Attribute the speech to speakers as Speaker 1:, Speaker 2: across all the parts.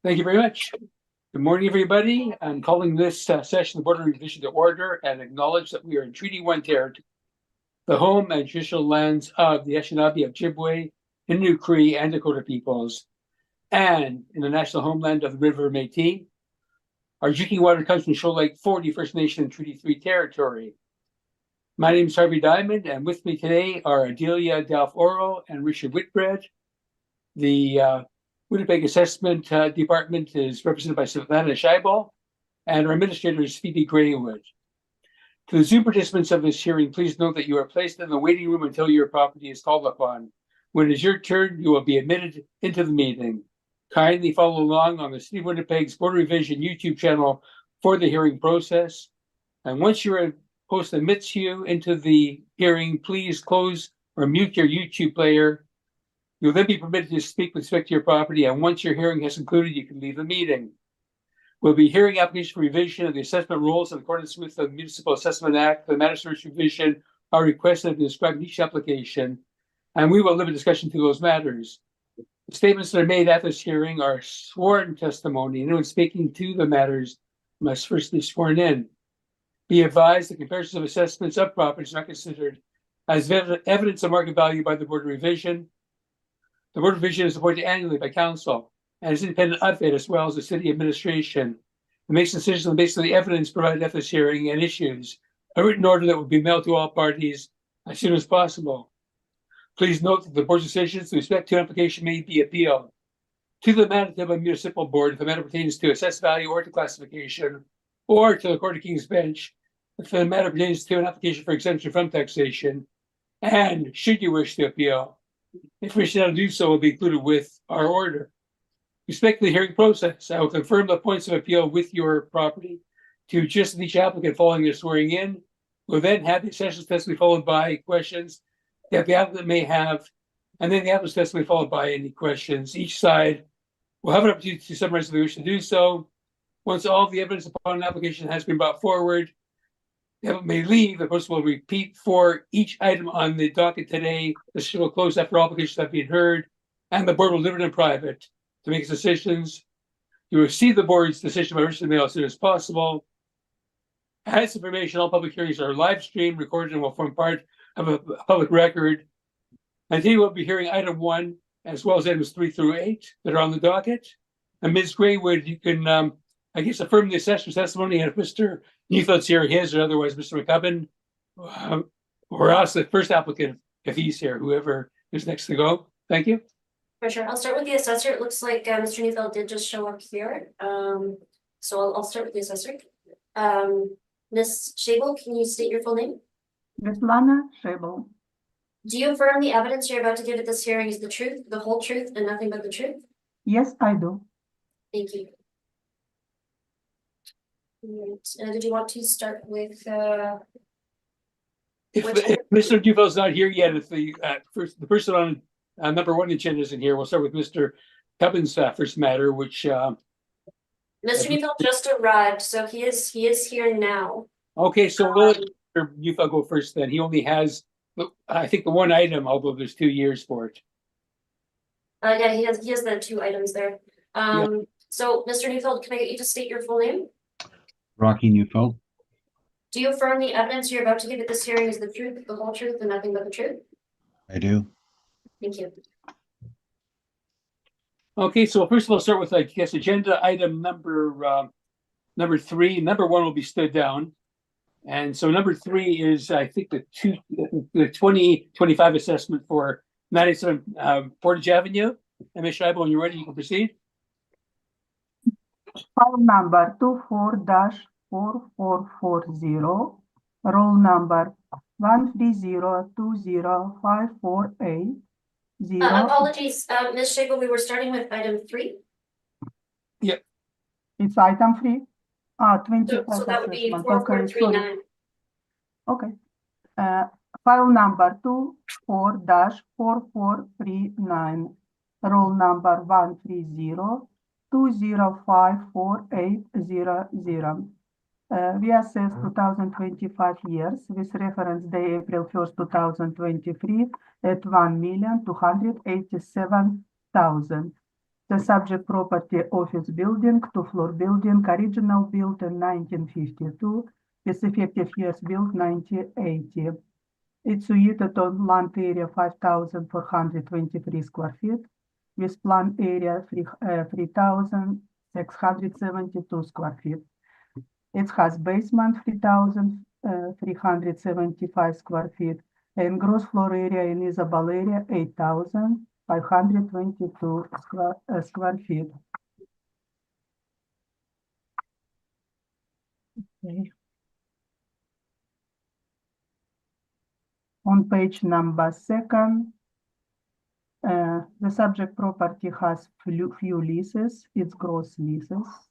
Speaker 1: Thank you very much. Good morning, everybody. I'm calling this session of the Boardroom Division to order and acknowledge that we are in Treaty 1 territory, the home and traditional lands of the Anishinaabe, Ojibwe, Innu Cree, and Dakota peoples, and in the national homeland of the River Métis. Our drinking water comes from Shoal Lake 40 First Nation and Treaty 3 territory. My name is Harvey Diamond, and with me today are Adelia Dalf-Oro and Richard Whitbread. The Winnipeg Assessment Department is represented by Savannah Scheibel, and our administrator is Phoebe Graywood. To the Zoom participants of this hearing, please note that you are placed in the waiting room until your property is called upon. When it is your turn, you will be admitted into the meeting. Kindly follow along on the City of Winnipeg's Board Revision YouTube channel for the hearing process. And once your host admits you into the hearing, please close or mute your YouTube player. You'll then be permitted to speak with respect to your property, and once your hearing has concluded, you can leave the meeting. We'll be hearing applications for revision of the assessment rules in accordance with the Municipal Assessment Act. The matters for revision are requested and described in each application, and we will limit discussion to those matters. The statements that are made at this hearing are sworn testimony. Anyone speaking to the matters must first be sworn in. Be advised that comparisons of assessments of properties are not considered as evidence of market value by the Board of Revision. The Board of Revision is appointed annually by Council and is independent of it, as well as the City Administration. It makes decisions on the basis of the evidence provided at this hearing and issues a written order that will be mailed to all parties as soon as possible. Please note that the Board's decisions with respect to an application may be appealed to the Manitoba Municipal Board if the matter pertains to assessed value or to classification, or to the Court of King's Bench if the matter pertains to an application for exemption from taxation, and should you wish to appeal, information to do so will be included with our order. Respect to the hearing process, I will confirm the points of appeal with your property to just each applicant following their swearing in. We'll then have the assessment testimony followed by questions that the applicant may have, and then the applicant's testimony followed by any questions. Each side will have an opportunity to summarize if they wish to do so. Once all the evidence upon an application has been brought forward, the applicant may leave. The person will repeat for each item on the docket today. The session will close after all applications have been heard, and the board will deliver it in private to make its decisions. You will receive the board's decision by written mail as soon as possible. As information, all public hearings are live streamed, recorded, and will form part of a public record. And today we'll be hearing item 1, as well as items 3 through 8 that are on the docket. And Ms. Graywood, you can, I guess, affirm the assessor's testimony, and if Mr. Neufield's here, his, or otherwise Mr. McCubbin, or ask the first applicant if he's here, whoever is next to go. Thank you.
Speaker 2: For sure. I'll start with the assessor. It looks like Mr. Neufeld did just show up here. So I'll start with the assessor. Ms. Scheibel, can you state your full name?
Speaker 3: Svetlana Scheibel.
Speaker 2: Do you affirm the evidence you're about to give at this hearing is the truth, the whole truth, and nothing but the truth?
Speaker 3: Yes, I do.
Speaker 2: Thank you. Right. Did you want to start with
Speaker 1: If Mr. Neufield's not here yet, if the person on number 1 agenda isn't here, we'll start with Mr. Cubbin's first matter, which
Speaker 2: Mr. Neufeld just arrived, so he is here now.
Speaker 1: Okay, so we'll let Mr. Neufeld go first then. He only has, I think, the one item, although there's 2 years for it.
Speaker 2: Yeah, he has the 2 items there.
Speaker 1: Yeah.
Speaker 2: So Mr. Neufeld, can I get you to state your full name?
Speaker 4: Rocky Neufeld.
Speaker 2: Do you affirm the evidence you're about to give at this hearing is the truth, the whole truth, and nothing but the truth?
Speaker 4: I do.
Speaker 2: Thank you.
Speaker 1: Okay, so first of all, start with, I guess, agenda item number 3. Number 1 will be stood down. And so number 3 is, I think, the 2025 assessment for 97 Portage Avenue. And Ms. Scheibel, when you're ready, you can proceed.
Speaker 3: File number 24-4440, roll number 130205480.
Speaker 2: Apologies, Ms. Scheibel, we were starting with item 3.
Speaker 1: Yep.
Speaker 3: It's item 3. 25
Speaker 2: So that would be
Speaker 3: assessment.
Speaker 2: 4439.
Speaker 3: Okay. File number 24-4439, roll number 130205480. We assess 2025 years with reference day April 1st, 2023 at 1,287,000. The subject property office building, two-floor building, original built in 1952, with effective years built 1980. It's situated on land area 5,423 square feet, with plan area 3,672 square feet. It has basement 3,375 square feet, and gross floor area in usable area 8,522 square feet. Okay. On page number 2, the subject property has few leases, it's gross leases.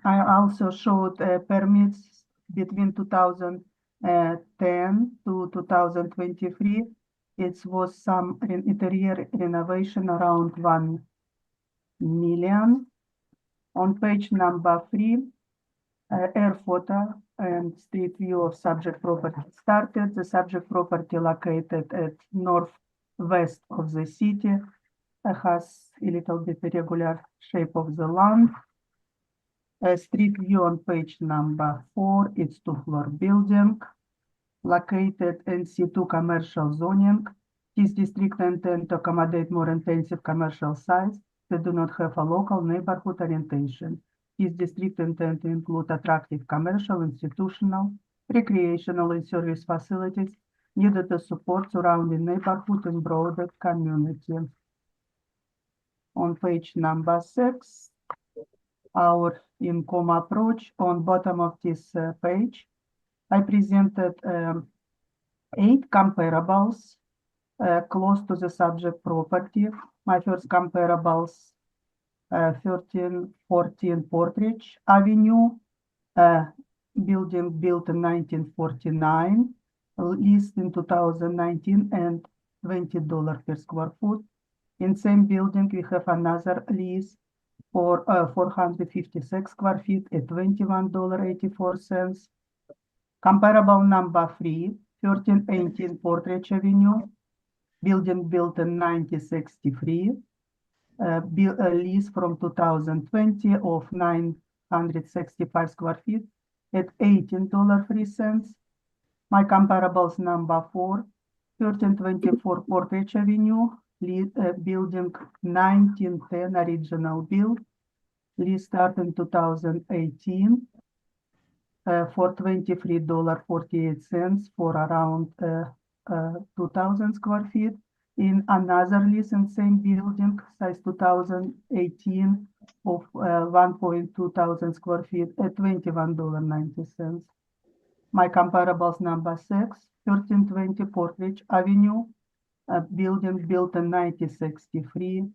Speaker 3: I also showed permits between 2010 to 2023. It was some interior renovation around 1 million. On page number 3, air photo and street view of subject property started. The subject property located at northwest of the city has a little bit irregular shape of the land. A street view on page number 4, it's two-floor building located in C2 commercial zoning. This district intend to accommodate more intensive commercial sites that do not have a local neighborhood orientation. This district intend to include attractive commercial, institutional, recreational, and service facilities needed to support surrounding neighborhood and broader community. On page number 6, our income approach. On bottom of this page, I presented 8 comparables close to the subject property. My first comparables, 1314 Portridge Avenue, building built in 1949, leased in 2019 and $20 per square foot. In same building, we have another lease for 456 square feet at $21.84. Comparable number 3, 1318 Portridge Avenue, building built in 1963, lease from 2020 of 965 square feet at $18.03. My comparables number 4, 1324 Portridge Avenue, building 1910 original build, lease started in 2018 for $23.48 for around 2,000 square feet. In another lease in same building, size 2018 of 1.2 thousand square feet at $21.90. My comparables number 6, 1320 Portridge Avenue, a building built in 1963,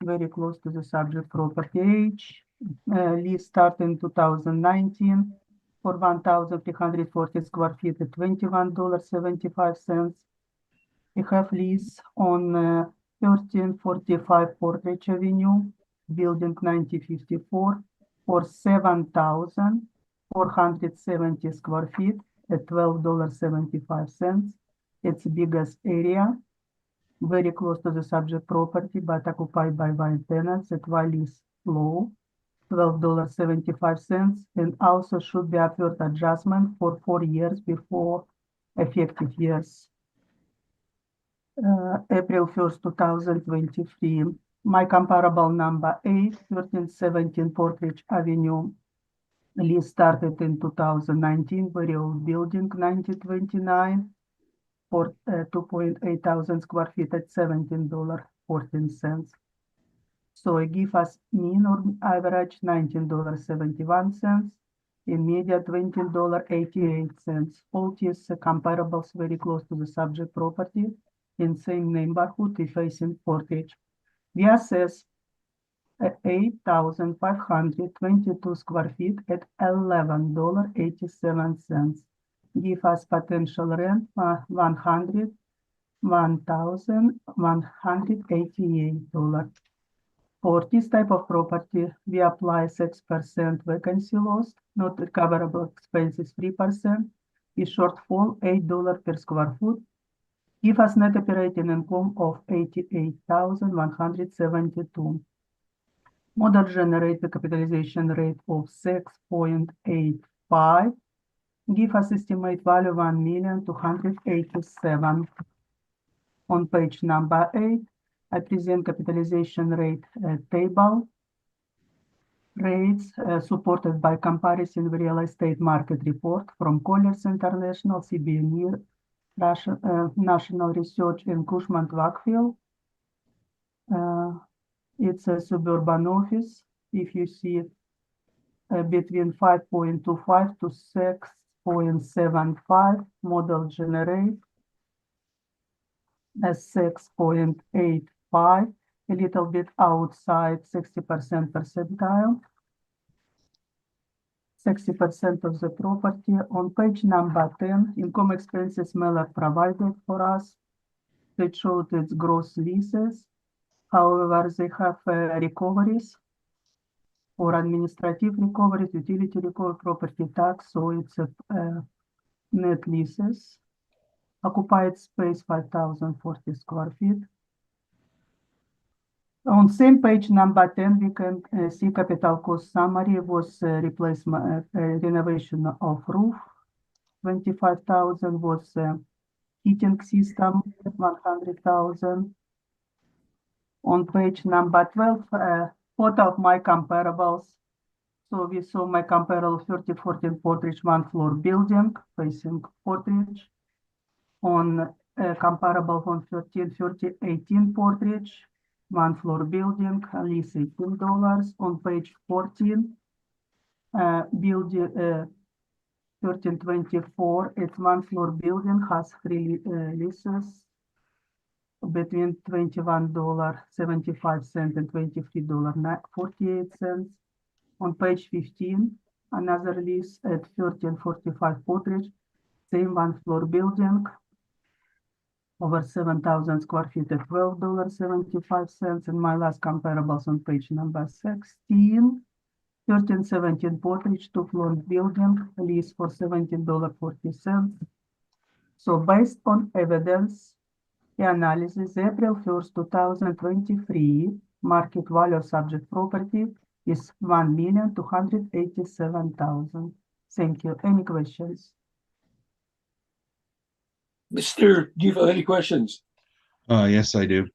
Speaker 3: very close to the subject property age. Lease started in 2019 for 1,340 square feet at $21.75. We have lease on 1345 Portridge Avenue, building 1954 for 7,470 square feet at $12.75. It's biggest area, very close to the subject property, but occupied by one tenants at value is low, $12.75, and also should be upward adjustment for 4 years before effective years. April 1st, 2023. My comparable number 8, 1317 Portridge Avenue, lease started in 2019, very old building, 1929. For 2.8 thousand square feet at $17.14. So it gives us mean or average $19.71, immediate $20.88. All these comparables very close to the subject property in same neighborhood facing Portridge. We assess 8,522 square feet at $11.87. Give us potential rent $101,188. For this type of property, we apply 6% vacancy loss, not recoverable expenses 3%, is shortfall $8 per square foot. Give us net operating income of 88,172. Model generate the capitalization rate of 6.85. Give us estimate value 1,287,000. On page number 8, I present capitalization rate table. Rates supported by comparison with real estate market report from Colliers International, CBNE, Russia, National Research, and Cushman Wakefield. It's a suburban office. If you see between 5.25 to 6.75, model generate as 6.85, a little bit outside 60% percentile. 60% of the property. On page number 10, income expenses Miller provided for us. They showed its gross leases. However, they have recoveries or administrative recoveries, utility recovery, property tax, so it's a net leases. Occupied space 5,040 square feet. On same page number 10, we can see capital cost summary was replacement, renovation of roof. 25,000 was heating system, 100,000. On page number 12, photo of my comparables. So we saw my comparable 3014 Portridge one floor building facing Portridge. On comparable on 133018 Portridge, one floor building, lease $18. On page 14, building 1324, it's one floor building, has three leases between $21.75 and $23.48. On page 15, another lease at 1345 Portridge, same one floor building, over 7,000 square feet at $12.75. And my last comparables on page number 16, 1317 Portridge, two floor building, lease for $17.40. So based on evidence, the analysis, April 1st, 2023, market value of subject property is 1,287,000. Thank you. Any questions?
Speaker 1: Mr. Do you have any questions?
Speaker 4: Yes, I do.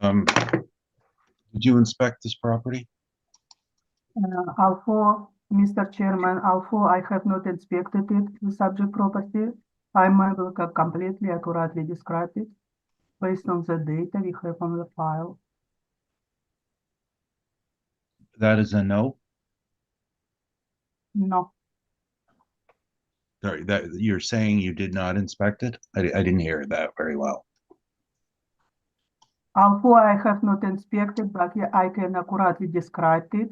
Speaker 4: Did you inspect this property?
Speaker 3: Alpha, Mr. Chairman, Alpha, I have not inspected it, the subject property. I'm able to completely accurately describe it based on the data we have on the file.
Speaker 4: That is a no.
Speaker 3: No,
Speaker 4: Sorry, that you're saying you did not inspect it? I didn't hear that very well.
Speaker 3: Alpha, I have not inspected, but yeah, I can accurately describe it.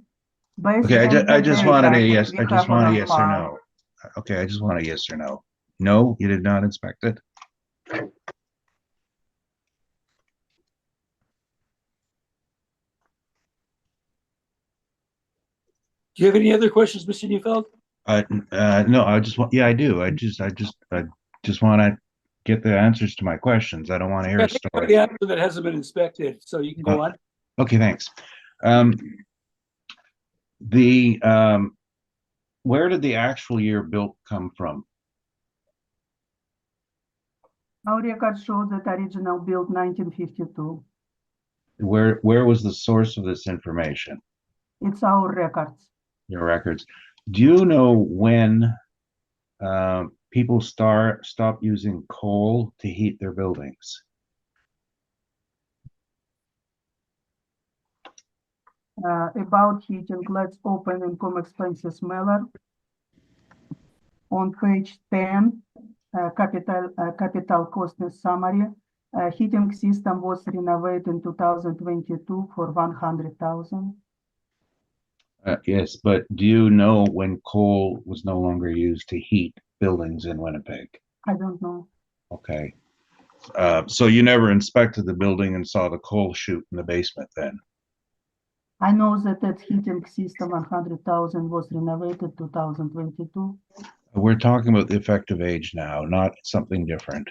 Speaker 3: Based
Speaker 4: Okay,
Speaker 3: on
Speaker 4: I
Speaker 3: the
Speaker 4: just wanted a
Speaker 3: data
Speaker 4: yes.
Speaker 3: we
Speaker 4: I just
Speaker 3: have on
Speaker 4: want a
Speaker 3: the
Speaker 4: yes or
Speaker 3: file.
Speaker 4: no. Okay, I just want a yes or no. No, you did not inspect it.
Speaker 1: Do you have any other questions, Mr. Neufeld?
Speaker 4: No, I just want. Yeah, I do. I just want to get the answers to my questions. I don't want to hear
Speaker 1: I
Speaker 4: a
Speaker 1: think
Speaker 4: story.
Speaker 1: the answer that hasn't been inspected, so you can go on.
Speaker 4: Okay, thanks. Where did the actual year built come from?
Speaker 3: Our record shows that original built 1952.
Speaker 4: Where was the source of this information?
Speaker 3: It's our records.
Speaker 4: Your records. Do you know when people stop using coal to heat their buildings?
Speaker 3: About heating, let's open income expenses Miller. On page 10, capital cost summary. Heating system was renovated in 2022 for 100,000.
Speaker 4: Yes, but do you know when coal was no longer used to heat buildings in Winnipeg?
Speaker 3: I don't know.
Speaker 4: Okay. So you never inspected the building and saw the coal chute in the basement then?
Speaker 3: I know that that heating system 100,000 was renovated 2022.
Speaker 4: We're talking about the effective age now, not something different.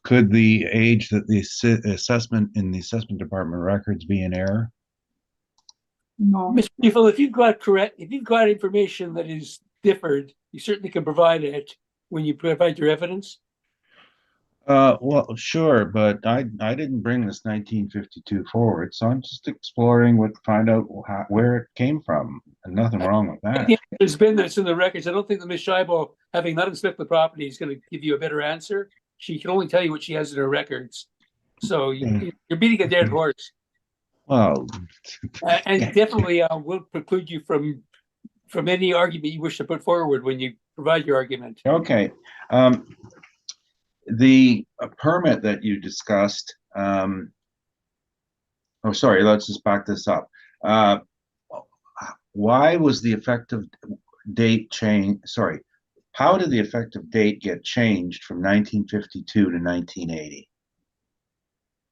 Speaker 4: Could the age that the assessment in the assessment department records be in error?
Speaker 3: No,
Speaker 1: Mr. Neufeld, if you've got information that is differed, you certainly can provide it when you provide your evidence.
Speaker 4: Well, sure, but I didn't bring this 1952 forward, so I'm just exploring find out where it came from, and nothing wrong with that.
Speaker 1: There's been this in the records. I don't think that Ms. Scheibel, having not inspected the property, is going to give you a better answer. She can only tell you what she has in her records. So you're beating a dead horse.
Speaker 4: Well,
Speaker 1: And definitely will preclude you from any argument you wish to put forward when you provide your argument.
Speaker 4: okay. The permit that you discussed, oh, sorry, let's just back this up. Why was the effective date change? Sorry, how did the effective date get changed from 1952 to 1980?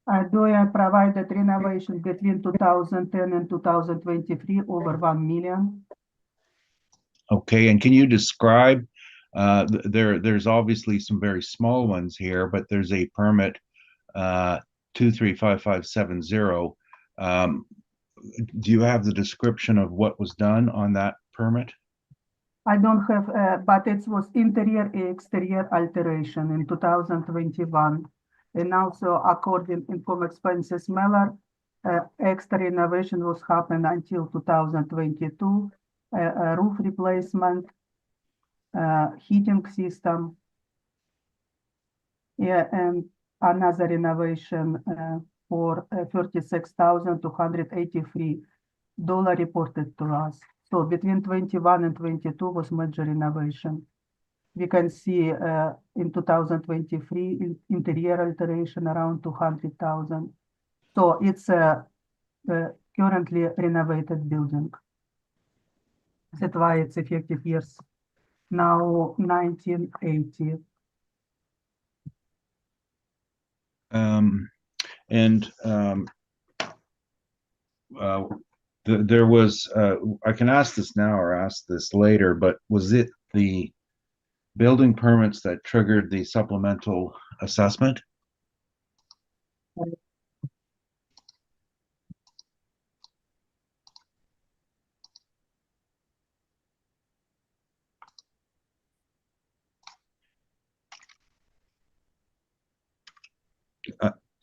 Speaker 3: Doya provided renovation between 2010 and 2023 over 1 million.
Speaker 4: Okay, and can you describe, there's obviously some very small ones here, but there's a permit 235570. Do you have the description of what was done on that permit?
Speaker 3: I don't have, but it was interior exterior alteration in 2021. And also according to income expenses Miller, extra renovation was happened until 2022, roof replacement, heating system. Yeah, and another renovation for $36,283 reported to us. So between 21 and 22 was major renovation. We can see in 2023 interior alteration around 200,000. So it's a currently renovated building. That's why it's effective years now 1980.
Speaker 4: There was, I can ask this now or ask this later, but was it the building permits that triggered the supplemental assessment?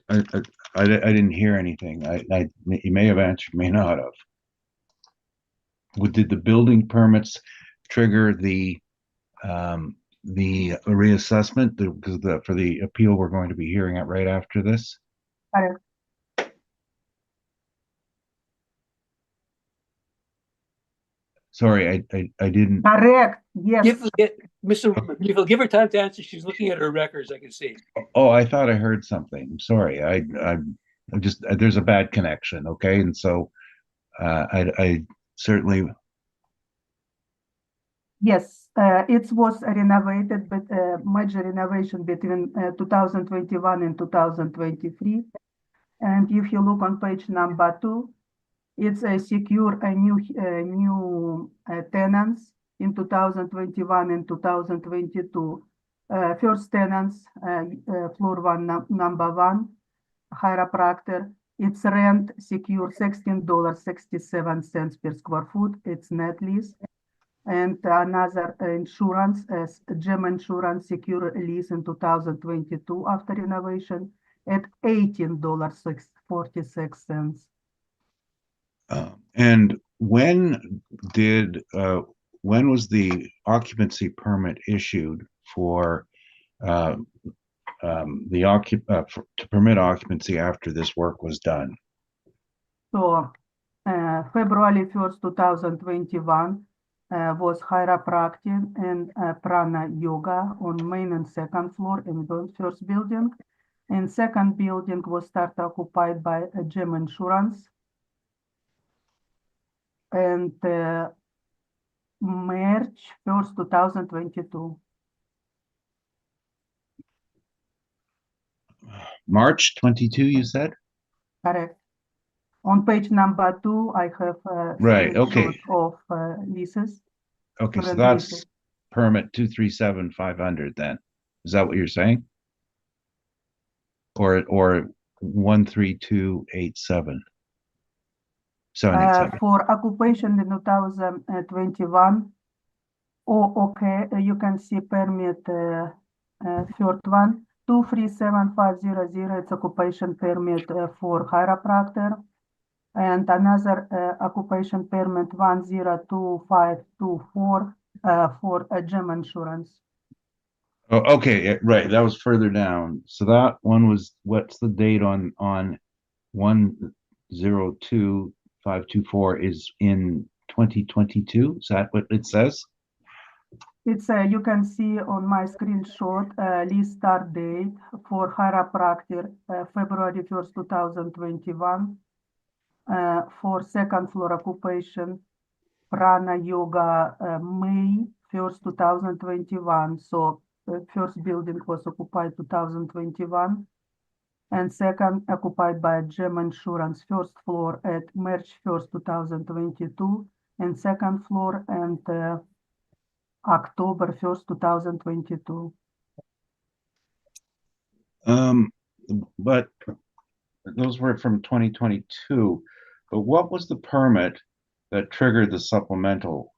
Speaker 4: I didn't hear anything. You may have answered, may not have. Did the building permits trigger the reassessment because for the appeal we're going to be hearing it right after this?
Speaker 3: Correct.
Speaker 4: Sorry, I didn't.
Speaker 3: Correct, yes.
Speaker 1: Mr. Neufeld, give her time to answer. She's looking at her records, I can see.
Speaker 4: Oh, I thought I heard something. I'm sorry. I just there's a bad connection. Okay, and so I certainly.
Speaker 3: Yes, it was renovated, but major renovation between 2021 and 2023. And if you look on page number 2, it's a secure a new tenants in 2021 and 2022. First tenants, floor 1, number 1, chiropractor. It's rent secure $16.67 per square foot. It's net lease. And another insurance, gem insurance secure lease in 2022 after renovation at $18.46.
Speaker 4: And when was the occupancy permit issued for to permit occupancy after this work was done?
Speaker 3: So February 1st, 2021 was chiropractic and prana yoga on main and second floor in the first building. And second building was started occupied by a gem insurance. And March 1st, 2022.
Speaker 4: March 22, you said?
Speaker 3: Correct. On page number 2, I have
Speaker 4: Right, okay.
Speaker 3: of leases.
Speaker 4: Okay, so that's permit 237,500 then. Is that what you're saying? Or 13287. 787.
Speaker 3: For occupation in 2021. Oh, okay, you can see permit, third one, 237500, it's occupation permit for chiropractor. And another occupation permit 102524 for gym insurance.
Speaker 4: Oh, okay, right. That was further down. So that one was, what's the date on 102524 is in 2022? Is that what it says?
Speaker 3: It's you can see on my screenshot list start date for chiropractor February 1st, 2021. For second floor occupation, prana yoga May 1st, 2021. So first building was occupied 2021. And second occupied by gem insurance first floor at March 1st, 2022. And second floor and October 1st, 2022.
Speaker 4: But those were from 2022. But what was the permit that triggered the supplemental?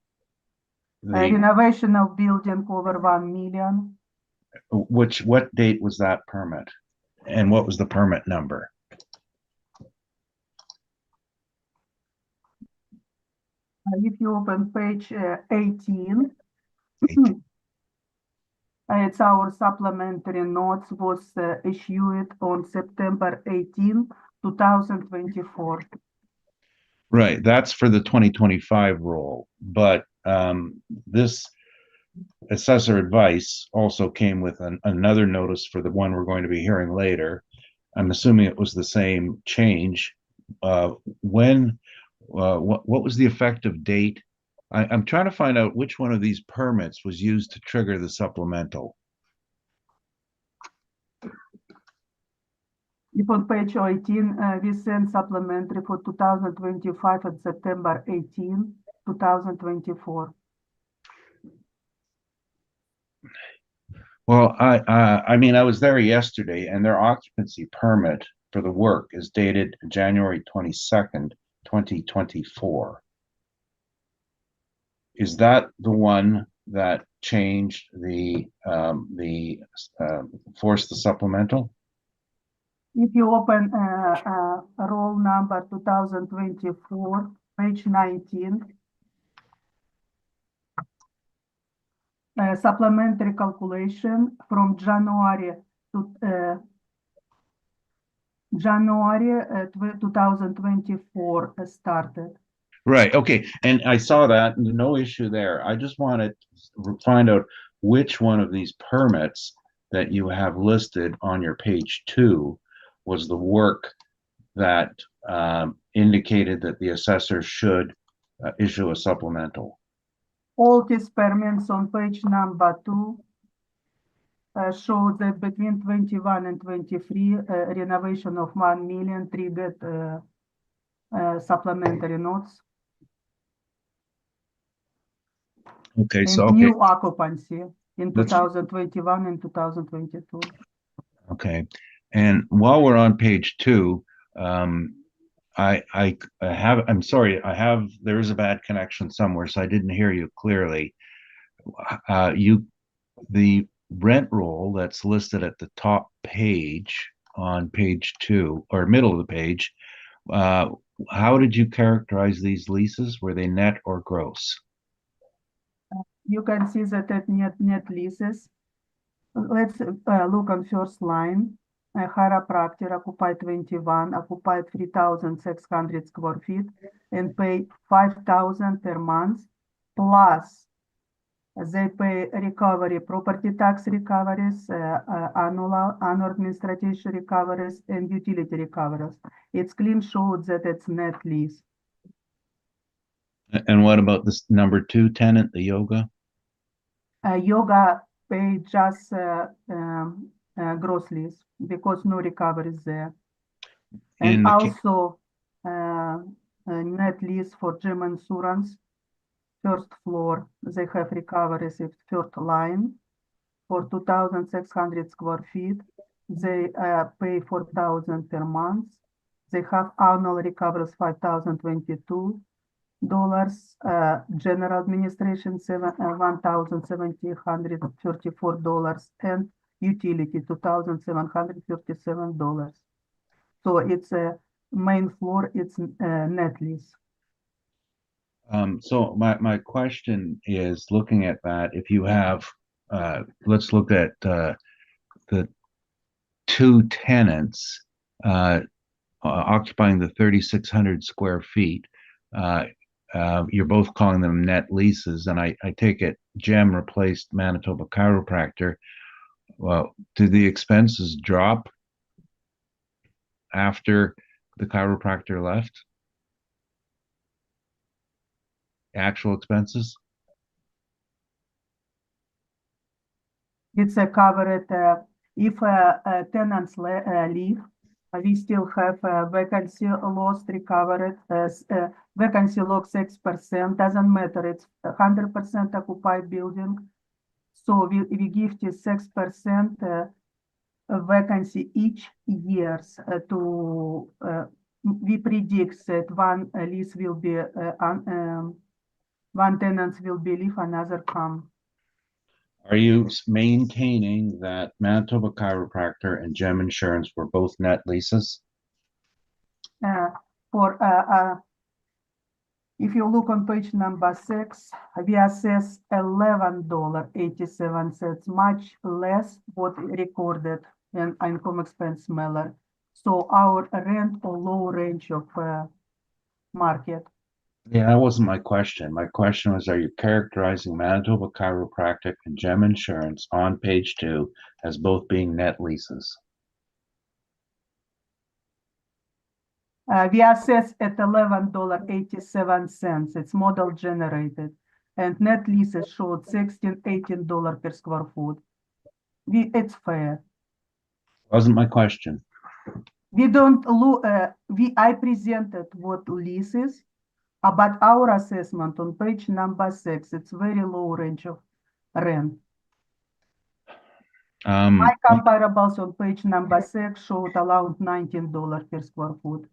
Speaker 3: Renovation of building over 1 million.
Speaker 4: What date was that permit? And what was the permit number?
Speaker 3: If you open page 18, it's our supplementary notes was issued on September 18, 2024.
Speaker 4: Right, that's for the 2025 roll, but this assessor advice also came with another notice for the one we're going to be hearing later. I'm assuming it was the same change. What was the effective date? I'm trying to find out which one of these permits was used to trigger the supplemental.
Speaker 3: If on page 18, we sent supplementary for 2025 on September 18, 2024.
Speaker 4: Well, I mean, I was there yesterday, and their occupancy permit for the work is dated January 22nd, 2024. Is that the one that changed forced the supplemental?
Speaker 3: If you open roll number 2024, page 19, supplementary calculation from January to January 2024 started.
Speaker 4: Right. Okay. And I saw that, and no issue there. I just wanted to find out which one of these permits that you have listed on your page 2 was the work that indicated that the assessor should issue a supplemental.
Speaker 3: All these permits on page number 2 show that between 21 and 23, renovation of 1 million triggered supplementary notes.
Speaker 4: Okay,
Speaker 3: And
Speaker 4: so okay.
Speaker 3: new occupancy in
Speaker 4: That's-
Speaker 3: 2021 and 2022.
Speaker 4: Okay, and while we're on page 2, I have, I'm sorry, there is a bad connection somewhere, so I didn't hear you clearly. The rent roll that's listed at the top page on page 2 or middle of the page, how did you characterize these leases? Were they net or gross?
Speaker 3: You can see that at net leases. Let's look on first line. Chiropractor occupied 21, occupied 3,600 square feet and pay 5,000 per month, plus they pay recovery, property tax recoveries, annual administration recoveries, and utility recoveries. It's clean showed that it's net lease.
Speaker 4: And what about this number 2 tenant, the yoga?
Speaker 3: Yoga pay just gross lease because no recovery is there.
Speaker 4: In
Speaker 3: And
Speaker 4: the
Speaker 3: also net lease for gym insurance first floor, they have recovery received first line for 2,600 square feet. They pay 4,000 per month. They have annual recoveries $5,022. General administration $1,734 and utility $2,737. So it's a main floor, it's net lease.
Speaker 4: So my question is, looking at that, if you have, let's look at the two tenants occupying the 3,600 square feet. You're both calling them net leases, and I take it Gem replaced Manitoba Chiropractor. Well, do the expenses drop after the chiropractor left? Actual expenses?
Speaker 3: It's a covered, if tenants leave, we still have vacancy loss recovered as vacancy loss 6%, doesn't matter, it's 100% occupied building. So we give you 6% vacancy each years we predict that one lease will be, one tenant will be leave, another come.
Speaker 4: Are you maintaining that Manitoba Chiropractor and Gem Insurance were both net leases?
Speaker 3: If you look on page number 6, we assess $11.87, much less what recorded in income expense mailer. So our rent or low range of market.
Speaker 4: Yeah, that wasn't my question. My question was, are you characterizing Manitoba Chiropractic and Gem Insurance on page 2 as both being net leases?
Speaker 3: We assess at $11.87. It's model generated, and net leases showed $16-18 per square foot. It's fair.
Speaker 4: Wasn't my question.
Speaker 3: We don't look. I presented what leases, but our assessment on page number 6. It's very low range of rent. My comparables on page number 6 showed around $19 per square foot.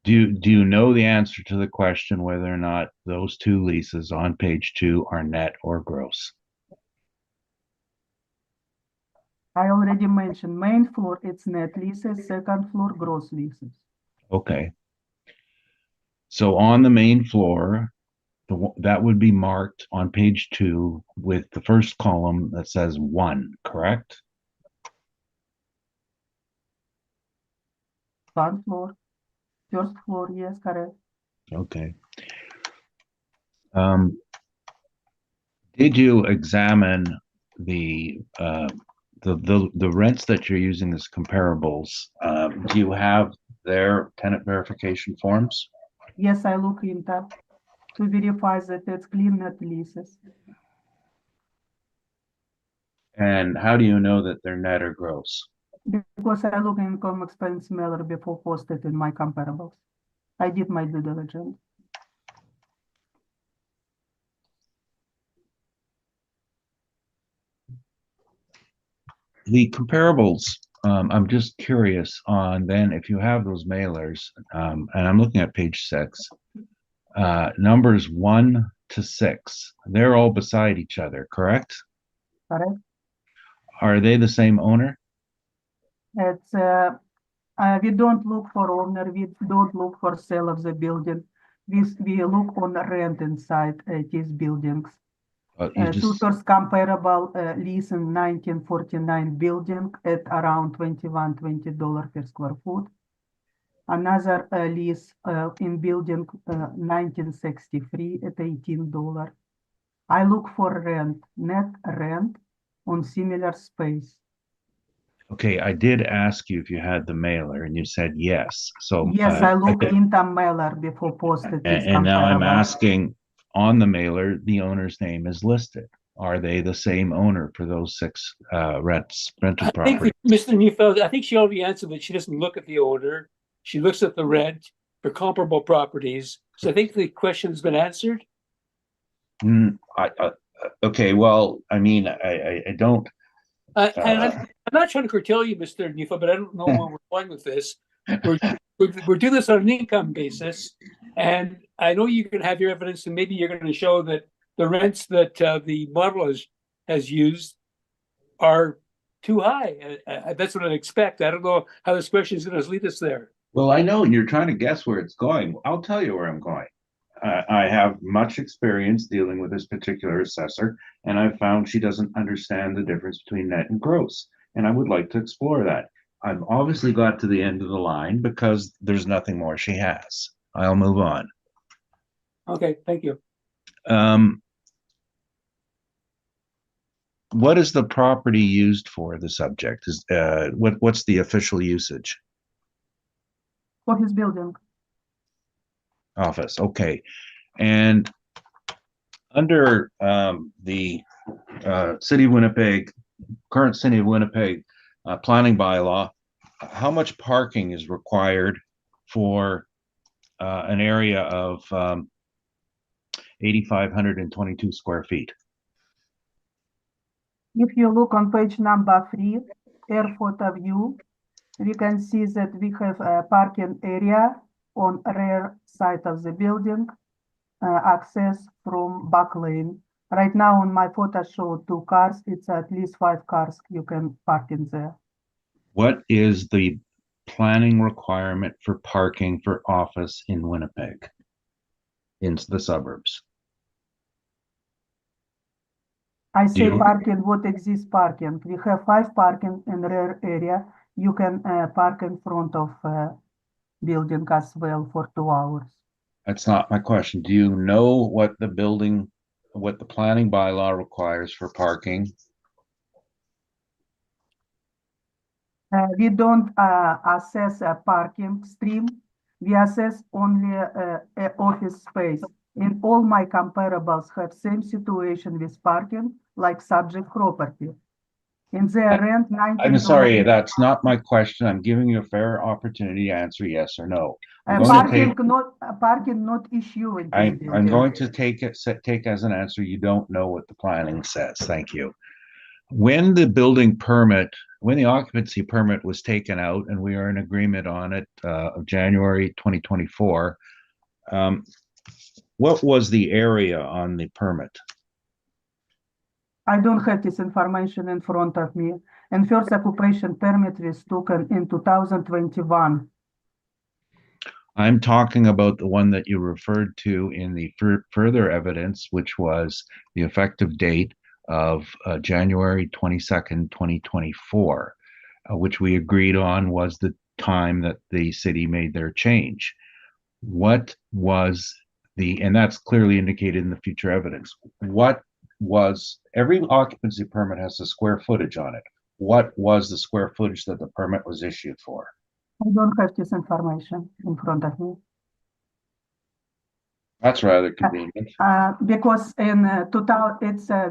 Speaker 4: Do you know the answer to the question whether or not those two leases on page 2 are net or gross?
Speaker 3: I already mentioned main floor, it's net leases, second floor, gross leases.
Speaker 4: Okay. So on the main floor, that would be marked on page 2 with the first column that says 1, correct?
Speaker 3: Front floor, first floor, yes, correct.
Speaker 4: Okay. Did you examine the rents that you're using as comparables? Do you have their tenant verification forms?
Speaker 3: Yes, I look into to verify that it's clean net leases.
Speaker 4: And how do you know that they're net or gross?
Speaker 3: Because I look income expense mailer before posted in my comparables. I did my due diligence.
Speaker 4: The comparables, I'm just curious on then if you have those mailers, and I'm looking at page 6, numbers 1 to 6, they're all beside each other, correct?
Speaker 3: Correct.
Speaker 4: Are they the same owner?
Speaker 3: It's we don't look for owner, we don't look for sale of the building. We look on rent inside these buildings. Two first comparable lease in 1949 building at around $21-20 per square foot. Another lease in building 1963 at $18. I look for rent, net rent on similar space.
Speaker 4: Okay, I did ask you if you had the mailer, and you said yes. So
Speaker 3: yes, I look into mailer before posted.
Speaker 4: And now I'm asking, on the mailer, the owner's name is listed. Are they the same owner for those 6 rental properties?
Speaker 1: Mr. Neufeld, I think she already answered that she doesn't look at the owner. She looks at the rent. for comparable properties. So I think the question's been answered.
Speaker 4: Okay, well, I mean, I don't.
Speaker 1: And I'm not trying to curtail you, Mr. Neufeld, but I don't know where we're going with this. We're doing this on an income basis, and I know you can have your evidence, and maybe you're going to show that the rents that the model has used are too high. That's what I'd expect. I don't know how this question is going to lead us there.
Speaker 4: Well, I know you're trying to guess where it's going. I'll tell you where I'm going. I have much experience dealing with this particular assessor, and I've found she doesn't understand the difference between net and gross. And I would like to explore that. I've obviously got to the end of the line because there's nothing more she has. I'll move on.
Speaker 1: Okay, thank you.
Speaker 4: What is the property used for, the subject? Is what's the official usage?
Speaker 3: Office building.
Speaker 4: Office, okay. And under the City of Winnipeg, current City of Winnipeg planning bylaw, how much parking is required for an area of 8,522 square feet?
Speaker 3: If you look on page number 3, air photo view, we can see that we have a parking area on rear side of the building, access from back lane. Right now on my photo show 2 cars, it's at least 5 cars you can park in there.
Speaker 4: What is the planning requirement for parking for office in Winnipeg, in the suburbs?
Speaker 3: I say
Speaker 4: You-
Speaker 3: parking, what exists parking. We have 5 parking in rear area. You can park in front of building as well for 2 hours.
Speaker 4: That's not my question. Do you know what the planning bylaw requires for parking?
Speaker 3: We don't assess a parking stream. We assess only a office space. In all my comparables have same situation with parking like subject property. In their rent, $19.
Speaker 4: I'm sorry, that's not my question. I'm giving you a fair opportunity to answer yes or no.
Speaker 3: Parking not issue in this
Speaker 4: I'm
Speaker 3: building.
Speaker 4: going to take as an answer, you don't know what the planning says. Thank you. When the occupancy permit was taken out, and we are in agreement on it of January 2024, what was the area on the permit?
Speaker 3: I don't have this information in front of me. And first occupation permit was taken in 2021.
Speaker 4: I'm talking about the one that you referred to in the further evidence, which was the effective date of January 22nd, 2024, which we agreed on was the time that the city made their change. What was and that's clearly indicated in the future evidence. Every occupancy permit has the square footage on it. What was the square footage that the permit was issued for?
Speaker 3: I don't have this information in front of me.
Speaker 4: That's rather convenient.
Speaker 3: Because in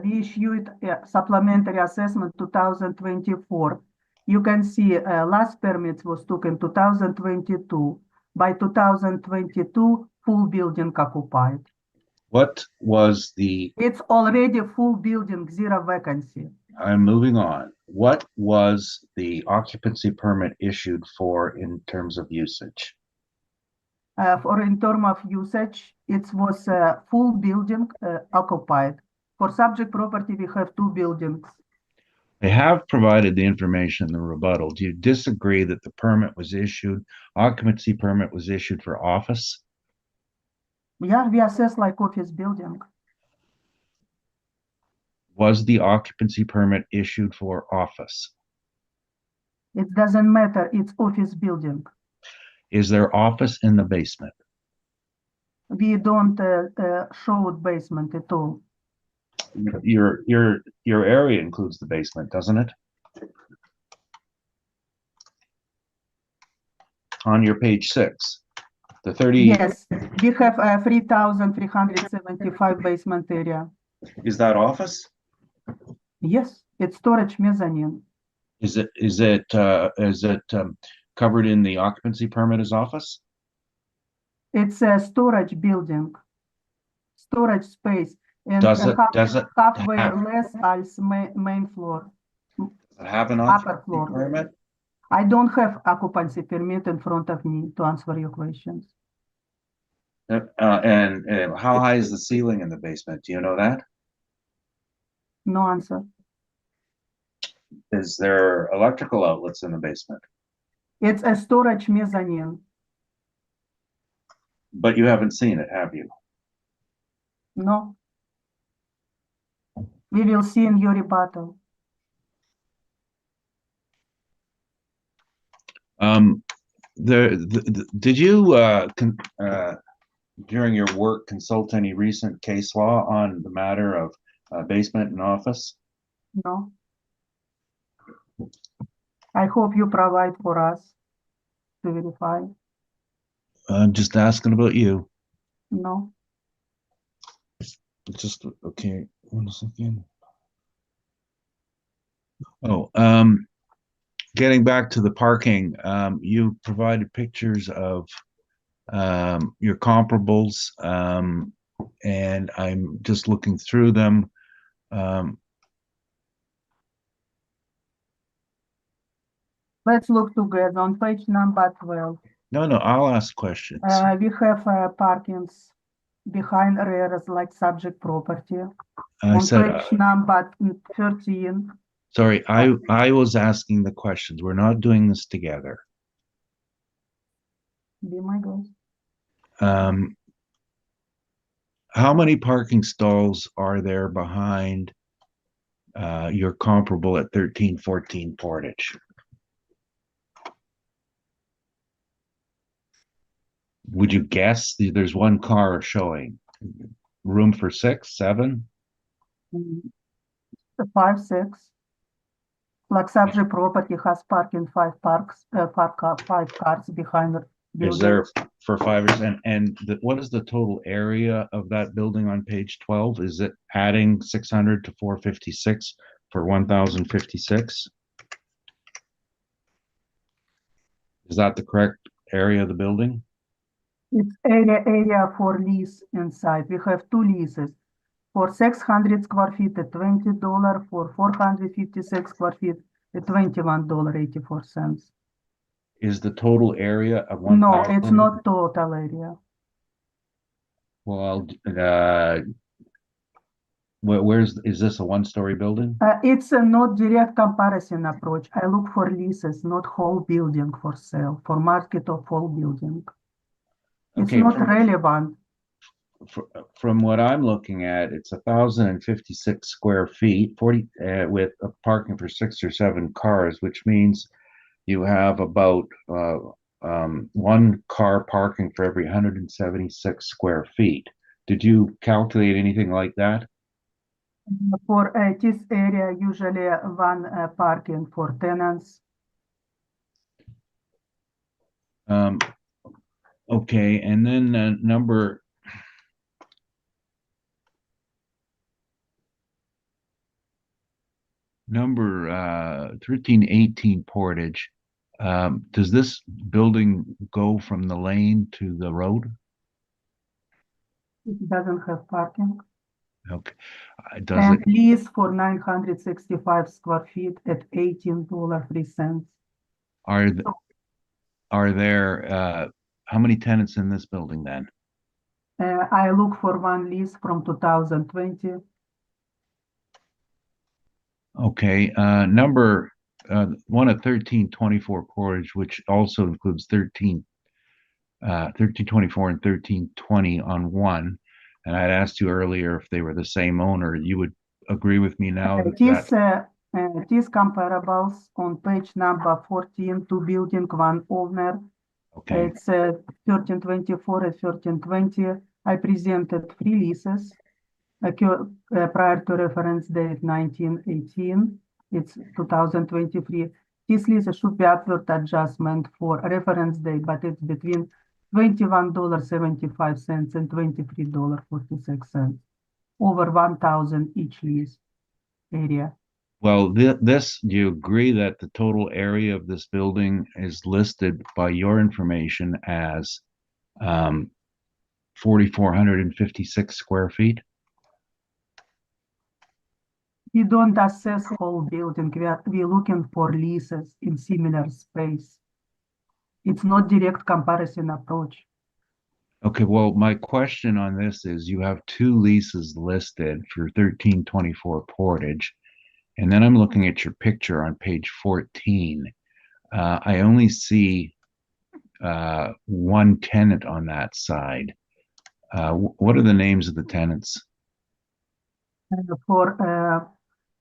Speaker 3: we issued supplementary assessment 2024. You can see last permit was taken 2022. By 2022, full building occupied.
Speaker 4: What was the?
Speaker 3: It's already full building, 0 vacancy.
Speaker 4: I'm moving on. What was the occupancy permit issued for in terms of usage?
Speaker 3: For in terms of usage, it was full building occupied. For subject property, we have 2 buildings.
Speaker 4: They have provided the information in the rebuttal. Do you disagree that the permit was issued, occupancy permit was issued for office?
Speaker 3: Yeah, we assess like office building.
Speaker 4: Was the occupancy permit issued for office?
Speaker 3: It doesn't matter, it's office building.
Speaker 4: Is there office in the basement?
Speaker 3: We don't show basement at all.
Speaker 4: Your area includes the basement, doesn't it? On your page 6, the 30.
Speaker 3: Yes, we have 3,375 basement area.
Speaker 4: Is that office?
Speaker 3: Yes, it's storage mezzanine.
Speaker 4: Is it covered in the occupancy permit as office?
Speaker 3: It's a storage building, storage space, and
Speaker 4: Does it
Speaker 3: halfway
Speaker 4: have-
Speaker 3: less als main floor,
Speaker 4: have an
Speaker 3: upper
Speaker 4: occupancy
Speaker 3: floor.
Speaker 4: permit?
Speaker 3: I don't have occupancy permit in front of me to answer your questions.
Speaker 4: And how high is the ceiling in the basement? Do you know that?
Speaker 3: No answer.
Speaker 4: Is there electrical outlets in the basement?
Speaker 3: It's a storage mezzanine.
Speaker 4: But you haven't seen it, have you?
Speaker 3: No. We will see in your rebuttal.
Speaker 4: Did you during your work consult any recent case law on the matter of basement and office?
Speaker 3: No. I hope you provide for us to verify.
Speaker 4: I'm just asking about you.
Speaker 3: No.
Speaker 4: Just okay. 1 second. Oh, getting back to the parking, you provided pictures of your comparables, and I'm just looking through them.
Speaker 3: Let's look together on page number 12.
Speaker 4: No, I'll ask questions.
Speaker 3: We have parkings behind areas like subject property.
Speaker 4: I
Speaker 3: On
Speaker 4: said,
Speaker 3: page number 13,
Speaker 4: sorry, I was asking the questions. We're not doing this together.
Speaker 3: be my guest.
Speaker 4: How many parking stalls are there behind your comparable at 1314 Portage? Would you guess? There's one car showing. Room for 6, 7?
Speaker 3: 5, 6. Like subject property has parking 5 cars behind the building.
Speaker 4: Is there for 5 and what is the total area of that building on page 12? Is it adding 600 to 456 for 1056? Is that the correct area of the building?
Speaker 3: It's area for lease inside. We have 2 leases. For 600 square feet at $20, for 456 square feet at $21.84.
Speaker 4: Is the total area of 1,000?
Speaker 3: No, it's not total area.
Speaker 4: Well, is this a 1-story building?
Speaker 3: It's a not direct comparison approach. I look for leases, not whole building for sale, for market of whole building. It's
Speaker 4: Okay,
Speaker 3: not relevant.
Speaker 4: From what I'm looking at, it's 1,056 square feet, 40 with a parking for 6 or 7 cars, which means you have about 1 car parking for every 176 square feet. Did you calculate anything like that?
Speaker 3: For this area, usually 1 parking for tenants.
Speaker 4: Okay, and then number 1318 Portage. Does this building go from the lane to the road?
Speaker 3: It doesn't have parking.
Speaker 4: Okay. Does
Speaker 3: And
Speaker 4: it?
Speaker 3: lease for 965 square feet at $18.03.
Speaker 4: Are there how many tenants in this building then?
Speaker 3: I look for 1 lease from 2020.
Speaker 4: Okay, number 1 at 1324 Portage, which also includes 1324 and 1320 on 1. And I'd asked you earlier if they were the same owner. You would agree with me now that
Speaker 3: These comparables on page number 14, 2 building, 1 owner.
Speaker 4: okay.
Speaker 3: It's 1324 and 1320. I presented 3 leases prior to reference date 1918. It's 2023. This lease should be upward adjustment for reference date, but it's between $21.75 and $23.46. Over 1,000 each lease area.
Speaker 4: Well, do you agree that the total area of this building is listed by your information as 4,456 square feet.
Speaker 3: We don't assess whole building. We're looking for leases in similar space. It's not direct comparison approach.
Speaker 4: Okay, well, my question on this is you have two leases listed for 1324 Portage, and then I'm looking at your picture on page 14. I only see one tenant on that side. What are the names of the tenants?
Speaker 3: For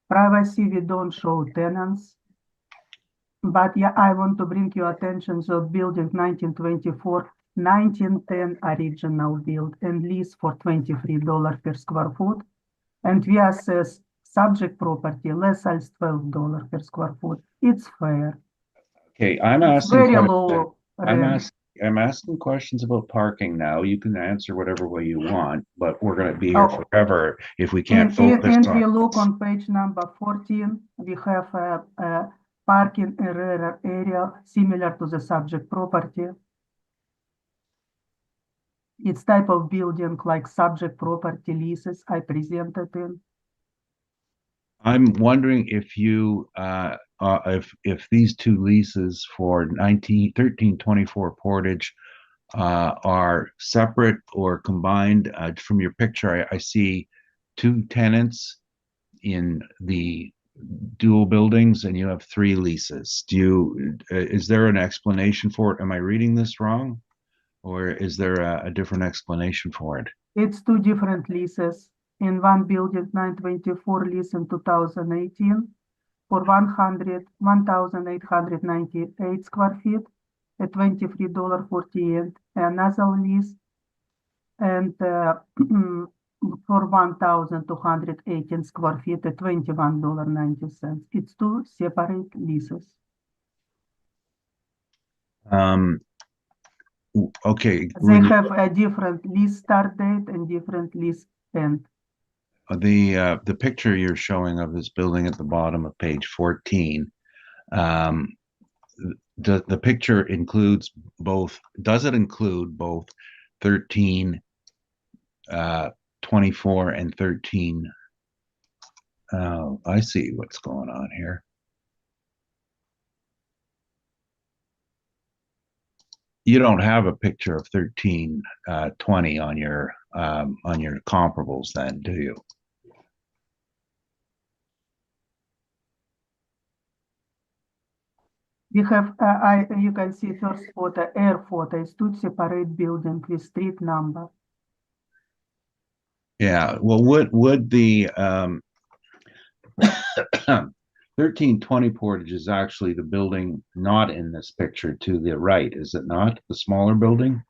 Speaker 3: privacy, we don't show tenants. But yeah, I want to bring your attention to building 1924, 1910 original build and lease for $23 per square foot. And we assess subject property less as $12 per square foot. It's fair.
Speaker 4: Okay, I'm
Speaker 3: It's
Speaker 4: asking
Speaker 3: very
Speaker 4: questions.
Speaker 3: low rent.
Speaker 4: I'm asking questions about parking now. You can answer whatever way you want, but we're going to be here
Speaker 3: Oh.
Speaker 4: forever if we can't focus
Speaker 3: And
Speaker 4: on
Speaker 3: we look
Speaker 4: this.
Speaker 3: on page number 14, we have a parking area similar to the subject property. It's type of building like subject property leases I presented in.
Speaker 4: I'm wondering if you if these two leases for 1324 Portage are separate or combined. From your picture, I see two tenants in the dual buildings, and you have three leases. Is there an explanation for it? Am I reading this wrong, or is there a different explanation for it?
Speaker 3: It's two different leases. In one building, 924 lease in 2018 for 1,898 square feet at $23.48. Another lease and for 1,218 square feet at $21.90. It's two separate leases.
Speaker 4: Okay.
Speaker 3: They have a different lease start date and different lease end.
Speaker 4: The picture you're showing of this building at the bottom of page 14, the picture includes both, does it include both 1324 and 13? Oh, I see what's going on here. You don't have a picture of 1320 on your comparables then, do you?
Speaker 3: We have, you can see first photo, air photo, is two separate buildings with street number.
Speaker 4: Yeah, well, would the 1320 Portage is actually the building not in this picture to the right, is it not? The smaller building?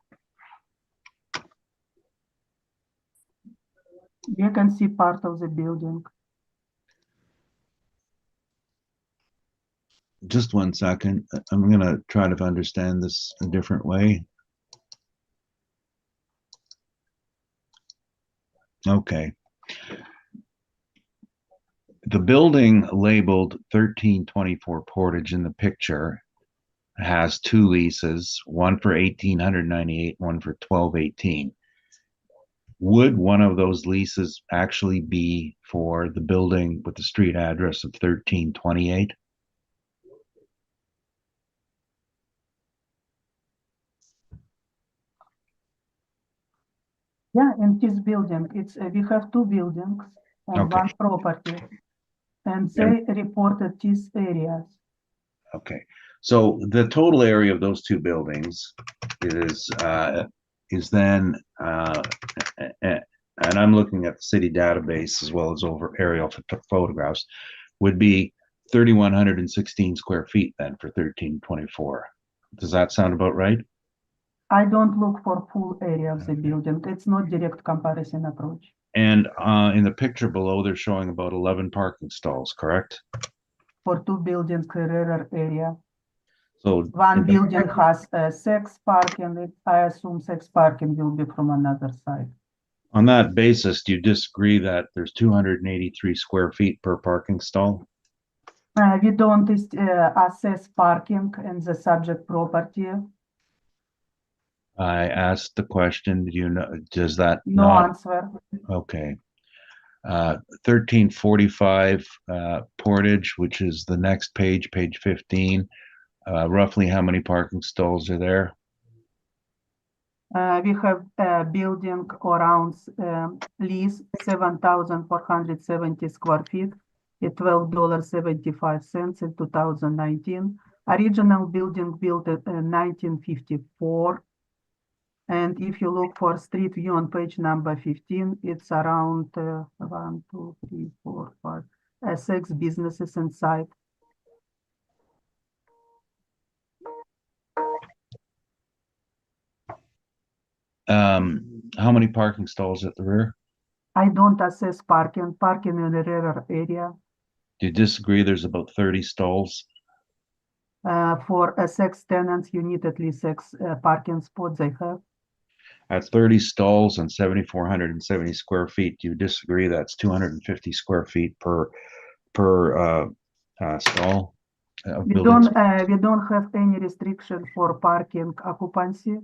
Speaker 3: You can see part of the building.
Speaker 4: Just one second. I'm going to try to understand this a different way. Okay. The building labeled 1324 Portage in the picture has two leases, one for 1,898, one for 1,218. Would one of those leases actually be for the building with the street address of 1328?
Speaker 3: Yeah, in this building, it's we have two buildings on
Speaker 4: Okay.
Speaker 3: one property, and they reported these areas.
Speaker 4: Okay, so the total area of those two buildings is then, and I'm looking at the city database as well as over aerial photographs, would be 3,116 square feet then for 1324. Does that sound about right?
Speaker 3: I don't look for full area of the building. It's not direct comparison approach.
Speaker 4: And in the picture below, they're showing about 11 parking stalls, correct?
Speaker 3: For two buildings, career area.
Speaker 4: So
Speaker 3: One building has six parking. I assume six parking will be from another side.
Speaker 4: on that basis, do you disagree that there's 283 square feet per parking stall?
Speaker 3: We don't assess parking in the subject property.
Speaker 4: I asked the question, do you know, does that
Speaker 3: No
Speaker 4: not,
Speaker 3: answer.
Speaker 4: okay. 1345 Portage, which is the next page, page 15. Roughly how many parking stalls are there?
Speaker 3: We have a building around lease 7,470 square feet at $12.75 in 2019. Original building built at 1954. And if you look for street view on page number 15, it's around 1, 2, 3, 4, 5, 6 businesses inside.
Speaker 4: How many parking stalls at the rear?
Speaker 3: I don't assess parking in the rear area.
Speaker 4: Do you disagree there's about 30 stalls?
Speaker 3: For 6 tenants, you need at least 6 parking spots they have.
Speaker 4: At 30 stalls and 7,470 square feet, do you disagree that's 250 square feet per stall?
Speaker 3: We don't have any restriction for parking occupancy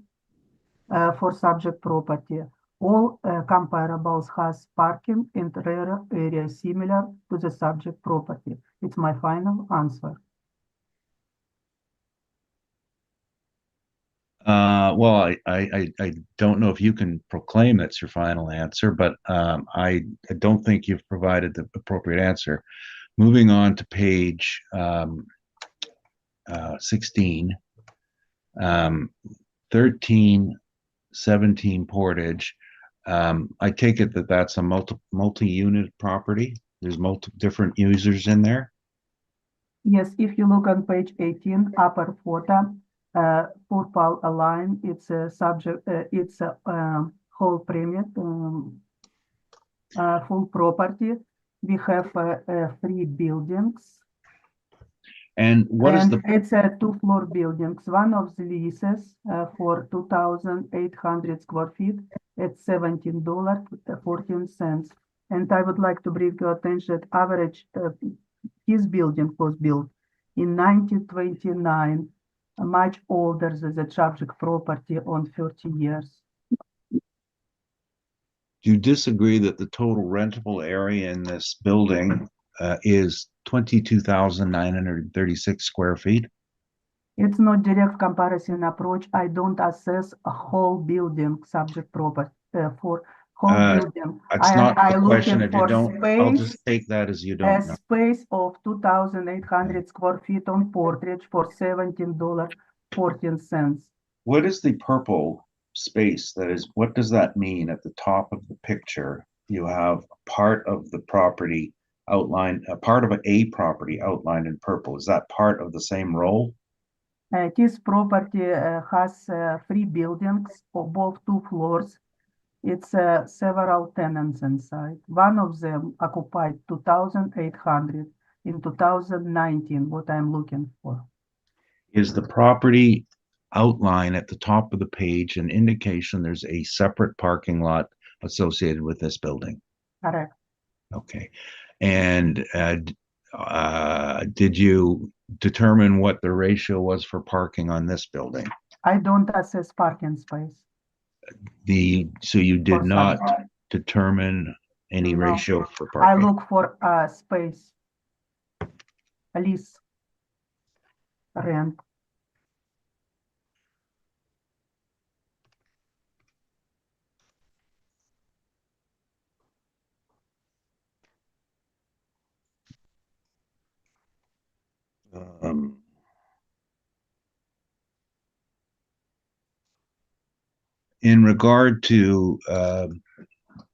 Speaker 3: for subject property. All comparables has parking in the rear area similar to the subject property. It's my final answer.
Speaker 4: Well, I don't know if you can proclaim that's your final answer, but I don't think you've provided the appropriate answer. Moving on to page 16, 1317 Portage. I take it that that's a multi-unit property. There's different users in there.
Speaker 3: Yes, if you look on page 18, upper photo, purple line, it's a subject, it's a whole premise, full property. We have 3 buildings.
Speaker 4: And what is the?
Speaker 3: It's a 2-floor buildings. One of the leases for 2,800 square feet at $17.14. And I would like to bring your attention that average his building was built in 1929, much older than the subject property on 30 years.
Speaker 4: Do you disagree that the total rentable area in this building is 22,936 square feet?
Speaker 3: It's not direct comparison approach. I don't assess a whole building subject property for whole building.
Speaker 4: It's not the question if you
Speaker 3: for
Speaker 4: don't. I'll just take that as you don't
Speaker 3: a
Speaker 4: know.
Speaker 3: space of 2,800 square feet on Portage for $17.14.
Speaker 4: What is the purple space that is, what does that mean at the top of the picture? You have part of the property outlined, a part of a property outlined in purple. Is that part of the same row?
Speaker 3: This property has 3 buildings, above 2 floors. It's several tenants inside. One of them occupied 2,800 in 2019, what I'm looking for.
Speaker 4: Is the property outline at the top of the page an indication there's a separate parking lot associated with this building?
Speaker 3: Correct.
Speaker 4: Okay. And did you determine what the ratio was for parking on this building?
Speaker 3: I don't assess parking space.
Speaker 4: So you did
Speaker 3: For
Speaker 4: not
Speaker 3: subject.
Speaker 4: determine any
Speaker 3: No.
Speaker 4: ratio for
Speaker 3: I
Speaker 4: parking?
Speaker 3: look for space, a lease, rent.
Speaker 4: In regard to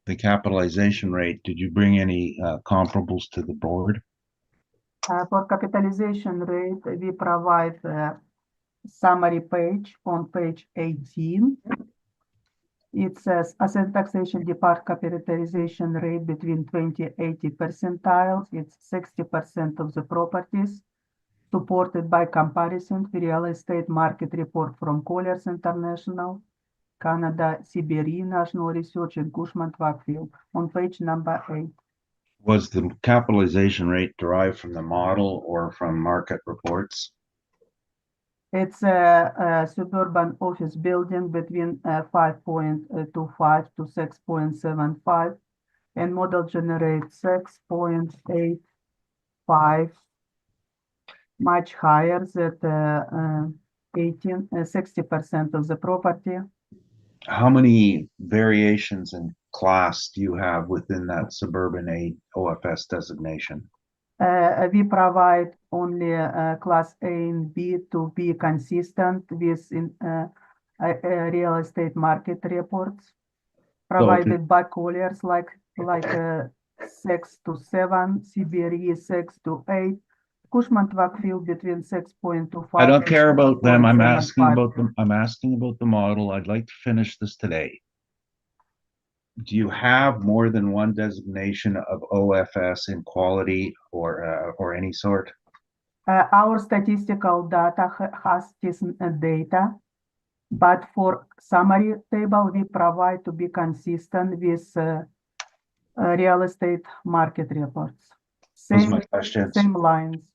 Speaker 4: the capitalization rate, did you bring any comparables to the board?
Speaker 3: For capitalization rate, we provide a summary page on page 18. It says asset taxation depart capitalization rate between 20-80 percentiles. It's 60% of the properties supported by comparison to real estate market report from Colliers International, Canada, CBRE National Research, and Cushman Wakefield on page number 8.
Speaker 4: Was the capitalization rate derived from the model or from market reports?
Speaker 3: It's a suburban office building between 5.25 to 6.75, and model generates 6.85, much higher than 60% of the property.
Speaker 4: How many variations in class do you have within that suburban A OFS designation?
Speaker 3: We provide only class A and B to be consistent with real estate market reports provided by Colliers, like 6 to 7, CBRE 6 to 8, Cushman-Wakefield between 6.25.
Speaker 4: I don't care about them. I'm asking
Speaker 3: 6.75.
Speaker 4: about them. I'm asking about the model. I'd like to finish this today. Do you have more than one designation of OFS in quality or any sort?
Speaker 3: Our statistical data has this data, but for summary table, we provide to be consistent with real estate market reports.
Speaker 4: Those are my questions.
Speaker 3: Same lines.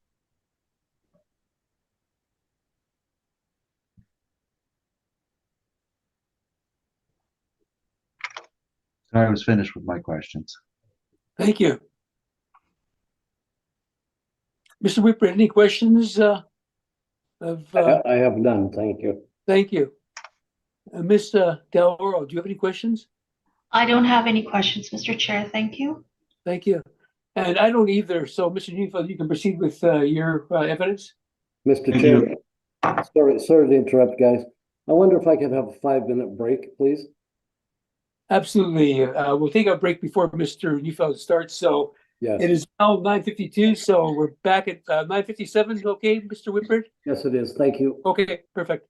Speaker 4: I was finished with my questions.
Speaker 1: Thank you. Mr. Whipper, any questions?
Speaker 5: I have none, thank you.
Speaker 1: Thank you. Ms. Del Oro, do you have any questions?
Speaker 6: I don't have any questions, Mr. Chair. Thank you.
Speaker 1: Thank you. And I don't either. So, Mr. Neufeld, you can proceed with your evidence.
Speaker 5: Mr.
Speaker 4: Thank
Speaker 5: Chair,
Speaker 4: you.
Speaker 5: sorry to interrupt, guys. I wonder if I could have a 5-minute break, please?
Speaker 1: Absolutely. We'll take a break before Mr. Neufeld starts. So
Speaker 5: Yes,
Speaker 1: it is now 9:52. So we're back at 9:57. Okay, Mr. Whitford?
Speaker 5: yes, it is. Thank you.
Speaker 1: Okay, perfect.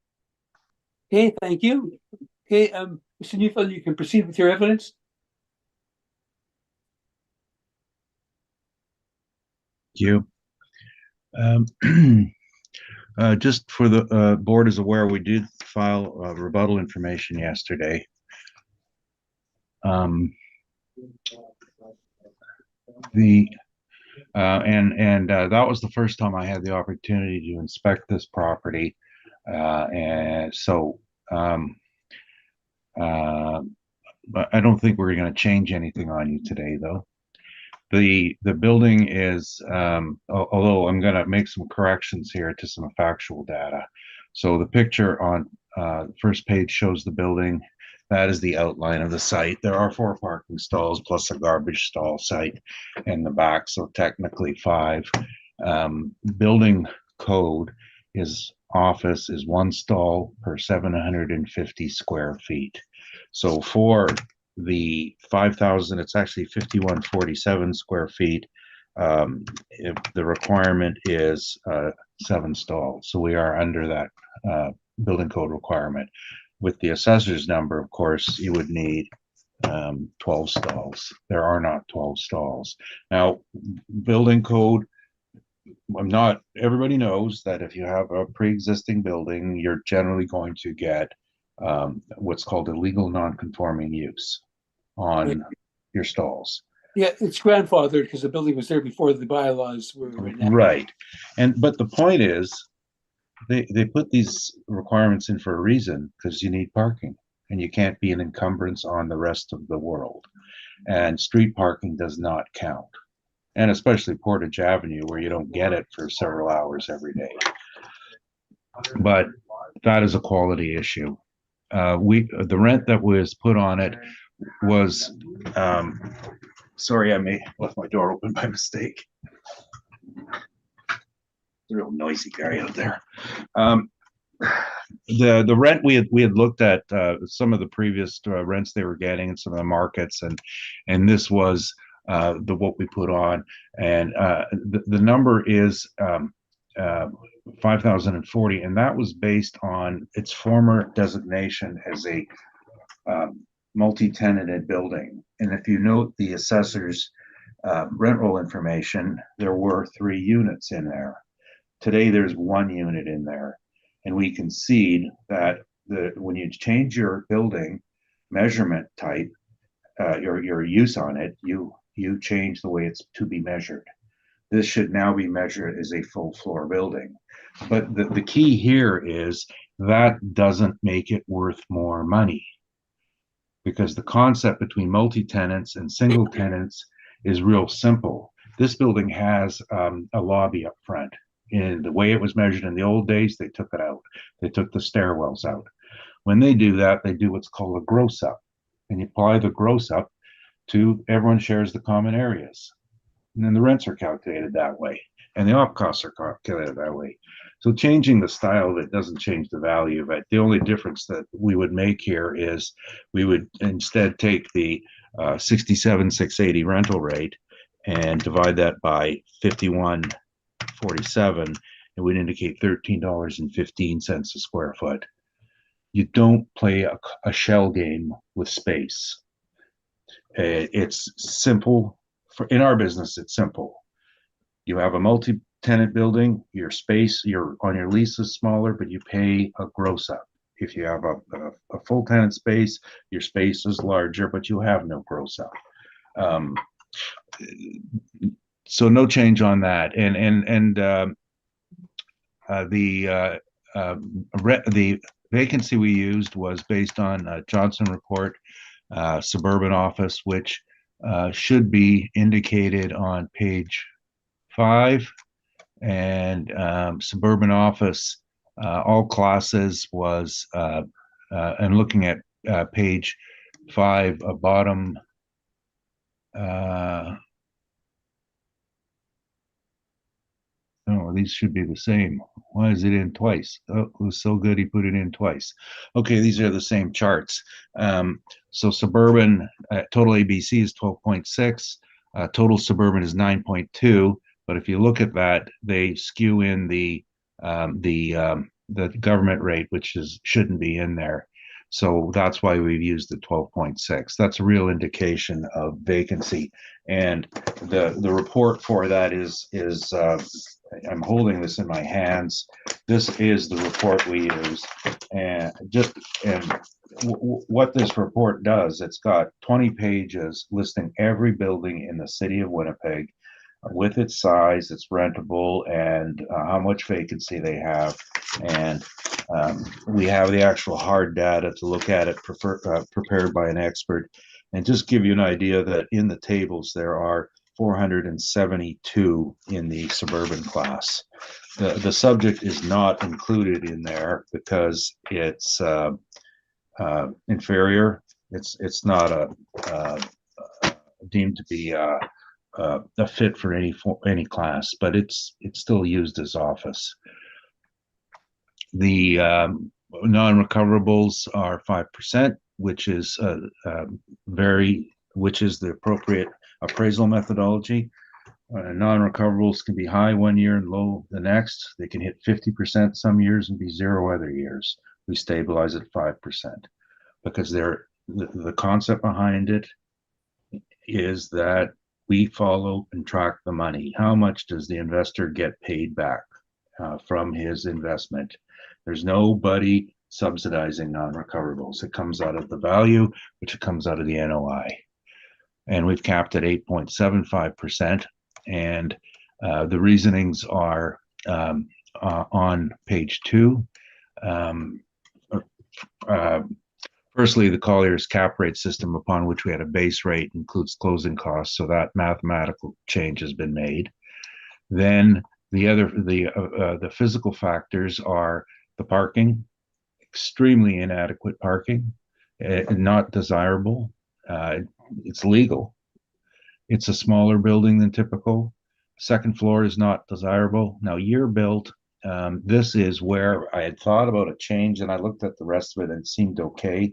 Speaker 1: Okay, thank you. Okay, Mr. Neufeld, you can proceed with your evidence.
Speaker 4: You. Just for the board is aware, we did file rebuttal information yesterday. That was the first time I had the opportunity to inspect this property, and so but I don't think we're going to change anything on you today, though. The building is, although I'm going to make some corrections here to some factual data. So the picture on the first page shows the building. That is the outline of the site. There are 4 parking stalls plus a garbage stall site in the back, so technically 5. Building code is office is 1 stall per 750 square feet. So for the 5,000, it's actually 5,147 square feet. If the requirement is 7 stalls, so we are under that building code requirement. With the assessor's number, of course, you would need 12 stalls. There are not 12 stalls. Now, building code, everybody knows that if you have a pre-existing building, you're generally going to get what's called a legal non-conforming use on your stalls.
Speaker 1: Yeah, it's grandfathered because the building was there before the bylaws were enacted.
Speaker 4: Right. But the point is, they put these requirements in for a reason, because you need parking and you can't be an encumbrance on the rest of the world. And street parking does not count. And especially Portage Avenue, where you don't get it for several hours every day. But that is a quality issue. The rent that was put on it was, sorry, I left my door open by mistake. It's a real noisy guy out there. The rent we had looked at some of the previous rents they were getting in some of the markets, and this was what we put on, and the number is 5,040, and that was based on its former designation as a multi-tenanted building. And if you note the assessor's rent roll information, there were 3 units in there. Today, there's 1 unit in there, and we concede that when you change your building measurement type, your use on it, you change the way it's to be measured. This should now be measured as a full floor building. But the key here is that doesn't make it worth more money, because the concept between multi-tenants and single tenants is real simple. This building has a lobby up front. In the way it was measured in the old days, they took it out. They took the stairwells out. When they do that, they do what's called a gross up. And you apply the gross up to everyone shares the common areas. And then the rents are calculated that way. And the op costs are calculated that way. So changing the style of it doesn't change the value of it. The only difference that we would make here is we would instead take the 67,680 rental rate and divide that by 51.47, and we'd indicate $13.15 a square foot. You don't play a shell game with space. It's simple. In our business, it's simple. You have a multi-tenant building, your space, on your lease is smaller, but you pay a gross up. If you have a full tenant space, your space is larger, but you have no gross up. So no change on that. The vacancy we used was based on a Johnson report, suburban office, which should be indicated on page 5, and suburban office, all classes was, and looking at page 5, bottom, oh, these should be the same. Why is it in twice? Oh, it was so good he put it in twice. Okay, these are the same charts. So suburban, total ABC is 12.6, total suburban is 9.2. But if you look at that, they skew in the government rate, which shouldn't be in there. So that's why we've used the 12.6. That's a real indication of vacancy. And the report for that is I'm holding this in my hands. This is the report we use, and what this report does, it's got 20 pages listing every building in the city of Winnipeg with its size, its rentable, and how much vacancy they have. And we have the actual hard data to look at it, prepared by an expert. And just give you an idea that in the tables there are 472 in the suburban class. The subject is not included in there because it's inferior. It's not deemed to be a fit for any class, but it's still used as office. The non-recoverables are 5%, which is which is the appropriate appraisal methodology. Non-recoverables can be high one year and low the next. They can hit 50% some years and be 0 other years. We stabilize at 5% because the concept behind it is that we follow and track the money. How much does the investor get paid back from his investment? There's nobody subsidizing non-recoverables. It comes out of the value, which comes out of the NOI. And we've capped at 8.75%. And the reasonings are on page 2. Firstly, the Collier's cap rate system, upon which we had a base rate, includes closing costs, so that mathematical change has been made. Then the physical factors are the parking, extremely inadequate parking, not desirable. It's legal. It's a smaller building than typical. Second floor is not desirable. Now, year built, this is where I had thought about a change, and I looked at the rest of it and it seemed okay.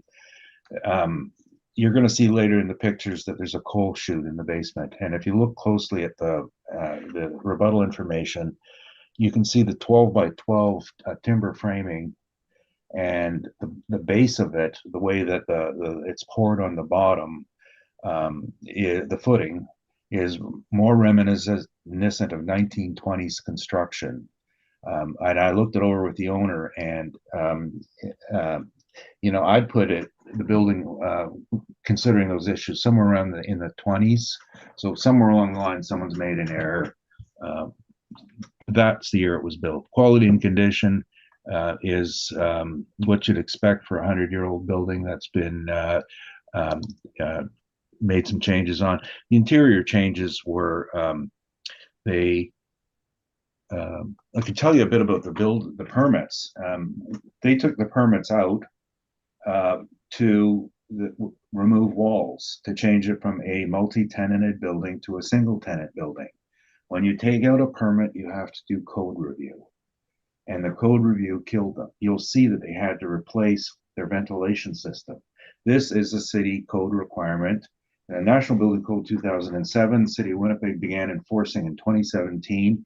Speaker 4: You're going to see later in the pictures that there's a coal chute in the basement. And if you look closely at the rebuttal information, you can see the 12 by 12 timber framing, and the base of it, the way that it's poured on the bottom, the footing is more reminiscent of 1920s construction. And I looked it over with the owner, and I'd put the building, considering those issues, somewhere around in the 20s. So somewhere along the line, someone's made an error. that's the year it was built. Quality and condition is what you'd expect for a 100-year-old building that's been um, made some changes on. The interior changes were I can tell you a bit about the permits. They took the permits out to remove walls, to change it from a multi-tenanted building to a single-tenant building. When you take out a permit, you have to do code review. And the code review killed them. You'll see that they had to replace their ventilation system. This is a city code requirement. National Building Code 2007, City of Winnipeg began enforcing in 2017,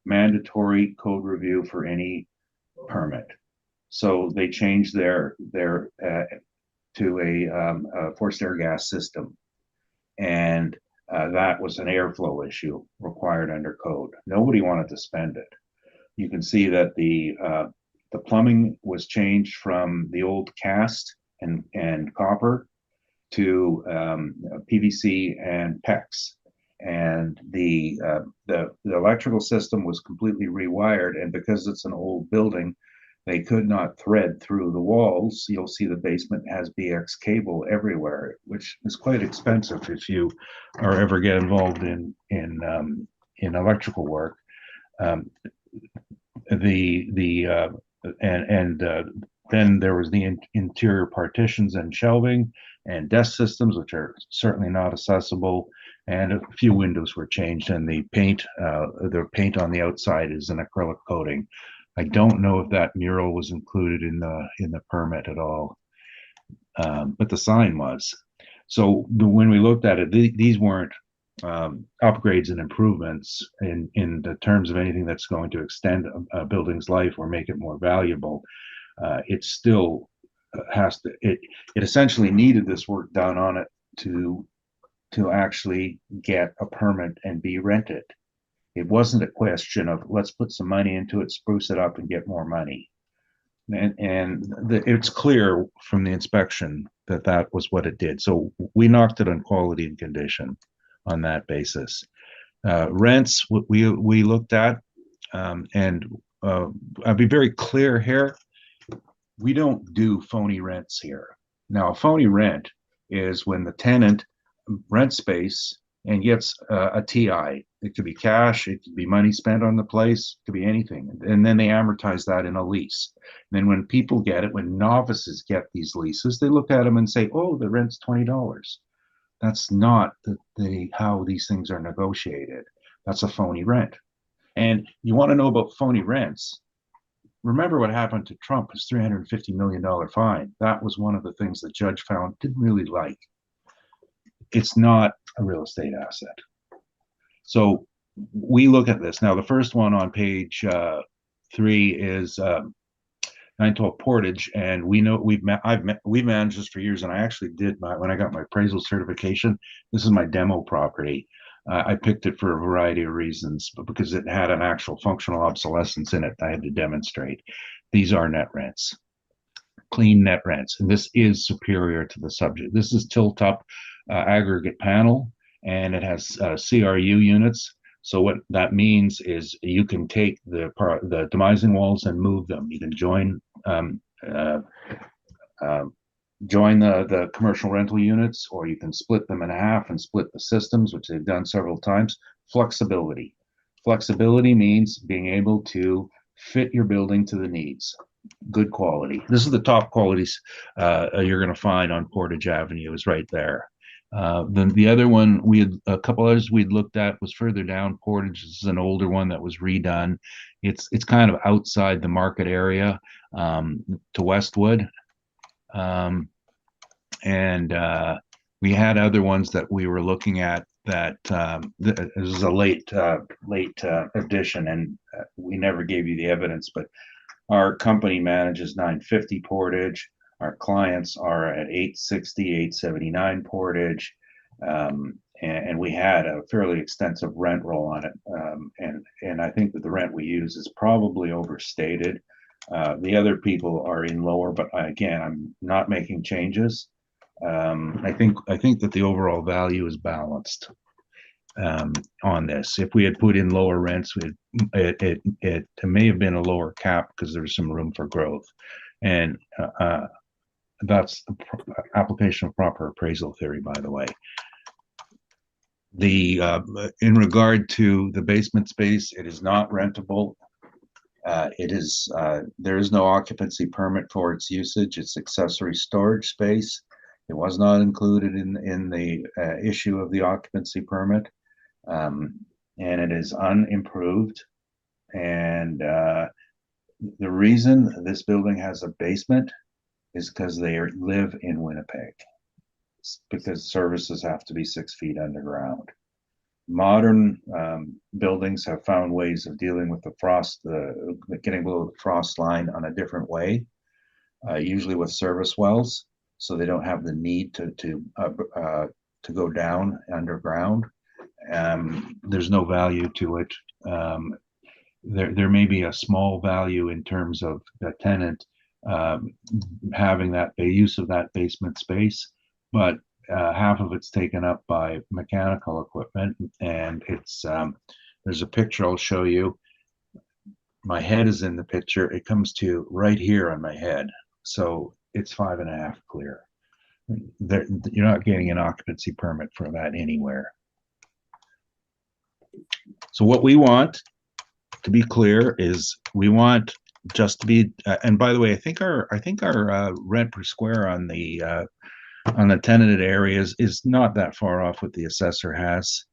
Speaker 4: mandatory code review for any permit. So they changed their to a forced air gas system, and that was an airflow issue required under code. Nobody wanted to spend it. You can see that the plumbing was changed from the old cast and copper to PVC and PEX, and the electrical system was completely rewired. And because it's an old building, they could not thread through the walls. You'll see the basement has BX cable everywhere, which is quite expensive if you are ever get involved in electrical work. Then there was the interior partitions and shelving and desk systems, which are certainly not accessible. And a few windows were changed, and the paint on the outside is an acrylic coating. I don't know if that mural was included in the permit at all, but the sign was. So when we looked at it, these weren't upgrades and improvements in the terms of anything that's going to extend a building's life or make it more valuable. It still has to. It essentially needed this work done on it to actually get a permit and be rented. It wasn't a question of let's put some money into it, spruce it up, and get more money. It's clear from the inspection that that was what it did. So we knocked it on quality and condition on that basis. Rents, we looked at, and I'll be very clear here. We don't do phony rents here. Now, a phony rent is when the tenant rents space and gets a TI. It could be cash, it could be money spent on the place, it could be anything. And then they amortize that in a lease. And then when people get it, when novices get these leases, they look at them and say, oh, the rent's $20. That's not how these things are negotiated. That's a phony rent. And you want to know about phony rents? Remember what happened to Trump, his $350 million fine. That was one of the things the judge found didn't really like. It's not a real estate asset. So we look at this. Now, the first one on page 3 is 912 Portage, and we know we've managed this for years, and I actually did when I got my appraisal certification. This is my demo property. I picked it for a variety of reasons, but because it had an actual functional obsolescence in it, I had to demonstrate. These are net rents, clean net rents, and this is superior to the subject. This is tilt-up aggregate panel, and it has CRU units. So what that means is you can take the demising walls and move them. You can join the commercial rental units, or you can split them in half and split the systems, which they've done several times. Flexibility. Flexibility means being able to fit your building to the needs. Good quality. This is the top qualities you're going to find on Portage Avenue, is right there. Then the other one, a couple others we'd looked at was further down Portage. This is an older one that was redone. It's kind of outside the market area to Westwood. And we had other ones that we were looking at that this is a late addition, and we never gave you the evidence, but our company manages 950 Portage. Our clients are at 860, 879 Portage, and we had a fairly extensive rent roll on it, and I think that the rent we use is probably overstated. The other people are in lower, but again, I'm not making changes. I think that the overall value is balanced. on this. If we had put in lower rents, it may have been a lower cap because there's some room for growth. And that's the application of proper appraisal theory, by the way. In regard to the basement space, it is not rentable. There is no occupancy permit for its usage. It's accessory storage space. It was not included in the issue of the occupancy permit, and it is unimproved. And the reason this building has a basement is because they live in Winnipeg, because services have to be 6 feet underground. Modern buildings have found ways of dealing with the frost, getting below the frost line on a different way, usually with service wells, so they don't have the need to go down underground. There's no value to it. There may be a small value in terms of the tenant having that use of that basement space, but half of it's taken up by mechanical equipment, and it's there's a picture I'll show you. My head is in the picture. It comes to right here on my head, so it's 5.5 clear. You're not getting an occupancy permit for that anywhere. So what we want, to be clear, is we want just to be. And by the way, I think our rent per square on the tenanted areas is not that far off what the assessor has.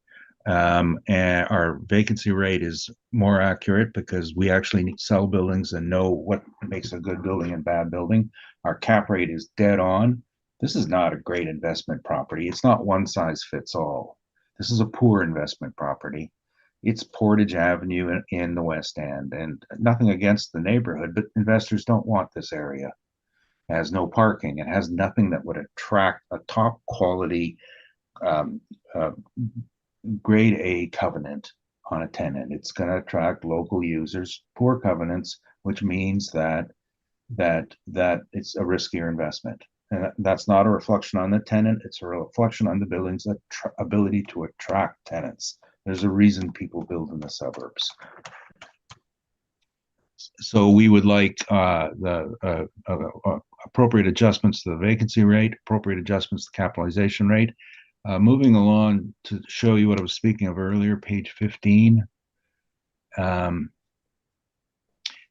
Speaker 4: And our vacancy rate is more accurate because we actually need to sell buildings and know what makes a good building and bad building. Our cap rate is dead on. This is not a great investment property. It's not one size fits all. This is a poor investment property. It's Portage Avenue in the West End, and nothing against the neighborhood, but investors don't want this area. It has no parking. It has nothing that would attract a top quality grade A covenant on a tenant. It's going to attract local users, poor covenants, which means that it's a riskier investment. And that's not a reflection on the tenant. It's a reflection on the building's ability to attract tenants. There's a reason people build in the suburbs. So we would like the appropriate adjustments to the vacancy rate, appropriate adjustments to the capitalization rate. Moving along to show you what I was speaking of earlier, page 15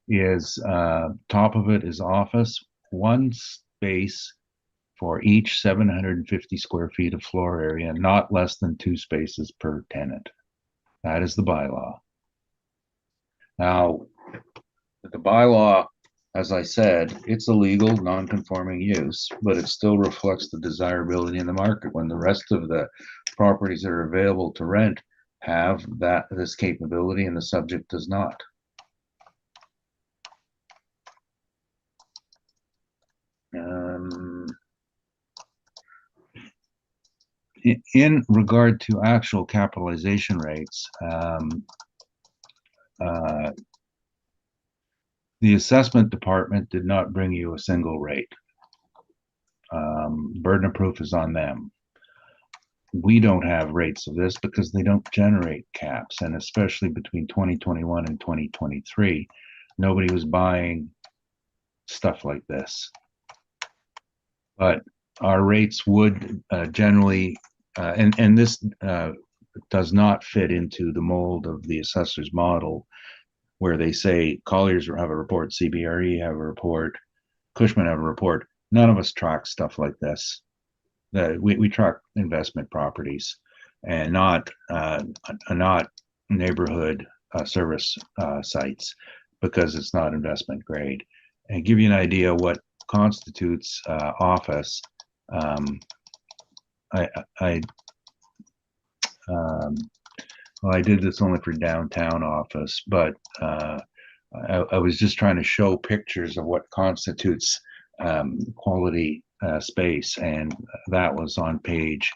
Speaker 4: is top of it is office, one space for each 750 square feet of floor area, not less than 2 spaces per tenant. That is the bylaw. Now, the bylaw, as I said, it's a legal non-conforming use, but it still reflects the desirability in the market when the rest of the properties that are available to rent have this capability and the subject does not. In regard to actual capitalization rates, the assessment department did not bring you a single rate. Burden of proof is on them. We don't have rates of this because they don't generate caps, and especially between 2021 and 2023, nobody was buying stuff like this. But our rates would generally, and this does not fit into the mold of the assessor's model, where they say Colliers have a report, CBRE have a report, Cushman have a report. None of us track stuff like this. We track investment properties and not neighborhood service sites because it's not investment grade. And give you an idea what constitutes office. Well, I did this only for downtown office, but I was just trying to show pictures of what constitutes quality space, and that was on page,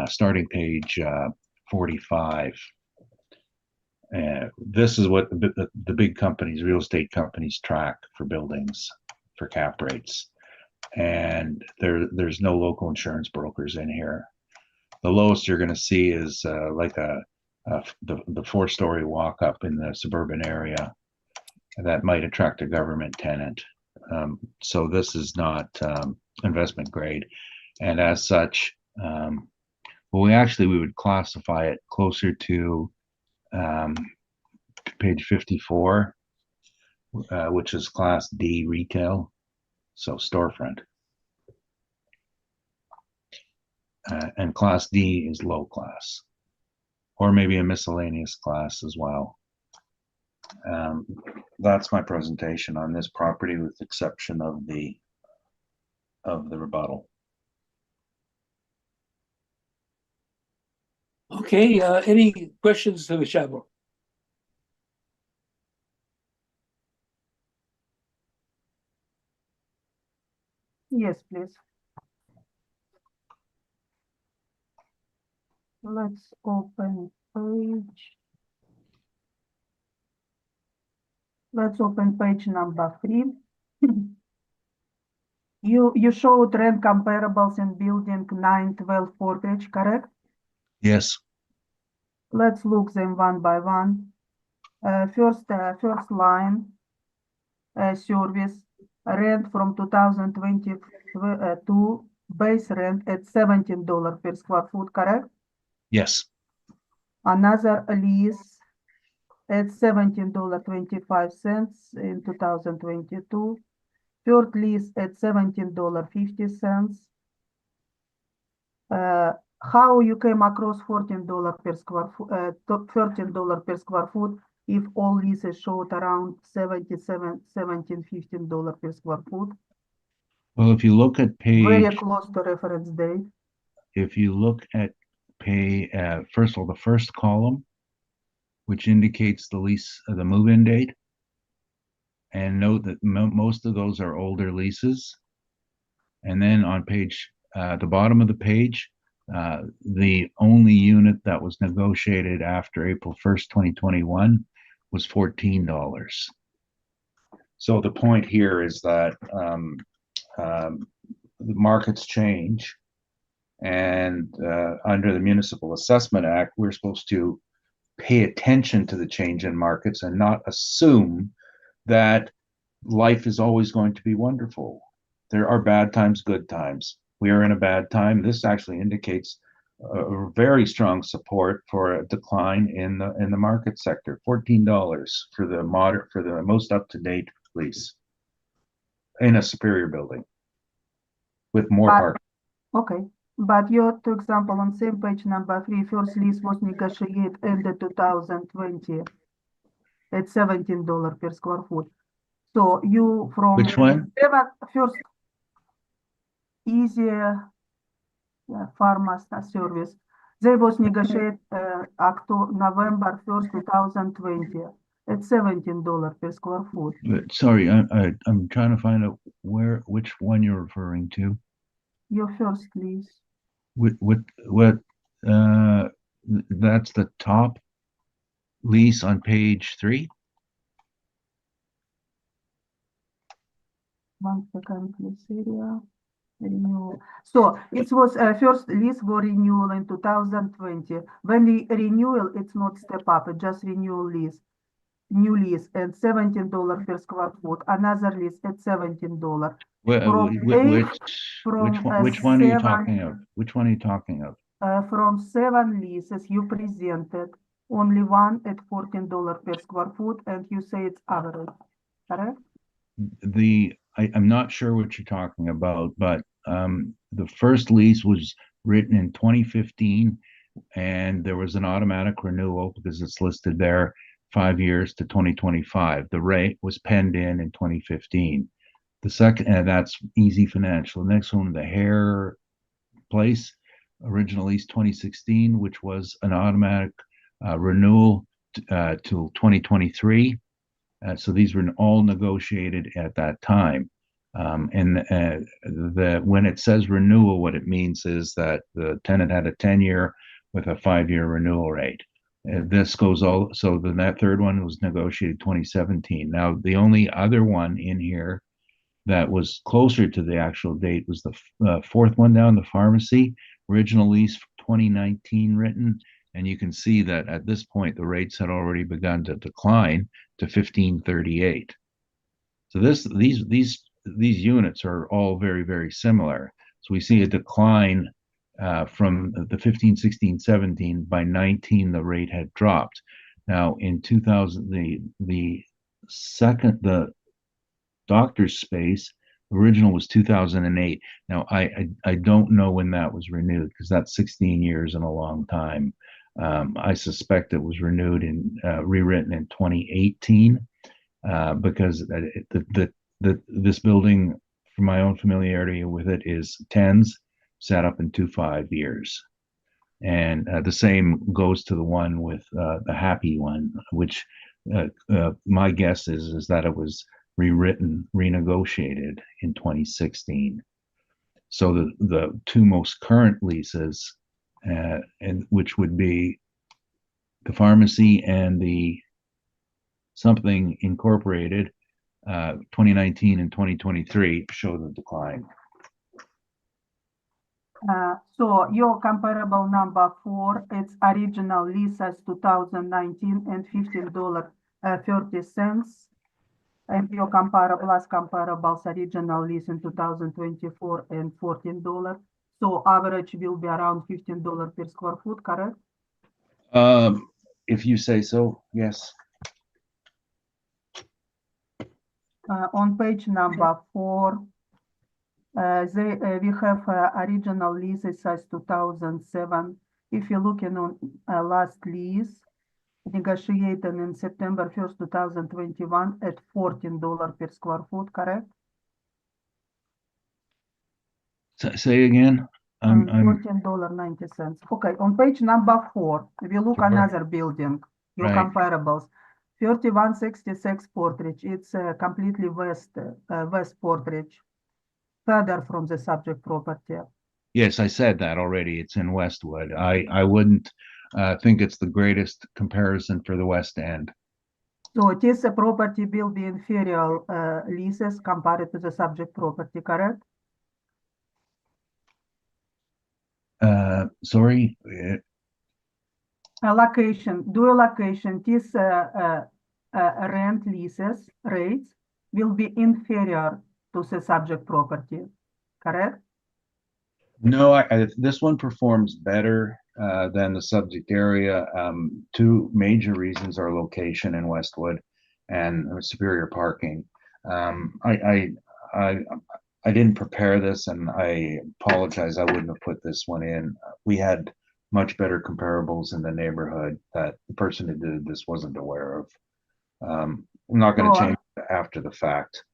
Speaker 4: starting page 45. This is what the big companies, real estate companies, track for buildings for cap rates, and there's no local insurance brokers in here. The lowest you're going to see is like the 4-story walk up in the suburban area that might attract a government tenant. So this is not investment grade, and as such, well, we would classify it closer to page 54, which is Class D retail, so storefront. And Class D is low class, or maybe a miscellaneous class as well. That's my presentation on this property, with the exception of the rebuttal.
Speaker 1: Okay, any questions to the Chabot?
Speaker 3: Yes, please. Let's open page. Let's open page number 3. You showed rent comparables in building 912 Portage, correct?
Speaker 4: Yes.
Speaker 3: Let's look them one by one. First line, service, rent from 2022, base rent at $17 per square foot, correct?
Speaker 4: Yes.
Speaker 3: Another lease at $17.25 in 2022. Third lease at $17.50. How you came across $14 per square foot, $13 per square foot if all leases showed around $15 per square foot?
Speaker 4: Well, if you look at
Speaker 3: Very
Speaker 4: page,
Speaker 3: close to reference date.
Speaker 4: if you look at page, first of all, the first column, which indicates the lease, the move-in date, and note that most of those are older leases. And then on page, the bottom of the page, the only unit that was negotiated after April 1st, 2021 was $14. So the point here is that the markets change, and under the Municipal Assessment Act, we're supposed to pay attention to the change in markets and not assume that life is always going to be wonderful. There are bad times, good times. We are in a bad time. This actually indicates a very strong support for a decline in the market sector. $14 for the most up-to-date lease in a Superior building with more parking.
Speaker 3: Okay, but your, for example, on same page number 3, first lease was negotiated in the 2020 at $17 per square foot. So you from
Speaker 4: Which one?
Speaker 3: First easy pharmacy service. They was negotiated November 1st, 2020 at $17 per square foot.
Speaker 4: But sorry, I'm trying to find out which one you're referring to.
Speaker 3: Your first lease.
Speaker 4: What that's the top lease on page 3.
Speaker 3: One second, please, area. Renewal. So it was first lease for renewal in 2020. When the renewal, it's not step up, it's just renewal lease. New lease at $17 per square foot. Another lease at $17.
Speaker 4: Which one are you talking of? Which one are you talking of?
Speaker 3: From 7 leases you presented, only one at $14 per square foot, and you say it's average, correct?
Speaker 4: I'm not sure what you're talking about, but the first lease was written in 2015, and there was an automatic renewal because it's listed there 5 years to 2025. The rate was penned in 2015. The second, and that's Easy Financial. The next one, the Hair Place, original lease 2016, which was an automatic renewal till 2023. So these were all negotiated at that time. When it says renewal, what it means is that the tenant had a 10-year with a 5-year renewal rate. This goes all, so then that third one was negotiated 2017. Now, the only other one in here that was closer to the actual date was the fourth one down, the pharmacy, original lease 2019 written, and you can see that at this point, the rates had already begun to decline to 1538. So these units are all very, very similar. So we see a decline from the 15, 16, 17. By 19, the rate had dropped. Now in 2000, the doctor's space original was 2008. Now I don't know when that was renewed, because that's 16 years and a long time. I suspect it was renewed and rewritten in 2018, because this building, from my own familiarity with it, is tens set up in 5 years. And the same goes to the one with the Happy one, which my guess is that it was rewritten, renegotiated in 2016. So the two most current leases, and which would be the pharmacy and the something incorporated, 2019 and 2023, show the decline.
Speaker 3: So your comparable number 4, its original lease as 2019 and $15.30. And your comparables original lease in 2024 and $14. So average will be around $15 per square foot, correct?
Speaker 4: If you say so, yes.
Speaker 3: On page number 4, we have original leases as 2007. If you're looking on last lease, negotiated in September 1st, 2021 at $14 per square foot, correct?
Speaker 4: Say again. I'm
Speaker 3: $14.90. Okay, on page number 4, we look
Speaker 4: Sure.
Speaker 3: another building, your
Speaker 4: Right.
Speaker 3: comparables. 3166 Portridge, it's completely west Portridge, further from the subject property.
Speaker 4: Yes, I said that already. It's in Westwood. I wouldn't think it's the greatest comparison for the West End.
Speaker 3: So it is a property will be inferior leases compared to the subject property, correct?
Speaker 4: Sorry.
Speaker 3: Location, dual location, this rent leases rates will be inferior to the subject property, correct?
Speaker 4: No, this one performs better than the subject area. Two major reasons are location in Westwood and superior parking. I didn't prepare this, and I apologize. I wouldn't have put this one in. We had much better comparables in the neighborhood that the person who did this wasn't aware of. I'm not going to change after the fact.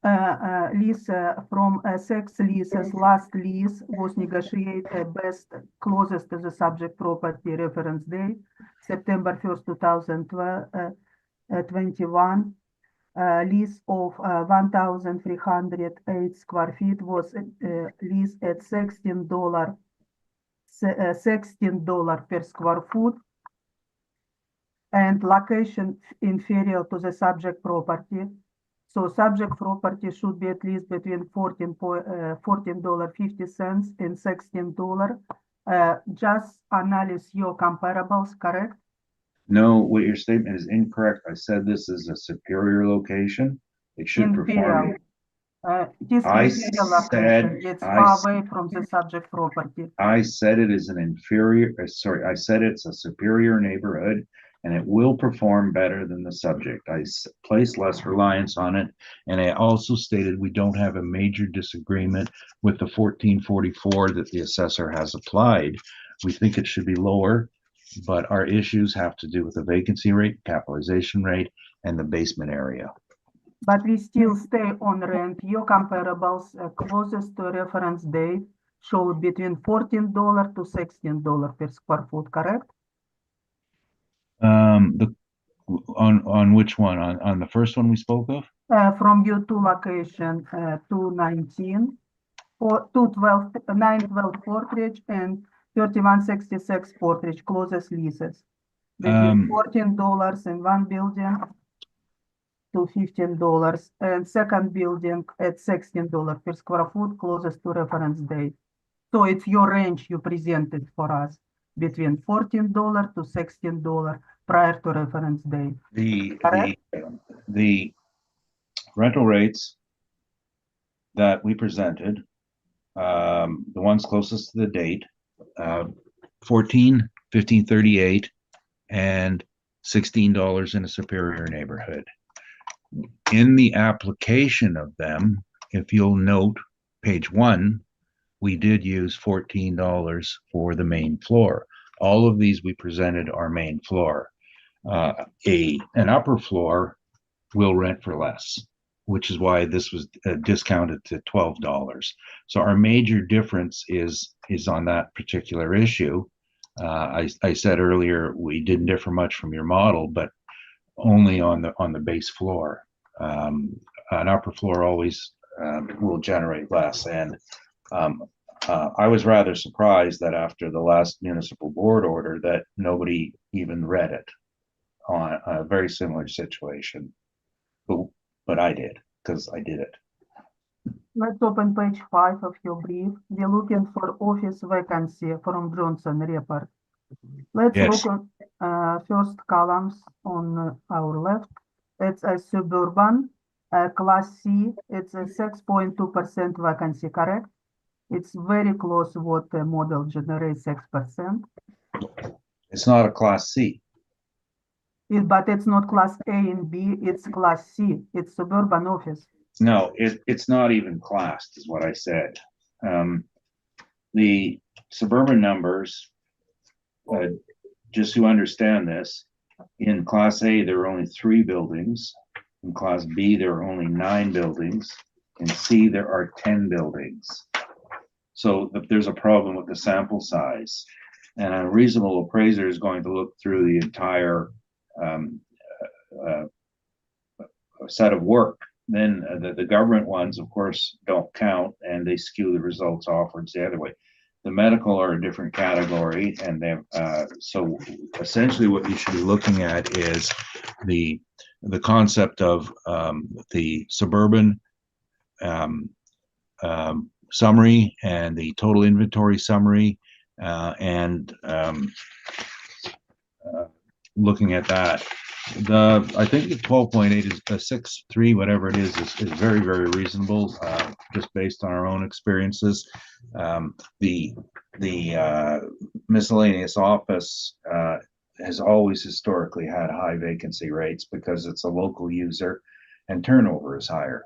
Speaker 3: Lease from 6 leases, last lease was negotiated best closest to the subject property reference date, September 1st, 2021. Lease of 1,308 square feet was leased at $16 per square foot, and location inferior to the subject property. So subject property should be at least between $14.50 and $16. Just analyze your comparables, correct?
Speaker 4: No, what your statement is incorrect. I said this is a superior location. It should perform.
Speaker 3: This
Speaker 4: I
Speaker 3: inferior location,
Speaker 4: said-
Speaker 3: it's
Speaker 4: I
Speaker 3: far
Speaker 4: s-
Speaker 3: away from the subject property.
Speaker 4: I said it is an inferior, I said it's a superior neighborhood, and it will perform better than the subject. I place less reliance on it. And I also stated we don't have a major disagreement with the 1444 that the assessor has applied. We think it should be lower, but our issues have to do with the vacancy rate, capitalization rate, and the basement area.
Speaker 3: But we still stay on rent. Your comparables closest to reference date show between $14 to $16 per square foot, correct?
Speaker 4: On which one? On the first one we spoke of?
Speaker 3: From your 2 location, 219, 912 Portridge and 3166 Portridge, closest leases. Between $14 in one building to $15, and second building at $16 per square foot, closest to reference date. So it's your range you presented for us. between $14 to $16 prior to reference date. Correct.
Speaker 4: The rental rates that we presented, the ones closest to the date, 14, 1538, and $16 in a superior neighborhood. In the application of them, if you'll note, page 1, we did use $14 for the main floor. All of these we presented are main floor. An upper floor will rent for less, which is why this was discounted to $12. So our major difference is on that particular issue. I said earlier we didn't differ much from your model, but only on the base floor. An upper floor always will generate less, and I was rather surprised that after the last municipal board order that nobody even read it on a very similar situation. But I did, because I did it.
Speaker 3: Let's open page 5 of your brief. We're looking for office vacancy from Johnson report. Let's
Speaker 4: Yes.
Speaker 3: look on first columns on our left. It's a suburban, class C. It's a 6.2% vacancy, correct? It's very close what the model generates 6%.
Speaker 4: It's not a class C.
Speaker 3: But it's not class A and B, it's class C. It's suburban office.
Speaker 4: No, it's not even classed, is what I said. The suburban numbers, just to understand this, in Class A, there are only 3 buildings. In Class B, there are only 9 buildings. In C, there are 10 buildings. So there's a problem with the sample size. And a reasonable appraiser is going to look through the entire set of work. Then the government ones, of course, don't count, and they skew the results offwards the other way. The medical are a different category, and they so essentially what you should be looking at is the concept of the suburban summary and the total inventory summary, and looking at that. I think the 12.8 is the 6.3, whatever it is very, very reasonable, just based on our own experiences. The miscellaneous office has always historically had high vacancy rates because it's a local user and turnover is higher.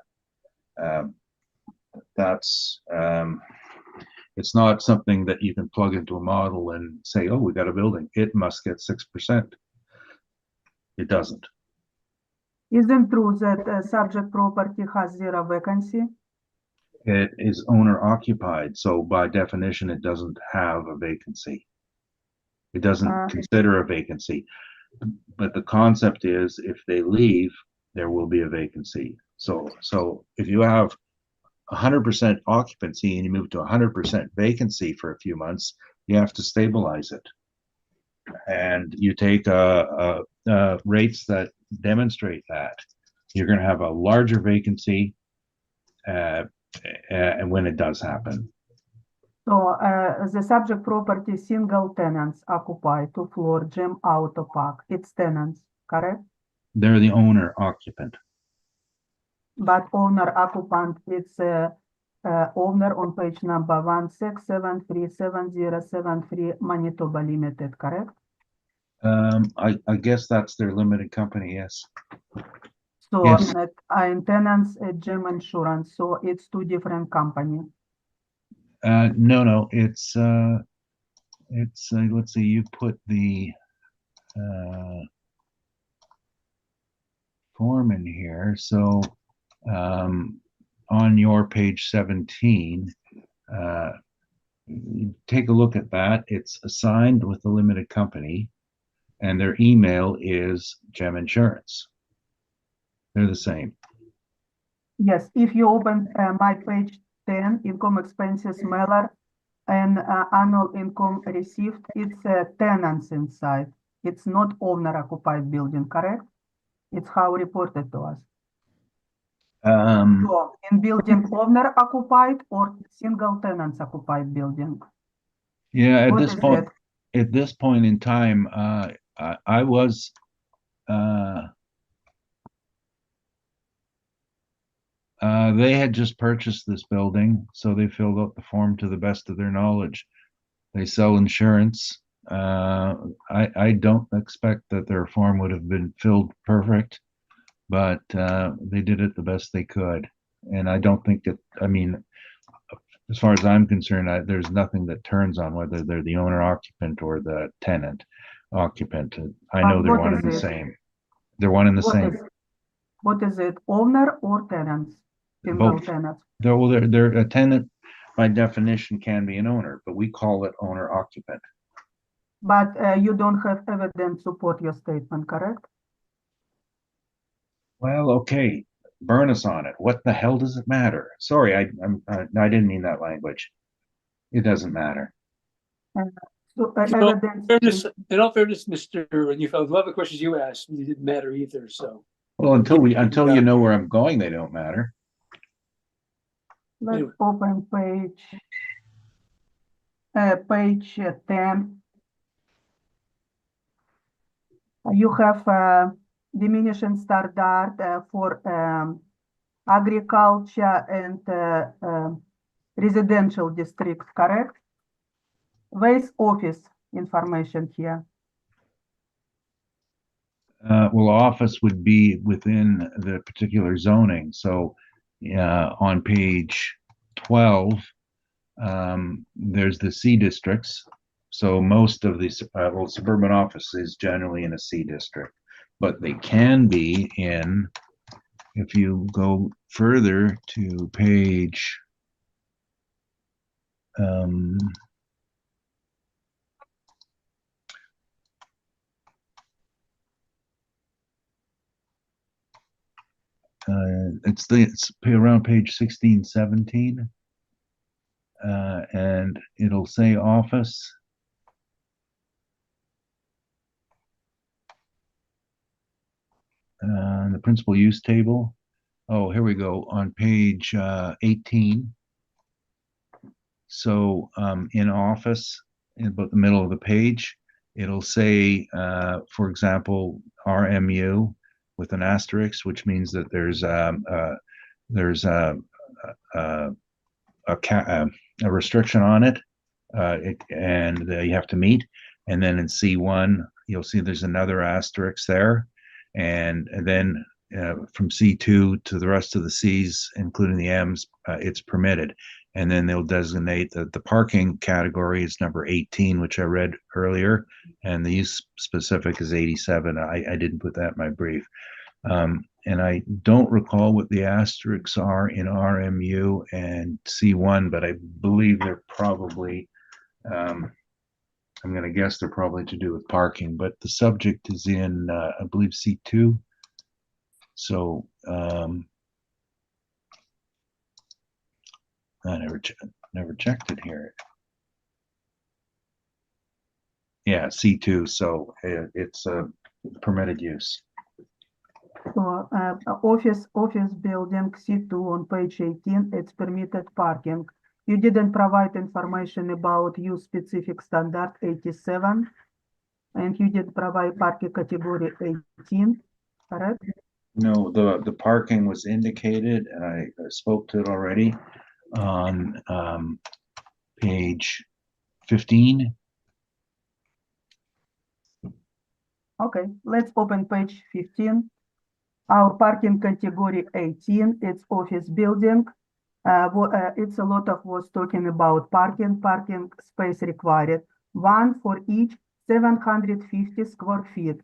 Speaker 4: It's not something that you can plug into a model and say, oh, we got a building, it must get 6%. It doesn't.
Speaker 3: Isn't true that subject property has 0 vacancy?
Speaker 4: It is owner occupied, so by definition, it doesn't have a vacancy. It doesn't consider a vacancy. But the concept is if they leave, there will be a vacancy. So if you have 100% occupancy and you move to 100% vacancy for a few months, you have to stabilize it. And you take rates that demonstrate that, you're going to have a larger vacancy and when it does happen.
Speaker 3: So the subject property single tenants occupy 2-floor gym auto park. It's tenants, correct?
Speaker 4: They're the owner occupant.
Speaker 3: But owner occupant, it's owner on page number 167377073 Manitoba Limited, correct?
Speaker 4: I guess that's their limited company, yes.
Speaker 3: So
Speaker 4: Yes.
Speaker 3: in tenants, gym insurance, so it's 2 different companies.
Speaker 4: No, it's let's see, you put the form in here. So on your page 17, you take a look at that. It's assigned with the limited company, and their email is Gem Insurance. They're the same.
Speaker 3: Yes, if you open my page 10, income expenses mailer and annual income received, it's tenants inside. It's not owner occupied building, correct? It's how reported to us. So in building owner occupied or single tenants occupied building?
Speaker 4: Yeah, at
Speaker 3: What
Speaker 4: this
Speaker 3: is
Speaker 4: point,
Speaker 3: it?
Speaker 4: at this point in time, I was, they had just purchased this building, so they filled out the form to the best of their knowledge. They sell insurance. I don't expect that their form would have been filled perfect, but they did it the best they could. And I don't think that, I mean, as far as I'm concerned, there's nothing that turns on whether they're the owner occupant or the tenant occupant. I know they're
Speaker 3: what
Speaker 4: one
Speaker 3: is
Speaker 4: and the
Speaker 3: it?
Speaker 4: same. They're one and the
Speaker 3: What
Speaker 4: same.
Speaker 3: is, what is it, owner or tenants? Single
Speaker 4: Both.
Speaker 3: tenants.
Speaker 4: They're a tenant by definition can be an owner, but we call it owner occupant.
Speaker 3: But you don't have evidence support your statement, correct?
Speaker 4: Well, okay, burn us on it. What the hell does it matter? Sorry, I didn't mean that language. It doesn't matter.
Speaker 3: So
Speaker 1: Well,
Speaker 3: evidence.
Speaker 1: in all fairness, Mr. Neufeld, a lot of the questions you asked didn't matter either, so.
Speaker 4: Well, until you know where I'm going, they don't matter.
Speaker 3: Let's
Speaker 1: Anyway.
Speaker 3: open page 10. You have diminishing standard for agriculture and residential districts, correct? Where's office information here?
Speaker 4: Well, office would be within the particular zoning. So on page 12, there's the C districts. So most of these suburban office is generally in a C district, but they can be in, if you go further to page it's around page 16, 17, and it'll say office. The principal use table. Oh, here we go on page 18. So in office, in about the middle of the page, it'll say, for example, RMU with an asterisk, which means that there's a restriction on it, and you have to meet. And then in C1, you'll see there's another asterisk there, and then from C2 to the rest of the C's, including the M's, it's permitted. And then they'll designate that the parking category is number 18, which I read earlier, and the use specific is 87. I didn't put that in my brief. And I don't recall what the asterisks are in RMU and C1, but I believe they're probably, I'm going to guess they're probably to do with parking, but the subject is in, I believe, C2. So I never checked it here. Yeah, C2. So it's a permitted use.
Speaker 3: So office building C2 on page 18, it's permitted parking. You didn't provide information about use specific standard 87, and you did provide parking category 18, correct?
Speaker 4: No, the parking was indicated, and I spoke to it already on page 15.
Speaker 3: Okay, let's open page 15. Our parking category 18, it's office building. It's a lot of was talking about parking space required, one for each 750 square feet.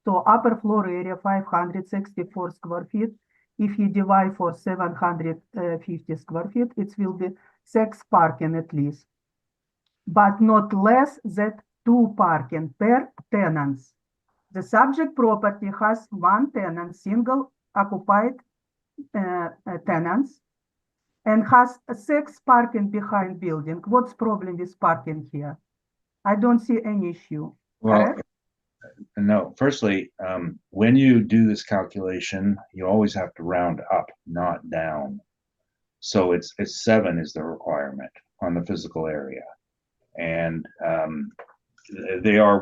Speaker 3: So upper floor area 564 square feet. If you divide for 750 square feet, it will be 6 parking at least, but not less than 2 parking per tenants. The subject property has 1 tenant, single occupied tenants, and has 6 parking behind building. What's problem with parking here? I don't see any issue.
Speaker 4: Well,
Speaker 3: correct?
Speaker 4: no, firstly, when you do this calculation, you always have to round up, not down. So it's 7 is the requirement on the physical area. And they are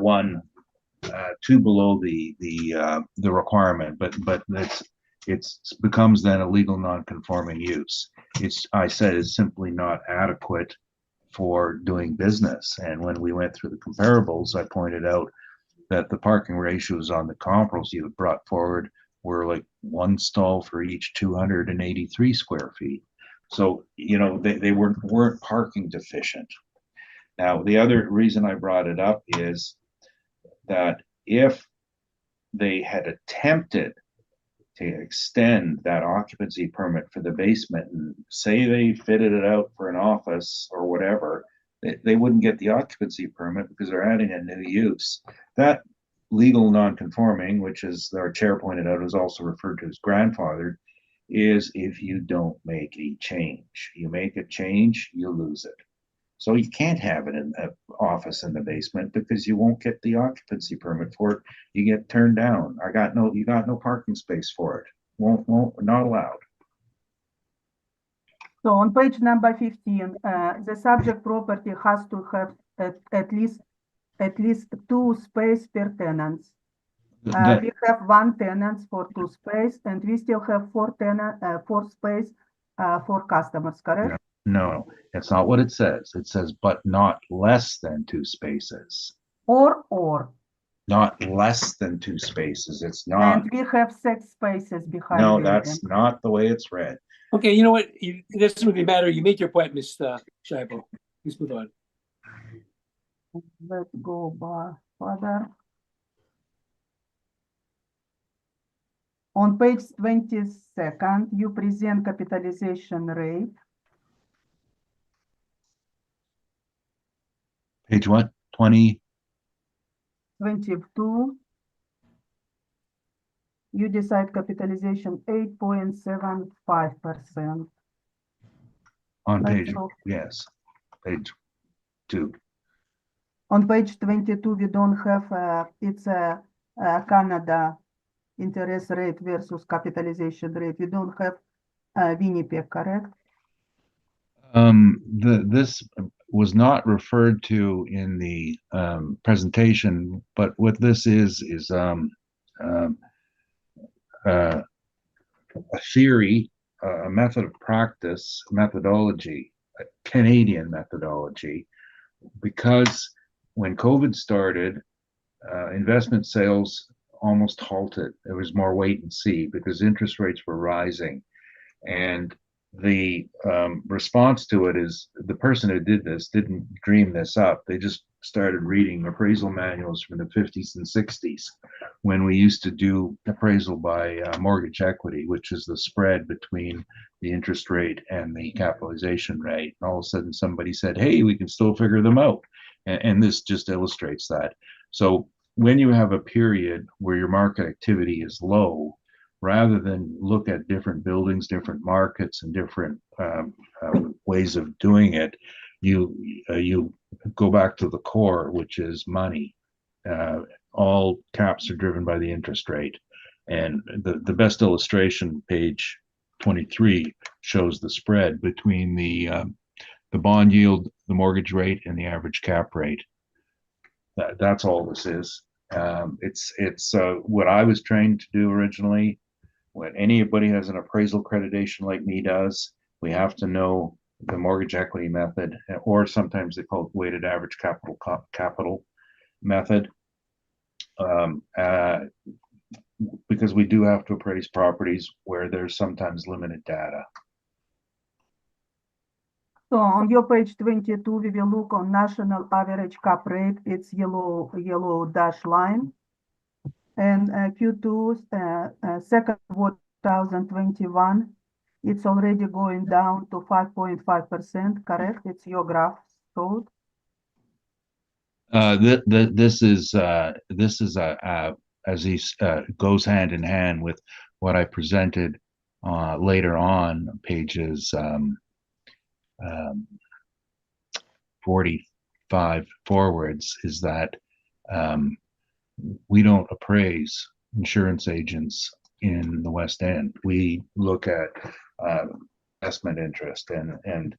Speaker 4: two below the requirement, but it's becomes then a legal non-conforming use. I said it's simply not adequate for doing business. And when we went through the comparables, I pointed out that the parking ratios on the comparables you had brought forward were like one stall for each 283 square feet. So, they weren't parking deficient. Now, the other reason I brought it up is that if they had attempted to extend that occupancy permit for the basement and say they fitted it out for an office or whatever, they wouldn't get the occupancy permit because they're adding a new use. That legal non-conforming, which as our chair pointed out, is also referred to as grandfathered, is if you don't make a change. You make a change, you lose it. So you can't have it in an office in the basement because you won't get the occupancy permit for it. You get turned down. You got no parking space for it. Not allowed.
Speaker 3: So on page number 15, the subject property has to have at least 2 space per tenant. We have 1 tenant for 2 space, and we still have 4 space for customers, correct?
Speaker 4: No, that's not what it says. It says, but not less than 2 spaces.
Speaker 3: Or.
Speaker 4: Not less than 2 spaces. It's not.
Speaker 3: And we have 6 spaces behind.
Speaker 4: No,
Speaker 3: the
Speaker 4: that's
Speaker 3: building.
Speaker 4: not the way it's read.
Speaker 1: Okay, you know what? It doesn't really matter. You make your point, Ms. Scheibel. Please move on.
Speaker 3: Let's go further. On page 22nd, you present capitalization rate.
Speaker 4: Page what? 20?
Speaker 3: 22. You decide capitalization 8.75%.
Speaker 4: On
Speaker 3: Let's
Speaker 4: page,
Speaker 3: go.
Speaker 4: yes, page 2.
Speaker 3: On page 22, we don't have, it's a Canada interest rate versus capitalization rate. We don't have Winnipeg, correct?
Speaker 4: This was not referred to in the presentation, but what this is a theory, a method of practice, methodology, a Canadian methodology, because when COVID started, investment sales almost halted. There was more wait and see because interest rates were rising. And the response to it is the person who did this didn't dream this up. They just started reading appraisal manuals from the 50s and 60s when we used to do appraisal by mortgage equity, which is the spread between the interest rate and the capitalization rate. And all of a sudden somebody said, hey, we can still figure them out. And this just illustrates that. So when you have a period where your market activity is low, rather than look at different buildings, different markets, and different ways of doing it, you go back to the core, which is money. All caps are driven by the interest rate. And the best illustration, page 23, shows the spread between the bond yield, the mortgage rate, and the average cap rate. That's all this is. It's what I was trained to do originally. When anybody has an appraisal accreditation like me does, we have to know the mortgage equity method, or sometimes they call it weighted average capital method, because we do have to appraise properties where there's sometimes limited data.
Speaker 3: So on your page 22, we will look on national average cap rate. It's yellow dash line. And Q2, second quarter 2021, it's already going down to 5.5%, correct? It's your graph showed.
Speaker 4: This is as he goes hand in hand with what I presented later on pages 45 forwards, is that we don't appraise insurance agents in the West End. We look at investment interest, and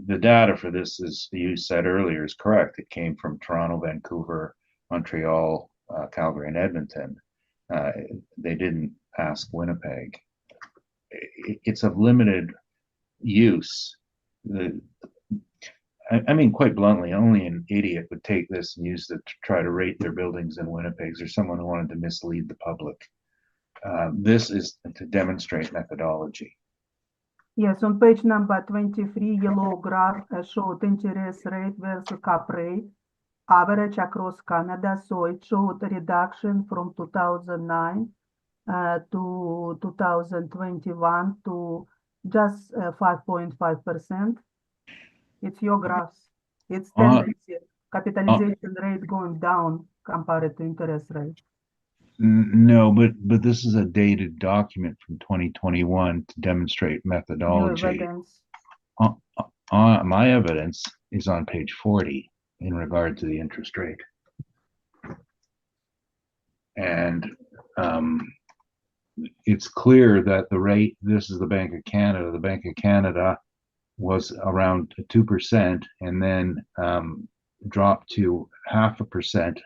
Speaker 4: the data for this, as you said earlier, is correct. It came from Toronto, Vancouver, Montreal, Calgary, and Edmonton. They didn't ask Winnipeg. It's of limited use. I mean, quite bluntly, only an idiot would take this and use it to try to rate their buildings in Winnipeg, or someone who wanted to mislead the public. This is to demonstrate methodology.
Speaker 3: Yes, on page number 23, yellow graph showed interest rate versus cap rate, average across Canada. So it showed a reduction from 2009 to 2021 to just 5.5%. It's your graphs. It's tendency, capitalization rate going down compared to interest rate.
Speaker 4: No, but this is a dated document from 2021 to demonstrate
Speaker 3: New
Speaker 4: methodology.
Speaker 3: evidence.
Speaker 4: My evidence is on page 40 in regard to the interest rate. And it's clear that the rate, this is the Bank of Canada, the Bank of Canada was around 2% and then dropped to 0.5%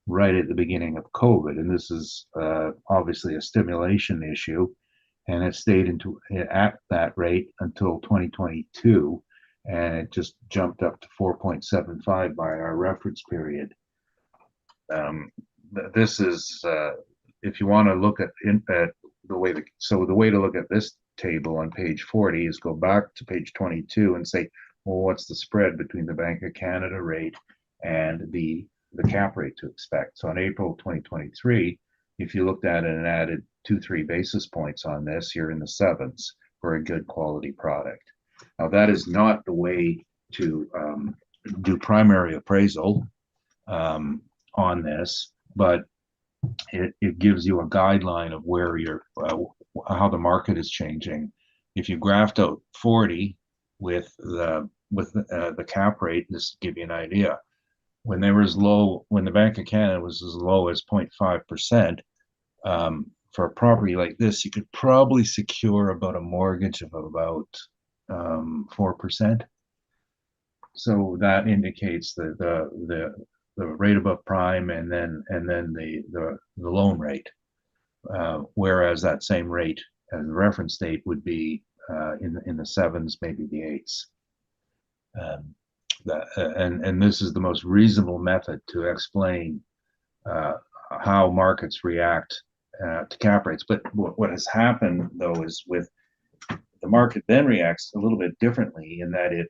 Speaker 4: right at the beginning of COVID. And this is obviously a stimulation issue. And it stayed at that rate until 2022. And it just jumped up to 4.75 by our reference period. This is, if you want to look at the way the way to look at this table on page 40 is go back to page 22 and say, well, what's the spread between the Bank of Canada rate and the cap rate to expect? So in April 2023, if you looked at it and added 2-3 basis points on this, you're in the sevens for a good quality product. Now that is not the way to do primary appraisal on this, but it gives you a guideline of where you're, how the market is changing. If you graphed out 40 with the cap rate, this to give you an idea. When they were as low, when the Bank of Canada was as low as 0.5%, for a property like this, you could probably secure about a mortgage of about 4%. So that indicates the rate above prime and then the loan rate, whereas that same rate as the reference date would be in the sevens, maybe the eights. And this is the most reasonable method to explain how markets react to cap rates. But what has happened though is with the market then reacts a little bit differently in that it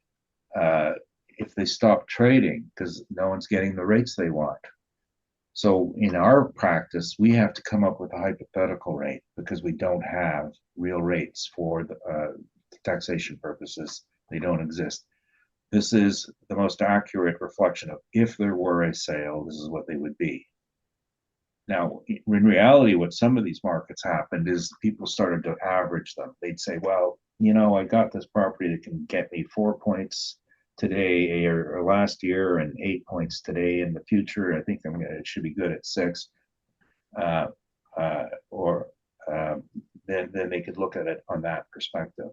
Speaker 4: if they stop trading because no one's getting the rates they want. So in our practice, we have to come up with a hypothetical rate because we don't have real rates for the taxation purposes. They don't exist. This is the most accurate reflection of if there were a sale, this is what they would be. Now, in reality, what some of these markets happened is people started to average them. They'd say, well, you know, I got this property that can get me 4 points today or last year and 8 points today in the future. I think it should be good at 6. Then they could look at it on that perspective,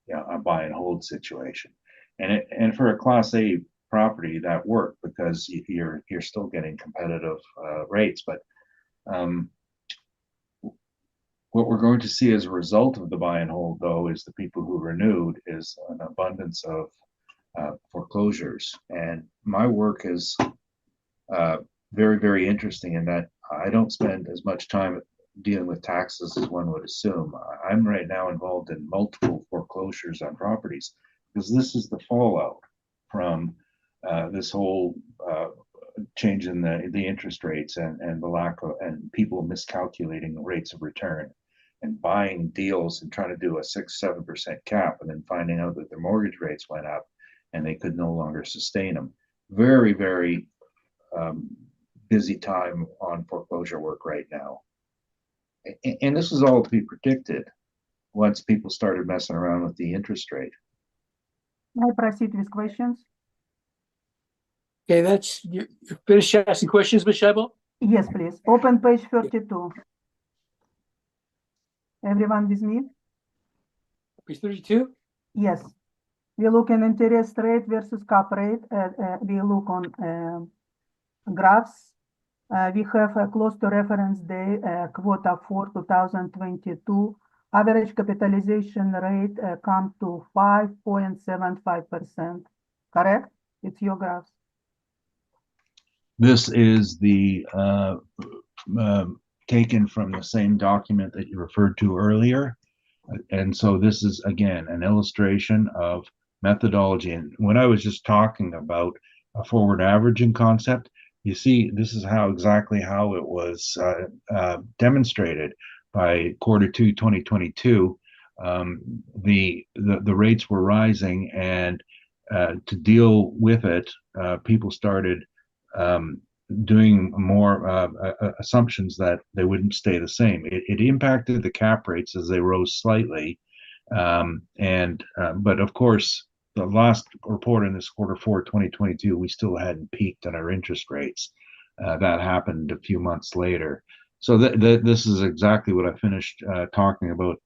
Speaker 4: you know, a buy and hold situation. And for a Class A property, that worked because you're still getting competitive rates. But what we're going to see as a result of the buy and hold, though, is the people who renewed is an abundance of foreclosures. And my work is very, very interesting in that I don't spend as much time dealing with taxes as one would assume. I'm right now involved in multiple foreclosures on properties because this is the fallout from this whole change in the interest rates and the lack of, and people miscalculating the rates of return and buying deals and trying to do a 6-7% cap and then finding out that their mortgage rates went up and they could no longer sustain them. Very, very busy time on foreclosure work right now. And this is all to be predicted once people started messing around with the interest rate.
Speaker 3: May I proceed with questions?
Speaker 1: Okay, that's, you finished asking questions, Ms. Scheibel?
Speaker 3: Yes, please. Open page 32. Everyone with me?
Speaker 1: Page 32?
Speaker 3: Yes. We look in interest rate versus cap rate. We look on graphs. We have a close to reference day, quarter 4, 2022. Average capitalization rate come to 5.75%. Correct? It's your graphs.
Speaker 4: This is the taken from the same document that you referred to earlier. And so this is, again, an illustration of methodology. And when I was just talking about a forward averaging concept, you see, this is exactly how it was demonstrated by quarter 2, 2022. The rates were rising, and to deal with it, people started doing more assumptions that they wouldn't stay the same. It impacted the cap rates as they rose slightly. But of course, the last report in this quarter 4, 2022, we still hadn't peaked on our interest rates. That happened a few months later. So this is exactly what I finished talking about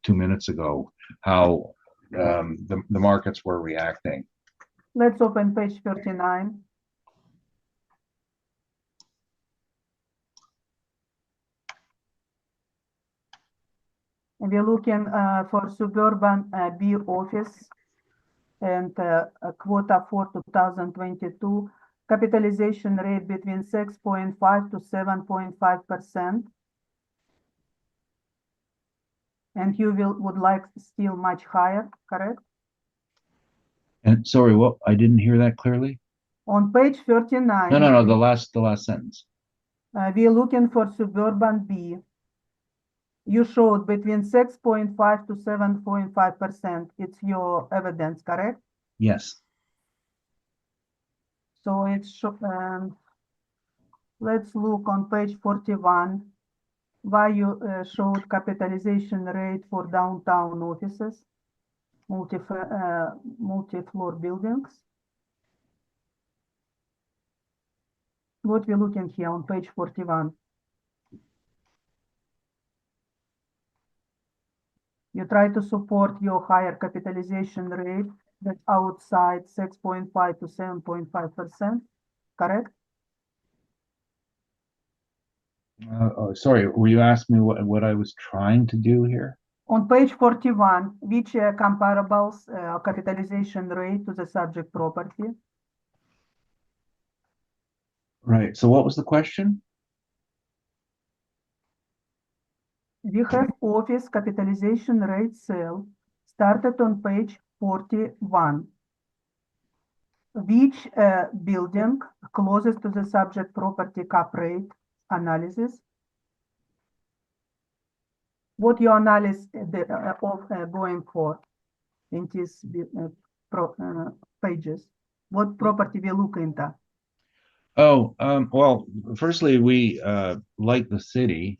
Speaker 4: 2 minutes ago, how the markets were reacting.
Speaker 3: Let's open page 39. We're looking for suburban B office and quarter 4, 2022, capitalization rate between 6.5 to 7.5%. And you would like still much higher, correct?
Speaker 4: And sorry, what? I didn't hear that clearly.
Speaker 3: On page 39.
Speaker 4: No, the last sentence.
Speaker 3: We're looking for suburban B. You showed between 6.5 to 7.5%. It's your evidence, correct?
Speaker 4: Yes.
Speaker 3: So it's let's look on page 41. Why you showed capitalization rate for downtown offices, multi-floor buildings. What we're looking here on page 41. You try to support your higher capitalization rate that's outside 6.5 to 7.5%, correct?
Speaker 4: Sorry, were you asking me what I was trying to do here?
Speaker 3: On page 41, which comparables capitalization rate to the subject property?
Speaker 4: Right. So what was the question?
Speaker 3: We have office capitalization rate cell started on page 41. Which building closest to the subject property cap rate analysis? What your analysis of going for in these pages? What property we look into?
Speaker 4: Oh, well, firstly, we like the city.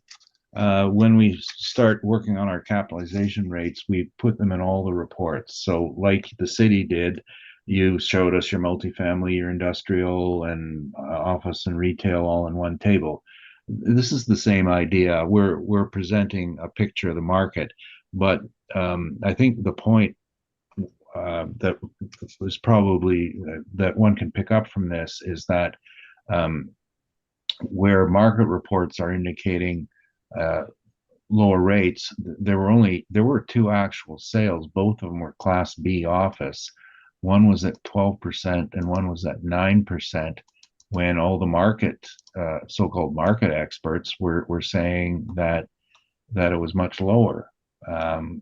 Speaker 4: When we start working on our capitalization rates, we put them in all the reports. So like the city did, you showed us your multifamily, your industrial, and office and retail all in one table. This is the same idea. We're presenting a picture of the market, but I think the point that was probably that one can pick up from this is that where market reports are indicating lower rates, there were 2 actual sales. Both of them were Class B office. One was at 12% and one was at 9%. When all the market, so-called market experts were saying that it was much lower, that's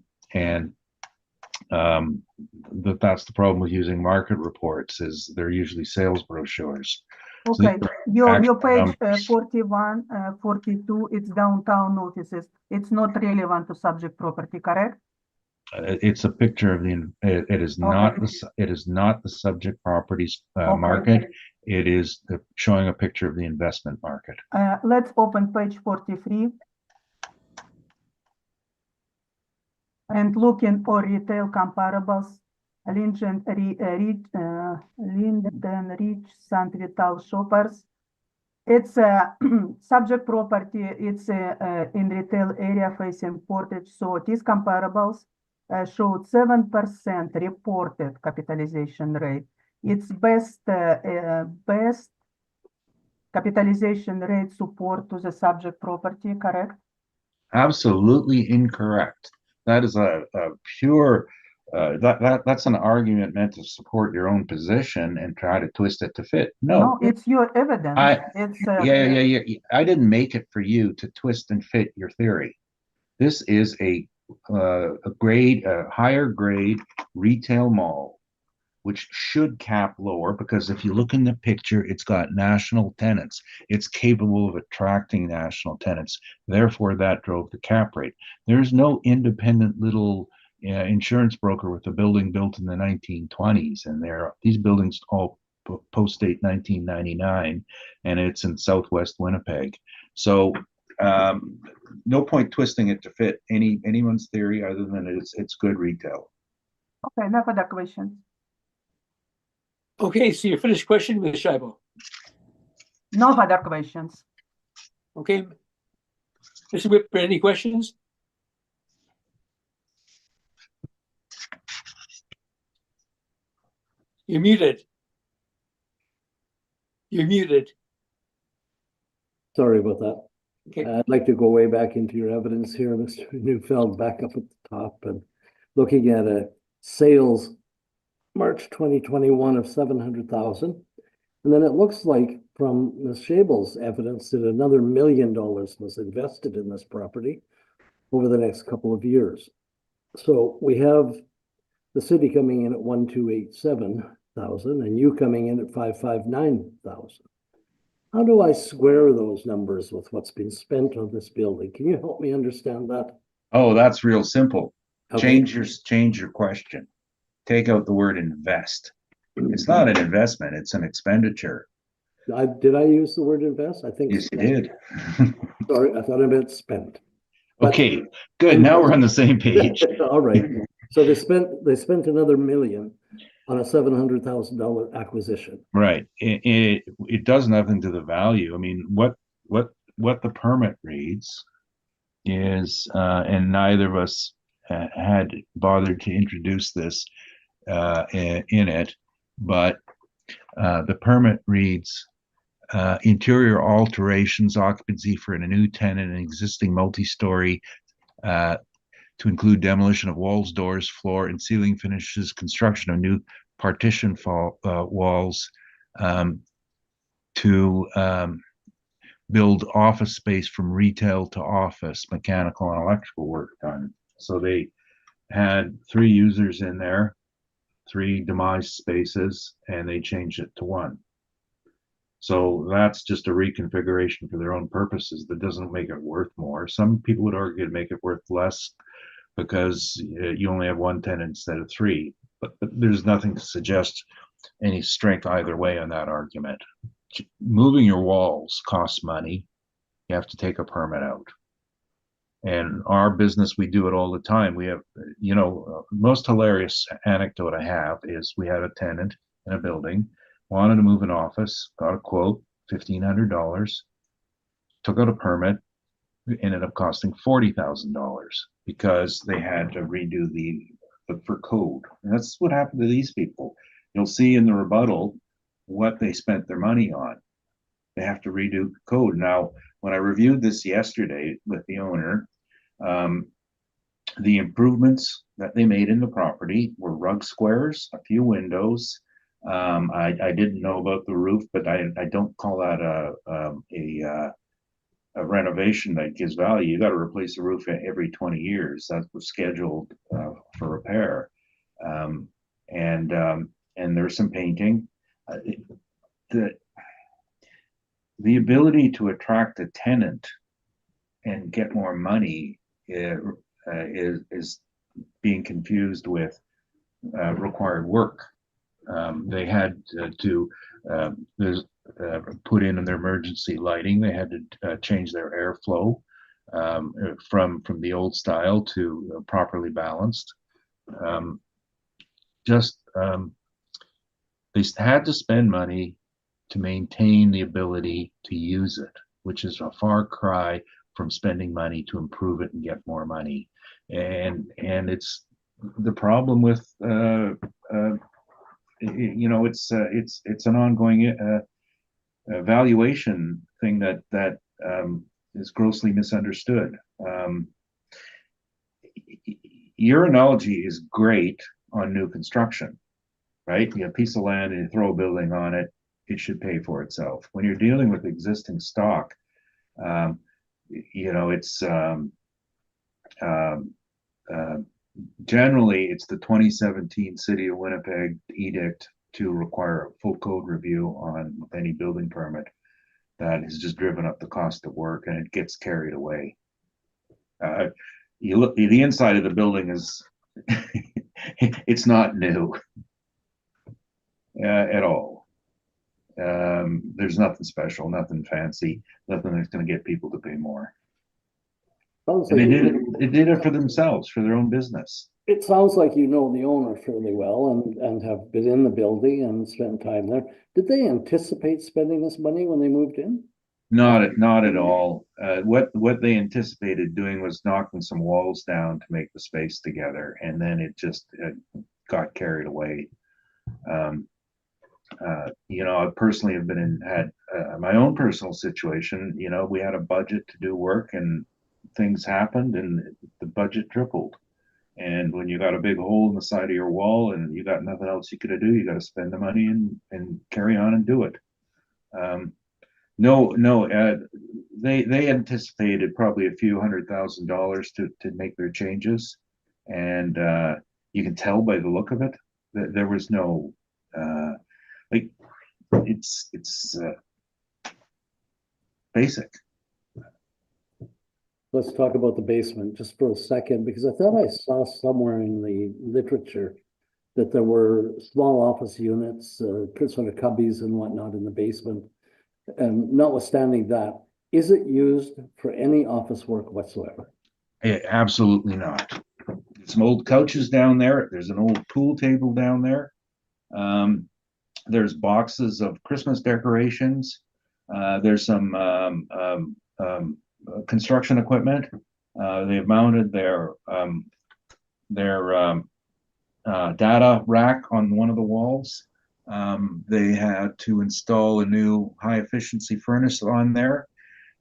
Speaker 4: the problem with using market reports, is they're usually sales brochures.
Speaker 3: Okay,
Speaker 4: So
Speaker 3: your page 41, 42, it's downtown offices. It's not relevant to subject property, correct?
Speaker 4: It's a picture of it is not the subject properties market. It is showing a picture of the investment market.
Speaker 3: Let's open page 43 and looking for retail comparables. Linden Ridge, St. Vital Shoppers. It's a subject property. It's in retail area facing Portage. So these comparables showed 7% reported capitalization rate. Its best capitalization rate support to the subject property, correct?
Speaker 4: Absolutely incorrect. That is a pure that's an argument meant to support your own position and try to twist it to fit.
Speaker 3: No, it's your evidence.
Speaker 4: I-
Speaker 3: It's
Speaker 4: Yeah. I didn't make it for you to twist and fit your theory. This is a higher grade retail mall, which should cap lower because if you look in the picture, it's got national tenants. It's capable of attracting national tenants. Therefore, that drove the cap rate. There's no independent little insurance broker with a building built in the 1920s, and these buildings all post-date 1999, and it's in Southwest Winnipeg. So no point twisting it to fit anyone's theory other than it's good retail.
Speaker 3: okay, no further questions.
Speaker 1: Okay, so you finished question, Ms. Scheibel.
Speaker 3: No further questions.
Speaker 1: Okay. Mr. Whip, any questions? You're muted. You're muted.
Speaker 5: Sorry about that.
Speaker 1: Okay.
Speaker 5: I'd like to go way back into your evidence here, Mr. Neufeld, back up at the top and looking at a sales March 2021 of 700,000. And then it looks like from Ms. Schabel's evidence that another $1 million was invested in this property over the next couple of years. So we have the city coming in at 1,287,000 and you coming in at 559,000. How do I square those numbers with what's been spent on this building? Can you help me understand that?
Speaker 4: Oh, that's real simple.
Speaker 5: Okay.
Speaker 4: Change your question. Take out the word invest. It's not an investment, it's an expenditure.
Speaker 5: Did I use the word invest? I think.
Speaker 4: Yes, you did.
Speaker 5: Sorry, I thought I meant spent. But-
Speaker 4: Okay, good. Now we're on the same page.
Speaker 5: All right. So they spent another $1 million on a $700,000 acquisition.
Speaker 4: Right. It does nothing to the value. I mean, what the permit reads is, and neither of us had bothered to introduce this in it, but the permit reads interior alterations, occupancy for a new tenant, an existing multi-story to include demolition of walls, doors, floor, and ceiling finishes, construction of new partition walls, to build office space from retail to office, mechanical and electrical work done. So they had 3 users in there, 3 demised spaces, and they changed it to 1. So that's just a reconfiguration for their own purposes. That doesn't make it worth more. Some people would argue to make it worth less because you only have 1 tenant instead of 3. But there's nothing to suggest any strength either way on that argument. Moving your walls costs money. You have to take a permit out. And our business, we do it all the time. We have, most hilarious anecdote I have is we had a tenant in a building, wanted to move an office, got a quote, $1,500, took out a permit, ended up costing $40,000 because they had to redo for code. And that's what happened to these people. You'll see in the rebuttal what they spent their money on. They have to redo code. Now, when I reviewed this yesterday with the owner, the improvements that they made in the property were rug squares, a few windows. I didn't know about the roof, but I don't call that a renovation that gives value. You got to replace the roof every 20 years. That was scheduled for repair. And there's some painting. The ability to attract a tenant and get more money is being confused with required work. They had to put in their emergency lighting. They had to change their airflow from the old style to properly balanced. They had to spend money to maintain the ability to use it, which is a far cry from spending money to improve it and get more money. And it's the problem with, you know, it's an ongoing valuation thing that is grossly misunderstood. Your analogy is great on new construction, right? You have a piece of land and you throw a building on it, it should pay for itself. When you're dealing with existing stock, you know, it's generally it's the 2017 City of Winnipeg edict to require a full code review on any building permit that has just driven up the cost of work, and it gets carried away. You look, the inside of the building is it's not new at all. There's nothing special, nothing fancy, nothing that's going to get people to pay more.
Speaker 5: Sounds
Speaker 4: And
Speaker 5: like
Speaker 4: they did it for themselves, for their own business.
Speaker 5: it sounds like you know the owner fairly well and have been in the building and spent time there. Did they anticipate spending this money when they moved in?
Speaker 4: Not at all. What they anticipated doing was knocking some walls down to make the space together, and then it just got carried away. You know, I personally have had my own personal situation. You know, we had a budget to do work, and things happened, and the budget tripled. And when you got a big hole in the side of your wall, and you got nothing else you could do, you got to spend the money and carry on and do it. No, they anticipated probably a few $100,000 to make their changes, and you can tell by the look of it that there was no like it's basic.
Speaker 5: Let's talk about the basement just for a second, because I thought I saw somewhere in the literature that there were small office units, sort of cubbies and whatnot in the basement. And notwithstanding that, is it used for any office work whatsoever?
Speaker 4: Absolutely not. Some old couches down there. There's an old pool table down there. There's boxes of Christmas decorations. There's some construction equipment. They've mounted their data rack on one of the walls. They had to install a new high efficiency furnace on there.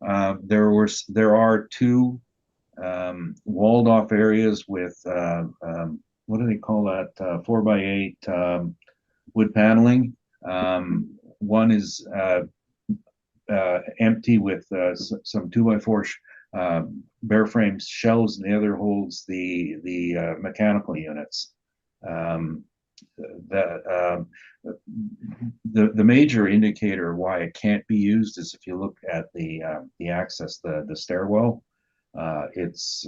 Speaker 4: There are two walled off areas with what do they call that? 4x8 wood paneling. One is empty with some 2x4 bare frame shelves, and the other holds the mechanical units. The major indicator why it can't be used is if you look at the access, the stairwell. It's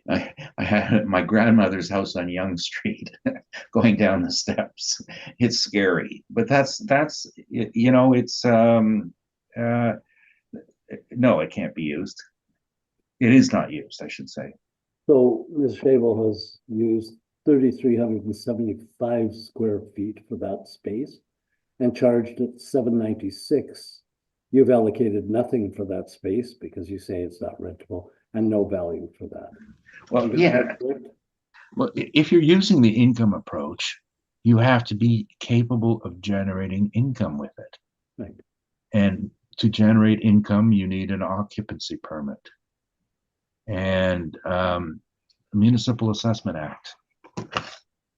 Speaker 4: I had at my grandmother's house on Yonge Street going down the steps. It's scary, but that's you know, it's no, it can't be used. It is not used, I should say.
Speaker 5: So Ms. Shavel has used 3,375 square feet for that space and charged it $796. You've allocated nothing for that space because you say it's not rentable and no value for that.
Speaker 4: Well, yeah. Well, if you're using the income approach, you have to be capable of generating income with it.
Speaker 5: Right.
Speaker 4: And to generate income, you need an occupancy permit. And Municipal Assessment Act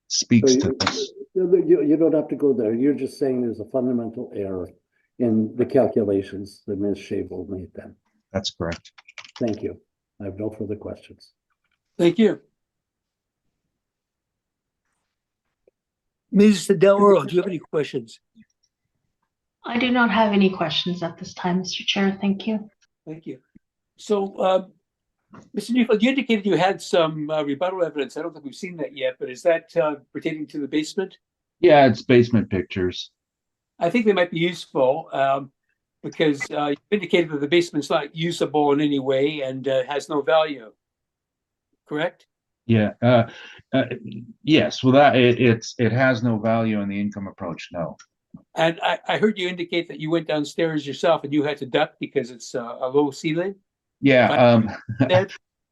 Speaker 4: speaks
Speaker 5: So
Speaker 4: to this.
Speaker 5: You don't have to go there. You're just saying there's a fundamental error in the calculations that Ms. Shavel made then.
Speaker 4: That's correct.
Speaker 5: Thank you. I have no further questions.
Speaker 1: Thank you. Ms. Del Oro, do you have any questions?
Speaker 6: I do not have any questions at this time, Mr. Chair. Thank you.
Speaker 1: Thank you. So, Mr. Neufeld, you indicated you had some rebuttal evidence. I don't think we've seen that yet, but is that pertaining to the basement?
Speaker 4: Yeah, it's basement pictures.
Speaker 1: I think they might be useful because you indicated that the basement's not usable in any way and has no value. Correct?
Speaker 4: Yeah. Yes. Well, that it has no value in the income approach. No.
Speaker 1: And I heard you indicate that you went downstairs yourself and you had to duck because it's a low ceiling.
Speaker 4: Yeah.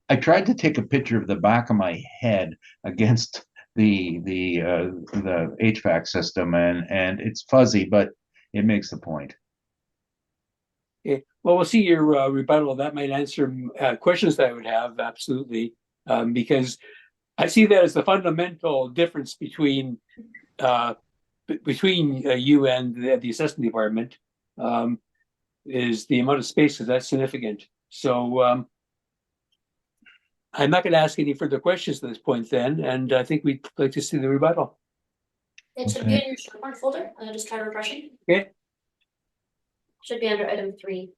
Speaker 4: I tried to take a picture of the back of my head against the HVAC system, and it's fuzzy, but it makes the point.
Speaker 1: Okay, well, we'll see your rebuttal. That might answer questions that I would have, absolutely. Because I see that as the fundamental difference between you and the assessment department, is the amount of space, because that's significant. So I'm not going to ask any further questions at this point then, and I think we'd like to see the rebuttal.
Speaker 2: It should be in your SharePoint folder. Just try refreshing.
Speaker 1: Okay.
Speaker 2: Should be under item 3.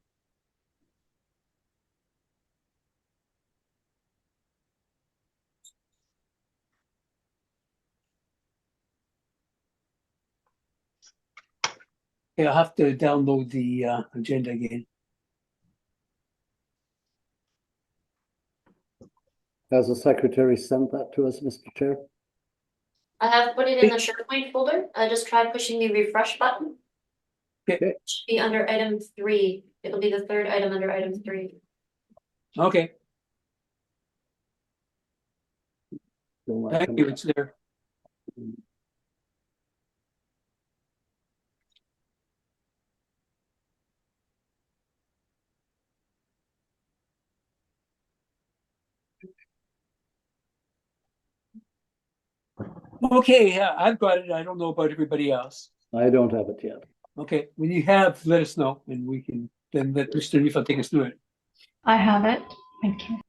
Speaker 1: Yeah, I'll have to download the agenda again.
Speaker 5: Has the secretary sent that to us, Mr. Chair?
Speaker 2: I have put it in the SharePoint folder. Just try pushing the refresh button.
Speaker 1: Okay.
Speaker 2: It should be under item 3. It'll be the third item under item 3.
Speaker 1: Okay,
Speaker 5: Still not
Speaker 1: thank
Speaker 5: coming
Speaker 1: you,
Speaker 5: up.
Speaker 1: it's there. Okay, yeah, I've got it. I don't know about everybody else.
Speaker 5: I don't have it yet.
Speaker 1: Okay, when you have, let us know, and we can then let Mr. Neufeld take us through it.
Speaker 6: I have it. Thank you.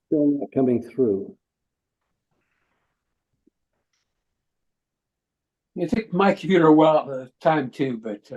Speaker 5: Still not coming through.
Speaker 1: It took my computer a while, time too, but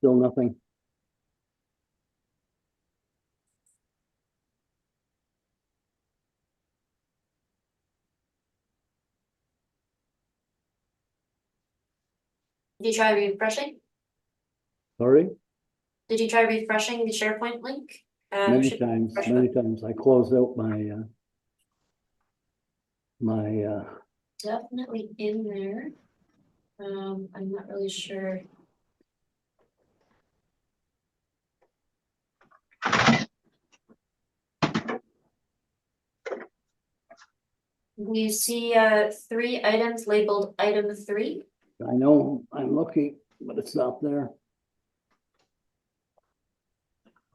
Speaker 5: Still nothing.
Speaker 2: Did you try refreshing?
Speaker 5: Sorry?
Speaker 2: Did you try refreshing the SharePoint link?
Speaker 5: Many
Speaker 2: Should-
Speaker 5: times,
Speaker 2: refresh
Speaker 5: many
Speaker 2: button.
Speaker 5: times. I closed out my
Speaker 2: Definitely in there. I'm not really sure. Do you see 3 items labeled item 3?
Speaker 5: I know I'm looking, but it's not there.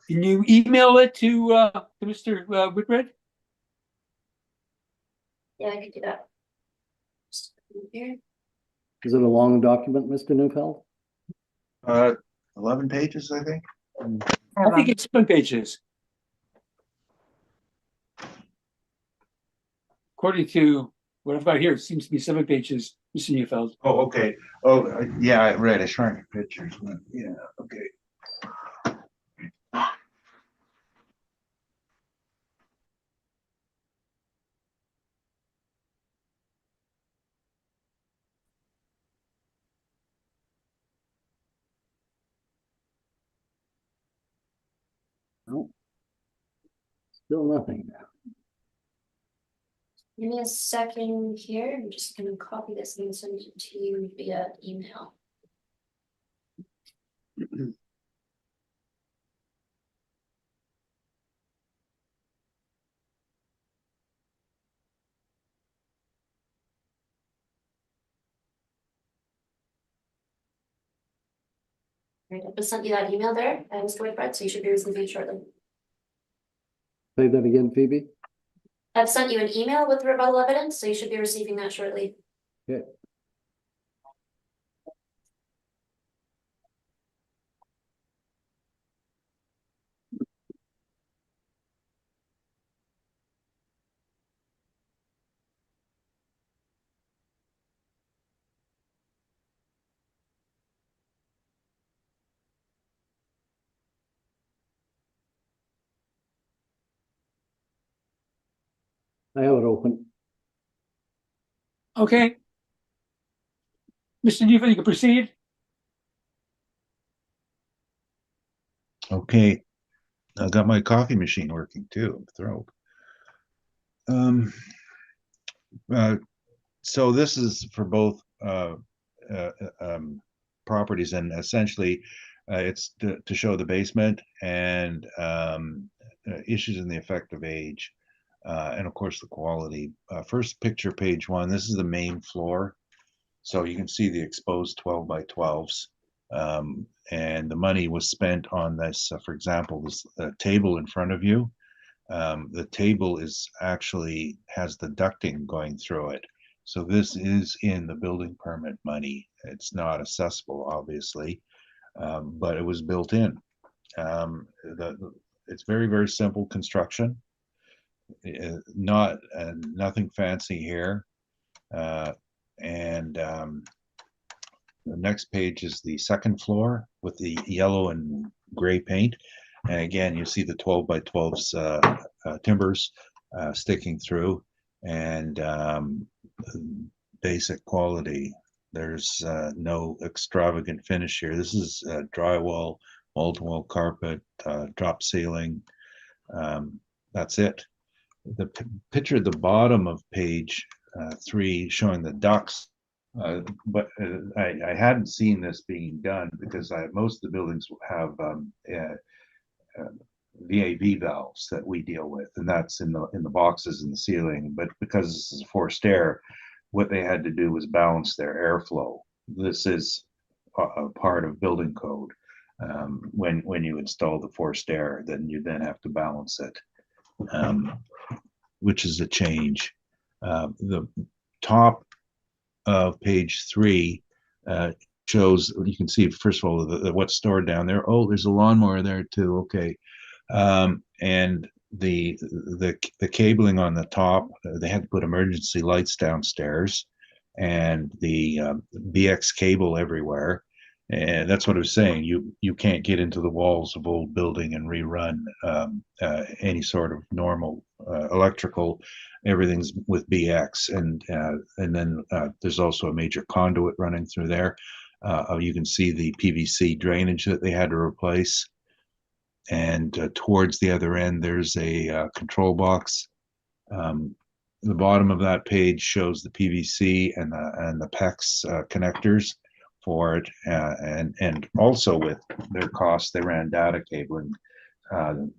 Speaker 1: can you email it to Mr. Whitbread?
Speaker 2: Yeah, I could do that. Just here.
Speaker 5: Is it a long document, Mr. Neufeld?
Speaker 4: 11 pages, I think.
Speaker 1: I think it's 7 pages. According to What I've got here seems to be 7 pages, Mr. Neufeld.
Speaker 4: Oh, okay. Oh, yeah, I read. I shrank pictures. Yeah, okay.
Speaker 5: No. Still nothing.
Speaker 2: Give me a second here. I'm just gonna copy this and send it to you via email. Right, I just sent you that email there, Mr. Whitbread, so you should be receiving it shortly.
Speaker 5: Say that again, Phoebe?
Speaker 2: I've sent you an email with rebuttal evidence, so you should be receiving that shortly.
Speaker 5: Okay. I have it open.
Speaker 1: Okay. Mr. Neufeld, you can proceed.
Speaker 4: Okay. I got my coffee machine working too. I'm thrilled. Uh, so this is for both uh, um, properties, and essentially it's to show the basement and issues in the effective age, and of course the quality. First picture, page 1. This is the main floor, so you can see the exposed 12 by 12s. And the money was spent on this, for example, this table in front of you. The table is actually has the ducting going through it. So this is in the building permit money. It's not accessible, obviously, but it was built in. It's very, very simple construction. Nothing fancy here. And the next page is the second floor with the yellow and gray paint. And again, you see the 12 by 12s timbers sticking through, and basic quality. There's no extravagant finish here. This is drywall, wall-to-wall carpet, drop ceiling. That's it. The picture at the bottom of page 3 showing the ducts. But I hadn't seen this being done because most of the buildings have VAV valves that we deal with, and that's in the boxes in the ceiling. But because this is forced air, what they had to do was balance their airflow. This is a part of building code. When you install the forced air, then you have to balance it, which is a change. The top of page 3 shows, you can see first of all what's stored down there. Oh, there's a lawnmower there too. Okay. And the cabling on the top, they had to put emergency lights downstairs, and the BX cable everywhere. And that's what I was saying. You can't get into the walls of old building and rerun any sort of normal electrical. Everything's with BX, and then there's also a major conduit running through there. You can see the PVC drainage that they had to replace. And towards the other end, there's a control box. The bottom of that page shows the PVC and the PEX connectors for it, and also with their costs, they ran data cabling.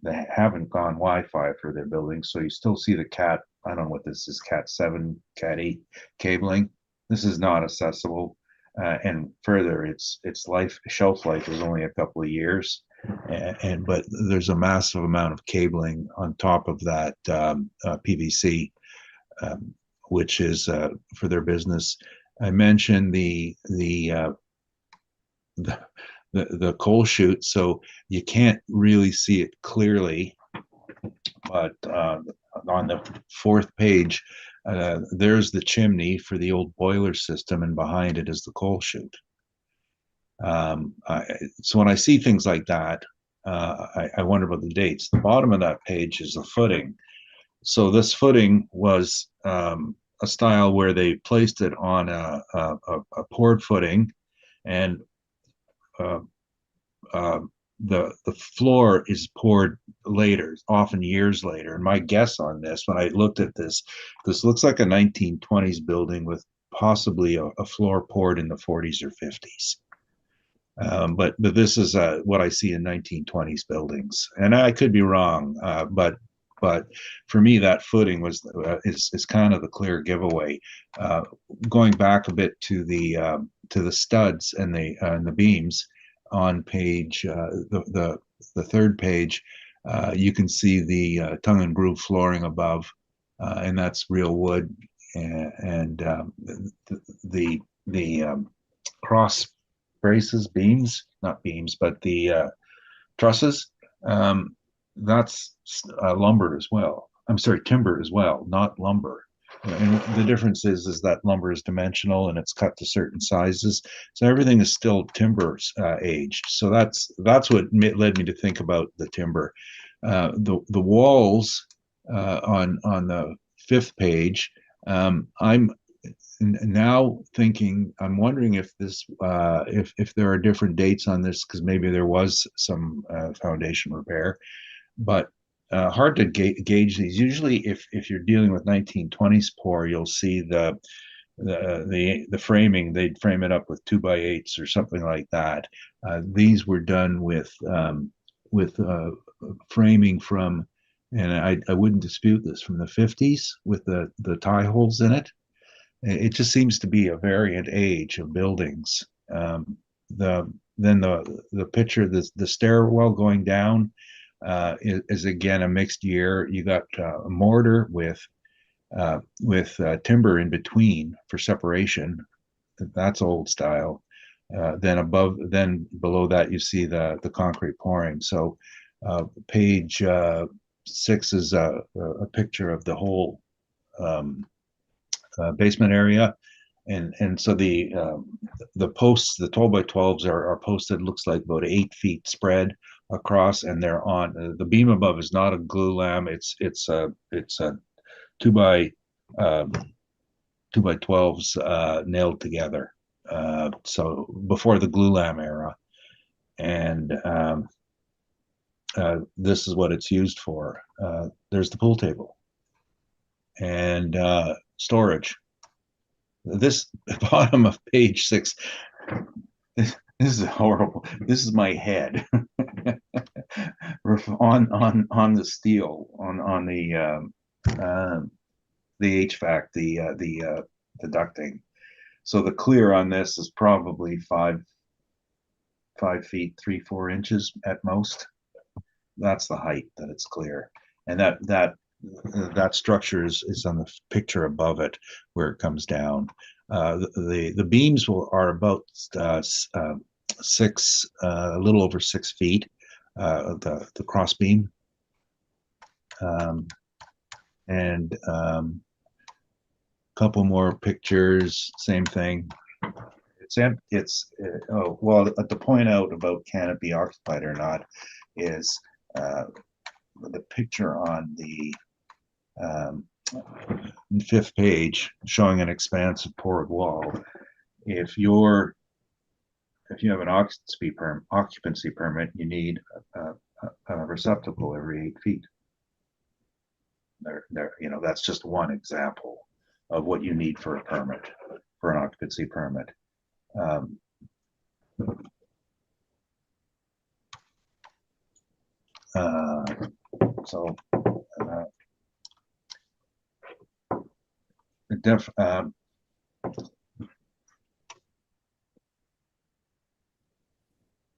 Speaker 4: They haven't gone Wi-Fi for their buildings, so you still see the Cat. I don't know what this is, Cat 7, Cat 8 cabling. This is not accessible, and further, its shelf life is only a couple of years. But there's a massive amount of cabling on top of that PVC, which is for their business. I mentioned the coal chute, so you can't really see it clearly, but on the 4th page, there's the chimney for the old boiler system, and behind it is the coal chute. So when I see things like that, I wonder about the dates. The bottom of that page is the footing. So this footing was a style where they placed it on a poured footing, and the floor is poured later, often years later. And my guess on this, when I looked at this looks like a 1920s building with possibly a floor poured in the 40s or 50s. But this is what I see in 1920s buildings, and I could be wrong. But for me, that footing is kind of the clear giveaway. Going back a bit to the studs and the beams on page the third page, you can see the tongue and groove flooring above, and that's real wood, and the cross braces, not beams, but the trusses, that's lumber as well. I'm sorry, timber as well, not lumber. And the difference is that lumber is dimensional and it's cut to certain sizes. So everything is still timber aged. So that's what led me to think about the timber. The walls on the fifth page, I'm now thinking, I'm wondering if this if there are different dates on this, because maybe there was some foundation repair, but hard to gauge these. Usually if you're dealing with 1920s pour, you'll see the framing. They'd frame it up with 2x8s or something like that. These were done with framing from, and I wouldn't dispute this, from the 50s with the tie holes in it. It just seems to be a variant age of buildings. The picture, the stairwell going down is again a mixed year. You got a mortar with timber in between for separation. That's old style. Then below that you see the concrete pouring. So page 6 is a picture of the whole basement area, and so the posts, the 12 by 12s are posted, looks like about 8 feet spread across, and they're on the beam above is not a glue lam, it's a 2 by 12s nailed together, so before the glue lam era, and this is what it's used for. There's the pool table and storage. This bottom of page 6, this is horrible. This is my head on the steel, on the HVAC, the ducting. So the clear on this is probably 5 feet 3-4 inches at most. That's the height that it's clear, and that structure is on the picture above it where it comes down. The beams are about 6, a little over 6 feet. The cross beam, and couple more pictures. Same thing. It's oh well. To point out about can it be occupied or not is the picture on the 5th page showing an expansive poured wall. If you have an occupancy permit, you need a receptacle every 8 feet. That's just one example of what you need for a permit, for an occupancy permit.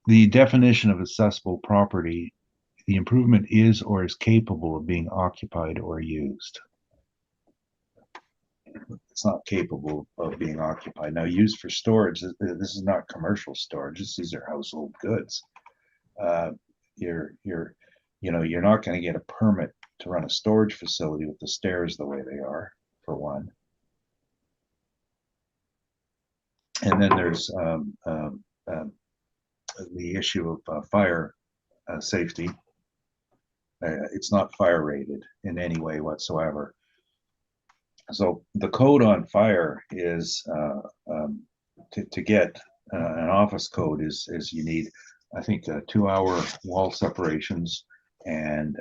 Speaker 4: The definition of accessible property, the improvement is or is capable of being occupied or used. It's not capable of being occupied. Now, used for storage, this is not commercial storage. These are household goods. You're not going to get a permit to run a storage facility with the stairs the way they are. for one. And then there's the issue of fire safety. It's not fire rated in any way whatsoever. So the code on fire is to get an office code is you need, I think, 2-hour wall separations, and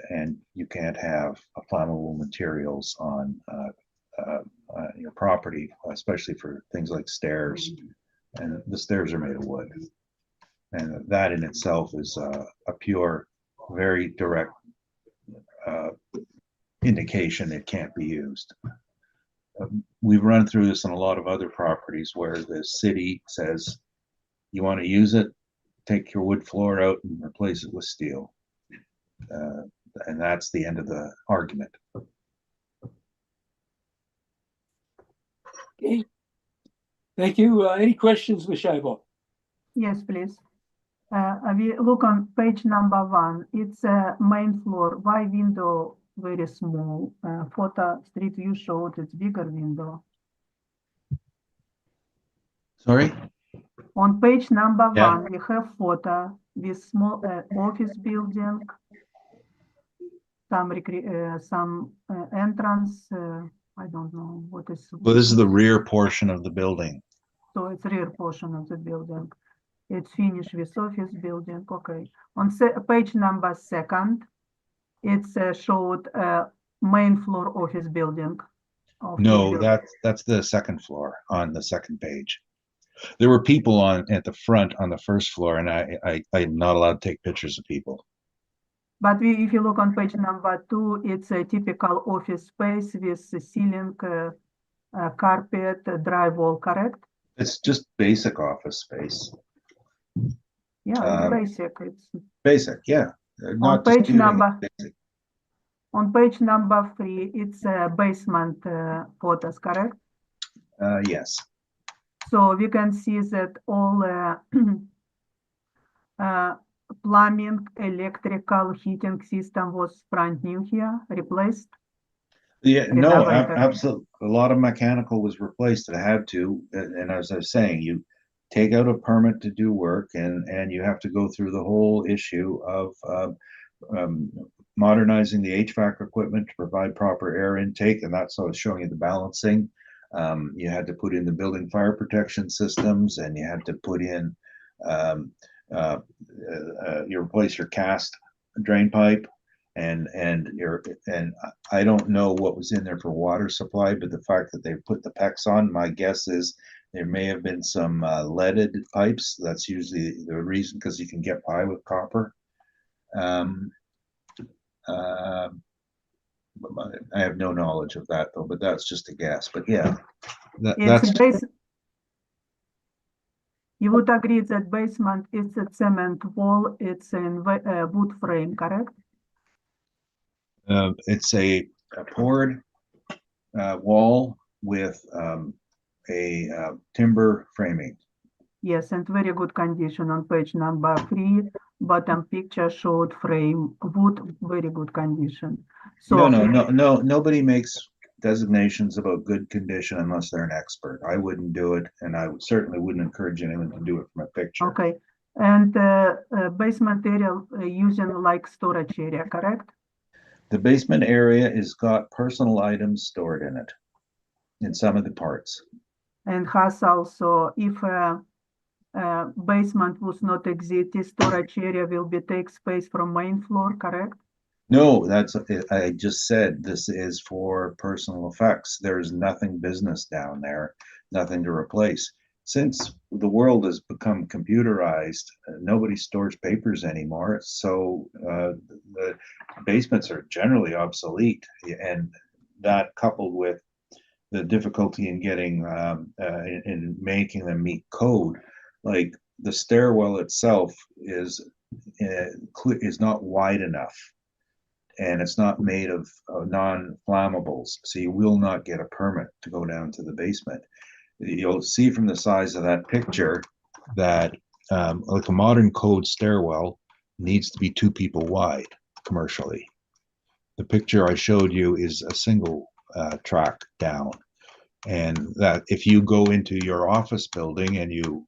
Speaker 4: you can't have flammable materials on your property, especially for things like stairs. And the stairs are made of wood, and that in itself is a pure, very direct indication it can't be used. We've run through this on a lot of other properties where the city says, you want to use it, take your wood floor out and replace it with steel. And that's the end of the argument.
Speaker 1: Okay. Thank you. Any questions, Ms. Scheibel?
Speaker 3: Yes, please. We look on page number 1. It's a main floor. Why window very small? Photo street view showed it's bigger window.
Speaker 4: Sorry?
Speaker 3: On page number
Speaker 4: Yeah.
Speaker 3: 1, we have photo with small office building, some entrance. I don't know what is.
Speaker 4: Well, this is the rear portion of the building.
Speaker 3: So it's rear portion of the building. It's finished with office building. Okay. On page number 2, it's showed main floor office building.
Speaker 4: No, that's the second floor on the second page. There were people at the front on the first floor, and I'm not allowed to take pictures of people.
Speaker 3: But if you look on page number 2, it's a typical office space with the ceiling, carpet, drywall, correct?
Speaker 4: It's just basic office space.
Speaker 3: Yeah, it's basic. It's
Speaker 4: Basic, yeah.
Speaker 3: on page
Speaker 4: disputing
Speaker 3: number.
Speaker 4: basic.
Speaker 3: On page number 3, it's basement photos, correct?
Speaker 4: Yes.
Speaker 3: So we can see that all plumbing, electrical, heating system was brand new here, replaced.
Speaker 4: Yeah, no,
Speaker 3: Renovated.
Speaker 4: absolutely. A lot of mechanical was replaced. It had to, and as I was saying, you take out a permit to do work, and you have to go through the whole issue of modernizing the HVAC equipment to provide proper air intake, and that's how I was showing you the balancing. You had to put in the building fire protection systems, and you had to put in you replace your cast drain pipe, and I don't know what was in there for water supply, but the fact that they put the PEX on, my guess is there may have been some leaded pipes. That's usually the reason, because you can get by with copper. I have no knowledge of that though, but that's just a guess. But yeah, that's
Speaker 3: You would agree that basement is a cement wall, it's in wood frame, correct?
Speaker 4: it's a poured wall with a timber framing.
Speaker 3: Yes, and very good condition. On page number 3, bottom picture showed frame, wood, very good condition. So
Speaker 4: No, nobody makes designations about good condition unless they're an expert. I wouldn't do it, and I certainly wouldn't encourage anyone to do it from a picture.
Speaker 3: okay, and basement area using like storage area, correct?
Speaker 4: The basement area has got personal items stored in it, in some of the parts.
Speaker 3: And has also, if basement was not exist, the storage area will be take space from main floor, correct?
Speaker 4: No, I just said this is for personal effects. There's nothing business down there, nothing to replace. Since the world has become computerized, nobody stores papers anymore. So the basements are generally obsolete, and that coupled with the difficulty in getting in making them meet code, like the stairwell itself is not wide enough, and it's not made of non-flammables, so you will not get a permit to go down to the basement. You'll see from the size of that picture that like a modern code stairwell needs to be 2 people wide commercially. The picture I showed you is a single track down. And that if you go into your office building and you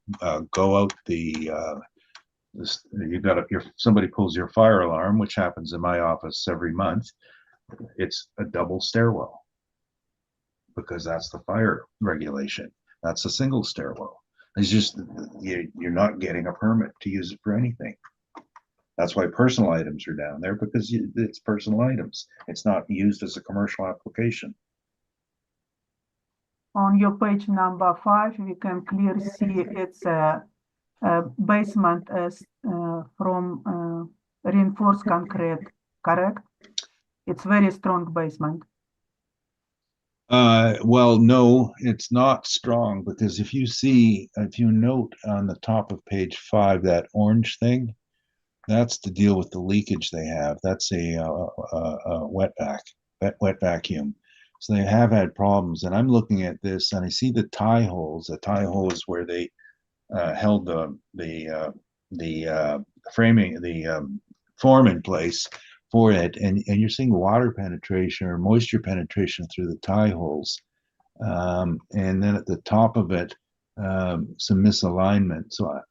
Speaker 4: go out somebody pulls your fire alarm, which happens in my office every month, it's a double stairwell because that's the fire regulation. That's a single stairwell. It's just you're not getting a permit to use it for anything. That's why personal items are down there, because it's personal items. It's not used as a commercial application.
Speaker 3: On your page number 5, we can clearly see it's a basement from reinforced concrete, correct? It's very strong basement.
Speaker 4: Well, no, it's not strong, because if you note on the top of page 5, that orange thing, that's to deal with the leakage they have. That's a wet vacuum. So they have had problems, and I'm looking at this and I see the tie holes. The tie holes where they held the framing, the form in place for it, and you're seeing water penetration or moisture penetration through the tie holes, and then at the top of it, some misalignment. So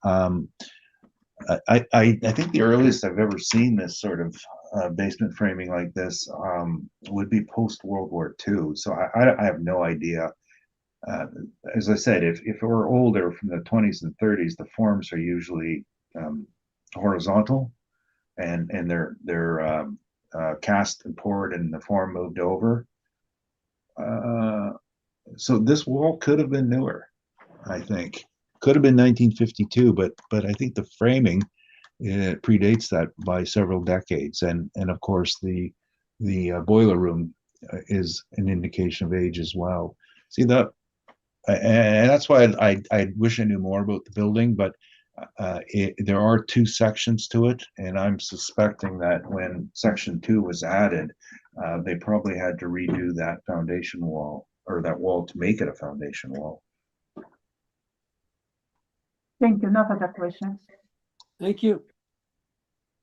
Speaker 4: I think the earliest I've ever seen this sort of basement framing like this would be post World War II. So I have no idea. As I said, if we're older, from the 20s and 30s, the forms are usually horizontal, and they're cast and poured and the form moved over. So this wall could have been newer, I think. Could have been 1952, but I think the framing predates that by several decades, and of course the boiler room is an indication of age as well. See that, and that's why I wish I knew more about the building, but there are 2 sections to it, and I'm suspecting that when section 2 was added, they probably had to redo that foundation wall, or that wall, to make it a foundation wall.
Speaker 3: Thank you. No further questions.
Speaker 1: Thank you.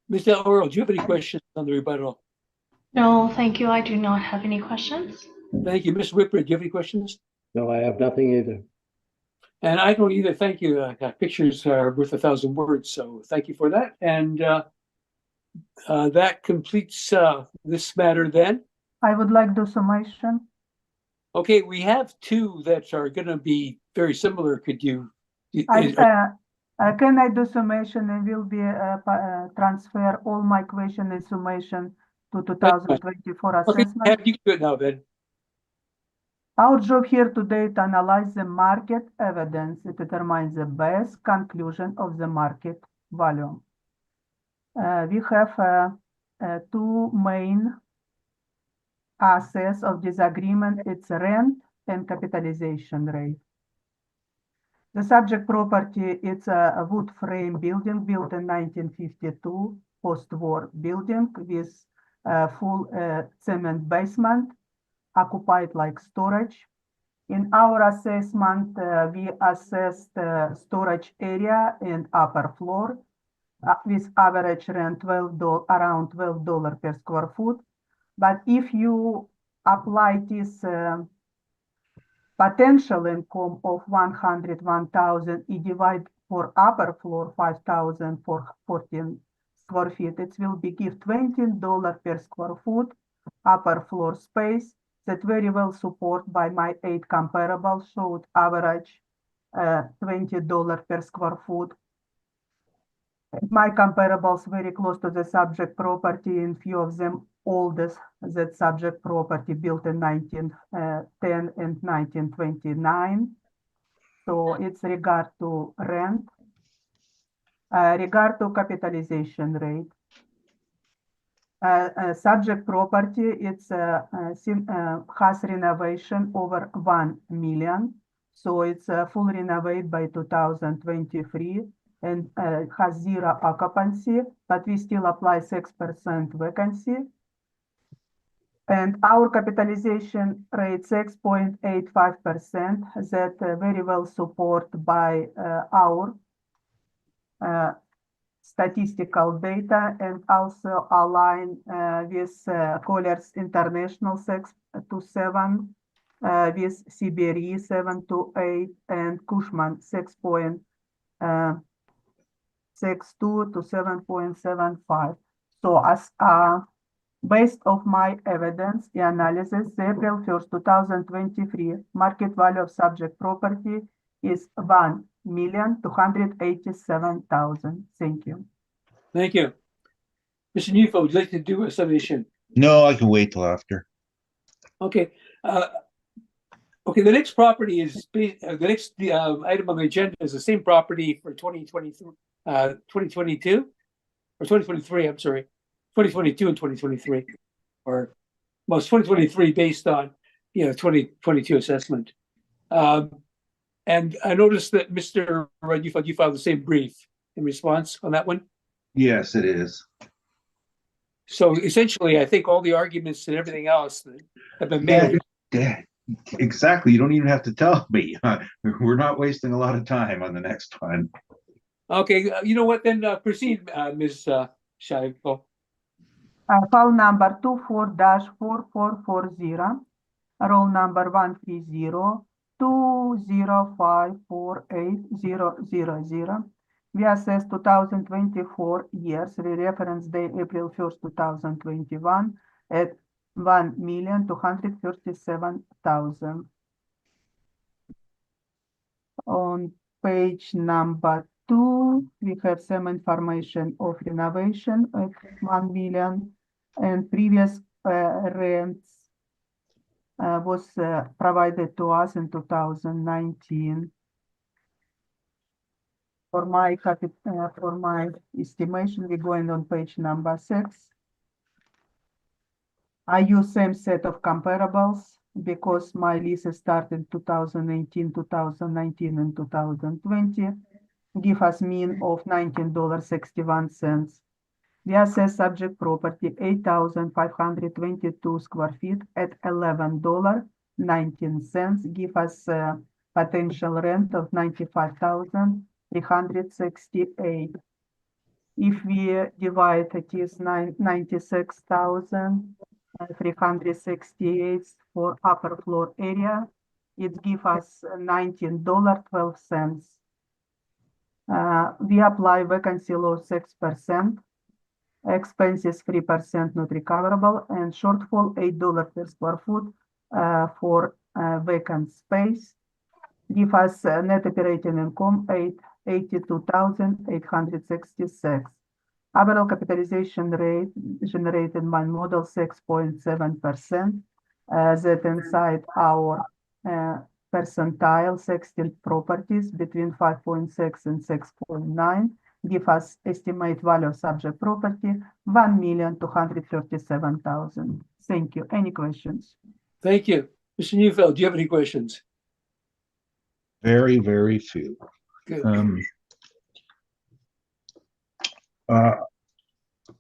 Speaker 1: Ms. Del Oro, do you have any questions on the rebuttal?
Speaker 6: No, thank you. I do not have any questions.
Speaker 1: Thank you. Mr. Whitbread, do you have any questions?
Speaker 5: No, I have nothing either.
Speaker 1: And I don't either. Thank you. Pictures are worth 1,000 words, so thank you for that. And that completes this matter then.
Speaker 3: I would like to summation.
Speaker 1: Okay, we have 2 that are going to be very similar. Could you?
Speaker 3: Can I do summation and will be transfer all my question and summation to 2024
Speaker 1: Okay,
Speaker 3: assessment?
Speaker 1: you can do it now then.
Speaker 3: Our job here today to analyze the market evidence to determine the best conclusion of the market value. We have 2 main assets of disagreement. It's rent and capitalization rate. The subject property, it's a wood frame building built in 1952, post-war building with full cement basement, occupied like storage. In our assessment, we assessed storage area and upper floor with average rent around $12 per square foot. But if you apply this potential income of 101,000, you divide for upper floor 5,000 for 14 square feet, it will be give $20 per square foot upper floor space. That very well support by my 8 comparables showed average $20 per square foot. My comparables very close to the subject property, and few of them oldest that subject property built in 1910 and 1929. So it's regard to rent, regard to capitalization rate. Subject property, it's has renovation over 1 million. So it's full renovate by 2023 and has 0 occupancy, but we still apply 6% vacancy. And our capitalization rate 6.85% that very well support by our statistical data and also align with Colliers International 6 to 7, with CBRE 7 to 8, and Cushman 6.62 to 7.75. So as based of my evidence analysis, April 1st, 2023, market value of subject property is 1,287,000. Thank you.
Speaker 1: Thank you. Mr. Neufeld, would you like to do a summation?
Speaker 4: No, I can wait till after.
Speaker 1: Okay. Okay, the next property is, the next item on the agenda is the same property for 2022, or 2023, I'm sorry, 2022 and 2023, or most 2023 based on, 2022 assessment. And I noticed that Mr. Neufeld, you filed the same brief in response on that one.
Speaker 4: Yes, it is.
Speaker 1: So essentially, I think all the arguments and everything else that have been made.
Speaker 4: Yeah, exactly. You don't even have to tell me. We're not wasting a lot of time on the next one.
Speaker 1: Okay, you know what? Then proceed, Ms. Shaivo.
Speaker 3: File number 24-4440, roll number 130-20548-000. We assess 2024 years, reference day April 1st, 2021 at 1,237,000. On page number 2, we have some information of renovation at 1 million, and previous rents was provided to us in 2019. For my estimation, we're going on page number 6. I use same set of comparables because my leases started 2018, 2019, and 2020. Give us mean of $19.61. We assess subject property 8,522 square feet at $11.19. Give us potential rent of 95,368. If we divide it is 96,368 for upper floor area, it gives us $19.12. We apply vacancy law 6%, expenses 3% not recoverable, and shortfall $8 per square foot for vacant space. Give us net operating income 82,866. Overall capitalization rate generated by model 6.7%. That inside our percentile 16 properties between 5.6 and 6.9 give us estimate value of subject property 1,237,000. Thank you. Any questions?
Speaker 1: Thank you. Mr. Neufeld, do you have any questions?
Speaker 4: Very, very few.
Speaker 1: Good.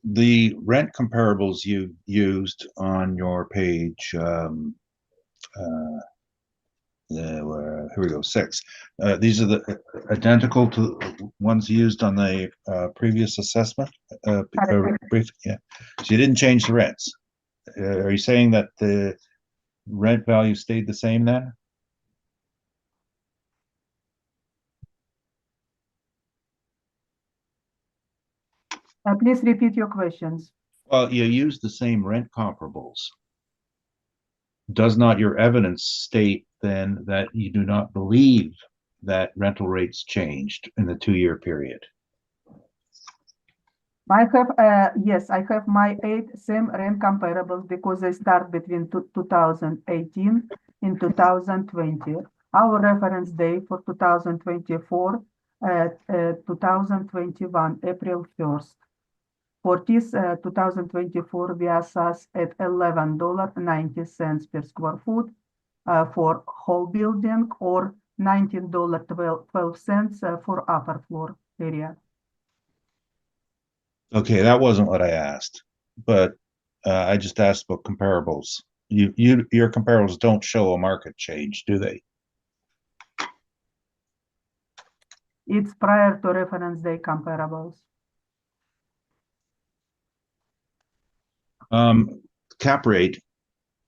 Speaker 4: The rent comparables you used on your page, here we go, 6. These are the identical to ones used on the previous assessment brief. Yeah, so you didn't change the rents. Are you saying that the rent value stayed the same then?
Speaker 3: Please repeat your questions.
Speaker 4: Well, you used the same rent comparables. Does not your evidence state then that you do not believe that rental rates changed in the 2-year period?
Speaker 3: I have, yes, I have my 8 same rent comparables because they start between 2018 and 2020. Our reference day for 2024, 2021, April 1st. For this 2024, we assess at $11.90 per square foot for whole building, or $19.12 for upper floor area.
Speaker 4: Okay, that wasn't what I asked, but I just asked about comparables. Your comparables don't show a market change, do they?
Speaker 3: It's prior to reference day comparables.
Speaker 4: Cap rate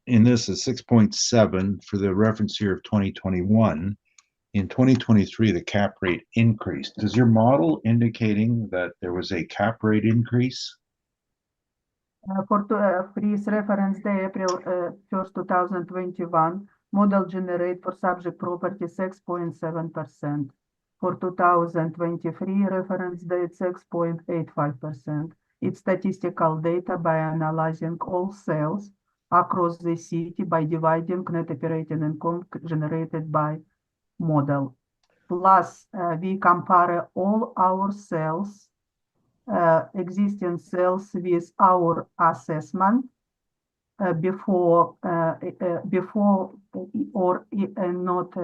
Speaker 4: in this is 6.7 for the reference year of 2021. In 2023, the cap rate increased. Is your model indicating that there was a cap rate increase?
Speaker 3: For freeze reference day, April 1st, 2021, model generate for subject property 6.7%. For 2023, reference date 6.85%. It's statistical data by analyzing all sales across the city by dividing net operating income generated by model. Plus, we compare all our sales, existing sales with our assessment before or not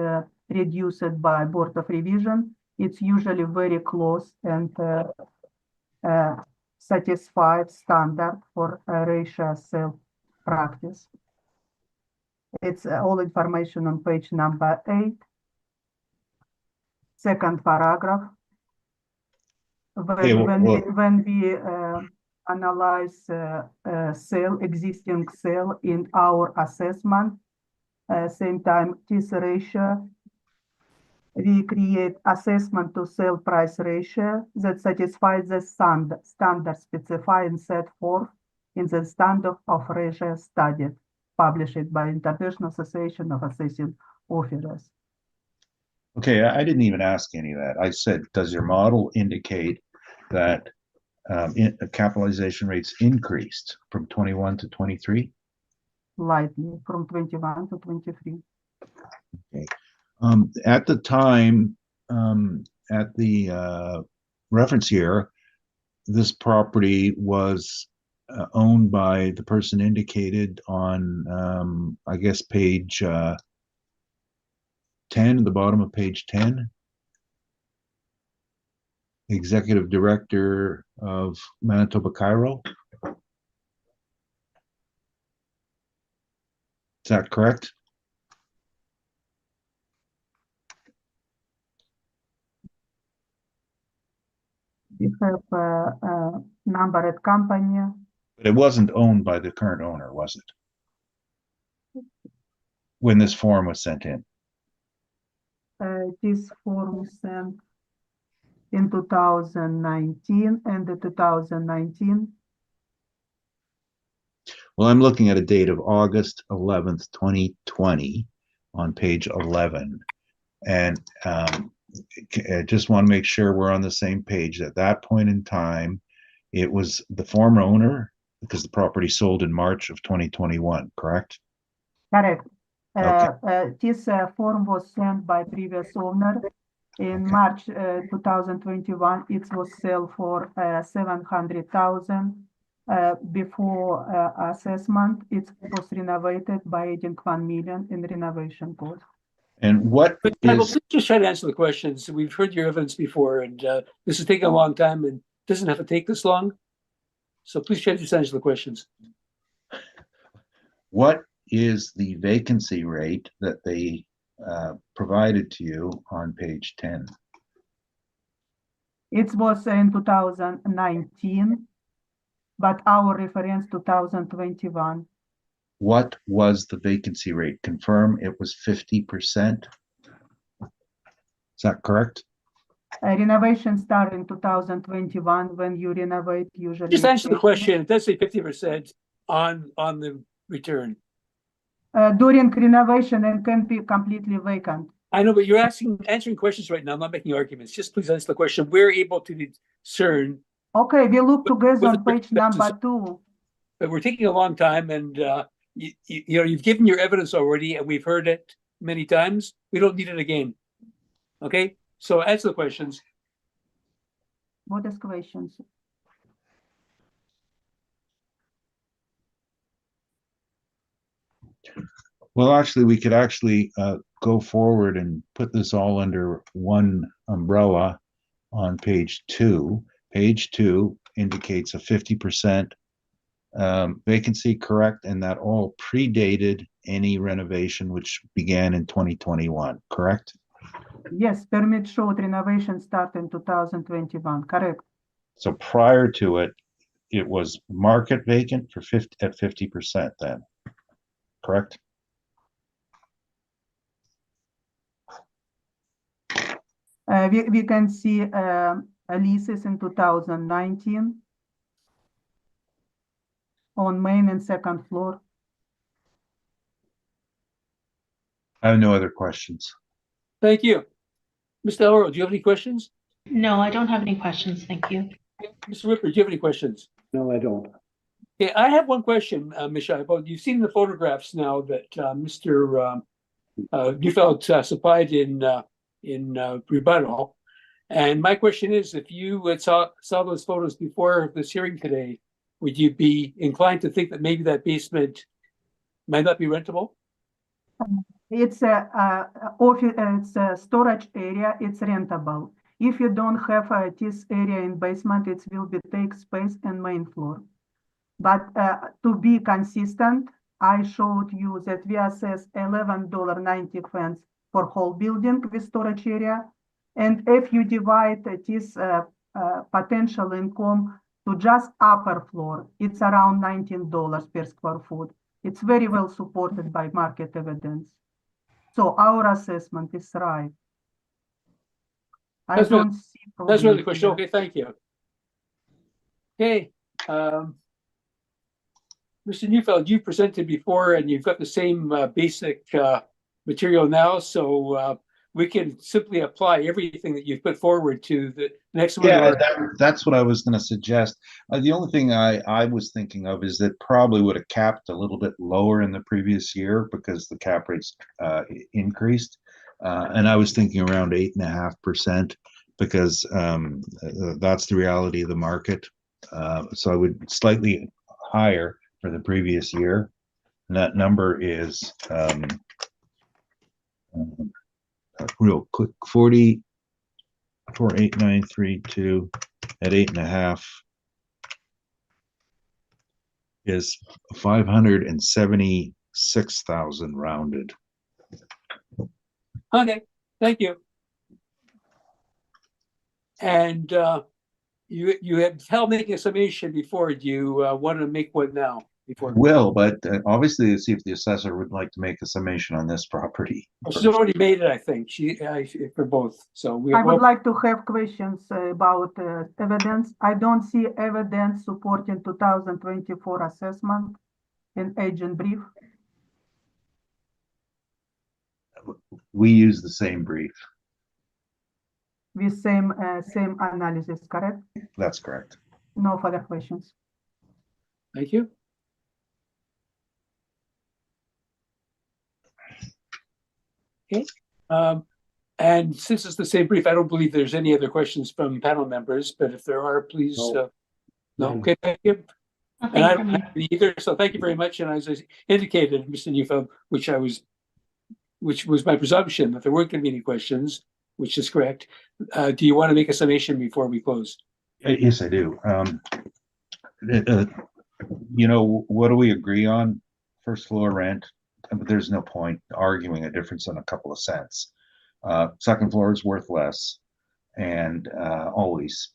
Speaker 3: reduced by Board of Revision. It's usually very close and satisfied standard for ratio sale practice. It's all information on page number 8. Second paragraph. When we analyze existing sale in our assessment, same time this ratio, we create assessment to sale price ratio that satisfies the standard specified and set forth in the standard of ratio study published by International Association of Assessing Officers.
Speaker 4: Okay, I didn't even ask any of that. I said, does your model indicate that capitalization rates increased from 21 to 23?
Speaker 3: Slightly, from 21 to 23.
Speaker 4: Okay. At the time, at the reference year, this property was owned by the person indicated on, I guess, page 10, at the bottom of page 10. Executive Director of Manitoba Chiro. Is that correct?
Speaker 3: We have a numbered company.
Speaker 4: But it wasn't owned by the current owner, was it? When this form was sent in?
Speaker 3: This form was sent in 2019 and the 2019.
Speaker 4: Well, I'm looking at a date of August 11th, 2020 on page 11. And I just want to make sure we're on the same page. At that point in time, it was the former owner because the property sold in March of 2021, correct?
Speaker 3: Correct.
Speaker 4: Okay.
Speaker 3: This form was sent by previous owner. In March 2021, it was sold for 700,000. Before assessment, it was renovated by adding 1 million in renovation cost.
Speaker 4: And what
Speaker 1: But Michael, please just try to answer the questions. We've heard your evidence before, and this is taking a long time and doesn't have to take this long. So please try to just answer the questions.
Speaker 4: What is the vacancy rate that they provided to you on page 10?
Speaker 3: It was in 2019, but our reference 2021.
Speaker 4: What was the vacancy rate? Confirm it was 50%. Is that correct?
Speaker 3: Renovation started in 2021. When you renovate, usually
Speaker 1: Just answer the question. It does say 50% on the return.
Speaker 3: During renovation, it can be completely vacant.
Speaker 1: I know, but you're answering questions right now. I'm not making arguments. Just please answer the question. We're able to discern.
Speaker 3: Okay, we look together on page number 2.
Speaker 1: But we're taking a long time, and you know, you've given your evidence already, and we've heard it many times. We don't need it again. Okay, so answer the questions.
Speaker 3: What is questions?
Speaker 4: Well, actually, we could actually go forward and put this all under one umbrella on page 2. Page 2 indicates a 50% vacancy, correct? And that all predated any renovation which began in 2021, correct?
Speaker 3: Yes, permit showed renovation start in 2021, correct.
Speaker 4: So prior to it, it was market vacant for 50% then, correct?
Speaker 3: We can see leases in 2019 on main and second floor.
Speaker 4: I have no other questions.
Speaker 1: Thank you. Mr. Elro, do you have any questions?
Speaker 6: No, I don't have any questions. Thank you.
Speaker 1: Mr. Whipper, do you have any questions?
Speaker 5: No, I don't.
Speaker 1: Okay, I have one question, Michelle. You've seen the photographs now that Mr. Neufeld supplied in rebuttal. And my question is, if you saw those photos before this hearing today, would you be inclined to think that maybe that basement might not be rentable?
Speaker 3: It's a office, it's a storage area, it's rentable. If you don't have this area in basement, it will be take space and main floor. But to be consistent, I showed you that we assess $11.90 for whole building with storage area. And if you divide this potential income to just upper floor, it's around $19 per square foot. It's very well supported by market evidence. So our assessment is right. I
Speaker 1: That's
Speaker 3: don't see
Speaker 1: That's really the
Speaker 3: problem
Speaker 1: question.
Speaker 3: here.
Speaker 1: Okay, thank you. Okay. Mr. Neufeld, you presented before and you've got the same basic material now, so we can simply apply everything that you've put forward to the next one.
Speaker 4: Yeah, that's what I was going to suggest. The only thing I was thinking of is that probably would have capped a little bit lower in the previous year because the cap rates increased. And I was thinking around 8.5% because that's the reality of the market. So I would slightly higher for the previous year. And that number is real quick 48932 at 8.5 is 576,000 rounded.
Speaker 1: Okay, thank you. And you have held making a summation before. Do you want to make one now? Before
Speaker 4: Will, but obviously, see if the assessor would like to make a summation on this property.
Speaker 1: she's already made it, I think. For both. So we
Speaker 3: I would like to have questions about evidence. I don't see evidence supporting 2024 assessment in agent brief.
Speaker 4: We use the same brief.
Speaker 3: With same analysis, correct?
Speaker 4: That's correct.
Speaker 3: No further questions.
Speaker 1: Thank you. Okay. And since it's the same brief, I don't believe there's any other questions from panel members, but if there are, please.
Speaker 5: No.
Speaker 1: No.
Speaker 5: None.
Speaker 1: Okay, thank you. And
Speaker 6: Nothing
Speaker 1: I
Speaker 6: from
Speaker 1: don't
Speaker 6: me.
Speaker 1: have any either. So thank you very much. And as I indicated, Mr. Neufeld, which was my presumption that there weren't going to be any questions, which is correct. Do you want to make a summation before we close?
Speaker 4: Yes, I do. What do we agree on? First floor rent. But there's no point arguing a difference on a couple of cents. Second floor is worth less, and always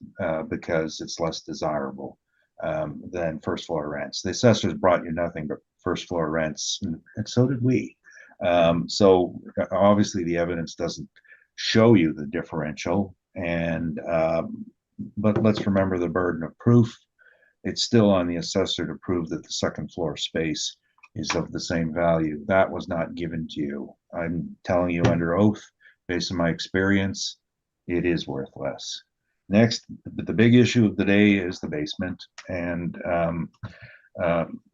Speaker 4: because it's less desirable than first floor rents. The assessors brought you nothing but first floor rents, and so did we. So obviously the evidence doesn't show you the differential, and but let's remember the burden of proof. It's still on the assessor to prove that the second floor space is of the same value. That was not given to you. I'm telling you under oath, based on my experience, it is worth less. Next, the big issue of the day is the basement, and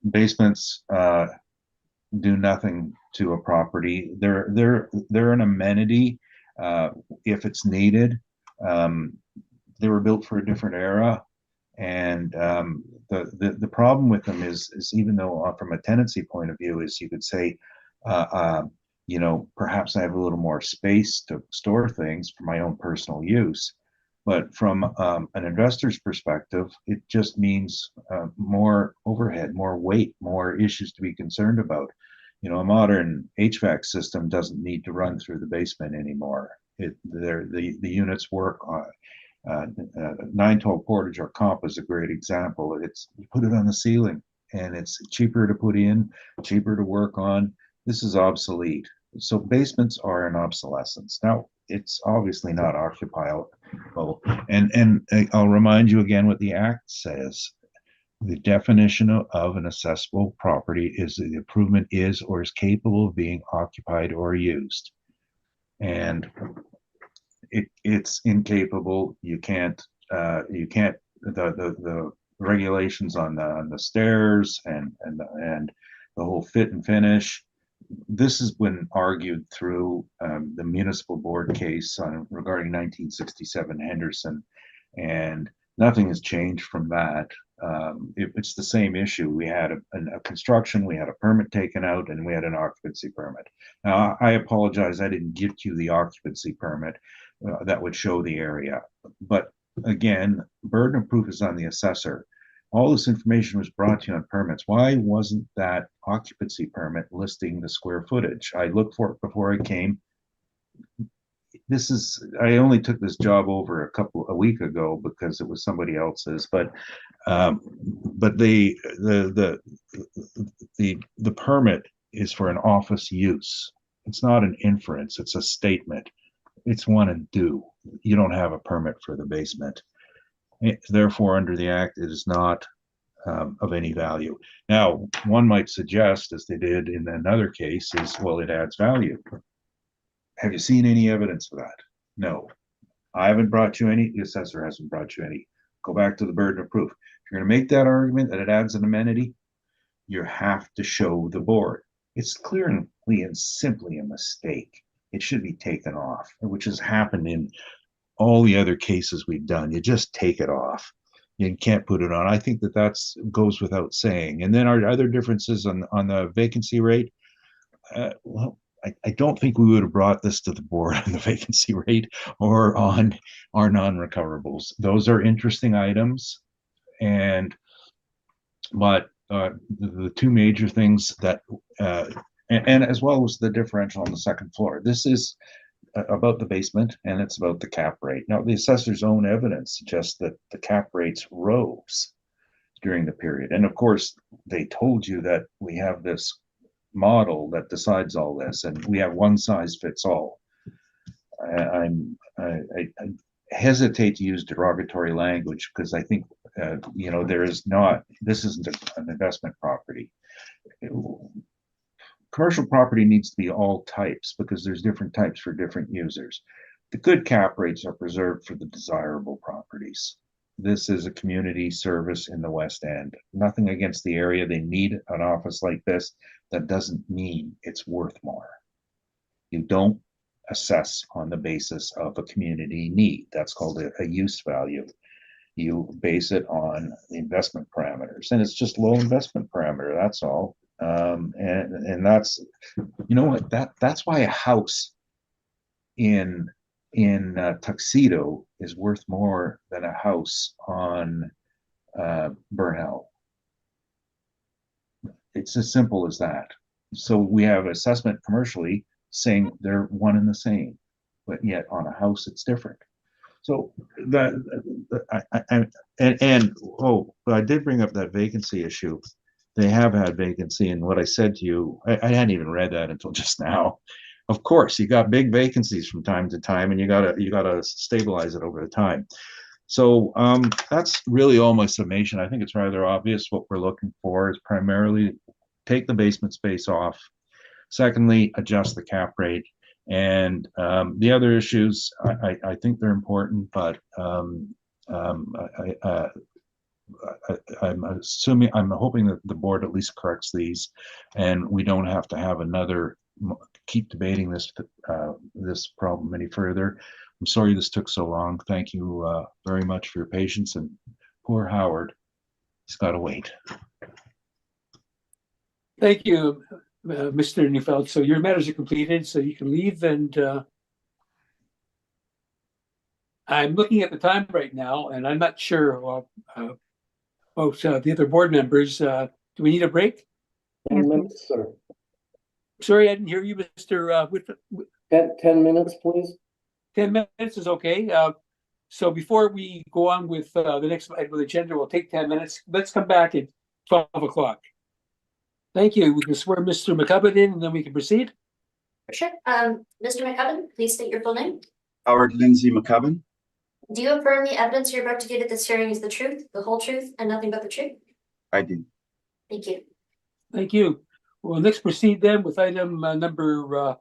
Speaker 4: basements do nothing to a property. They're an amenity if it's needed. They were built for a different era. And the problem with them is even though from a tenancy point of view is you could say, perhaps I have a little more space to store things for my own personal use. But from an investor's perspective, it just means more overhead, more weight, more issues to be concerned about. A modern HVAC system doesn't need to run through the basement anymore. The units work 912 Portage or Comp is a great example. It's you put it on the ceiling and it's cheaper to put in, cheaper to work on. This is obsolete. So basements are an obsolescence. Now, it's obviously not occupiable. And I'll remind you again what the Act says. The definition of an accessible property is that the improvement is or is capable of being occupied or used. And it's incapable. You can't the regulations on the stairs and the whole fit and finish. This has been argued through the municipal board case regarding 1967 Henderson, and nothing has changed from that. It's the same issue. We had a construction, we had a permit taken out, and we had an occupancy permit. Now, I apologize, I didn't give you the occupancy permit that would show the area. But again, burden of proof is on the assessor. All this information was brought to you on permits. Why wasn't that occupancy permit listing the square footage? I looked for it before I came. I only took this job over a week ago because it was somebody else's, but the permit is for an office use. It's not an inference, it's a statement. It's one and do. You don't have a permit for the basement. Therefore, under the Act, it is not of any value. Now, one might suggest, as they did in another case, is, well, it adds value. Have you seen any evidence of that? No. I haven't brought you any. The assessor hasn't brought you any. Go back to the burden of proof. If you're going to make that argument that it adds an amenity, you have to show the board. It's clearly and simply a mistake. It should be taken off, which has happened in all the other cases we've done. You just take it off. You can't put it on. I think that goes without saying. And then our other differences on the vacancy rate, well, I don't think we would have brought this to the board on the vacancy rate or on our non-recoverables. Those are interesting items, but the two major things that, and as well as the differential on the second floor. This is about the basement and it's about the cap rate. Now, the assessor's own evidence suggests that the cap rates rose during the period. And of course, they told you that we have this model that decides all this and we have one size fits all. I hesitate to use derogatory language because I think, this isn't an investment property. Commercial property needs to be all types because there's different types for different users. The good cap rates are preserved for the desirable properties. This is a community service in the West End. Nothing against the area. They need an office like this. That doesn't mean it's worth more. You don't assess on the basis of a community need. That's called a use value. You base it on the investment parameters, and it's just low investment parameter. That's all. And that's, you know what, that's why a house in Tuxedo is worth more than a house on Burnell. It's as simple as that. So we have assessment commercially saying they're one and the same, but yet on a house it's different. So I did bring up that vacancy issue. They have had vacancy, and what I said to you, I hadn't even read that until just now. Of course, you got big vacancies from time to time, and you gotta stabilize it over the time. So that's really all my summation. I think it's rather obvious what we're looking for is primarily take the basement space off. Secondly, adjust the cap rate. And the other issues, I think they're important, but I'm hoping that the board at least corrects these, and we don't have to have keep debating this problem any further. I'm sorry this took so long. Thank you very much for your patience, and poor Howard, he's got to wait.
Speaker 1: Thank you, Mr. Neufeld. So your matters are completed, so you can leave. And I'm looking at the time right now, and I'm not sure about the other board members. Do we need a break?
Speaker 5: 10 minutes, sir.
Speaker 1: Sorry, I didn't hear you, Mr.
Speaker 5: 10 minutes, please.
Speaker 1: 10 minutes is okay. So before we go on with the next item of the agenda, we'll take 10 minutes. Let's come back at 12 o'clock. Thank you. We can swear Mr. McCubbin in and then we can proceed.
Speaker 2: For sure. Mr. McCubbin, please state your full name.
Speaker 7: Howard Lindsay McCubbin.
Speaker 2: Do you affirm the evidence you're about to give at this hearing is the truth, the whole truth, and nothing but the truth?
Speaker 7: I do.
Speaker 2: Thank you.
Speaker 1: Thank you. We'll next proceed then with item number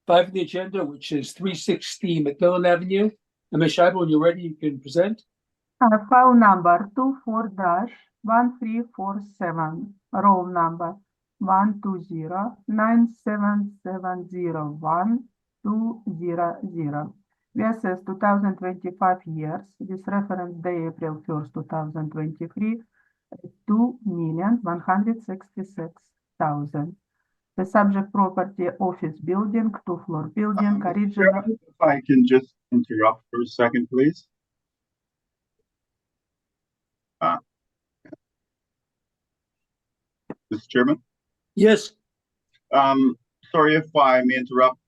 Speaker 1: 5 on the agenda, which is 360 McMillan Avenue. And Ms. Scheibel, when you're ready, you can present.
Speaker 3: File number 24-1347, roll number 120-97701-200. Versus 2025 years, with reference day April 1st, 2023, 2,166,000. The subject property office building, 2-floor building,
Speaker 7: Mr.
Speaker 3: original.
Speaker 7: Chairman, if I can just interrupt for a second, please. Mr. Chairman,
Speaker 1: Yes.
Speaker 7: sorry if I may interrupt.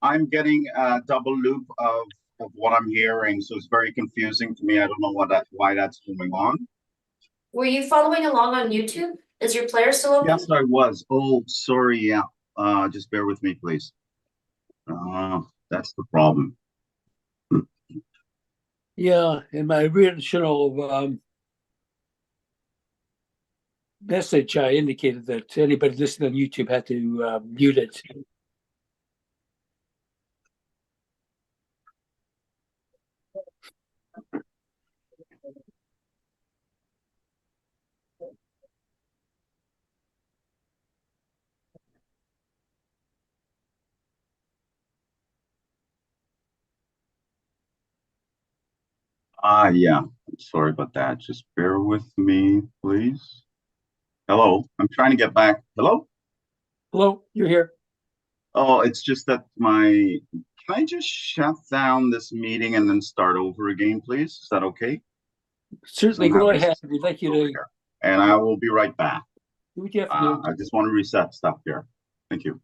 Speaker 7: I'm getting a double loop of what I'm hearing, so it's very confusing to me. I don't know why that's going on.
Speaker 2: Were you following along on YouTube? Is your player still open?
Speaker 7: Yes, I was. Oh, sorry. Yeah. Just bear with me, please. That's the problem.
Speaker 1: Yeah, in my original message, I indicated that anybody listening on YouTube had to mute it.
Speaker 7: Yeah. I'm sorry about that. Just bear with me, please. Hello. I'm trying to get back. Hello?
Speaker 1: Hello, you're here.
Speaker 7: Oh, it's just that can I just shut down this meeting and then start over again, please? Is that okay?
Speaker 1: Certainly, go ahead. We'd like you to
Speaker 7: And I will be right back.
Speaker 1: do what you have to do.
Speaker 7: I just want to reset stuff here. Thank you.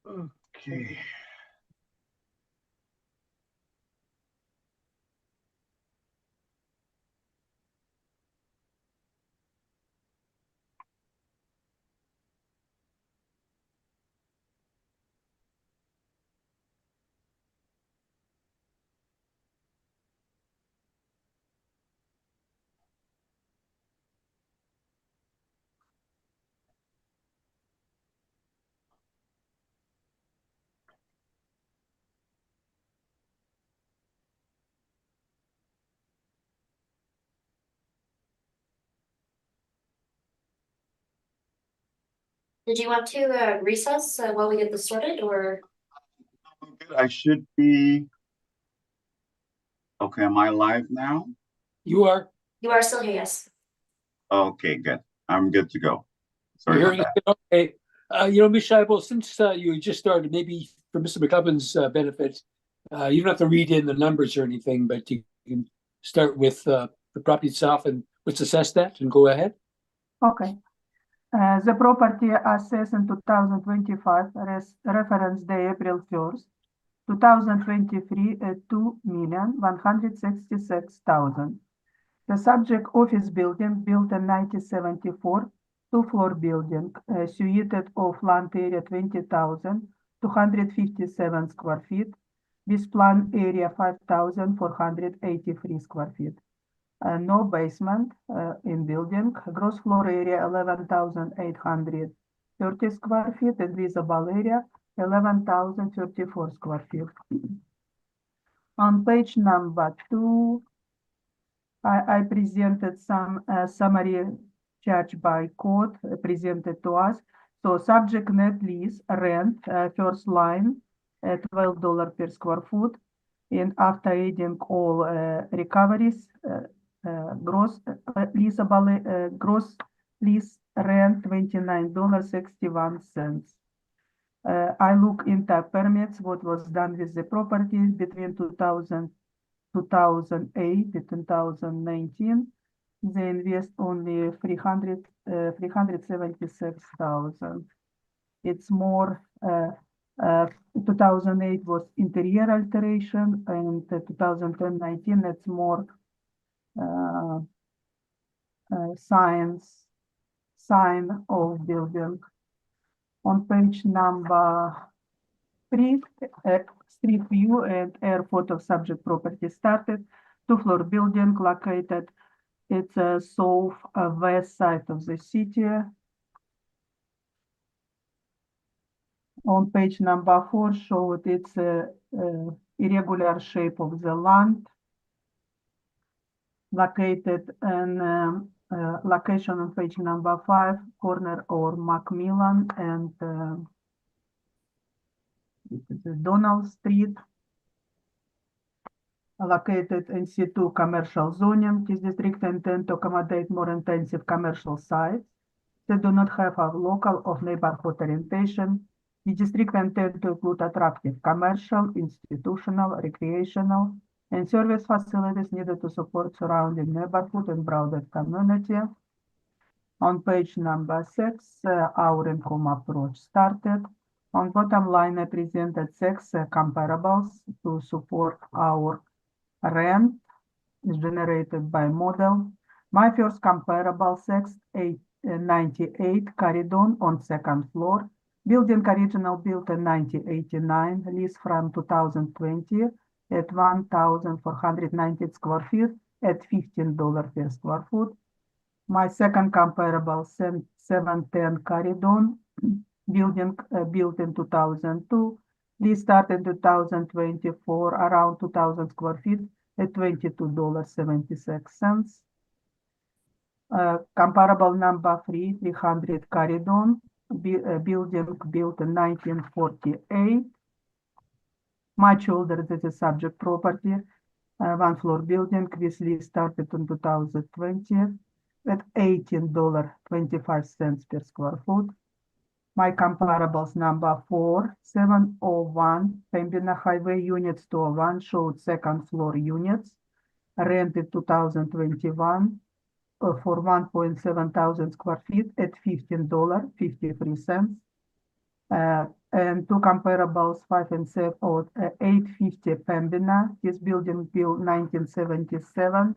Speaker 7: Okay.
Speaker 2: Did you want to recess while we get this sorted, or?
Speaker 7: Good. I should be. Okay, am I live now?
Speaker 1: You are.
Speaker 2: You are still here, yes.
Speaker 7: Okay, good. I'm good to go. Sorry
Speaker 1: You're
Speaker 7: about
Speaker 1: hearing
Speaker 7: that.
Speaker 1: it. Okay. Ms. Scheibel, since you just started, maybe for Mr. McCubbin's benefit, you don't have to read in the numbers or anything, but you can start with the property itself and what's assessed at and go ahead.
Speaker 3: Okay. The property assessed in 2025, reference day April 1st, 2023, 2,166,000. The subject office building built in 1974, 2-floor building, suited of land area 20,257 square feet, with plan area 5,483 square feet. No basement in building, gross floor area 11,830 square feet, and visible area 11,034 square feet. On page number 2, I presented some summary charge by code presented to us. So subject net lease rent, first line, $12 per square foot, and after adding all recoveries, gross gross lease rent $29.61. I look into permits, what was done with the property between 2008 to 2019. They invest only 376,000. It's more, 2008 was interior alteration, and 2019, it's more sign of building. On page number 3, street view and air photo subject property started. 2-floor building located. It's a south west side of the city. On page number 4 showed its irregular shape of the land. Located in location on page number 5, corner or Macmillan and Donald Street. Located in C2 commercial zoning. This district intend to accommodate more intensive commercial sites that do not have a local or neighborhood orientation. The district intend to include attractive commercial, institutional, recreational, and service facilities needed to support surrounding neighborhood and broader community. On page number 6, our income approach started. On bottom line, I presented 6 comparables to support our rent is generated by model. My first comparable 698 Caridon on second floor. Building original built in 1989, lease from 2020 at 1,490 square feet at $15 per square foot. My second comparable 710 Caridon, building built in 2002, lease started in 2024, around 2,000 square feet at $22.76. Comparable number 3, 300 Caridon, building built in 1948. Much older than the subject property. 1-floor building with lease started in 2020 at $18.25 per square foot. My comparables number 4, 701 Pembina Highway Units 201 showed second floor units rented 2021 for 1.7 thousand square feet at $15.53. And 2 comparables 5 and 7 or 850 Pembina. This building built 1977,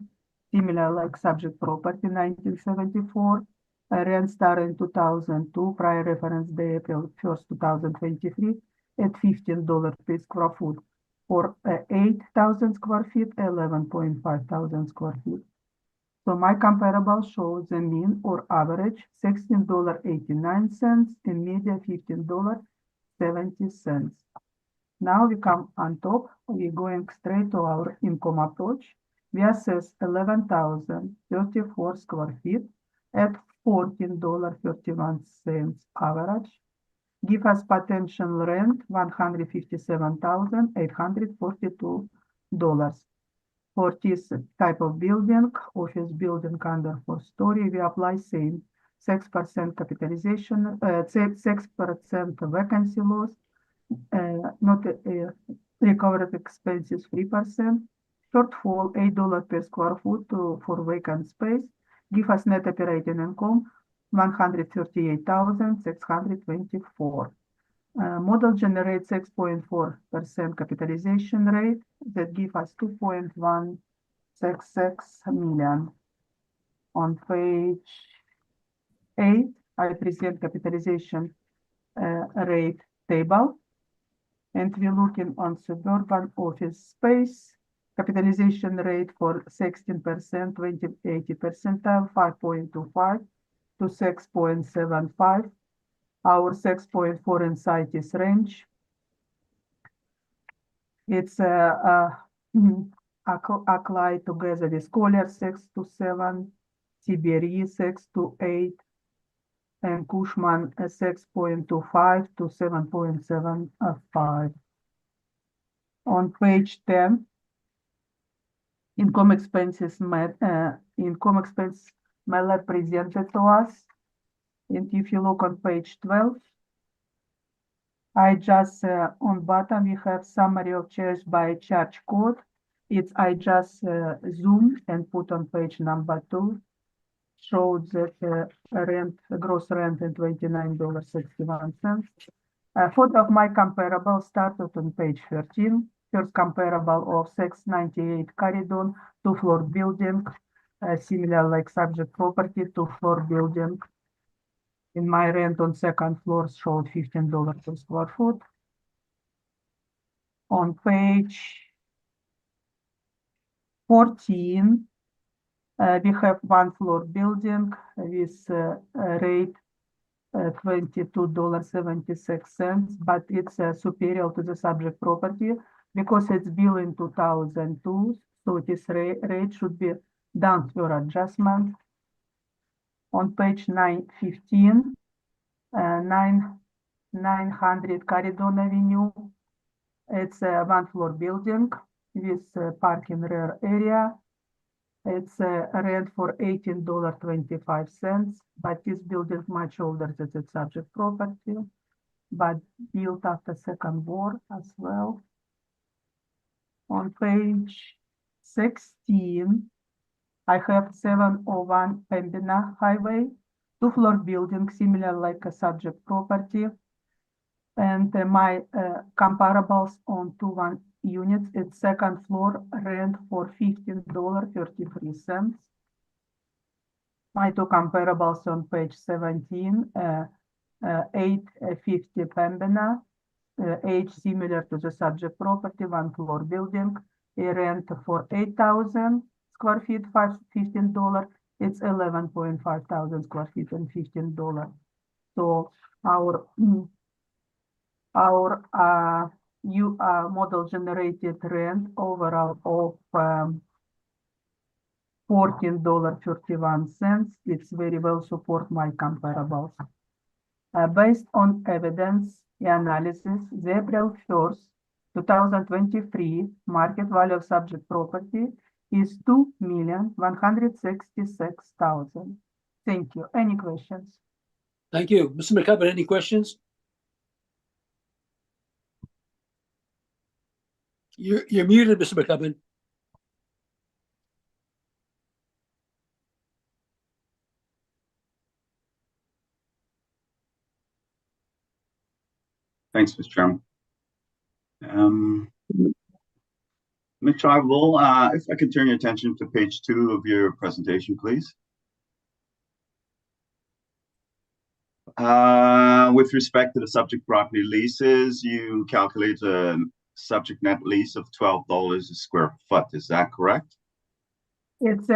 Speaker 3: similar like subject property 1974. Rent started in 2002, prior reference day April 1st, 2023, at $15 per square foot. For 8,000 square feet, 11.5 thousand square feet. So my comparable shows the mean or average $16.89 and median $15.70. Now we come on top, we're going straight to our income approach. We assess 11,034 square feet at $14.31 average. Give us potential rent $157,842. For this type of building, office building under 4-story, we apply same 6% capitalization, 6% vacancy loss, not recovered expenses 3%, shortfall $8 per square foot for vacant space. Give us net operating income $138,624. Model generates 6.4% capitalization rate that give us 2.166 million. On page 8, I present capitalization rate table, and we're looking on suburban office space. Capitalization rate for 16%, 80 percentile, 5.25 to 6.75. Our 6.4 inside this range. It's applied together with Collier 6 to 7, CBRE 6 to 8, and Cushman 6.25 to 7.75. On page 10, income expense Miller presented to us. And if you look on page 12, I just on bottom we have summary of charge by charge code. I just zoom and put on page number 2 showed that gross rent in $29.61. A photo of my comparable started on page 13. First comparable of 698 Caridon, two-floor building, similar like subject property, two-floor building. In my rent on second floor showed $15 per square foot. On page 14, we have one floor building with rate $22.76, but it's superior to the subject property because it's built in 2002, so this rate should be done for adjustment. On page 915, 900 Caridon Avenue, it's a one-floor building with parking rear area. It's a rent for $18.25, but this building much older than its subject property, but built after Second War as well. On page 16, I have 701 Pembina Highway, two-floor building similar like a subject property. And my comparables on 2-1 units, it's second floor rent for $15.33. My two comparables on page 17, 850 Pembina, age similar to the subject property, one floor building, a rent for 8,000 square feet, $15. It's 11.5 thousand square feet and $15. So our model generated rent overall of $14.31. It's very well support my comparables. Based on evidence analysis, the April 1st, 2023 market value of subject property is $2,166,000. Thank you. Any questions?
Speaker 1: Thank you. Mr. McCubbin, any questions? You're muted, Mr. McCubbin.
Speaker 7: Thanks, Mr. Chairman. Mitch, I will, if I could turn your attention to page 2 of your presentation, please. With respect to the subject property leases, you calculate a subject net lease of $12 a square foot. Is that correct?
Speaker 3: It's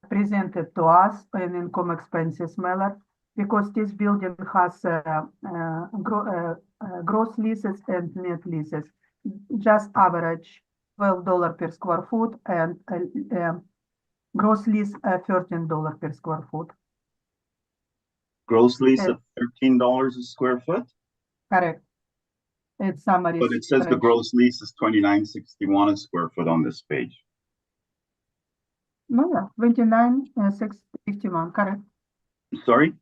Speaker 3: presented to us in income expenses manner because this building has gross leases and net leases. Just average $12 per square foot and gross lease $13 per square foot.
Speaker 7: Gross lease of $13 a square foot?
Speaker 3: Correct. It's summary.
Speaker 7: But it says the gross lease is $29.61 a square foot on this page.
Speaker 3: No, $29,651, correct.
Speaker 7: Sorry?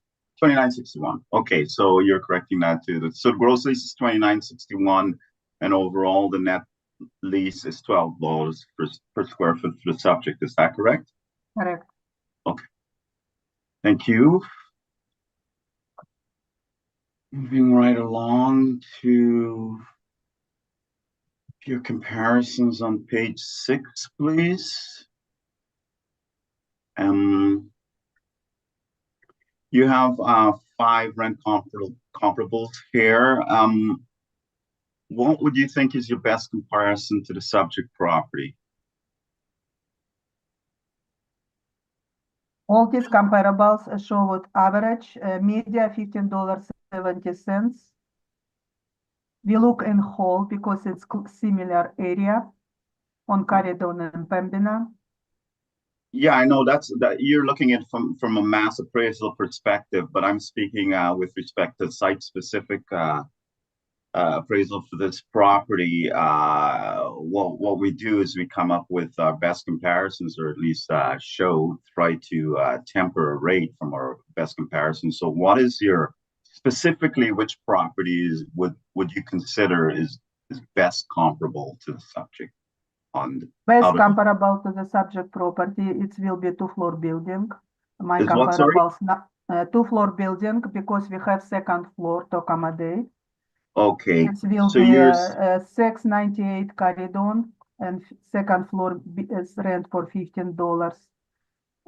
Speaker 7: $29.61. Okay, so you're correcting that too. So gross lease is $29.61 and overall the net lease is $12 per square foot for the subject. Is that correct?
Speaker 3: Correct.
Speaker 7: Okay. Thank you. Moving right along to your comparisons on page 6, please. You have 5 rent comparables here. What would you think is your best comparison to the subject property?
Speaker 3: All these comparables show what average media $15.70. We look in whole because it's similar area on Caridon and Pembina.
Speaker 7: Yeah, I know that you're looking at from a mass appraisal perspective, but I'm speaking with respect to site-specific appraisal for this property. What we do is we come up with our best comparisons, or at least try to temper a rate from our best comparison. So what is your, specifically which properties would you consider is best comparable to the subject?
Speaker 3: Best comparable to the subject property, it will be 2-floor building My
Speaker 7: Is what, sorry?
Speaker 3: comparables, two-floor building, because we have second floor to accommodate.
Speaker 7: Okay,
Speaker 3: It will
Speaker 7: so
Speaker 3: be
Speaker 7: you're,
Speaker 3: 698 Caridon, and second floor is rent for $15.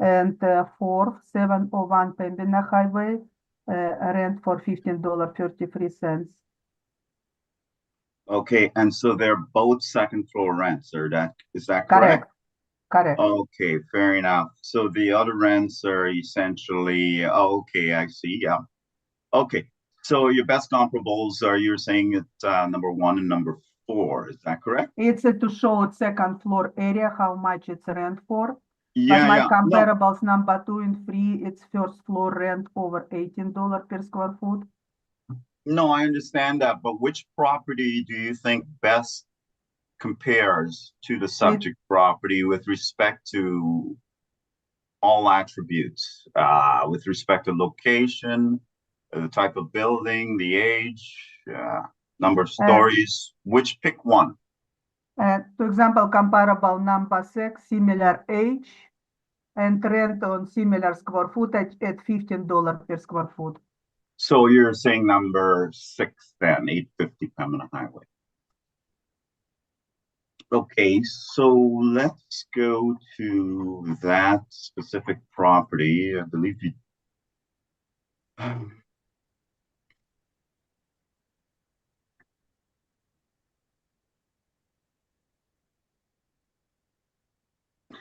Speaker 3: And fourth, 701 Pembina Highway, rent for $15.33.
Speaker 7: okay, and so they're both second floor rents, is that correct?
Speaker 3: Correct.
Speaker 7: Okay, fair enough. So the other rents are essentially, okay, I see, yeah. Okay, so your best comparables are, you're saying it's number 1 and number 4, is that correct?
Speaker 3: It's to show its second floor area, how much it's rent for. But
Speaker 7: Yeah,
Speaker 3: my
Speaker 7: yeah, no,
Speaker 3: comparables number 2 and 3, it's first floor rent over $18 per square foot.
Speaker 7: no, I understand that, but which property do you think best compares to the subject property with respect to all attributes, with respect to location, the type of building, the age, number of stories, pick one?
Speaker 3: To example, comparable number 6, similar age, and rent on similar square footage at $15 per square foot.
Speaker 7: So you're saying number 6 then, 850 Pembina Highway. Okay, so let's go to that specific property. I believe you.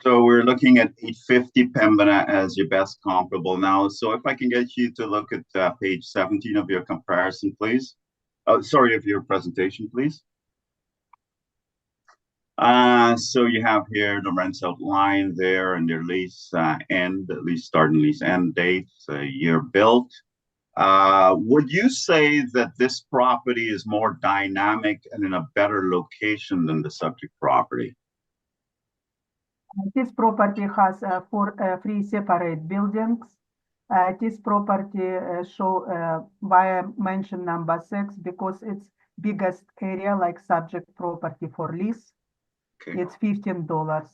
Speaker 7: So we're looking at 850 Pembina as your best comparable now. So if I can get you to look at page 17 of your comparison, please. Oh, sorry, of your presentation, please. So you have here the rents outlined there and their lease lease start and lease end dates, year built. Would you say that this property is more dynamic and in a better location than the subject property?
Speaker 3: This property has 3 separate buildings. This property show why I mentioned number 6, because it's biggest area like subject property for lease.
Speaker 7: Okay.
Speaker 3: It's $15,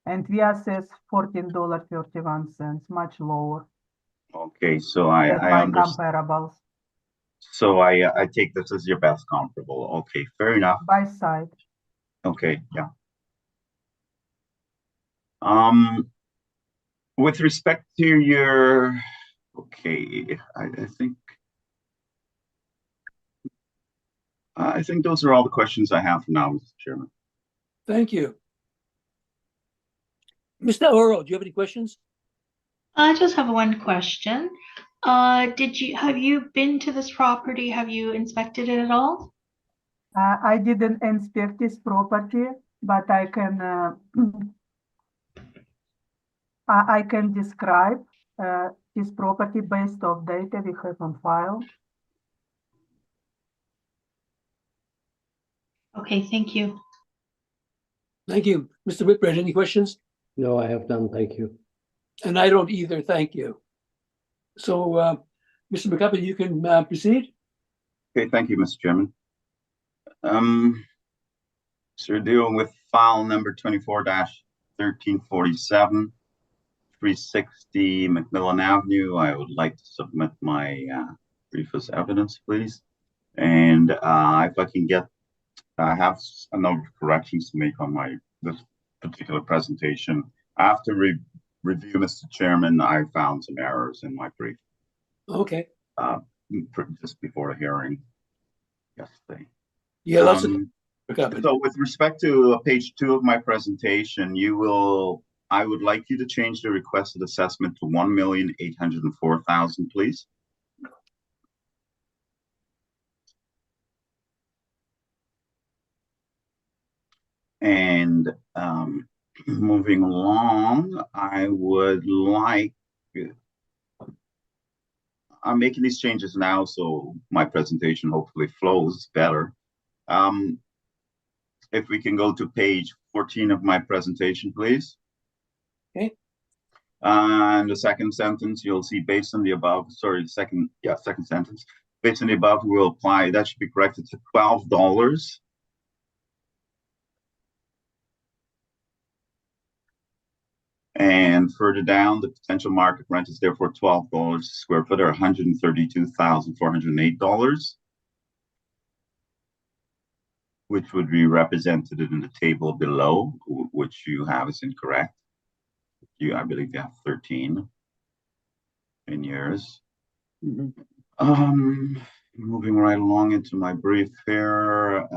Speaker 3: and we assess $14.31, much lower
Speaker 7: Okay, so
Speaker 3: than
Speaker 7: I
Speaker 3: my
Speaker 7: understand.
Speaker 3: comparables
Speaker 7: So I take this as your best comparable. Okay, fair enough.
Speaker 3: by side.
Speaker 7: Okay, yeah. With respect to your, okay, I think those are all the questions I have for now, Mr. Chairman.
Speaker 1: Thank you. Mr. Oro, do you have any questions?
Speaker 6: I just have one question. Have you been to this property? Have you inspected it at all?
Speaker 3: I didn't inspect this property, but I can I can describe this property based on data we have on file.
Speaker 6: Okay, thank you.
Speaker 1: Thank you. Mr. Whitbread, any questions?
Speaker 5: No, I have none, thank you.
Speaker 1: And I don't either, thank you. So, Mr. McCubbin, you can proceed.
Speaker 7: Okay, thank you, Mr. Chairman. So we're dealing with file number 24-1347, 360 Macmillan Avenue. I would like to submit my brief as evidence, please. And if I can get, I have a number of corrections to make on this particular presentation. After review, Mr. Chairman, I found some errors in my brief.
Speaker 1: Okay.
Speaker 7: Just before the hearing yesterday.
Speaker 1: Yeah, lots of McCubbin.
Speaker 7: So with respect to page 2 of my presentation, I would like you to change the requested assessment to $1,804,000, please. And moving along, I'm making these changes now, so my presentation hopefully flows better. If we can go to page 14 of my presentation, please.
Speaker 1: Okay.
Speaker 7: And the second sentence, you'll see based on the above, second sentence. Based on the above, we'll apply, that should be corrected to $12. And further down, the potential market rent is therefore $12 a square foot, or $132,408, which would be represented in the table below, which you have is incorrect. I believe you have 13 in yours. Moving right along into my brief here.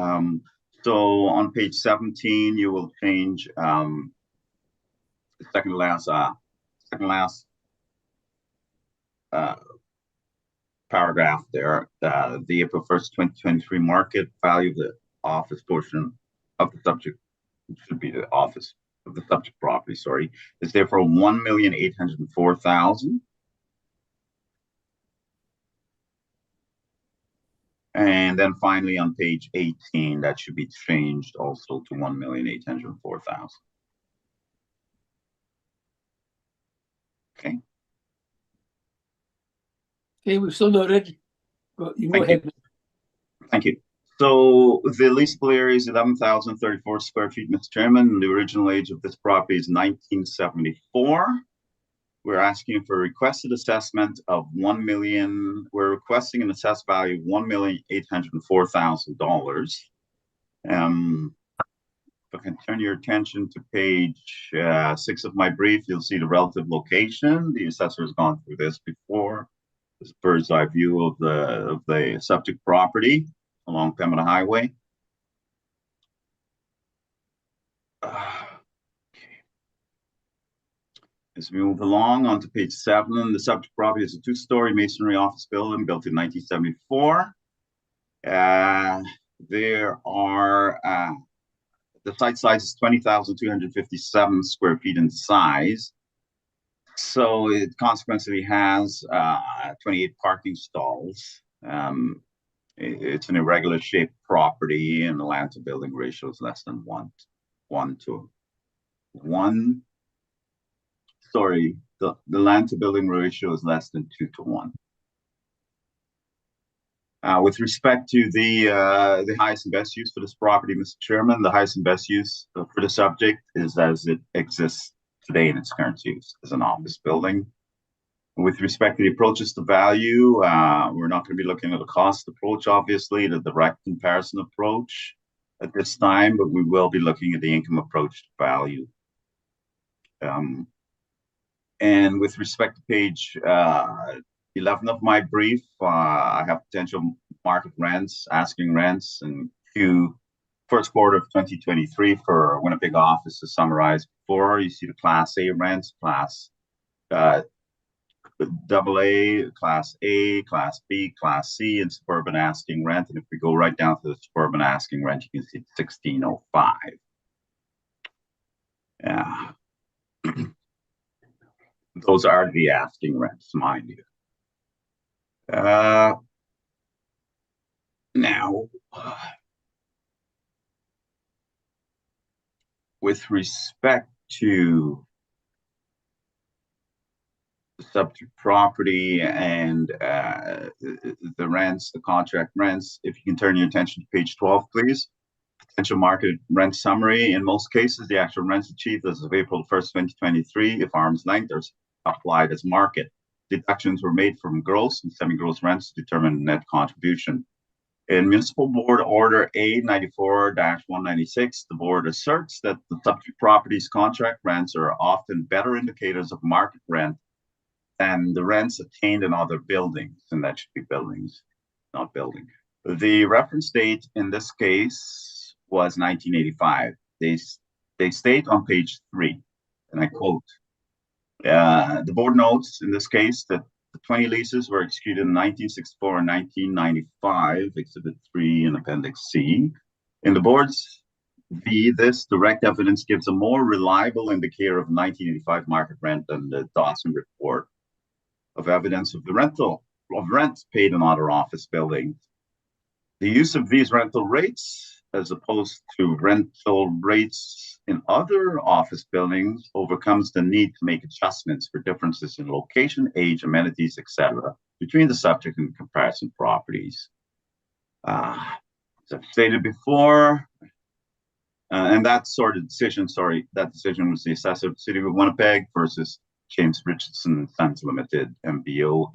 Speaker 7: So on page 17, you will change the second last paragraph there. The April 1st, 2023 market value of the office portion of the subject, should be the office of the subject property, sorry, is therefore $1,804,000. And then finally on page 18, that should be changed also to $1,804,000. Okay.
Speaker 1: Okay, we've still noted. Well, you go ahead.
Speaker 7: Thank you. So the leasable area is 11,034 square feet, Mr. Chairman. The original age of this property is 1974. We're asking for a requested assessment of $1 million. We're requesting an assessed value of $1,804,000. If I can turn your attention to page 6 of my brief, you'll see the relative location. The assessor has gone through this before. This bird's eye view of the subject property along Pembina Highway. As we move along onto page 7, the subject property is a 2-story masonry office building built in 1974. There are the site size is 20,257 square feet in size. So it consequently has 28 parking stalls. It's an irregular shaped property, and the land to building ratio is less than 1 to 1. Sorry, the land to building ratio is less than 2 to 1. With respect to the highest and best use for this property, Mr. Chairman, the highest and best use for the subject is as it exists today in its current use as an office building. With respect to the approaches to value, we're not going to be looking at the cost approach, obviously, the direct comparison approach at this time, but we will be looking at the income approach to value. And with respect to page 11 of my brief, I have potential market rents, asking rents, and first quarter of 2023 for Winnipeg office is summarized before. You see the Class A rents, Class AA, Class A, Class B, Class C, and suburban asking rent. And if we go right down to the suburban asking rent, you can see it's $1,605. Yeah. Those are the asking rents, mind you. Now, with respect to the subject property and the rents, the contract rents, if you can turn your attention to page 12, please. Potential market rent summary. In most cases, the actual rents achieved as of April 1st, 2023, if arm's length, are applied as market. Deductions were made from gross and semi-gross rents to determine net contribution. In Municipal Board Order A94-196, the board asserts that the subject property's contract rents are often better indicators of market rent than the rents attained in other buildings, and that should be buildings, not building. The reference date in this case was 1985. They state on page 3, and I quote, the board notes in this case that the 20 leases were executed in 1964 and 1995, Exhibit 3 and Appendix C. In the board's view, this direct evidence gives a more reliable indicator of 1985 market rent than the Dawson report of evidence of the rents paid in other office buildings. The use of these rental rates as opposed to rental rates in other office buildings overcomes the need to make adjustments for differences in location, age, amenities, etc., between the subject and comparison properties. As I've stated before, And that sort of decision, that decision was the assessor of the City of Winnipeg versus James Richardson Sons Limited, MBO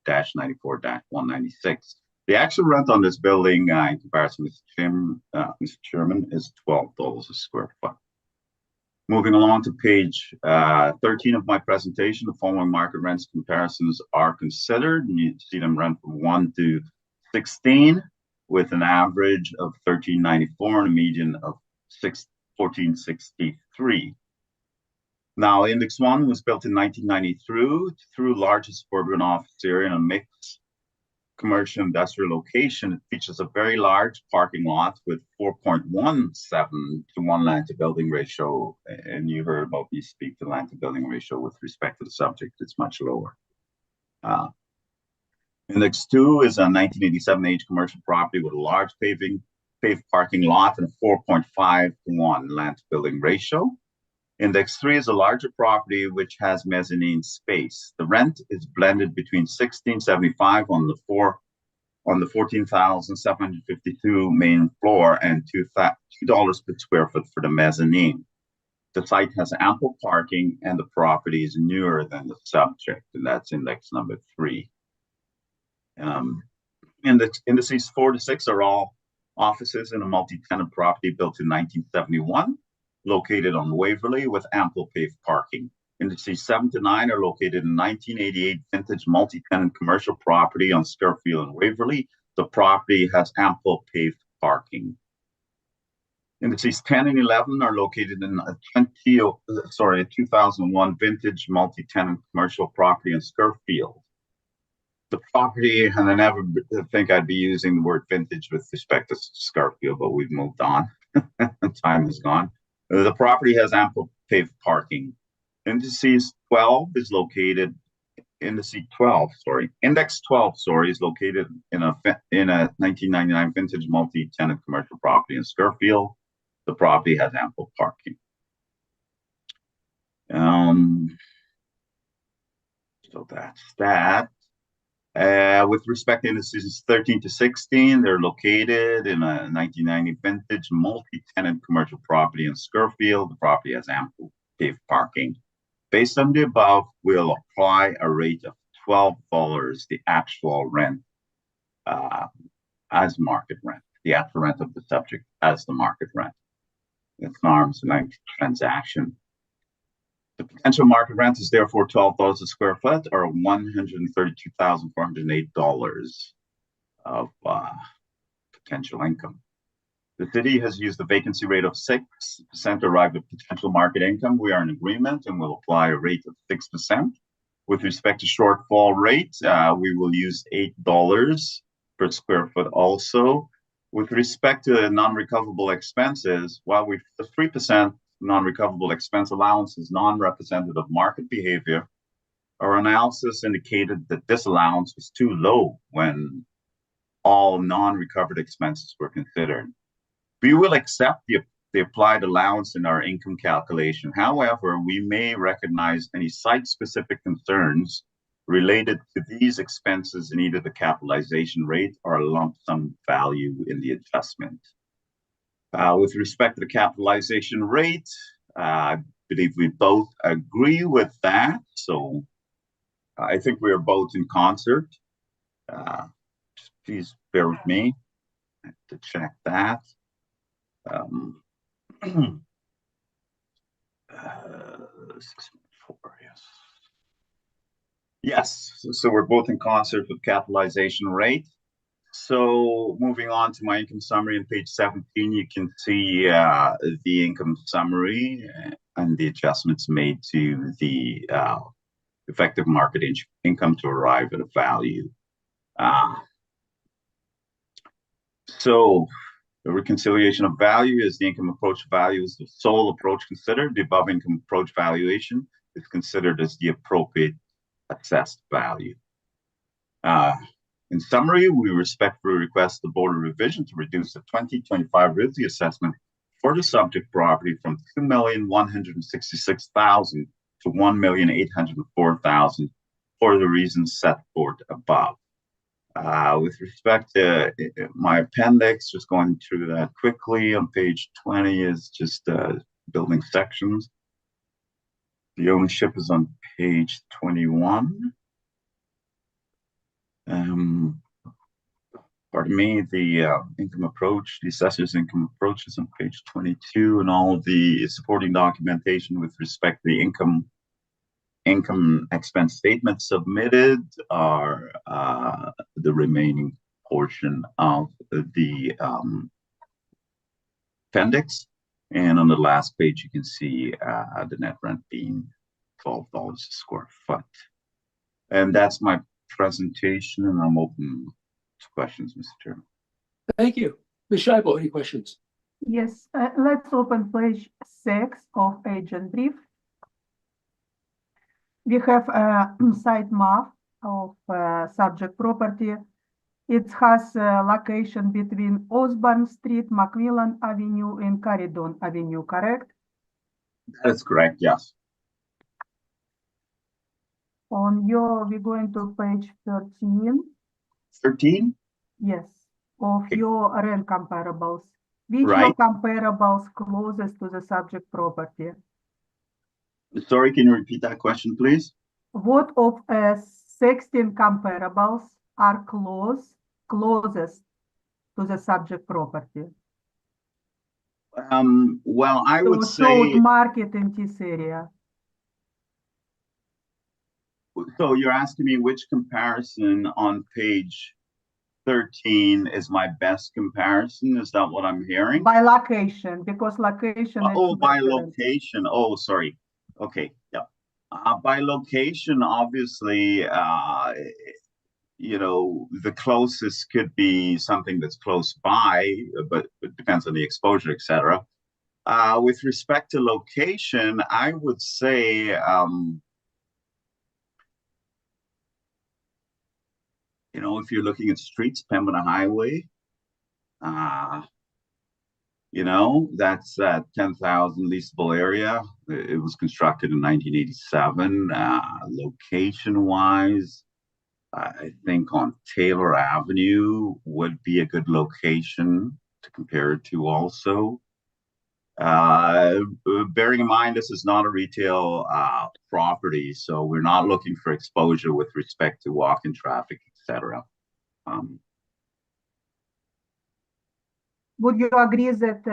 Speaker 7: 8-94-196. The actual rent on this building, in comparison, Mr. Chairman, is $12 a square foot. Moving along to page 13 of my presentation, the following market rents comparisons are considered. And you see them rent from 1 to 16, with an average of $13.94 and a median of $14.63. Now, Index 1 was built in 1993 through largest suburban office area in a mixed commercial industrial location. It features a very large parking lot with 4.17 to 1 land to building ratio. And you heard about me speak to land to building ratio with respect to the subject. It's much lower. Index 2 is a 1987 age commercial property with a large paved parking lot and a 4.5 to 1 land to building ratio. Index 3 is a larger property which has mezzanine space. The rent is blended between $16.75 on the 14,752 main floor and $2 per square foot for the mezzanine. The site has ample parking and the property is newer than the subject, and that's index number 3. Indices 4 to 6 are all offices in a multi-tenant property built in 1971. Located on Waverly with ample paved parking. Indices 7 to 9 are located in 1988 vintage multi-tenant commercial property on Scarfield and Waverly. The property has ample paved parking. Indices 10 and 11 are located in a 2001 vintage multi-tenant commercial property in Scarfield. The property, and I never think I'd be using the word vintage with respect to Scarfield, but we've moved on. Time is gone. The property has ample paved parking. Index 12 is located Index 12 is located in a 1999 vintage multi-tenant commercial property in Scarfield. The property has ample parking. So that's that. With respect to indices 13 to 16, they're located in a 1990 vintage multi-tenant commercial property in Scarfield. The property has ample paved parking. Based on the above, we'll apply a rate of $12, the actual rent as market rent, the actual rent of the subject as the market rent. It's an arm's length transaction. The potential market rent is therefore $12 a square foot, or $132,408 of potential income. The city has used a vacancy rate of 6% to arrive at potential market income. We are in agreement and will apply a rate of 6%. With respect to shortfall rate, we will use $8 per square foot also. With respect to non-recoverable expenses, while the 3% non-recoverable expense allowance is non-representative of market behavior, our analysis indicated that this allowance was too low when all non-recovered expenses were considered. We will accept the applied allowance in our income calculation. However, we may recognize any site-specific concerns related to these expenses in either the capitalization rate or a lump sum value in the adjustment. With respect to the capitalization rate, I believe we both agree with that. So I think we are both in concert. Please bear with me. I have to check that. 6.4, yes. Yes, so we're both in concert with capitalization rate. So moving on to my income summary on page 17, you can see the income summary and the adjustments made to the effective market income to arrive at a value. So the reconciliation of value is the income approach value is the sole approach considered. The above income approach valuation is considered as the appropriate assessed value. In summary, we respectfully request the Board of Revision to reduce the 2025 RISD assessment for the subject property from $2,166,000 to $1,804,000 for the reasons set forth above. With respect to my appendix, just going through that quickly, on page 20 is just building sections. The ownership is on page 21. Pardon me, the income approach, the assessor's income approach is on page 22, and all of the supporting documentation with respect to the income expense statement submitted are the remaining portion of the appendix. And on the last page, you can see the net rent being $12 a square foot. And that's my presentation, and I'm open to questions, Mr. Chairman.
Speaker 1: Thank you. Ms. Scheibel, any questions?
Speaker 3: Yes, let's open page 6 of agent brief. We have a site map of subject property. It has a location between Osborne Street, Macmillan Avenue, and Caridon Avenue, correct?
Speaker 7: That is correct, yes.
Speaker 3: We're going to page 13.
Speaker 7: 13?
Speaker 3: Yes, of
Speaker 7: Okay.
Speaker 3: your rent comparables. Which
Speaker 7: Right.
Speaker 3: your comparables closest to the subject property?
Speaker 7: Sorry, can you repeat that question, please?
Speaker 3: What of 16 comparables are closest to the subject property?
Speaker 7: Well, I would
Speaker 3: Showed
Speaker 7: say,
Speaker 3: market in this area.
Speaker 7: so you're asking me which comparison on page 13 is my best comparison? Is that what I'm hearing?
Speaker 3: By location, because location is
Speaker 7: Oh, by
Speaker 3: better.
Speaker 7: location. Oh, sorry. Okay, yeah. By location, obviously, you know, the closest could be something that's close by, but it depends on the exposure, etc. With respect to location, I would say, you know, if you're looking at streets, Pembina Highway, you know, that's 10,000 leasable area. It was constructed in 1987. Location-wise, I think on Taylor Avenue would be a good location to compare it to also. Bearing in mind, this is not a retail property, so we're not looking for exposure with respect to walk-in traffic, etc.
Speaker 3: Would you agree that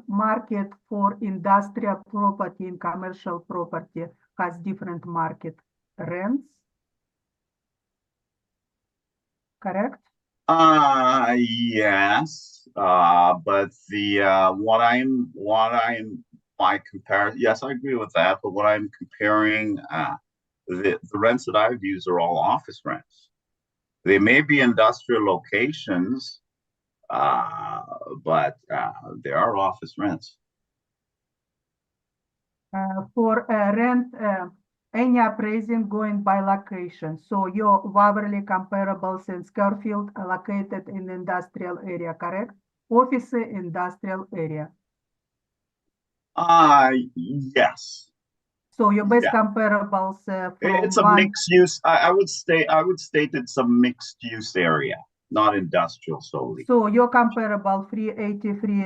Speaker 3: market for industrial property and commercial property has different market rents? Correct?
Speaker 7: Yes. But yes, I agree with that. But what I'm comparing, the rents that I've used are all office rents. They may be industrial locations, but they are office rents.
Speaker 3: For rent, any appraising going by location. So your Waverly comparables in Scarfield are located in industrial area, correct? Office industrial area.
Speaker 7: Yes.
Speaker 3: So your best
Speaker 7: Yeah.
Speaker 3: comparables from
Speaker 7: It's a mixed use. I would state it's a mixed use area, not industrial solely.
Speaker 3: So your comparable 383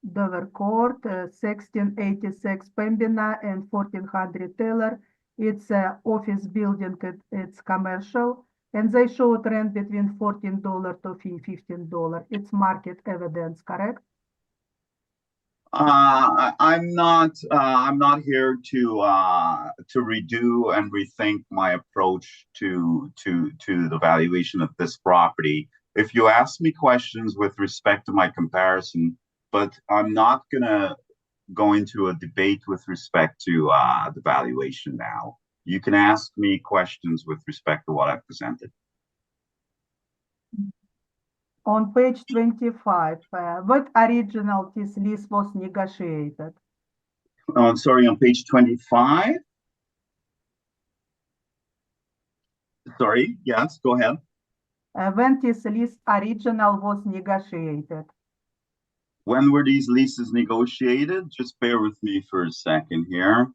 Speaker 3: Dover Court, 1686 Pembina, and 1400 Taylor. It's a office building. It's commercial, and they showed rent between $14 to $15. It's market evidence, correct?
Speaker 7: I'm not here to redo and rethink my approach to the valuation of this property. If you ask me questions with respect to my comparison, but I'm not gonna go into a debate with respect to the valuation now. You can ask me questions with respect to what I've presented.
Speaker 3: On page 25, what original this lease was negotiated?
Speaker 7: Oh, I'm sorry, on page 25? Sorry, yes, go ahead.
Speaker 3: When this lease original was negotiated?
Speaker 7: When were these leases negotiated? Just bear with me for a second here.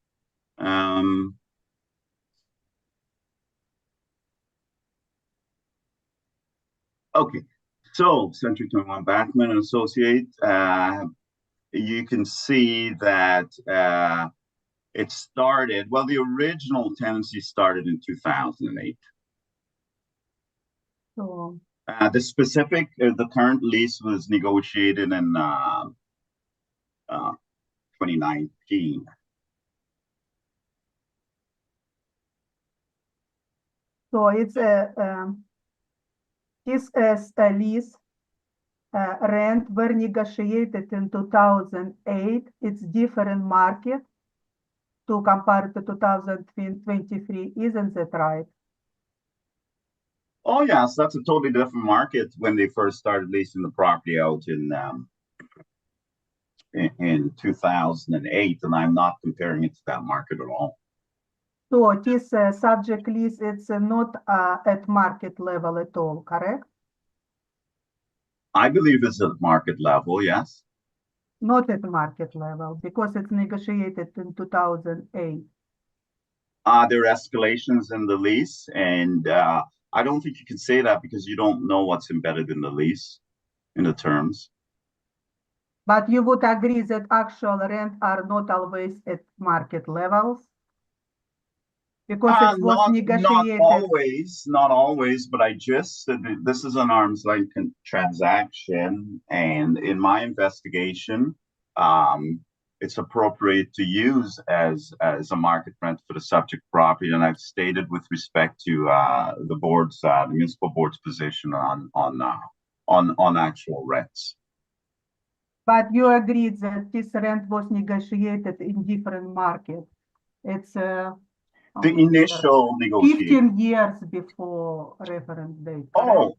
Speaker 7: Okay, so Century 21 Backman and Associate, you can see that it started, well, the original tenancy started in 2008.
Speaker 3: So,
Speaker 7: The current lease was negotiated in 2019.
Speaker 3: so it's this lease rent were negotiated in 2008. It's different market to compare to 2023, isn't that right?
Speaker 7: Oh, yes, that's a totally different market when they first started leasing the property out in 2008, and I'm not comparing it to that market at all.
Speaker 3: So this subject lease, it's not at market level at all, correct?
Speaker 7: I believe it's at market level, yes.
Speaker 3: Not at market level because it's negotiated in 2008.
Speaker 7: There are escalations in the lease, and I don't think you can say that because you don't know what's embedded in the lease, in the terms.
Speaker 3: But you would agree that actual rent are not always at market levels? Because it was
Speaker 7: Not
Speaker 3: negotiated.
Speaker 7: not always, but I just said that this is an arm's length transaction, and in my investigation, it's appropriate to use as a market rent for the subject property, and I've stated with respect to the municipal board's position on actual rents.
Speaker 3: But you agreed that this rent was negotiated in different market. It's
Speaker 7: The initial negotiation.
Speaker 3: 15 years before reference date, correct?
Speaker 7: Oh,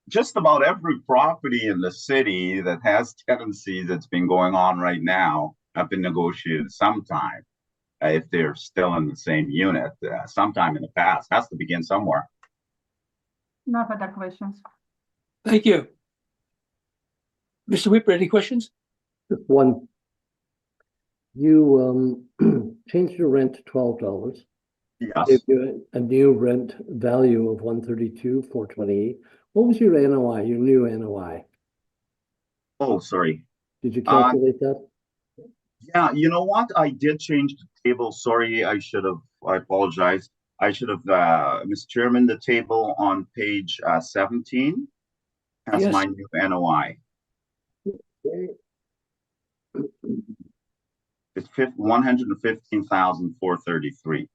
Speaker 7: just about every property in the city that has tenancy that's been going on right now have been negotiated sometime. If they're still in the same unit, sometime in the past, has to begin somewhere.
Speaker 3: No further questions.
Speaker 1: Thank you. Mr. Whipper, any questions?
Speaker 5: Just one. You changed your rent to $12.
Speaker 7: Yes.
Speaker 5: Gave you a new rent value of $132,428. What was your NOI, your new NOI?
Speaker 7: Oh, sorry.
Speaker 5: Did you calculate that?
Speaker 7: Yeah, you know what? I did change the table. Sorry, I apologize. I should have, Mr. Chairman, the table on page 17 has
Speaker 1: Yes.
Speaker 7: my new NOI.
Speaker 5: Okay.
Speaker 7: It's 115,433.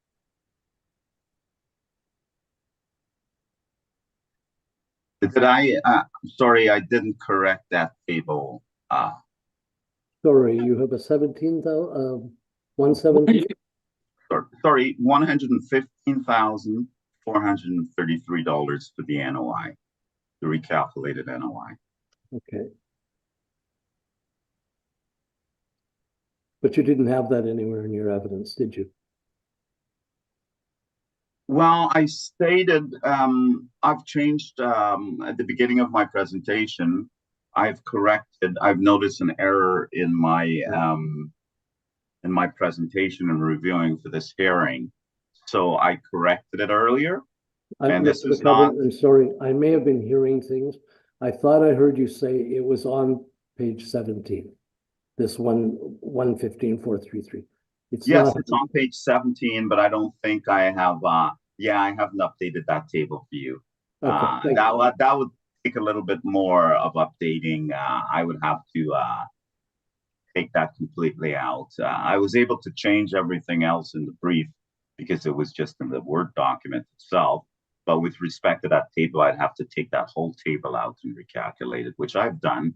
Speaker 7: Sorry, I didn't correct that table.
Speaker 5: Sorry, you have a 117?
Speaker 7: Sorry, $115,433 for the NOI, the recalculated NOI.
Speaker 5: Okay. But you didn't have that anywhere in your evidence, did you?
Speaker 7: Well, I stated, I've changed at the beginning of my presentation. I've noticed an error in my presentation and reviewing for this hearing. So I corrected it earlier. And this is not.
Speaker 5: I'm sorry, I may have been hearing things. I thought I heard you say it was on page 17. This 115,433.
Speaker 7: Yes, it's on page 17, but I don't think I have. I haven't updated that table for you.
Speaker 5: Okay,
Speaker 7: that would take a little bit more of updating. I would have to take that completely out. I was able to change everything else in the brief because it was just in the Word document itself. But with respect to that table, I'd have to take that whole table out and recalculate it, which I've done.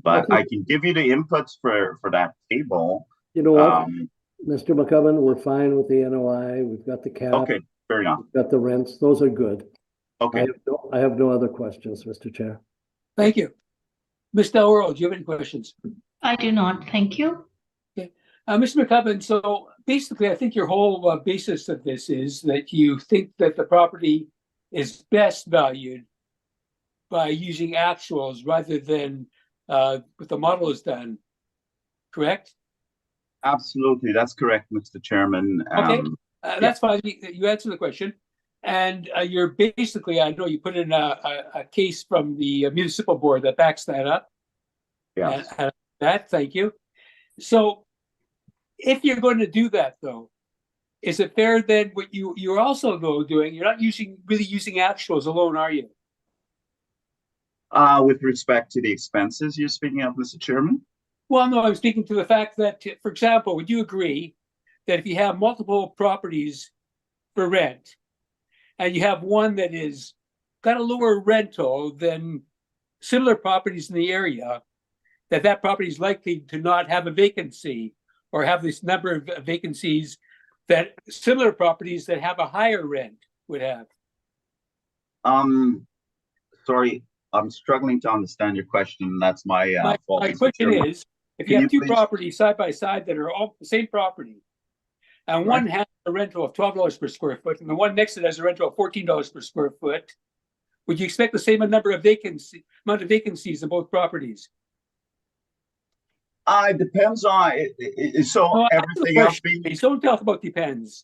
Speaker 7: But I can give you the inputs for that table.
Speaker 5: You know what, Mr. McCubbin, we're fine with the NOI. We've got the cap.
Speaker 7: Okay, fair enough.
Speaker 5: We've got the rents. Those are good.
Speaker 7: Okay.
Speaker 5: I have no other questions, Mr. Chair.
Speaker 1: Thank you. Ms. Deloro, do you have any questions?
Speaker 6: I do not, thank you.
Speaker 1: Okay. Mr. McCubbin, so basically, I think your whole basis of this is that you think that the property is best valued by using actuals rather than what the model has done, correct?
Speaker 7: Absolutely, that's correct, Mr. Chairman.
Speaker 1: Okay, that's fine. You answer the question. And you're basically, I know you put in a case from the municipal board that backs that up.
Speaker 7: Yes.
Speaker 1: And that, thank you. So if you're going to do that, though, is it fair then what you're also though doing? You're not really using actuals alone, are you?
Speaker 7: With respect to the expenses you're speaking of, Mr. Chairman?
Speaker 1: Well, no, I'm speaking to the fact that, for example, would you agree that if you have multiple properties for rent, and you have one that is got a lower rental than similar properties in the area, that property is likely to not have a vacancy or have this number of vacancies that similar properties that have a higher rent would have?
Speaker 7: Sorry, I'm struggling to understand your question. That's my fault,
Speaker 1: My
Speaker 7: Mr.
Speaker 1: question
Speaker 7: Chairman.
Speaker 1: is, if
Speaker 7: Can
Speaker 1: you
Speaker 7: you
Speaker 1: have two
Speaker 7: please-
Speaker 1: properties side by side that are all the same property, and
Speaker 7: Right.
Speaker 1: one has a rental of $12 per square foot, and the one next to it has a rental of $14 per square foot, would you expect the same amount of vacancies in both properties?
Speaker 7: It depends on so
Speaker 1: No,
Speaker 7: everything else being
Speaker 1: please don't talk about depends.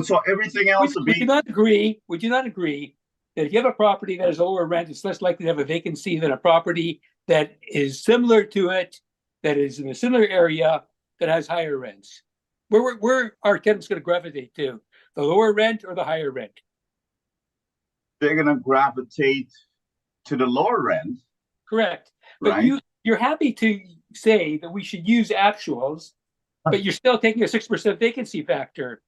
Speaker 7: so everything else
Speaker 1: Would you
Speaker 7: being
Speaker 1: not agree? Would you not agree that if you have a property that has a lower rent, it's less likely to have a vacancy than a property that is similar to it, that is in a similar area, that has higher rents? Where are tenants going to gravitate to? The lower rent or the higher rent?
Speaker 7: they're going to gravitate to the lower end,
Speaker 1: Correct. But
Speaker 7: right?
Speaker 1: you're happy to say that we should use actuals, but you're still taking a 6% vacancy factor.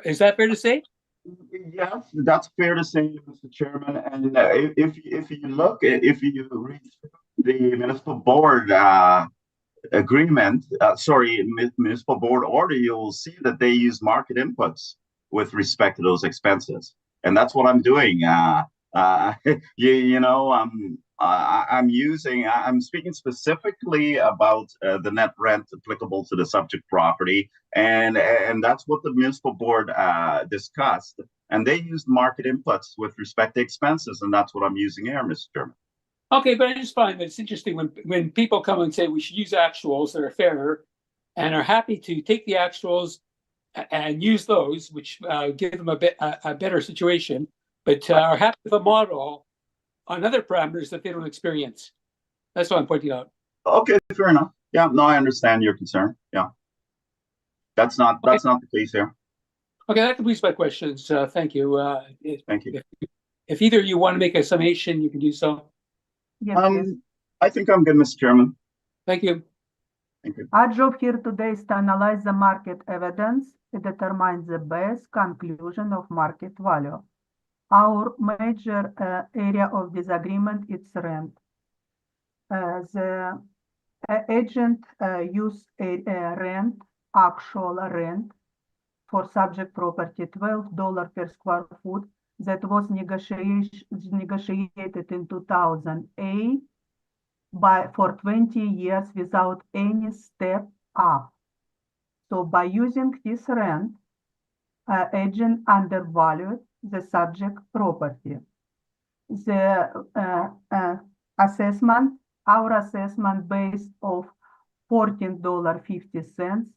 Speaker 1: Is that fair to say?
Speaker 7: Yes, that's fair to say, Mr. Chairman. And if you read the municipal board agreement, municipal board order, you'll see that they use market inputs with respect to those expenses, and that's what I'm doing. I'm speaking specifically about the net rent applicable to the subject property, and that's what the municipal board discussed, and they used market inputs with respect to expenses, and that's what I'm using here, Mr. Chairman.
Speaker 1: Okay, but I just find that it's interesting when people come and say we should use actuals that are fairer and are happy to take the actuals and use those, which give them a better situation, but are happy with a model on other parameters that they don't experience. That's what I'm pointing out.
Speaker 7: Okay, fair enough. Yeah, no, I understand your concern. Yeah, that's not the case here.
Speaker 1: Okay, that completes my questions. Thank you.
Speaker 7: Thank you.
Speaker 1: If either of you want to make a summation, you can do so.
Speaker 3: Yes, yes.
Speaker 7: I think I'm good, Mr. Chairman.
Speaker 1: Thank you.
Speaker 7: Thank you.
Speaker 3: Our job here today is to analyze the market evidence and determine the best conclusion of market value. Our major area of disagreement is rent. The agent used a actual rent for subject property, $12 per square foot, that was negotiated in 2008 for 20 years without any step up. So by using this rent, agent undervalued the subject property. The our assessment based of $14.50,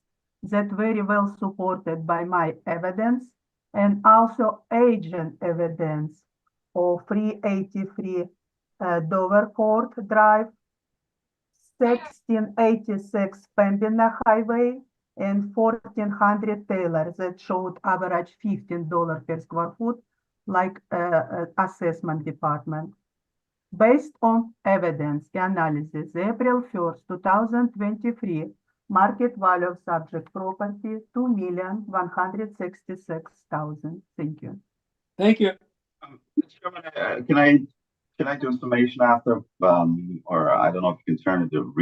Speaker 3: that very well supported by my evidence and also agent evidence of 383 Dovercourt Drive, 1686 Pembina Highway, and 1400 Taylor that showed average $15 per square foot, like assessment department. Based on evidence analysis, April 1st, 2023, market value of subject property, $2,166,000. Thank you.
Speaker 1: Thank you.
Speaker 7: Mr. Chairman, can I do a summation after, or I don't know if you can turn it to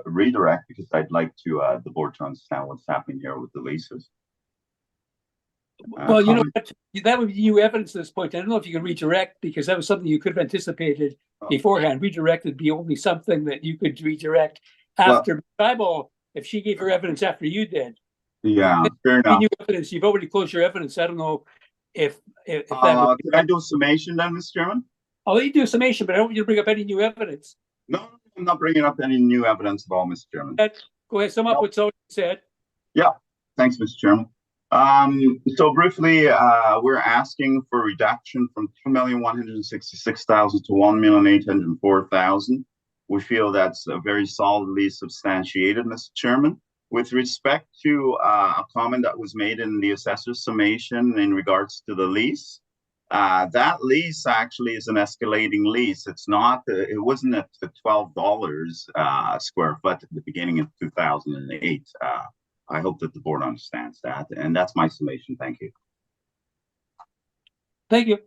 Speaker 7: redirect, because I'd like to the board to understand what's happening here with the leases.
Speaker 1: Well, you know, that would be new evidence at this point. I don't know if you can redirect, because that was something you could have anticipated beforehand. Redirect would be only something that you could redirect after Bible, if she gave her evidence after you did.
Speaker 7: Yeah, fair enough.
Speaker 1: New evidence. You've already closed your evidence. I don't know if that would
Speaker 7: can I do a summation then, Mr. Chairman?
Speaker 1: I'll let you do a summation, but I don't want you to bring up any new evidence.
Speaker 7: No, I'm not bringing up any new evidence at all, Mr. Chairman.
Speaker 1: Go ahead, sum up what's already said.
Speaker 7: Yeah, thanks, Mr. Chairman. So briefly, we're asking for a reduction from 2,166,000 to 1,804,000. We feel that's very solidly substantiated, Mr. Chairman. With respect to a comment that was made in the assessor's summation in regards to the lease, that lease actually is an escalating lease. It's not, it wasn't at $12 square foot at the beginning of 2008. I hope that the board understands that, and that's my summation. Thank you.
Speaker 1: Thank you.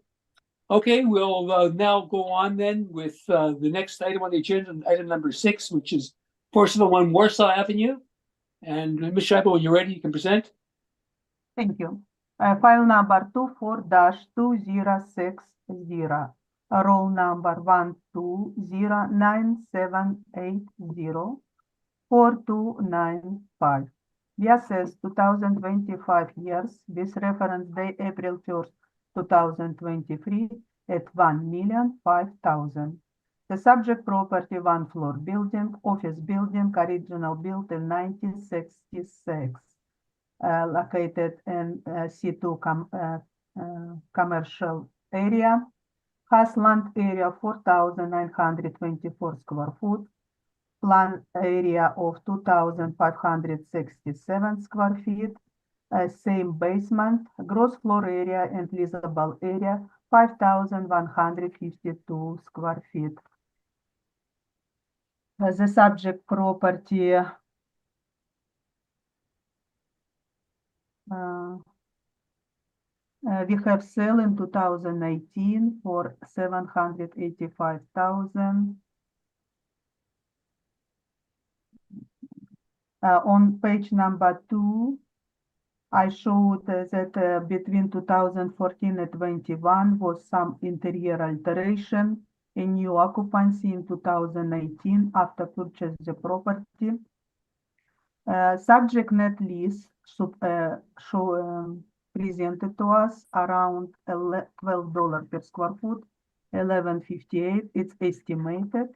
Speaker 1: Okay, we'll now go on then with the next item on the agenda, item number 6, which is portion of 1 Warsaw Avenue. And Ms. Schreiber, when you're ready, you can present.
Speaker 3: Thank you. File number 24-2060, roll number 12097804295. The assessed 2025 years, this reference day April 1st, 2023 at 1,005,000. The subject property 1-floor building, office building, original built in 1966. Located in C2 commercial area, has land area 4,924 square foot, plan area of 2,567 square feet, same basement, gross floor area and leasable area 5,152 square feet. The subject property we have sale in 2018 for 785,000. On page number 2, I showed that between 2014 and 21 was some interior alteration, a new occupancy in 2018 after purchase the property. Subject net lease presented to us around $12 per square foot, $11.58. It's estimated.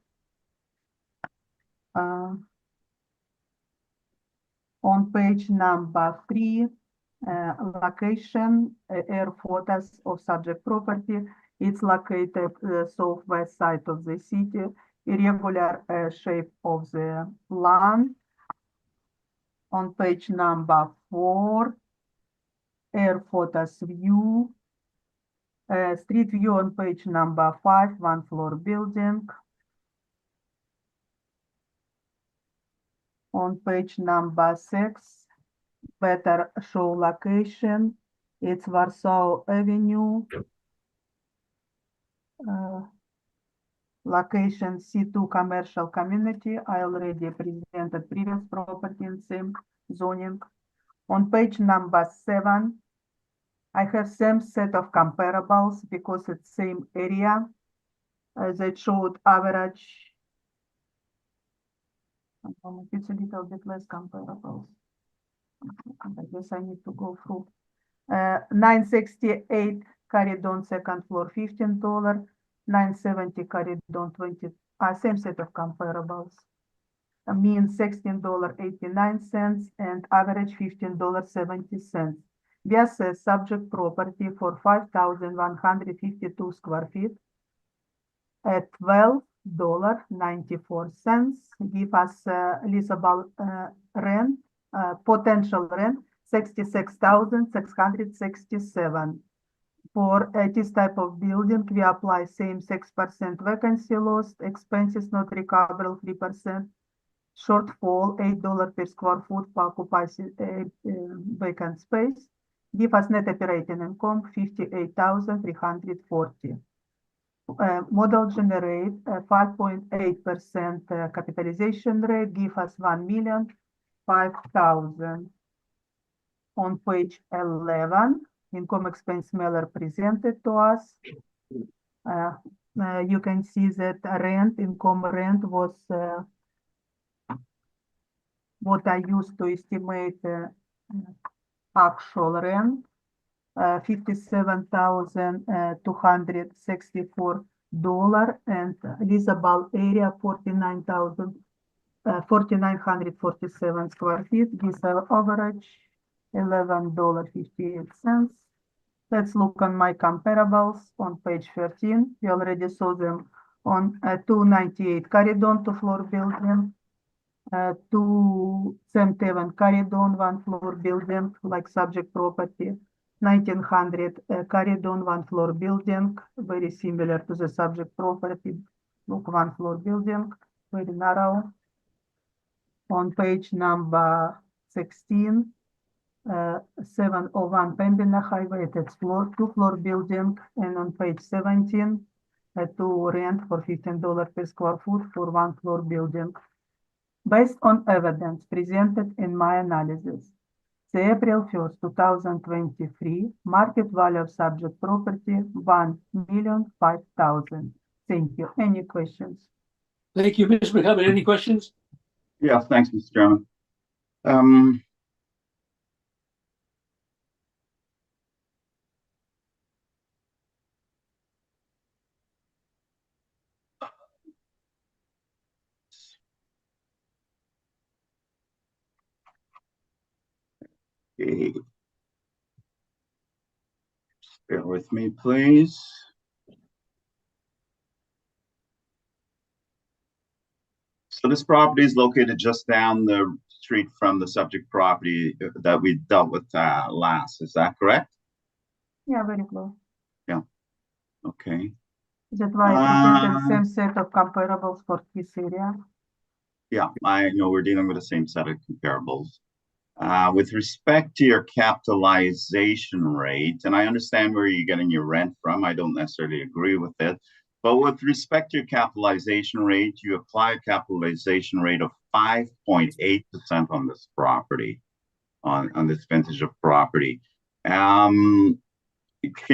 Speaker 3: On page number 3, location, air photos of subject property. It's located southwest side of the city, irregular shape of the land. On page number 4, air photos view, street view on page number 5, 1-floor building. On page number 6, better show location. It's Warsaw Avenue. Location C2 commercial community. I already presented previous property in same zoning. On page number 7, I have same set of comparables because it's same area. That showed average. It's a little bit less comparables. I guess I need to go through. 968 Caridon second floor $15, 970 Caridon 20. Same set of comparables. Mean $16.89 and average $15.70. We assess subject property for 5,152 square feet at $12.94. Give us leasable rent, potential rent 66,667. For this type of building, we apply same 6% vacancy loss, expenses not recoverable 3%, shortfall $8 per square foot per occupied vacant space. Give us net operating income 58,340. Model generate 5.8% capitalization rate, give us 1,005,000. On page 11, income expense mailer presented to us. You can see that income rent was what I used to estimate actual rent. $57,264 and leasable area 4,947 square feet. This average $11.58. Let's look on my comparables on page 13. We already saw them on 298 Caridon, two-floor building, 277 Caridon, one-floor building, like subject property, 1900 Caridon, one-floor building, very similar to the subject property. Look, one-floor building, very narrow. On page number 16, 701 Pembina Highway, that's two-floor building, and on page 17, to rent for $15 per square foot for one-floor building. Based on evidence presented in my analysis, the April 1st, 2023 market value of subject property, $1,005,000. Thank you. Any questions?
Speaker 1: Thank you, Ms. McCubbin. Any questions?
Speaker 7: Yes, thanks, Mr. Chairman. Okay. Bear with me, please. So this property is located just down the street from the subject property that we dealt with last. Is that correct?
Speaker 3: Yeah, very close.
Speaker 7: Okay.
Speaker 3: That's why I presented same set of comparables for this area.
Speaker 7: Yeah, I know we're dealing with the same set of comparables. With respect to your capitalization rate, and I understand where you're getting your rent from, I don't necessarily agree with it, but with respect to your capitalization rate, you apply a capitalization rate of 5.8% on this property, on this vintage of property. Can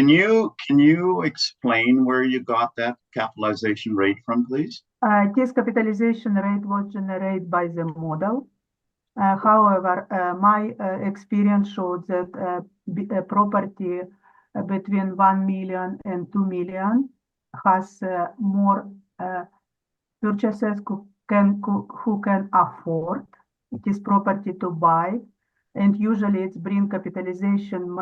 Speaker 7: you explain where you got that capitalization rate from, please?
Speaker 3: This capitalization rate was generated by the model. However, my experience showed that a property between 1 million and 2 million has more purchasers who can afford this property to buy, and usually it's bring capitalization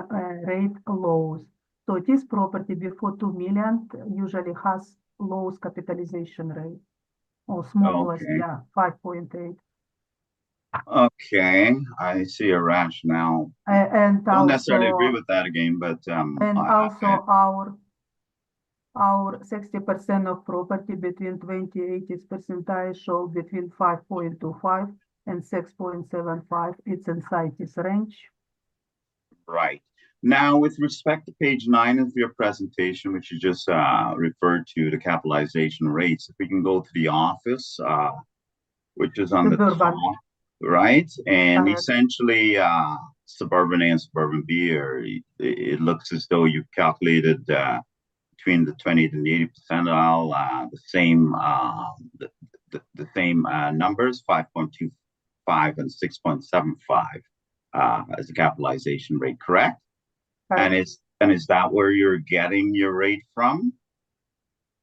Speaker 3: rate lows. So this property before 2 million usually has lowest capitalization rate, or smallest,
Speaker 7: Okay.
Speaker 3: yeah, 5.8.
Speaker 7: Okay, I see a rationale.
Speaker 3: And
Speaker 7: Don't necessarily agree
Speaker 3: also,
Speaker 7: with that again, but
Speaker 3: and also our 60% of property between 20 and 80 percentile show between 5.25 and 6.75. It's inside this range.
Speaker 7: right. Now, with respect to page 9 of your presentation, which you just referred to, the capitalization rates, if we can go to the office, which is on the top, right? And essentially, suburban A and suburban B, it looks as though you've calculated between the 20th and the 80th percentile, the same numbers, 5.25 and 6.75 as the capitalization rate, correct?
Speaker 3: Correct. And
Speaker 7: is that where you're getting your rate from?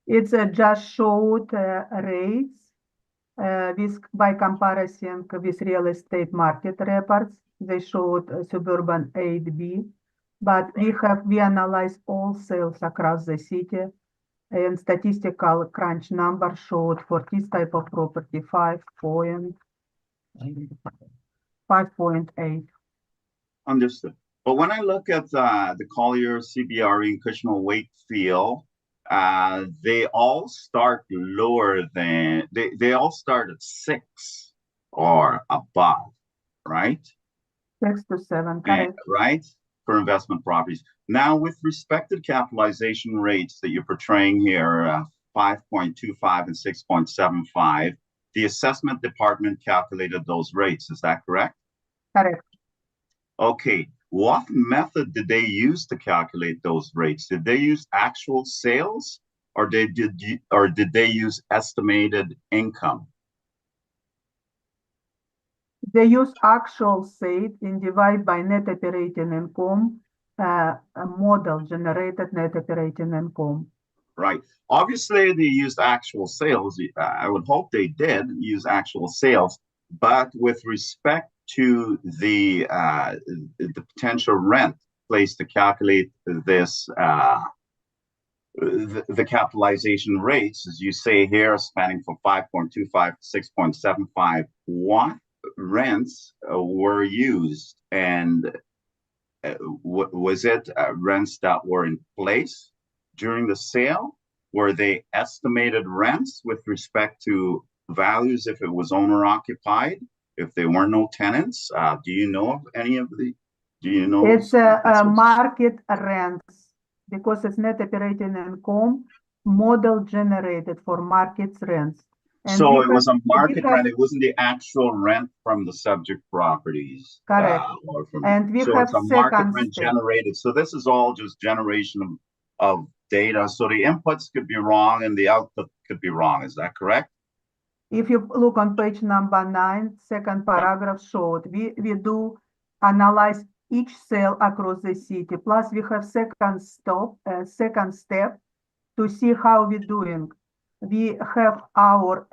Speaker 3: It's just showed rates by comparison with real estate market reports. They showed suburban 8B, but we analyzed all sales across the city, and statistical crunch number showed for this type of property 5.8.
Speaker 7: Understood. But when I look at the Collier, CBRE, and Cushman Wakefield, they all start lower than, they all start at 6 or above, right?
Speaker 3: 6 to 7, correct.
Speaker 7: Right, for investment properties. Now, with respect to capitalization rates that you're portraying here, 5.25 and 6.75, the assessment department calculated those rates. Is that correct?
Speaker 3: Correct.
Speaker 7: Okay. What method did they use to calculate those rates? Did they use actual sales, or did they use estimated income?
Speaker 3: They use actual sales and divide by net operating income, a model generated net operating income.
Speaker 7: Right. Obviously, they used actual sales. I would hope they did use actual sales. but with respect to the potential rent placed to calculate this, the capitalization rates, as you say here, spanning from 5.25 to 6.75, what rents were used, and was it rents that were in place during the sale? Were they estimated rents with respect to values if it was owner occupied, if there were no tenants? Do you know of any of the, do you know?
Speaker 3: It's a market rents because it's net operating income model generated for market rents. And
Speaker 7: So
Speaker 3: we
Speaker 7: it was a market
Speaker 3: have-
Speaker 7: rent, it wasn't the actual rent from the subject properties.
Speaker 3: Correct.
Speaker 7: Or from,
Speaker 3: And we
Speaker 7: so
Speaker 3: have
Speaker 7: it's a market
Speaker 3: second
Speaker 7: rent
Speaker 3: step.
Speaker 7: generated. So this is all just generation of data. So the inputs could be wrong and the output could be wrong. Is that correct?
Speaker 3: If you look on page number 9, second paragraph showed, we do analyze each sale across the city. Plus we have second step to see how we're doing. We have our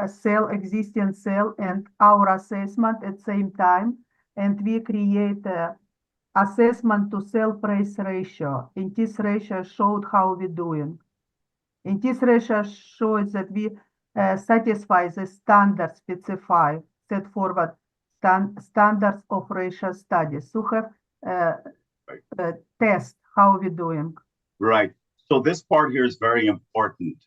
Speaker 3: existing sale and our assessment at the same time. And we create a assessment to sale price ratio. And this ratio showed how we're doing. And this ratio shows that we satisfy the standards specified, set forward standards of ratio studies. So have test how we're doing.
Speaker 7: Right. So this part here is very important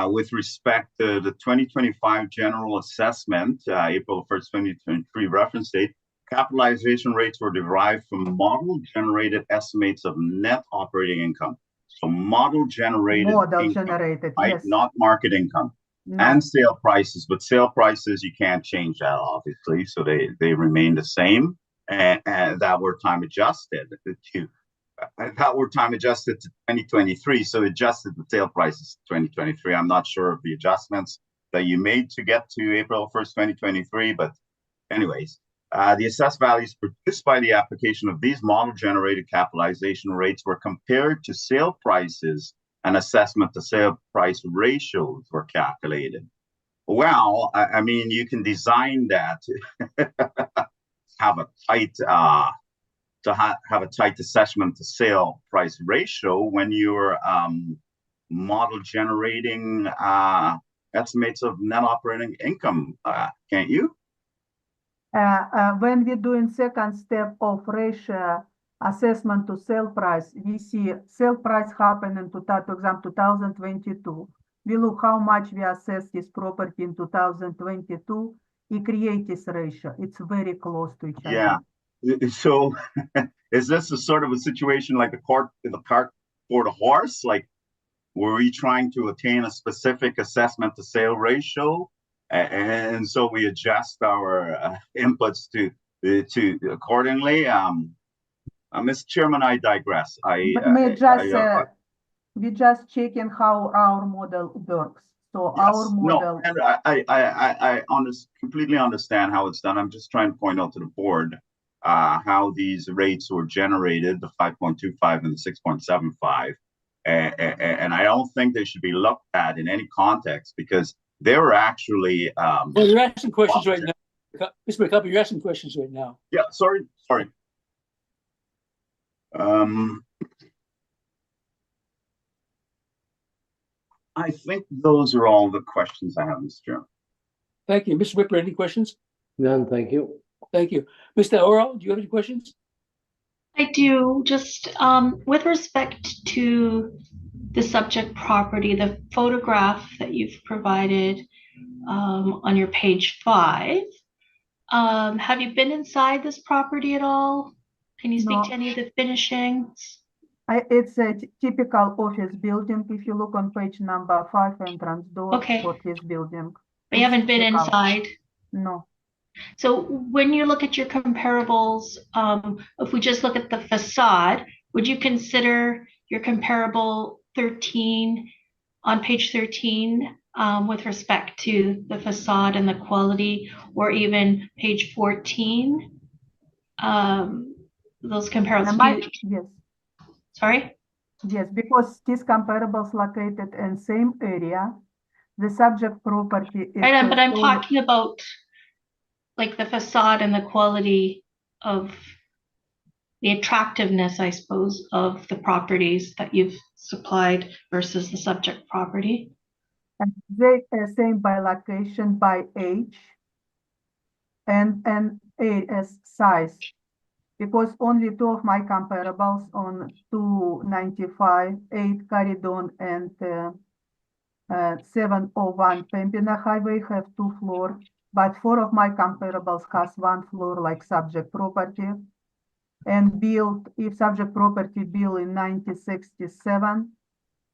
Speaker 7: with respect to the 2025 general assessment, April 1st, 2023 reference date. Capitalization rates were derived from model-generated estimates of net operating income. So model-generated income, right?
Speaker 3: Yes.
Speaker 7: Not market income.
Speaker 3: No.
Speaker 7: And sale prices, but sale prices, you can't change that, obviously. So they remain the same, and that were time adjusted to that were time adjusted to 2023. So adjusted the sale prices to 2023. I'm not sure of the adjustments that you made to get to April 1st, 2023, but anyways, the assessed values produced by the application of these model-generated capitalization rates were compared to sale prices, and assessment to sale price ratios were calculated. Well, I mean, you can design that to have a tight have a tight assessment to sale price ratio when you're model generating estimates of net operating income, can't you?
Speaker 3: When we're doing second step of ratio assessment to sale price, we see sale price happen in, for example, 2022. We look how much we assess this property in 2022. We create this ratio. It's very close to each other.
Speaker 7: Yeah. So is this a sort of a situation like the cart for the horse? Like, were we trying to attain a specific assessment to sale ratio? And so we adjust our inputs to accordingly. Mr. Chairman, I digress.
Speaker 3: We just checking how our model works. So
Speaker 7: yes,
Speaker 3: our model.
Speaker 7: No, and I completely understand how it's done. I'm just trying to point out to the board how these rates were generated, the 5.25 and the 6.75. And I don't think they should be looked at in any context because they were actually.
Speaker 1: Well, you're asking questions right now. Mr. McCubbin, you're asking questions right now.
Speaker 7: Yeah, sorry. I think those are all the questions I have, Mr. Chairman.
Speaker 1: Thank you. Mr. Whipper, any questions?
Speaker 5: None, thank you.
Speaker 1: Thank you. Mr. Oral, do you have any questions?
Speaker 6: I do. Just with respect to the subject property, the photograph that you've provided on your page 5, have you been inside this property at all? Can you speak
Speaker 3: No.
Speaker 6: to any of the finishings?
Speaker 3: It's a typical office building. If you look on page number 5, entrance door
Speaker 6: Okay.
Speaker 3: for this building.
Speaker 6: But you haven't been
Speaker 3: typical.
Speaker 6: inside?
Speaker 3: No.
Speaker 6: So when you look at your comparables, if we just look at the facade, would you consider your comparable 13 on page 13 with respect to the facade and the quality, or even page 14? Those comparables.
Speaker 3: Yes.
Speaker 6: Sorry?
Speaker 3: Yes, because these comparables located in same area, the subject property is.
Speaker 6: Right, but I'm talking about like the facade and the quality of the attractiveness, I suppose, of the properties that you've supplied versus the subject property.
Speaker 3: And they same by location, by age, and as size. Because only two of my comparables on 295, 8 Caridon and 701 Pembina Highway have 2 floors, but 4 of my comparables has 1 floor like subject property. And built, if subject property built in 1967,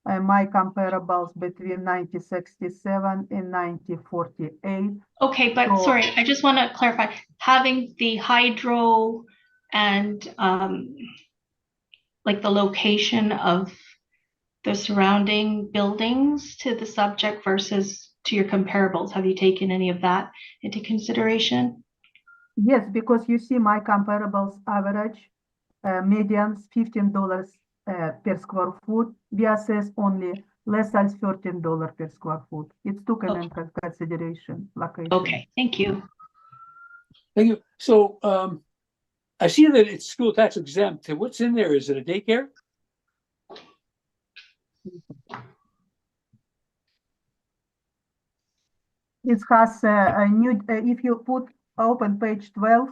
Speaker 3: my comparables between 1967 and 1948.
Speaker 6: Okay, but
Speaker 3: So-
Speaker 6: sorry, I just want to clarify, having the hydro and like the location of the surrounding buildings to the subject versus to your comparables, have you taken any of that into consideration?
Speaker 3: Yes, because you see my comparables average medians $15 per square foot, BSS only less than $13 per square foot. It's taken
Speaker 6: Okay.
Speaker 3: into consideration location.
Speaker 6: Okay, thank you.
Speaker 1: Thank you. So I see that it's school tax exempt. What's in there? Is it a daycare?
Speaker 3: It has a new, if you open page 12,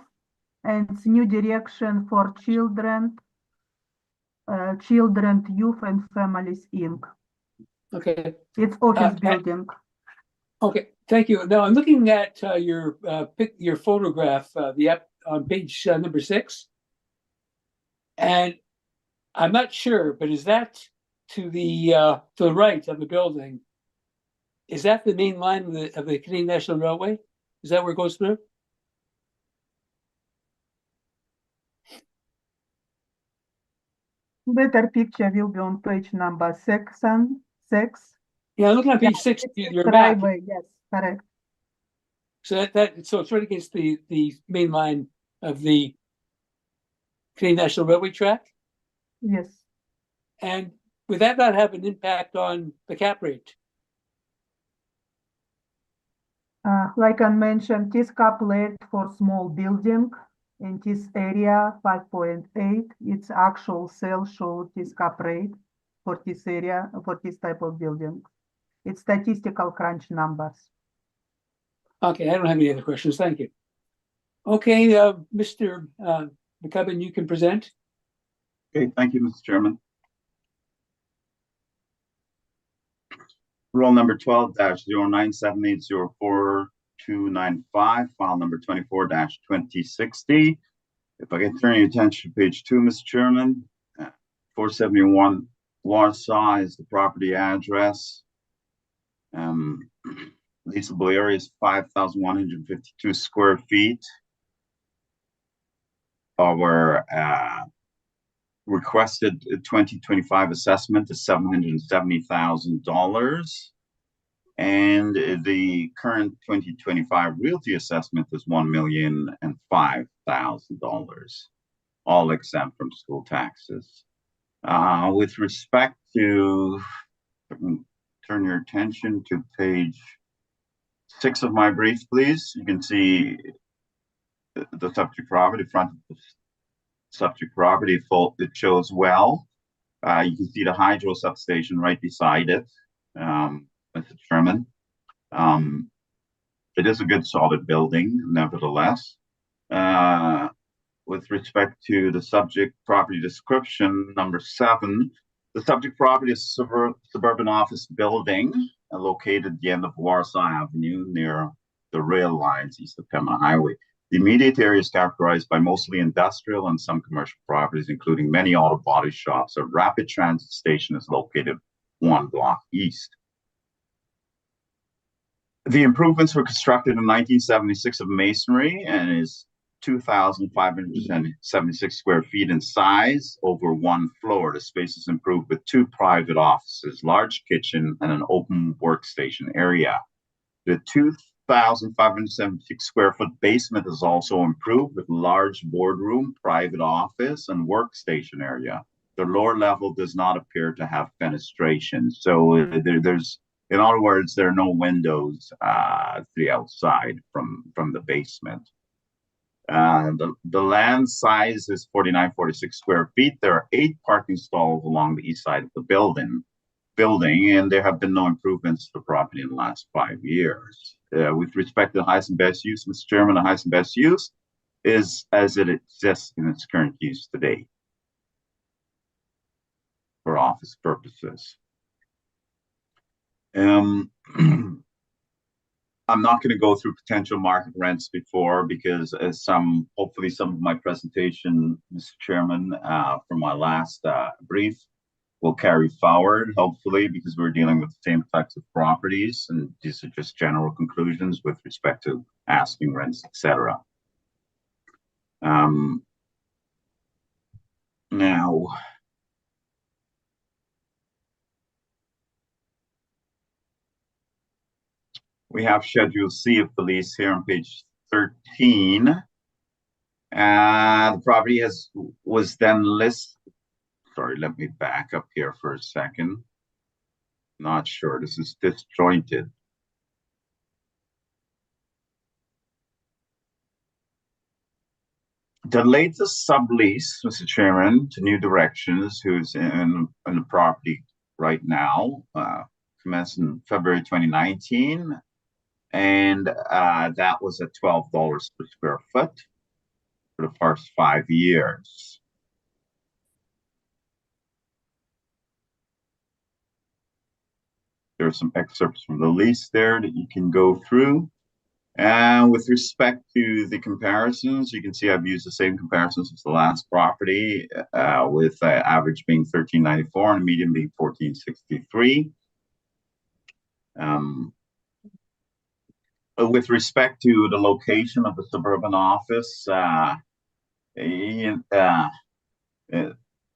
Speaker 3: and it's new direction for children, youth and families, Inc.
Speaker 1: Okay.
Speaker 3: It's office
Speaker 1: and-
Speaker 3: building.
Speaker 1: Okay. Thank you. Now I'm looking at your photograph, the app on page number 6, and I'm not sure, but is that to the right of the building? Is that the main line of the Canadian National Railway? Is that where it goes through?
Speaker 3: Better picture will be on page number 6.
Speaker 1: Yeah, I'm looking at page 6, your map.
Speaker 3: Driveway, yes, correct.
Speaker 1: So so it's right against the main line of the Canadian National Railway track.
Speaker 3: Yes.
Speaker 1: And would that not have an impact on the cap rate?
Speaker 3: Like I mentioned, this cap rate for small building in this area 5.8. Its actual sales show this cap rate for this area, for this type of building. It's statistical crunch numbers.
Speaker 1: Okay, I don't have any other questions. Thank you. Okay, Mr. McCubbin, you can present.
Speaker 7: Okay, thank you, Mr. Chairman. Roll number 12-097804-295, file number 24-2060. If I can turn your attention to page 2, Mr. Chairman, 471 Warsaw is the property address. Leasable area is 5,152 square feet. Our requested 2025 assessment is $770,000, and the current 2025 realty assessment is $1,005,000, all exempt from school taxes. With respect to, turn your attention to page 6 of my brief, please. You can see the subject property, front of the subject property, it shows well. You can see the hydro substation right beside it, Mr. Chairman. It is a good solid building, nevertheless. With respect to the subject property description, number 7, the subject property is a suburban office building located at the end of Warsaw Avenue near the rail lines east of Pembina Highway. The immediate area is characterized by mostly industrial and some commercial properties, including many auto body shops. A rapid transit station is located 1 block east. The improvements were constructed in 1976 of masonry and is 2,576 square feet in size over 1 floor. The space is improved with 2 private offices, large kitchen, and an open workstation area. The 2,576 square foot basement is also improved with large boardroom, private office, and workstation area. The lower level does not appear to have fenestration. So there's, in other words, there are no windows to the outside from the basement. The land size is 4946 square feet. There are 8 parking stalls along the east side of the building, and there have been no improvements to the property in the last 5 years. With respect to the highest and best use, Mr. Chairman, the highest and best use is as it exists in its current use today for office purposes. I'm not going to go through potential market rents before, because as hopefully some of my presentation, Mr. Chairman, from my last brief will carry forward, hopefully, because we're dealing with the same types of properties, and these are just general conclusions with respect to asking rents, etc. Now, we have Schedule C of the lease here on page 13. The property was then listed. Sorry, let me back up here for a second. Not sure, this is disjointed. The latest sublease, Mr. Chairman, to New Directions, who's in the property right now, commenced in February 2019, and that was at $12 per square foot for the first 5 years. There are some excerpts from the lease there that you can go through. And with respect to the comparisons, you can see I've used the same comparisons as the last property, with average being $13.94 and median being $14.63. With respect to the location of the suburban office,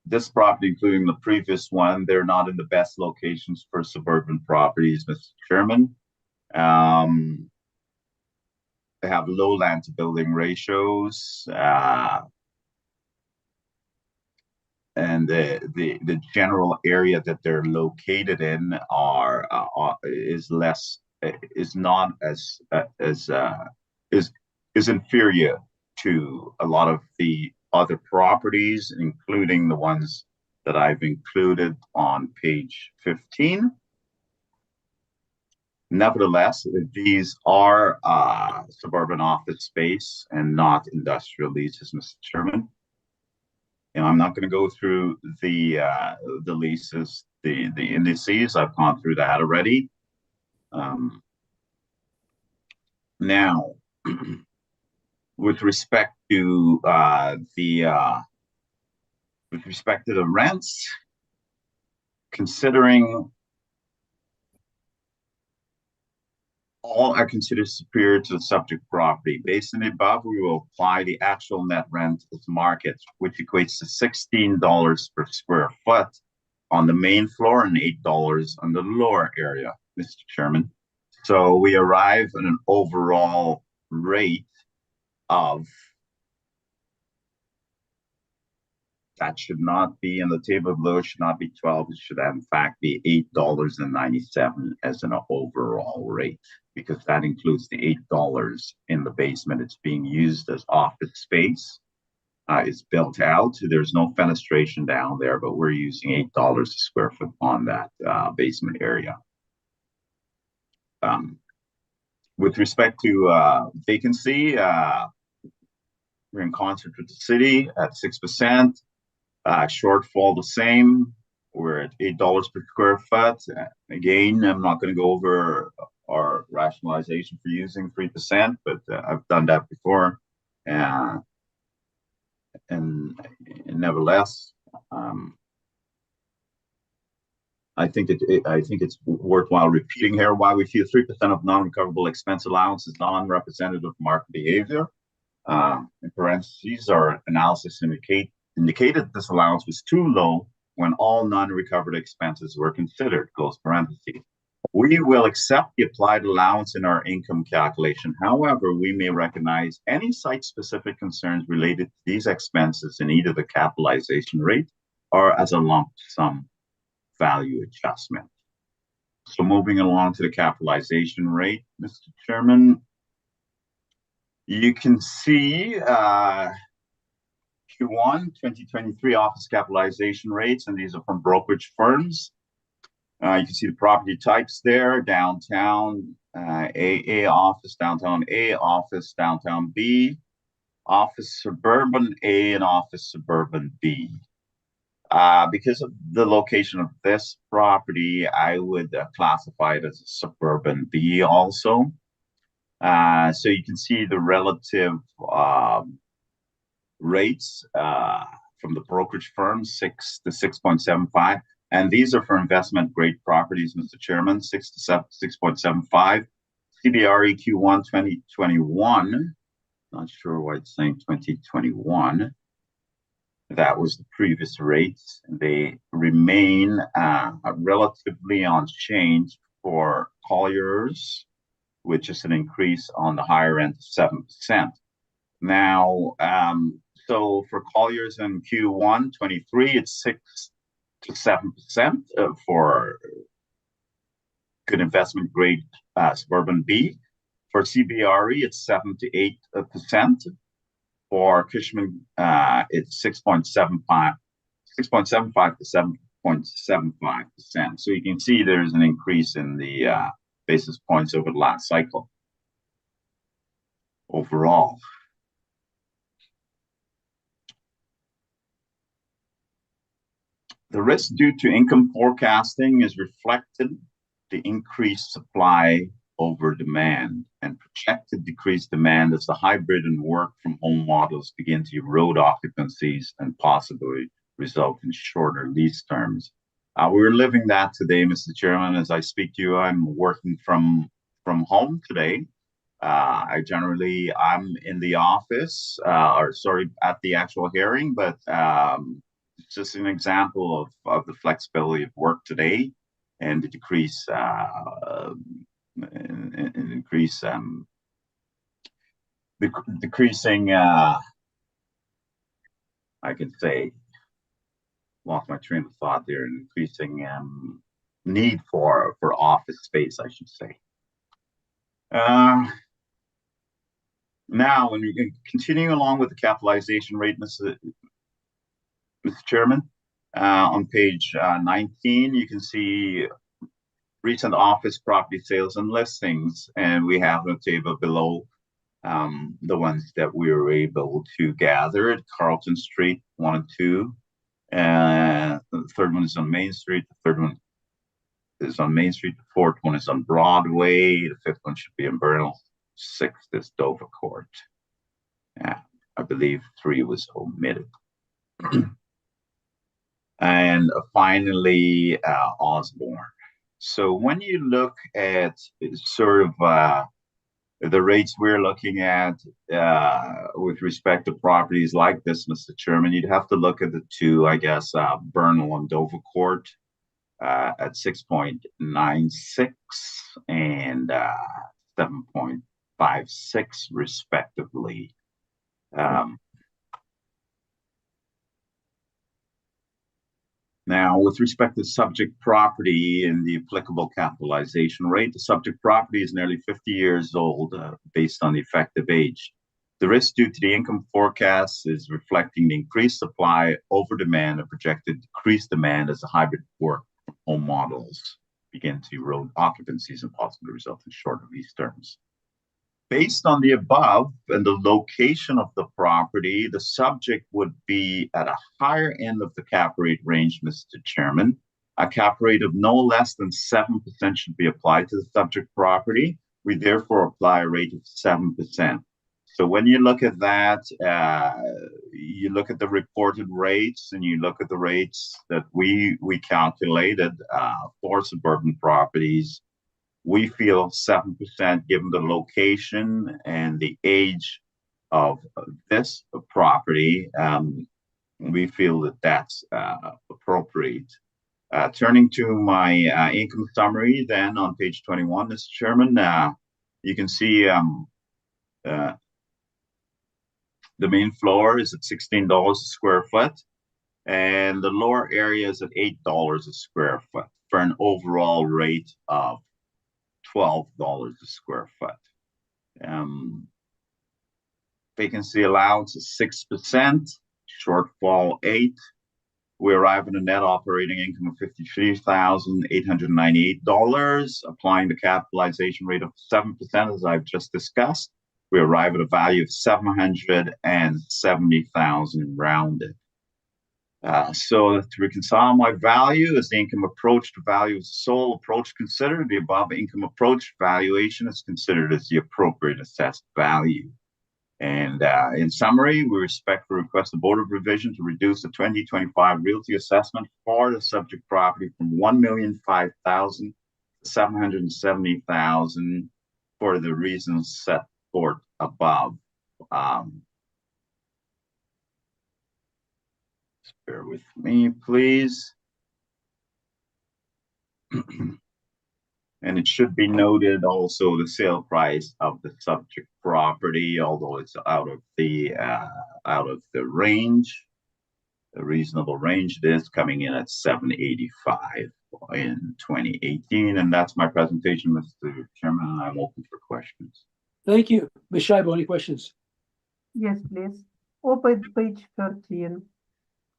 Speaker 7: this property, including the previous one, they're not in the best locations for suburban properties, Mr. Chairman. They have low land to building ratios, and the general area that they're located in is inferior to a lot of the other properties, including the ones that I've included on page 15. Nevertheless, these are suburban office space and not industrial leases, Mr. Chairman. And I'm not going to go through the leases, the indices. I've gone through that already. Now, with respect to the rents, considering all are considered superior to the subject property. Based on the above, we will apply the actual net rent as market, which equates to $16 per square foot on the main floor and $8 on the lower area, Mr. Chairman. So we arrive at an overall rate of, that should not be in the table below, it should not be 12, it should in fact be $8.97 as an overall rate, because that includes the $8 in the basement. It's being used as office space. It's built out. There's no fenestration down there, but we're using $8 a square foot on that basement area. With respect to vacancy, we're in concert with the city at 6%. Shortfall the same. We're at $8 per square foot. Again, I'm not going to go over our rationalization for using 3%, but I've done that before. And nevertheless, I think it's worthwhile repeating here why we feel 3% of non-recoverable expense allowance is non-representative of market behavior. In parentheses, our analysis indicated this allowance was too low when all non-recovered expenses were considered, close parentheses. We will accept the applied allowance in our income calculation. However, we may recognize any site-specific concerns related to these expenses in either the capitalization rate or as a lump sum value adjustment. So moving along to the capitalization rate, Mr. Chairman, You can see Q1 2023 office capitalization rates, and these are from brokerage firms. You can see the property types there: downtown A office, downtown A office, downtown B office, suburban A, and office suburban B. Because of the location of this property, I would classify it as a suburban B also. So you can see the relative rates from the brokerage firm, 6 to 6.75. And these are for investment grade properties, Mr. Chairman, 6 to 6.75. CBRE Q1 2021, not sure why it's saying 2021. That was the previous rates. They remain relatively unchanged for Colliers, which is an increase on the higher end of 7%. Now, so for Colliers in Q1 23, it's 6 to 7% for good investment grade suburban B. For CBRE, it's 7 to 8%. For Cushman, it's 6.75 to 7.75%. So you can see there's an increase in the basis points over the last cycle overall. The risk due to income forecasting is reflected the increased supply over demand and projected decreased demand as the hybrid and work from home models begin to erode occupancies and possibly result in shorter lease terms. We're living that today, Mr. Chairman. As I speak to you, I'm working from home today. I'm in the office, at the actual hearing, but it's just an example of the flexibility of work today and the decreasing, I can say, lost my train of thought there, and increasing need for office space, I should say. Now, when we continue along with the capitalization rate, Mr. Chairman, on page 19, you can see recent office property sales and listings, and we have a table below the ones that we were able to gather at Carlton Street 1 and 2. The third one is on Main Street. The third one is on Main Street. The fourth one is on Broadway. The fifth one should be in Burnell. Sixth is Dover Court. I believe 3 was omitted. And finally, Osborne. So when you look at sort of the rates we're looking at with respect to properties like this, Mr. Chairman, you'd have to look at the two, I guess, Burnell and Dover Court at 6.96 and 7.56 respectively. Now, with respect to subject property and the applicable capitalization rate, the subject property is nearly 50 years old based on the effective age. The risk due to the income forecast is reflecting the increased supply over demand and projected decreased demand as the hybrid work from home models begin to erode occupancies and possibly result in shorter lease terms. Based on the above and the location of the property, the subject would be at a higher end of the cap rate range, Mr. Chairman. A cap rate of no less than 7% should be applied to the subject property. We therefore apply a rate of 7%. So when you look at that, you look at the reported rates and you look at the rates that we calculated for suburban properties. We feel 7%, given the location and the age of this property, we feel that that's appropriate. Turning to my income summary, then on page 21, Mr. Chairman, you can see the main floor is at $16 a square foot, and the lower area is at $8 a square foot for an overall rate of $12 a square foot. Vacancy allowance is 6%, shortfall 8. We arrive at a net operating income of $53,898. Applying the capitalization rate of 7%, as I've just discussed, we arrive at a value of $770,000 rounded. So to reconcile my value, is the income approach to value as the sole approach considered? The above income approach valuation is considered as the appropriate assessed value. And in summary, we respectfully request the Board of Revision to reduce the 2025 realty assessment for the subject property from $1,005,000 to $770,000 for the reasons set forth above. Just bear with me, please. And it should be noted also the sale price of the subject property, although it's out of the range, the reasonable range, it is coming in at $785 in 2018. And that's my presentation, Mr. Chairman, and I'm open for questions.
Speaker 1: Thank you. Ms. Scheibe, any questions?
Speaker 3: Yes, please. Open page 13.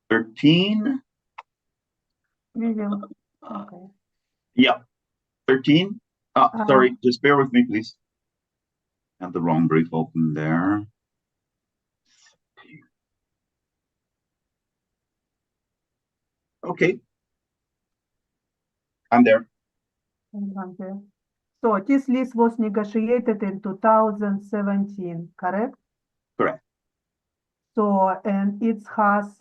Speaker 7: 13?
Speaker 3: We will, okay.
Speaker 7: Yep. 13? Sorry, just bear with me, please. I have the wrong brief open there. Okay. I'm there.
Speaker 3: So this lease was negotiated in 2017, correct?
Speaker 7: Correct.
Speaker 3: So, and it has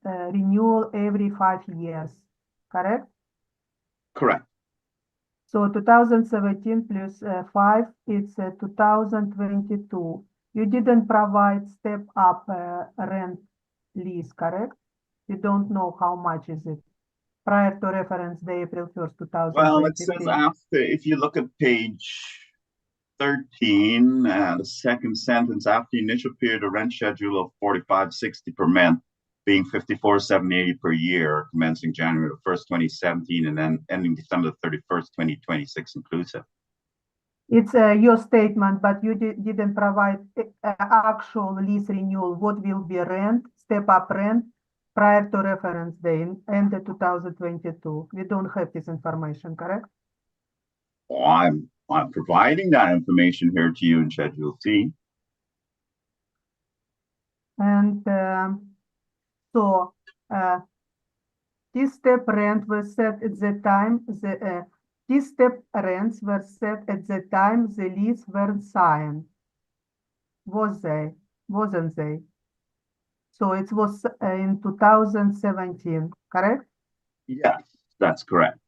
Speaker 3: renewal every 5 years, correct?
Speaker 7: Correct.
Speaker 3: So 2017 plus 5, it's 2022. You didn't provide step up rent lease, correct? You don't know how much is it prior to reference day, April 1st, 2023.
Speaker 7: Well, it says after, if you look at page 13, the second sentence, after the initial period of rent schedule of $45.60 per month, being $54,780 per year, commencing January 1st, 2017, and then ending December 31st, 2026 inclusive.
Speaker 3: It's your statement, but you didn't provide actual lease renewal. What will be rent, step up rent prior to reference day end of 2022? We don't have this information, correct?
Speaker 7: Well, I'm providing that information here to you in Schedule C.
Speaker 3: And so this step rent was set at the time these step rents were set at the time the lease were signed. Wasn't they? So it was in 2017, correct?
Speaker 7: Yes, that's correct.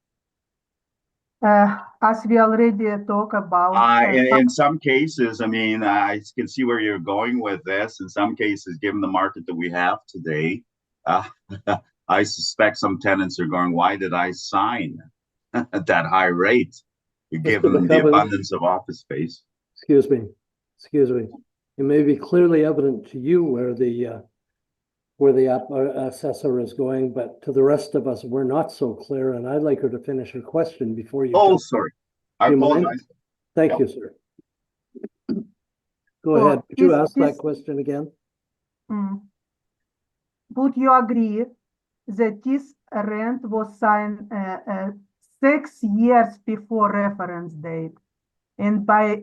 Speaker 3: As we already talked about.
Speaker 7: In some cases, I mean, I can see where you're going with this. In some cases, given the market that we have today, I suspect some tenants are going, why did I sign at that high rate, given the abundance of office space?
Speaker 5: Excuse me. It may be clearly evident to you where the assessor is going, but to the rest of us, we're not so clear, and I'd like her to finish her question before you.
Speaker 7: Oh, sorry. I apologize.
Speaker 5: Thank you, sir. Go ahead. Could you ask that question again?
Speaker 3: Would you agree that this rent was signed 6 years before reference date, and by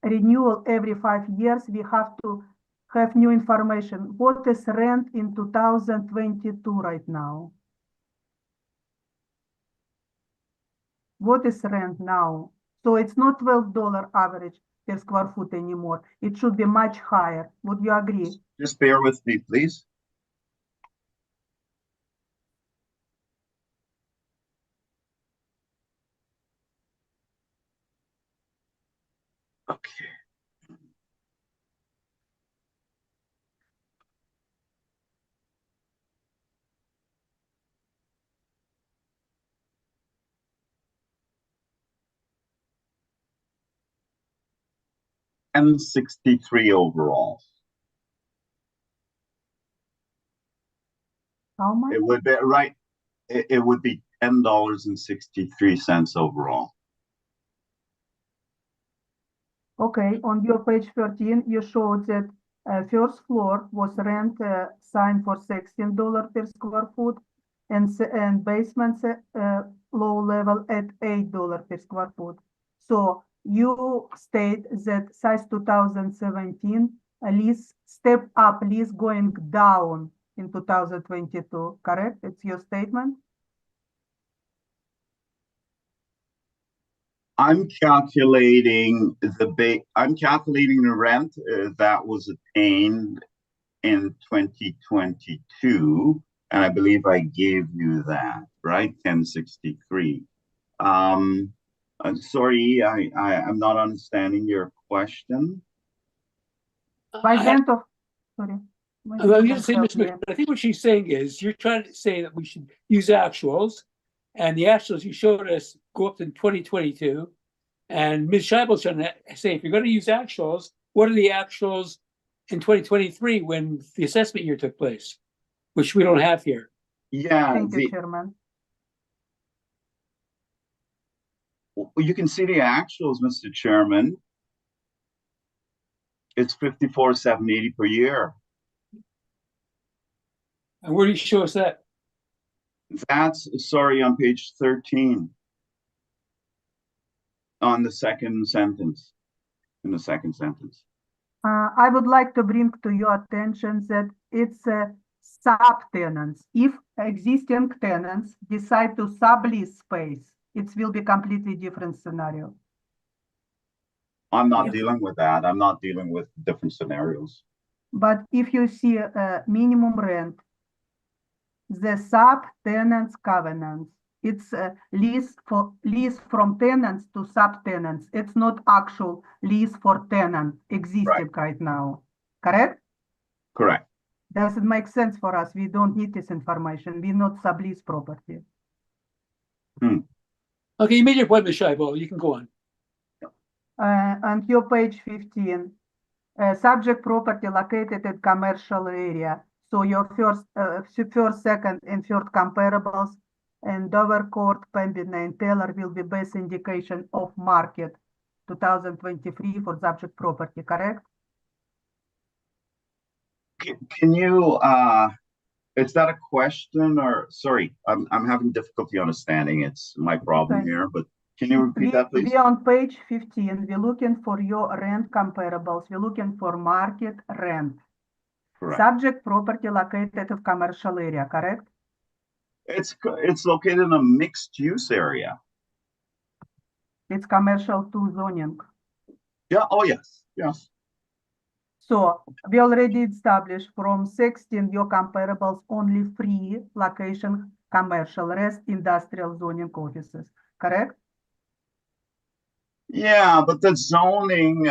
Speaker 3: renewal every 5 years we have to have new information? What is rent in 2022 right now? What is rent now? So it's not $12 average per square foot anymore. It should be much higher. Would you agree?
Speaker 7: Just bear with me, please. Okay. And 63 overall.
Speaker 3: How much?
Speaker 7: It would be right. It would be $10.63 overall.
Speaker 3: Okay, on your page 13, you showed that First floor was rent signed for $16 per square foot, and basement low level at $8 per square foot. So you state that size 2017 lease step up, lease going down in 2022, correct? It's your statement?
Speaker 7: I'm calculating I'm calculating the rent that was attained in 2022, and I believe I gave you that, right? 1063. I'm sorry, I'm not understanding your question.
Speaker 3: By the
Speaker 1: I
Speaker 3: end of, sorry. maybe
Speaker 1: was
Speaker 3: you
Speaker 1: gonna
Speaker 3: can
Speaker 1: say,
Speaker 3: help
Speaker 1: Ms.
Speaker 3: me.
Speaker 1: McBride, I think what she's saying is you're trying to say that we should use actuals, and the actuals you showed us go up to 2022. And Ms. Scheibel's trying to say, if you're going to use actuals, what are the actuals in 2023 when the assessment year took place, which we don't have here?
Speaker 7: Yeah,
Speaker 3: Thank you, Chairman.
Speaker 7: you can see the actuals, Mr. Chairman. It's 54,780 per year.
Speaker 1: And where do you show us that?
Speaker 7: That's, sorry, on page 13. On the second sentence. In the second sentence.
Speaker 3: I would like to bring to your attention that it's subtenants. If existing tenants decide to sublease space, it will be completely different scenario.
Speaker 7: I'm not
Speaker 1: Yes.
Speaker 7: dealing with that. I'm not dealing with different scenarios.
Speaker 3: But if you see minimum rent, the subtenants covenants, it's lease from tenants to subtenants. It's not actual lease for tenant existing right now, correct?
Speaker 7: Correct.
Speaker 3: Does it make sense for us? We don't need this information. We not sublease property.
Speaker 1: Okay, you made your point, Ms. Scheibel. You can go on.
Speaker 3: On your page 15, subject property located in commercial area. So your first, second, and third comparables and Dover Court, Pembina, and Taylor will be best indication of market 2023 for subject property, correct?
Speaker 7: Can you, is that a question or, sorry, I'm having difficulty understanding. It's my problem
Speaker 3: Okay.
Speaker 7: here, but can you repeat that, please?
Speaker 3: We on page 15, we're looking for your rent comparables. We're looking for market rent.
Speaker 7: Correct.
Speaker 3: Subject property located in commercial area, correct?
Speaker 7: It's located in a mixed use area.
Speaker 3: It's commercial to zoning.
Speaker 7: Yeah, oh yes, yes.
Speaker 3: So we already established from 16 your comparables only 3 location commercial, rest industrial zoning offices, correct?
Speaker 7: Yeah, but the zoning,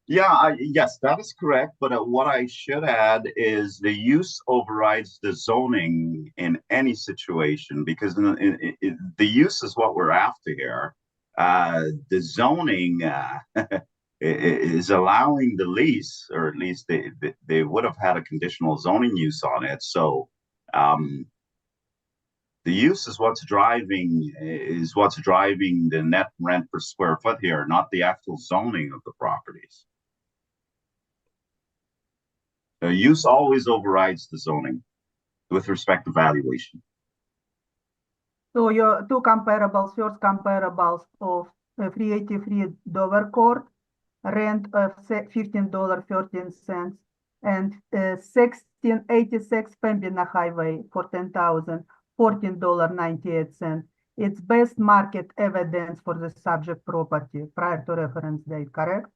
Speaker 7: yes, that is correct. But what I should add is the use overrides the zoning in any situation because the use is what we're after here. The zoning is allowing the lease, or at least they would have had a conditional zoning use on it. So the use is what's driving the net rent per square foot here, not the actual zoning of the properties. The use always overrides the zoning with respect to valuation.
Speaker 3: So your 2 comparables, first comparables of 383 Dover Court, rent of $15.13, and 1686 Pembina Highway for $10,000, $14.98. It's best market evidence for the subject property prior to reference date, correct?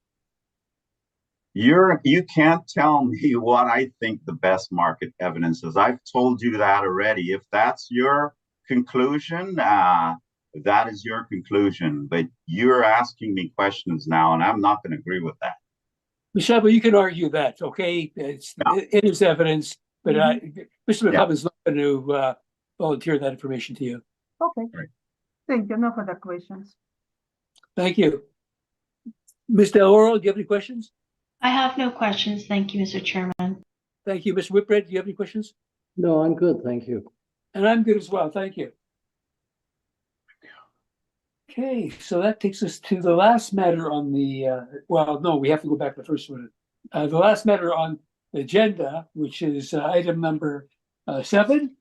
Speaker 7: You can't tell me what I think the best market evidence is. I've told you that already. If that's your conclusion, that is your conclusion. But you're asking me questions now, and I'm not going to agree with that.
Speaker 1: Michelle, but you can argue that, okay? It is evidence, but Mr. McCubbin is not going to volunteer that information to you.
Speaker 3: Okay.
Speaker 7: Right.
Speaker 3: Thank you. No further questions.
Speaker 1: Thank you. Ms. Del Oro, do you have any questions?
Speaker 6: I have no questions. Thank you, Mr. Chairman.
Speaker 1: Thank you. Mr. Whitbread, do you have any questions?
Speaker 5: No, I'm good, thank you.
Speaker 1: And I'm good as well. Thank you. Okay, so that takes us to the last matter on the, well, no, we have to go back to the first one. The last matter on the agenda, which is item number 7,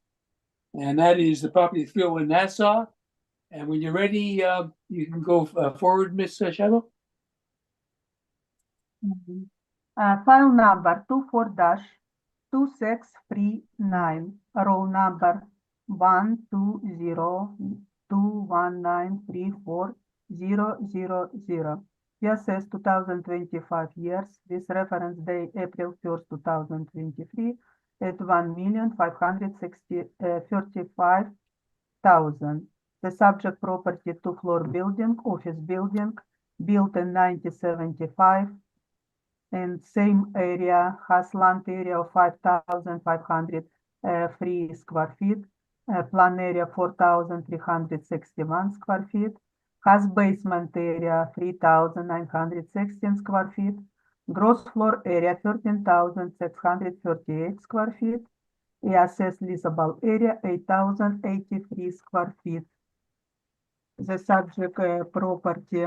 Speaker 1: and that is the property of 301 Nassau. And when you're ready, you can go forward, Ms. Shadow.
Speaker 3: File number 24-2639, roll number 12021934000. Yes, 2025 years, this reference day April 1st, 2023 at 1,535,000. The subject property 2-floor building, office building, built in 1975, and same area, has land area of 5,503 square feet, plan area 4,361 square feet, has basement area 3,916 square feet, gross floor area 13,638 square feet, assessed leasable area 8,083 square feet. The subject property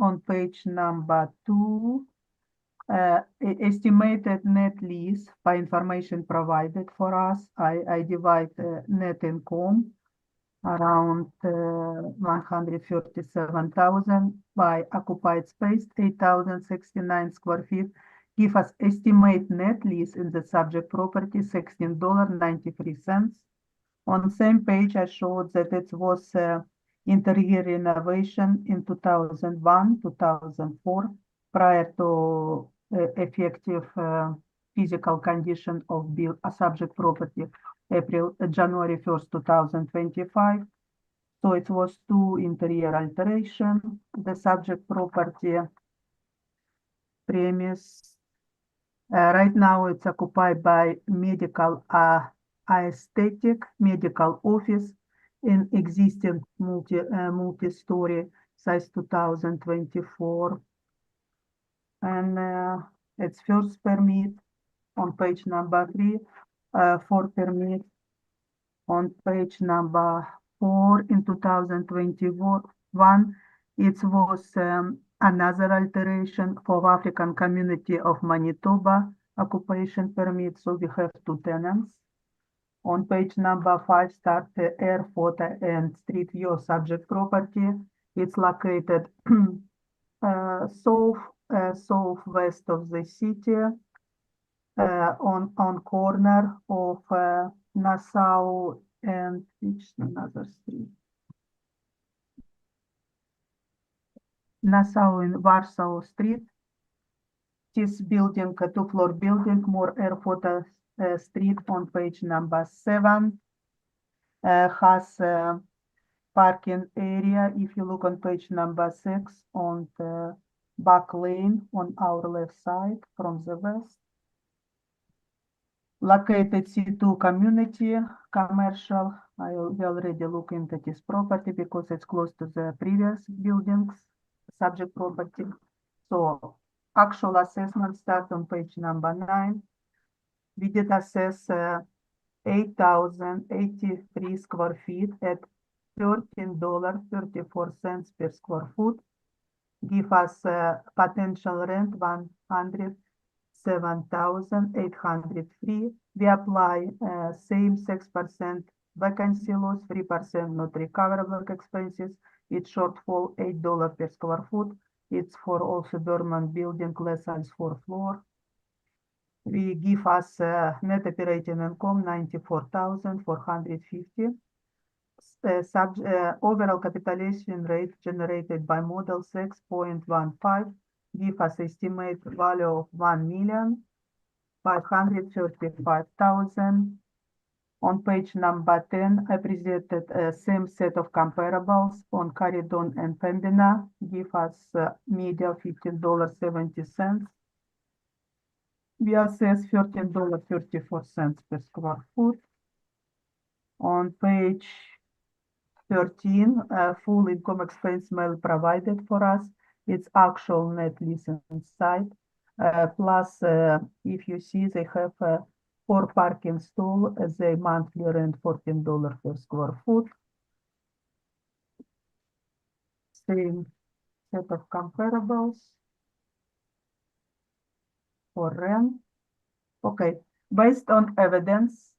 Speaker 3: on page number 2, estimated net lease by information provided for us. I divide net income around 137,000 by occupied space 8,069 square feet, give us estimate net lease in the subject property $16.93. On the same page, I showed that it was interior renovation in 2001, 2004, prior to effective physical condition of a subject property, January 1st, 2025. So it was 2 interior alteration. The subject property premise, right now it's occupied by medical aesthetic, medical office in existing multi-story size 2024. And its first permit on page number 3, 4 permit on page number 4 in 2021. It was another alteration for African community of Manitoba occupation permit. So we have 2 tenants. On page number 5, start the air, photo, and street view of subject property. It's located southwest of the city, on corner of Nassau and which another street? Nassau and Warsaw Street. This building, a 2-floor building, more air photo street on page number 7, has parking area. If you look on page number 6 on the back lane on our left side from the west. Located C2 community, commercial. I will already look into this property because it's close to the previous buildings, subject property. So actual assessment start on page number 9. We did assess 8,083 square feet at $13.34 per square foot. Give us potential rent 107,803. We apply same 6% vacancy loss, 3% not recoverable expenses. It's shortfall $8 per square foot. It's for also dormant building, less than 4 floor. We give us net operating income 94,450. Overall capitalization rate generated by model 6.15, give us estimate value of 1,535,000. On page number 10, I presented same set of comparables on Caridon and Pembina, give us media $15.70. We assess $13.34 per square foot. On page 13, full income expense mail provided for us. It's actual net lease inside. Plus, if you see, they have 4 parking stall as a monthly rent $14 per square foot. Set of comparables for rent. Okay, based on evidence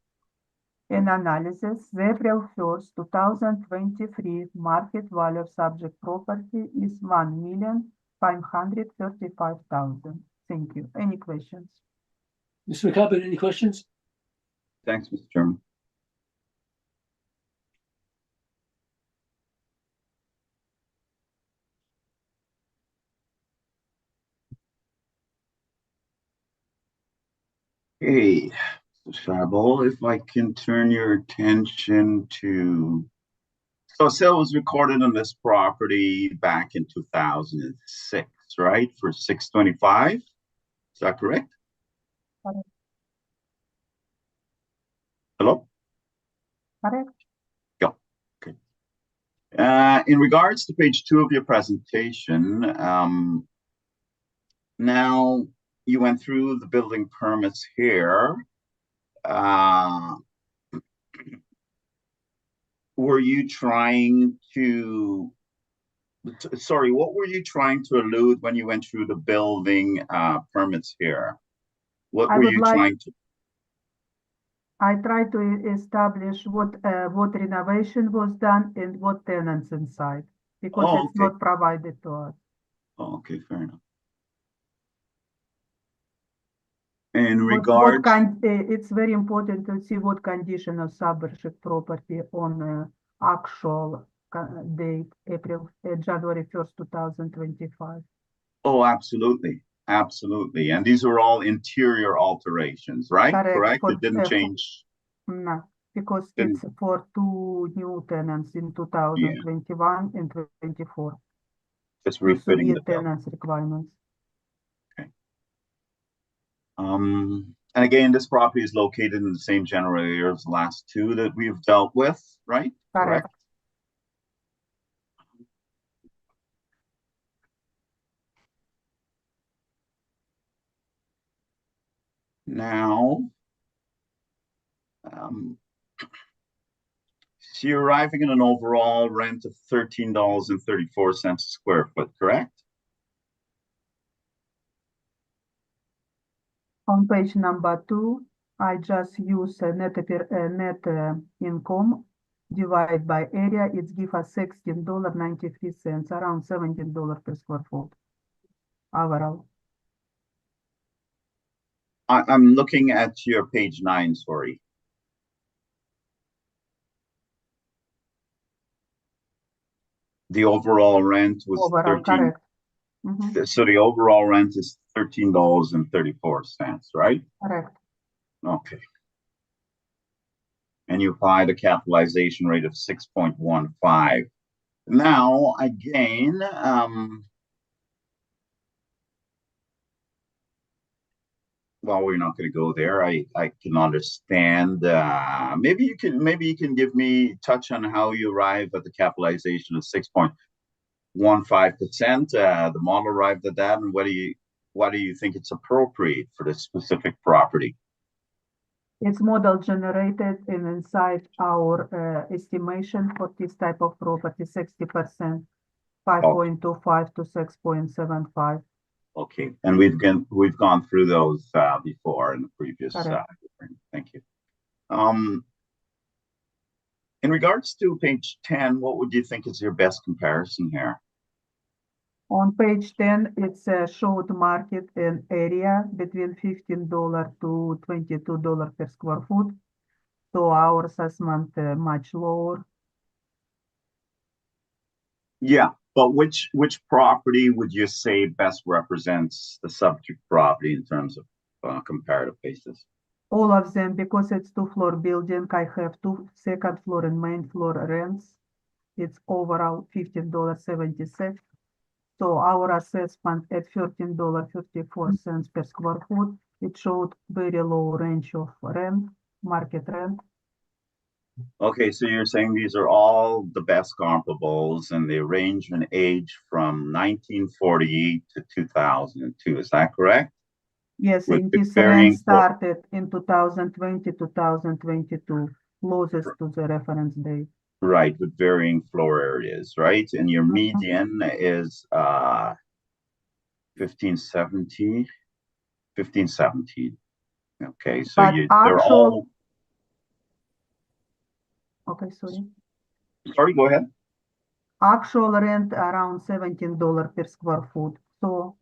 Speaker 3: and analysis, the April 1st, 2023 market value of subject property is 1,535,000. Thank you. Any questions?
Speaker 1: Mr. McCubbin, any questions?
Speaker 7: Thanks, Mr. Chairman. Hey, Mr. Schnabel, if I can turn your attention to, so a sale was recorded on this property back in 2006, right? For 625, is that correct?
Speaker 3: Correct.
Speaker 7: Hello?
Speaker 3: Correct.
Speaker 7: Yeah, okay. In regards to page 2 of your presentation, now you went through the building permits here. Were you trying to, sorry, what were you trying to allude when you went through the building permits here? What were you trying to?
Speaker 3: I tried to establish what renovation was done and what tenants inside, because it's
Speaker 7: okay.
Speaker 3: not provided to us.
Speaker 7: Oh, okay, fair enough. In
Speaker 3: What
Speaker 7: regards,
Speaker 3: it's very important to see what condition of subject property on actual date, January 1st, 2025.
Speaker 7: oh, absolutely, absolutely. And these were all interior alterations, right?
Speaker 3: Correct.
Speaker 7: It didn't change.
Speaker 3: No, because it's for 2 new tenants in 2021 and 24.
Speaker 7: Just refitting the building.
Speaker 3: Tenants requirements.
Speaker 7: Okay. And again, this property is located in the same general area as the last 2 that we've dealt with, right?
Speaker 3: Correct.
Speaker 7: Now, so you're arriving at an overall rent of $13.34 a square foot, correct?
Speaker 3: On page number 2, I just use net income divided by area. It gives us $16.93, around $17 per square foot overall.
Speaker 7: I'm looking at your page 9, sorry. The overall rent was
Speaker 3: overall,
Speaker 7: 13.
Speaker 3: Correct.
Speaker 7: So the overall rent is $13.34, right?
Speaker 3: Correct.
Speaker 7: Okay. And you apply the capitalization rate of 6.15. Now, again, well, we're not going to go there. I can understand. Maybe you can give me touch on how you arrive at the capitalization of 6.15%. The model arrived at that, and why do you think it's appropriate for this specific property?
Speaker 3: It's model generated and inside our estimation for this type of property, 60%, 5.25 to 6.75.
Speaker 7: Okay, and we've gone through those before in the previous. Thank you. In regards to page 10, what would you think is your best comparison here?
Speaker 3: On page 10, it's showed market and area between $15 to $22 per square foot. So our assessment much lower.
Speaker 7: Yeah, but which property would you say best represents the subject property in terms of comparative basis?
Speaker 3: All of them, because it's 2-floor building. I have 2 second floor and main floor rents. It's overall $15.76. So our assessment at $13.54 per square foot, it showed very low range of rent, market rent.
Speaker 7: Okay, so you're saying these are all the best comparables, and they range in age from 1948 to 2002. Is that correct?
Speaker 3: Yes, and this rent started in 2020, 2022, closest to the reference date.
Speaker 7: Right, with varying floor areas, right? And your
Speaker 3: Mhm.
Speaker 7: median is 1570. 1517. Okay, so
Speaker 3: But
Speaker 7: they're all,
Speaker 3: okay, sorry.
Speaker 7: sorry, go ahead.
Speaker 3: Actual rent around $17 per square foot. So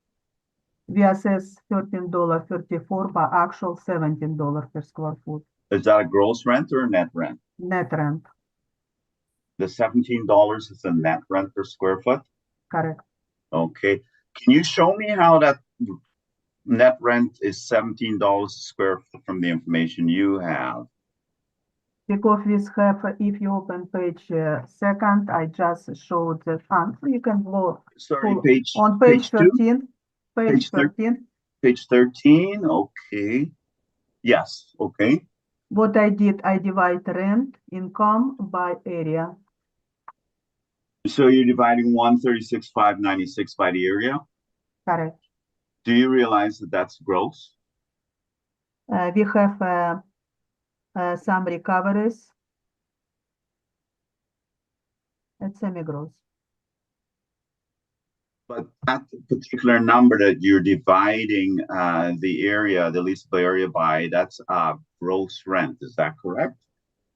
Speaker 3: we assess $13.34, but actual $17 per square foot.
Speaker 7: Is that a gross rent or a net rent?
Speaker 3: Net rent,
Speaker 7: The $17 is the net rent per square foot?
Speaker 3: correct.
Speaker 7: Okay, can you show me how that net rent is $17 a square foot from the information you have?
Speaker 3: Because we have, if you open page second, I just showed the answer. You can go
Speaker 7: Sorry,
Speaker 3: pull
Speaker 7: page
Speaker 3: on page
Speaker 7: two?
Speaker 3: 13. Page 13.
Speaker 7: Page 13, okay. Yes, okay.
Speaker 3: What I did, I divide rent income by area.
Speaker 7: So you're dividing 136,596 by the area?
Speaker 3: Correct.
Speaker 7: Do you realize that that's gross?
Speaker 3: We have some recoveries at semi-gross.
Speaker 7: But that particular number that you're dividing the area, the leasable area by, that's gross rent, is that correct?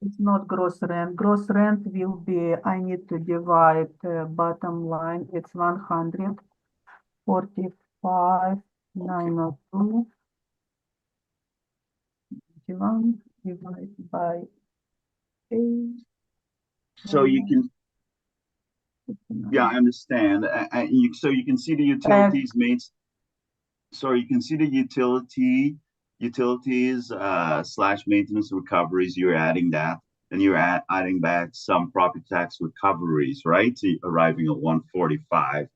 Speaker 3: It's not gross rent. Gross rent will be, I need to divide bottom line. It's 145,902. 91 divided by 8.
Speaker 7: So you can, yeah, I understand. So you can see the utilities made. So you can see the utilities slash maintenance recoveries. You're adding that, and you're adding back some property tax recoveries, right? So you're arriving at 145,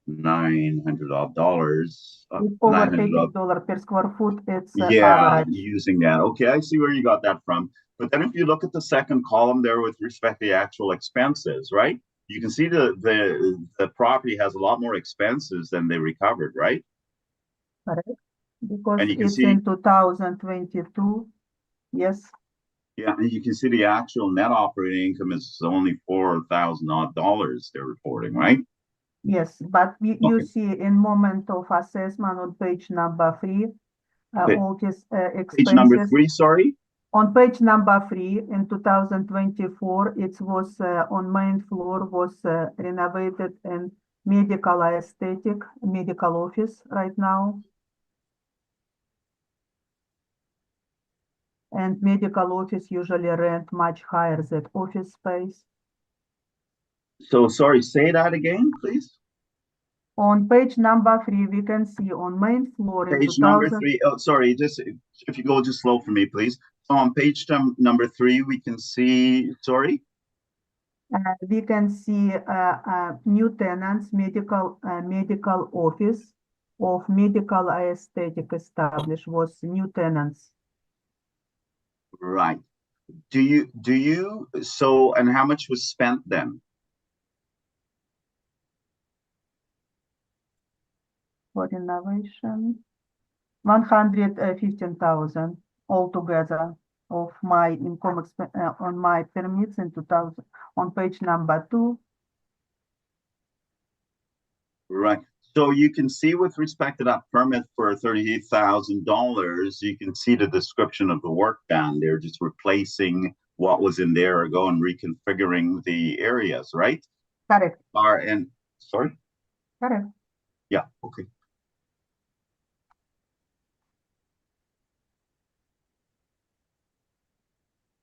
Speaker 7: $900 odd.
Speaker 3: It's over $80 per square foot. It's
Speaker 7: Yeah,
Speaker 3: average.
Speaker 7: using that. Okay, I see where you got that from. But then if you look at the second column there with respect to the actual expenses, right? You can see the property has a lot more expenses than they recovered, right?
Speaker 3: Correct. Because
Speaker 7: And you can
Speaker 3: it's
Speaker 7: see,
Speaker 3: in 2022. Yes,
Speaker 7: yeah, and you can see the actual net operating income is only $4,000 odd they're reporting, right?
Speaker 3: yes. But you
Speaker 7: Okay.
Speaker 3: see in moment of assessment on page number 3, all these
Speaker 7: Page number
Speaker 3: expenses.
Speaker 7: 3, sorry.
Speaker 3: On page number 3 in 2024, it was on main floor was renovated and medical aesthetic medical office right now. And medical office usually rent much higher than office space.
Speaker 7: So sorry, say that again, please.
Speaker 3: On page number 3, we can see on main floor in
Speaker 7: Page number
Speaker 3: 2000.
Speaker 7: 3. Oh, sorry, just if you go just slow for me, please. So on page number 3, we can see, sorry.
Speaker 3: We can see new tenants, medical office of medical aesthetic established was new tenants.
Speaker 7: Right. So, and how much was spent then?
Speaker 3: For renovation, 115,000 altogether of my income on my permits in 2000 on page number 2.
Speaker 7: Right. So you can see with respect to that permit for $38,000, you can see the description of the work done. They're just replacing what was in there ago and reconfiguring the areas, right?
Speaker 3: Correct.
Speaker 7: Sorry?
Speaker 3: Correct.
Speaker 7: Yeah, okay.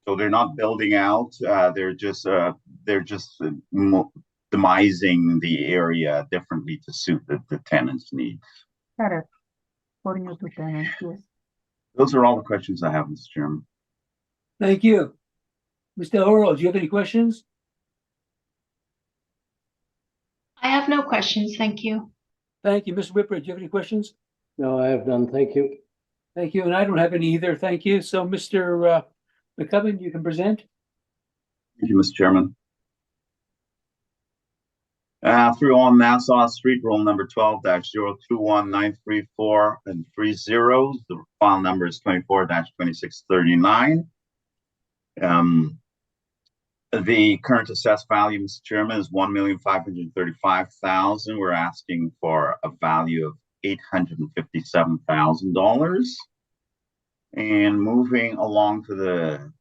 Speaker 7: So they're not building out, they're just demising the area differently to suit the tenant's needs.
Speaker 3: Correct. For new to tenants, yes.
Speaker 7: Those are all the questions I have, Mr. Chairman.
Speaker 1: Thank you. Mr. Oro, do you have any questions?
Speaker 6: I have no questions, thank you.
Speaker 1: Thank you. Mr. Whipper, do you have any questions?
Speaker 5: No, I have none. Thank you.
Speaker 1: Thank you. And I don't have any either. Thank you. So Mr. McCubbin, you can present.
Speaker 7: Thank you, Mr. Chairman. Through on Nassau Street, roll number 12-021934 and 30. The file number is 24-2639. The current assessed value, Mr. Chairman, is $1,535,000. We're asking for a value of $857,000. And moving along to the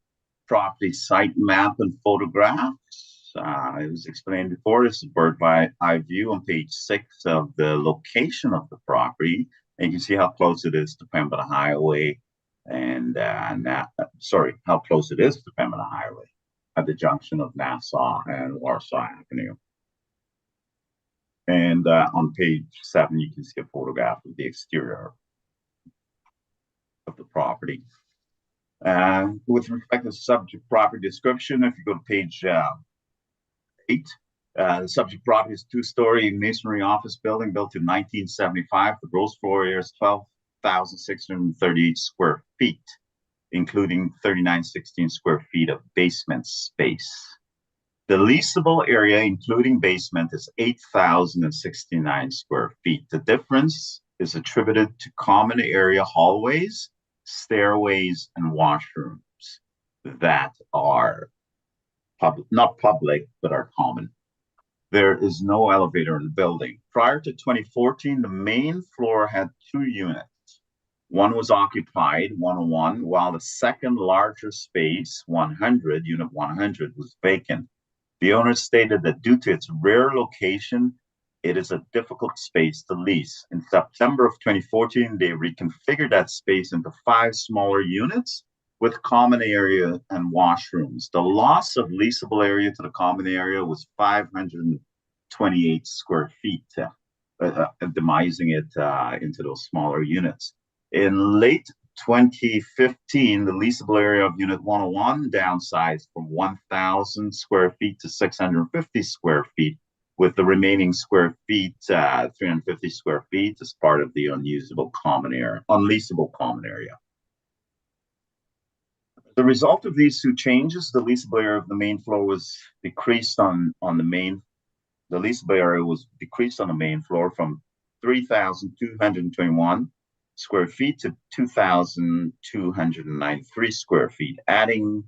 Speaker 7: property site map and photographs. It was explained before, this is a bird's eye view on page 6 of the location of the property. And you can see how close it is to Pembina Highway and how close it is to Pembina Highway at the junction of Nassau and Warsaw Avenue. And on page 7, you can see a photograph of the exterior of the property. With respect to the subject property description, if you go to page 8, the subject property is a 2-story masonry office building built in 1975. The gross floor area is 12,638 square feet, including 3,916 square feet of basement space. The leasable area, including basement, is 8,069 square feet. The difference is attributed to common area hallways, stairways, and washrooms that are not public, but are common. There is no elevator in the building. Prior to 2014, the main floor had 2 units. One was occupied, 101, while the second larger space, 100, unit 100, was vacant. The owner stated that due to its rare location, it is a difficult space to lease. In September of 2014, they reconfigured that space into 5 smaller units with common area and washrooms. The loss of leasable area to the common area was 528 square feet, demising it into those smaller units. In late 2015, the leasable area of Unit 101 downsized from 1,000 square feet to 650 square feet, with the remaining square feet, 350 square feet, as part of the unleasable common area. The result of these 2 changes, the leasable area of the main floor was decreased on the main. The leasable area was decreased on the main floor from 3,221 square feet to 2,293 square feet, adding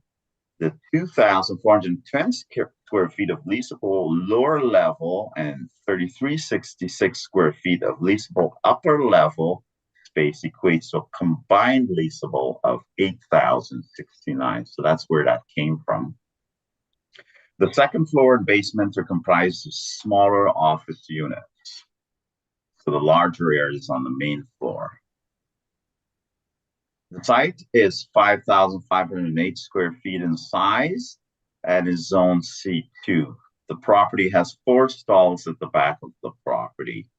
Speaker 7: the 2,410 square feet of leasable lower level and 3,366 square feet of leasable upper level space equates to a combined leasable of 8,069. So that's where that came from. The second floor and basement are comprised of smaller office units. So the larger area is on the main floor. The site is 5,508 square feet in size and is zone C2. The property has 4 stalls at the back of the property,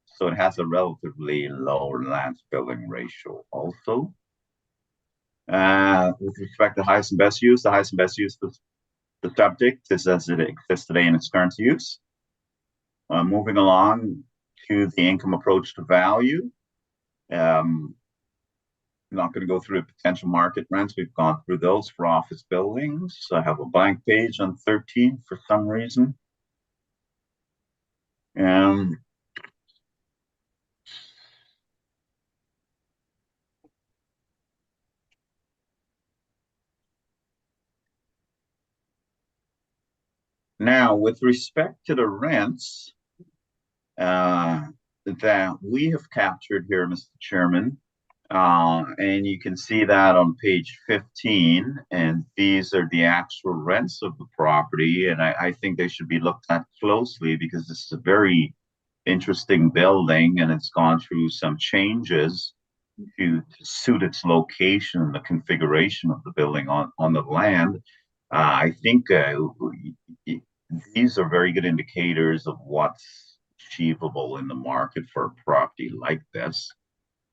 Speaker 7: so it has a relatively low land building ratio also. With respect to highest and best use, the highest and best use of the subject is as it exists today in its current use. Moving along to the income approach to value. I'm not going to go through potential market rents. We've gone through those for office buildings. I have a blank page on 13 for some reason. Now, with respect to the rents that we have captured here, Mr. Chairman, and you can see that on page 15, and these are the actual rents of the property, and I think they should be looked at closely because this is a very interesting building, and it's gone through some changes to suit its location and the configuration of the building on the land. I think these are very good indicators of what's achievable in the market for a property like this.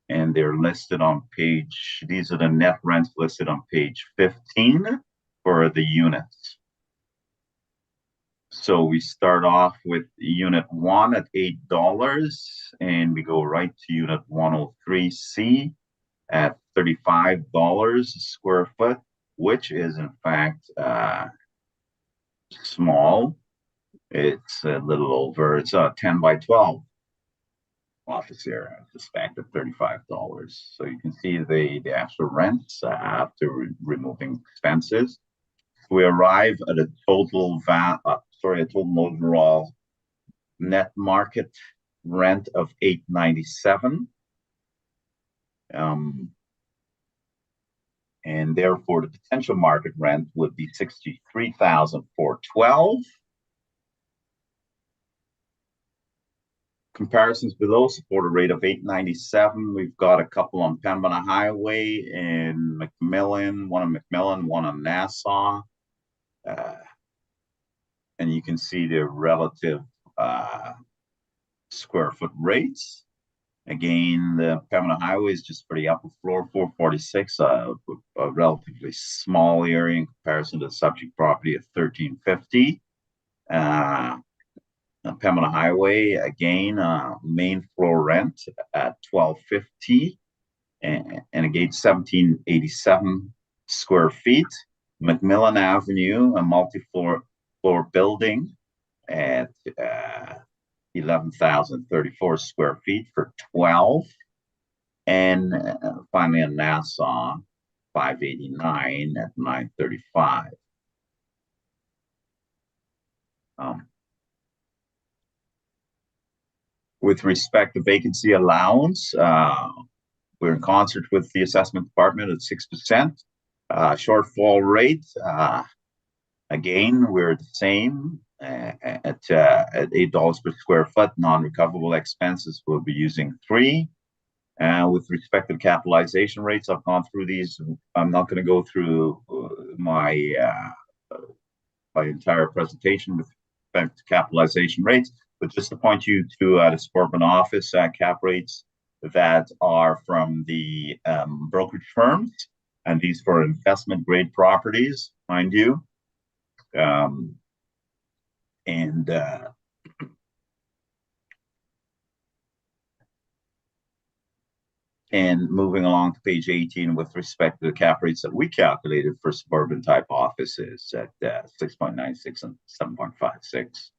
Speaker 7: And they're listed on page, these are the net rents listed on page 15 for the units. So we start off with unit 1 at $8, and we go right to unit 103C at $35 a square foot, which is in fact small. It's a little over, it's a 10 by 12 office area, I suspect, at $35. So you can see the actual rents after removing expenses. we arrive at a total overall net market rent of $897. And therefore the potential market rent would be $63,412. Comparisons below support a rate of $897. We've got a couple on Pembina Highway in McMillan, one on McMillan, one on Nassau. And you can see the relative square foot rates. Again, the Pembina Highway is just for the upper floor, 446, a relatively small area in comparison to the subject property of 1350. Pembina Highway, again, main floor rent at 1250, and again 1787 square feet. McMillan Avenue, a multi-floor building at 11,034 square feet for 12, and finally in Nassau, 589 at 935. With respect to vacancy allowance, we're in concert with the assessment department at 6%. Shortfall rate, again, we're the same at $8 per square foot. Non-recoverable expenses, we'll be using 3. With respect to capitalization rates, I've gone through these. I'm not going to go through my entire presentation with respect to capitalization rates, but just to point you to the suburban office cap rates that are from the brokerage firms, and these for investment grade properties, mind you. And moving along to page 18 with respect to the cap rates that we calculated for suburban type offices at 6.96 and 7.56.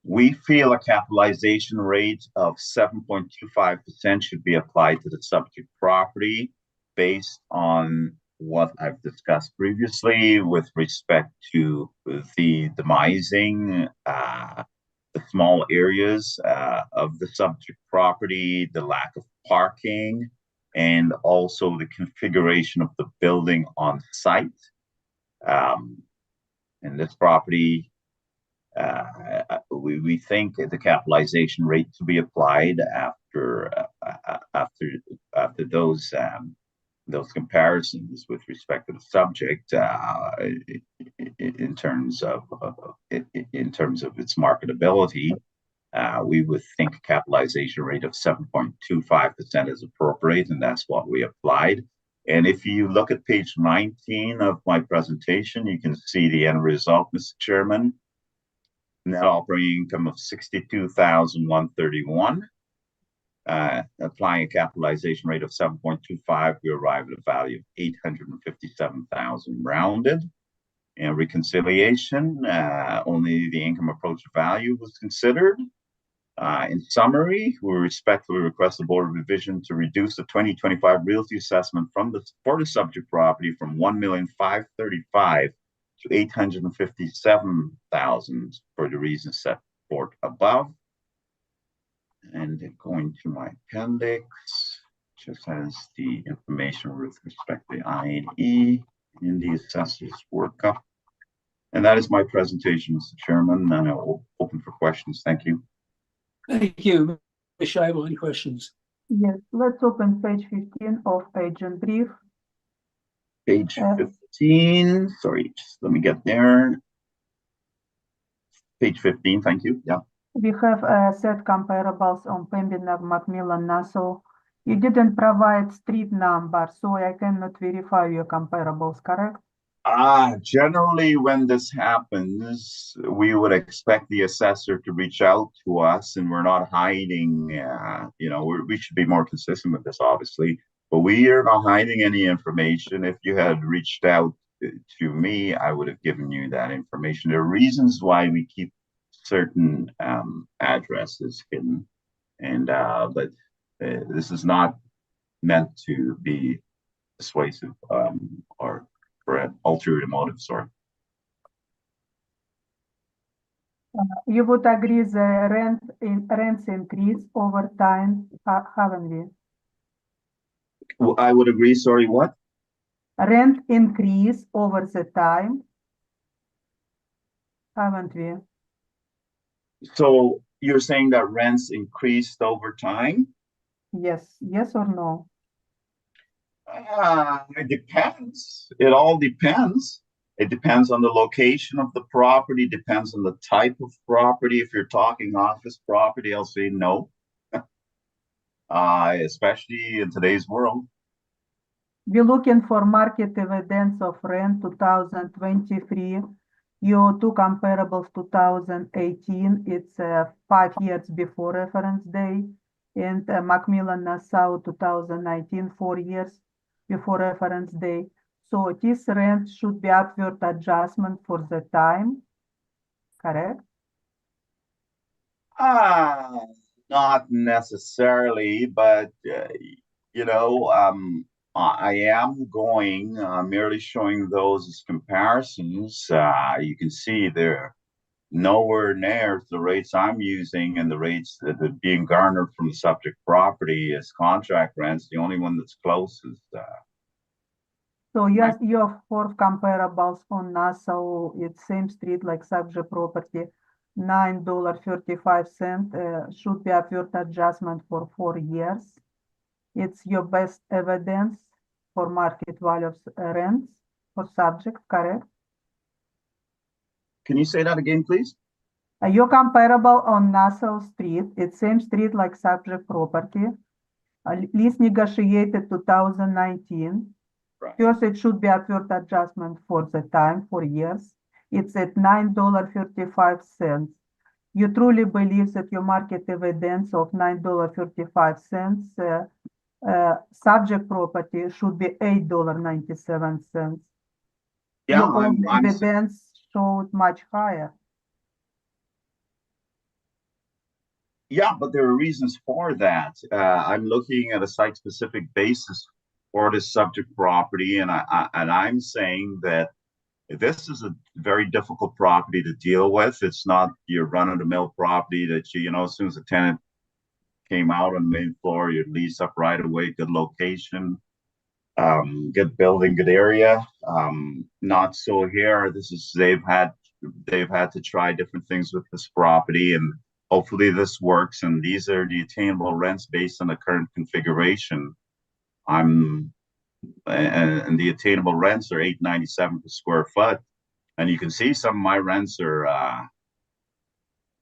Speaker 7: We feel a capitalization rate of 7.25% should be applied to the subject property based on what I've discussed previously with respect to the demising the small areas of the subject property, the lack of parking, and also the configuration of the building on site. In this property, we think the capitalization rate to be applied after those comparisons with respect to the subject in terms of its marketability. We would think a capitalization rate of 7.25% is appropriate, and that's what we applied. And if you look at page 19 of my presentation, you can see the end result, Mr. Chairman. Net operating income of $62,131. Applying a capitalization rate of 7.25, we arrive at a value of $857,000 rounded. And reconciliation, only the income approach value was considered. In summary, we respectfully request the Board of Revision to reduce the 2025 realty assessment for the subject property from $1,535,000 to $857,000 for the reasons set forth above. And going to my appendix, just has the information with respect to I&E in the assessor's workup. And that is my presentation, Mr. Chairman, and I'll open for questions. Thank you.
Speaker 1: Thank you. Ms. Scheibel, any questions?
Speaker 3: Yes, let's open page 15 of agent brief.
Speaker 7: Page 15, sorry, just let me get there. Page 15, thank you, yeah.
Speaker 3: We have set comparables on Pembina, McMillan, Nassau. You didn't provide street number, so I cannot verify your comparables, correct?
Speaker 7: Generally, when this happens, we would expect the assessor to reach out to us, and we're not hiding. We should be more consistent with this, obviously, but we are not hiding any information. If you had reached out to me, I would have given you that information. There are reasons why we keep certain addresses hidden, and but this is not meant to be persuasive or for ulterior motive, sorry.
Speaker 3: You would agree the rents increase over time, haven't we?
Speaker 7: Well, I would agree, sorry, what?
Speaker 3: Rent increase over the time, haven't we?
Speaker 7: So you're saying that rents increased over time?
Speaker 3: Yes, yes or no?
Speaker 7: It depends. It all depends. It depends on the location of the property, depends on the type of property. If you're talking office property, I'll say no. Especially in today's world.
Speaker 3: We're looking for market evidence of rent 2023. Your two comparables 2018, it's 5 years before reference day. And Macmillan Nassau 2019, 4 years before reference day. So this rent should be upward adjustment for the time, correct?
Speaker 7: Not necessarily, but you know, I am going merely showing those as comparisons. You can see they're nowhere near the rates I'm using and the rates that are being garnered from the subject property as contract rents. The only one that's close is
Speaker 3: So yes, you have 4 comparables on Nassau, it's same street like subject property, $9.35 should be upward adjustment for 4 years. It's your best evidence for market value of rents for subject, correct?
Speaker 7: Can you say that again, please?
Speaker 3: Your comparable on Nassau Street, it's same street like subject property. Lease negotiated 2019.
Speaker 7: Right.
Speaker 3: First, it should be upward adjustment for the time, 4 years. It's at $9.35. You truly believe that your market evidence of $9.35 subject property should be $8.97.
Speaker 7: Yeah,
Speaker 3: Your own
Speaker 7: I'm
Speaker 3: evidence showed much higher.
Speaker 7: Yeah, but there are reasons for that. I'm looking at a site-specific basis for this subject property, and I'm saying that this is a very difficult property to deal with. It's not your run-of-the-mill property that you know, as soon as the tenant came out on the main floor, you'd lease up right away, good location, good building, good area. Not so here. This is they've had to try different things with this property, and hopefully this works. And these are the attainable rents based on the current configuration. And the attainable rents are $8.97 per square foot, and you can see some of my rents are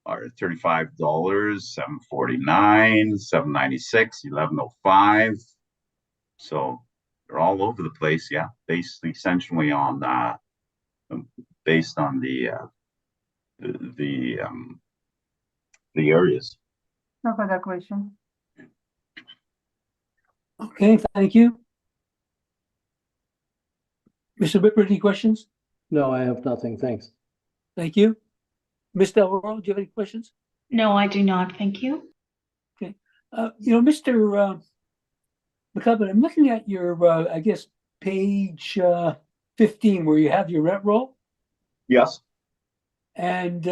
Speaker 7: $35, $7.49, $7.96, $11.05. So they're all over the place. Yeah, based essentially on based on the areas.
Speaker 3: No further question.
Speaker 1: Okay, thank you. Mr. Whipper, any questions?
Speaker 5: No, I have nothing, thanks.
Speaker 1: Thank you. Ms. Deloro, do you have any questions?
Speaker 6: No, I do not. Thank you.
Speaker 1: You know, Mr. McCubbin, I'm looking at your, I guess, page 15, where you have your rent roll.
Speaker 7: Yes.
Speaker 1: And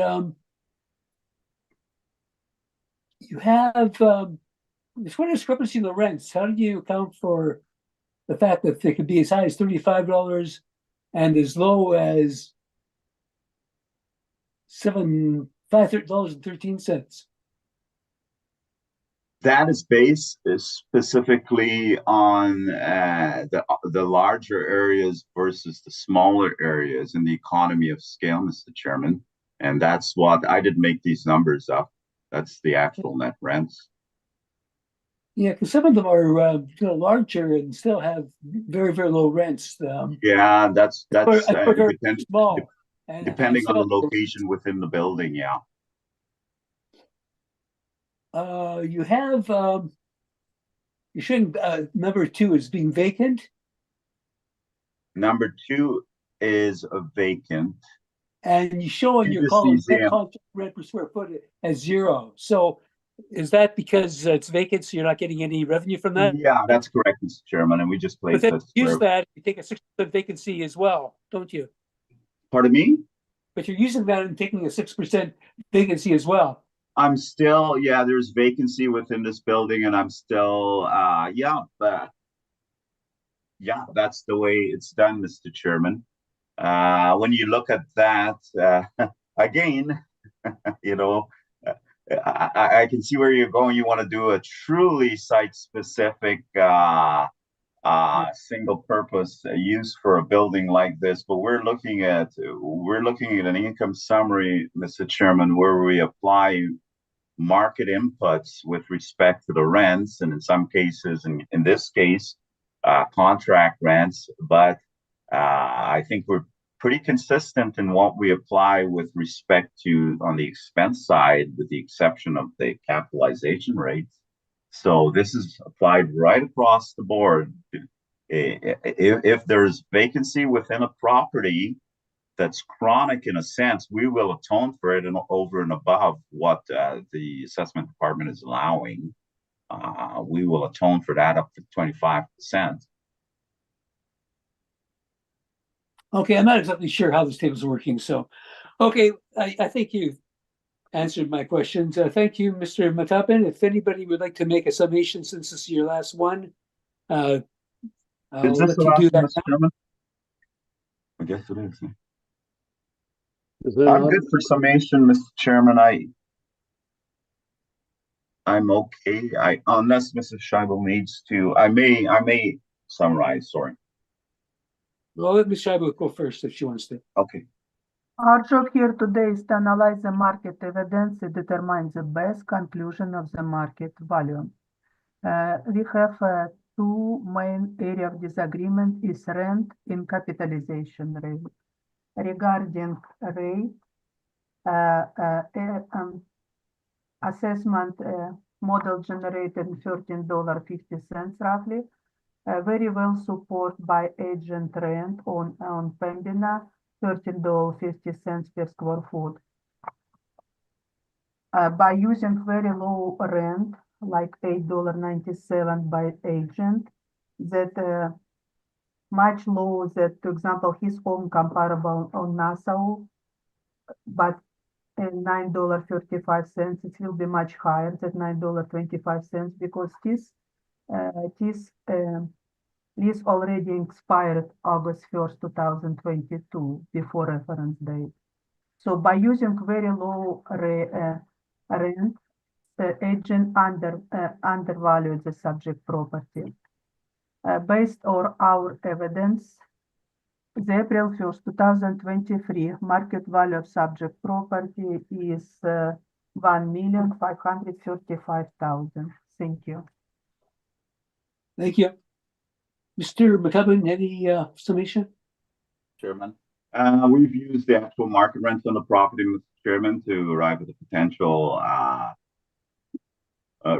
Speaker 1: you have, there's quite a discrepancy in the rents. How do you account for the fact that they could be as high as $35 and as low as $5.13?
Speaker 7: That is based specifically on the larger areas versus the smaller areas in the economy of scale, Mr. Chairman. And that's what I didn't make these numbers up. That's the actual net rents.
Speaker 1: Yeah, because some of them are larger and still have very, very low depends,
Speaker 7: Yeah, that's
Speaker 1: small.
Speaker 7: depending on the location within the building. Yeah.
Speaker 1: You have you're showing number 2 is being vacant,
Speaker 7: Number 2 is a vacant.
Speaker 1: and you show in your
Speaker 7: This
Speaker 1: column
Speaker 7: museum.
Speaker 1: net contract rent per square foot as 0. So is that because it's vacant, so you're not getting any revenue from that?
Speaker 7: Yeah, that's correct, Mr. Chairman, and we just
Speaker 1: But
Speaker 7: placed
Speaker 1: then
Speaker 7: this.
Speaker 1: use that, you take a 6% vacancy as well, don't you?
Speaker 7: Pardon me?
Speaker 1: But you're using that and taking a 6% vacancy as well.
Speaker 7: I'm still, yeah, there's vacancy within this building and I'm still, but yeah, that's the way it's done, Mr. Chairman. When you look at that, again, you know, I can see where you're going. You want to do a truly site-specific single purpose use for a building like this, but we're looking at an income summary, Mr. Chairman, where we apply market inputs with respect to the rents, and in some cases, in this case, contract rents. But I think we're pretty consistent in what we apply with respect to on the expense side, with the exception of the capitalization rates. So this is applied right across the board. If there's vacancy within a property that's chronic in a sense, we will atone for it and over and above what the assessment department is allowing. We will atone for that up to 25%.
Speaker 1: Okay, I'm not exactly sure how this table's working, so, okay, I think you've answered my questions. Thank you, Mr. McCubbin. If anybody would like to make a summation since this is your last one, I'll
Speaker 7: Is this
Speaker 1: let
Speaker 7: the
Speaker 1: you
Speaker 7: last
Speaker 1: do
Speaker 7: one,
Speaker 1: that.
Speaker 7: Mr. Chairman? I guess it is.
Speaker 5: Is there
Speaker 7: I'm
Speaker 5: another-
Speaker 7: good for summation, Mr. Chairman. I'm okay. Unless Mrs. Scheibel needs to, I may summarize. Sorry.
Speaker 1: Well, let Ms. Scheibe go first if she wants to.
Speaker 7: Okay.
Speaker 3: Our job here today is to analyze the market evidence and determine the best conclusion of the market value. We have two main area of disagreement is rent and capitalization rate. Regarding rate, assessment model generated $13.50 roughly, very well support by agent rent on Pembina, $13.50 per square foot. By using very low rent, like $8.97 by agent, that much lower that, for example, his own comparable on Nassau, but $9.35, it will be much higher than $9.25 because this lease already expired August 1st, 2022, before reference date. So by using very low rent, the agent undervalued the subject property. Based on our evidence, the April 1st, 2023 market value of subject property is $1,535,000. Thank you.
Speaker 1: Thank you. Mr. McCubbin, any summation?
Speaker 7: Chairman. We've used the actual market rents on the property, Mr. Chairman, to arrive at the potential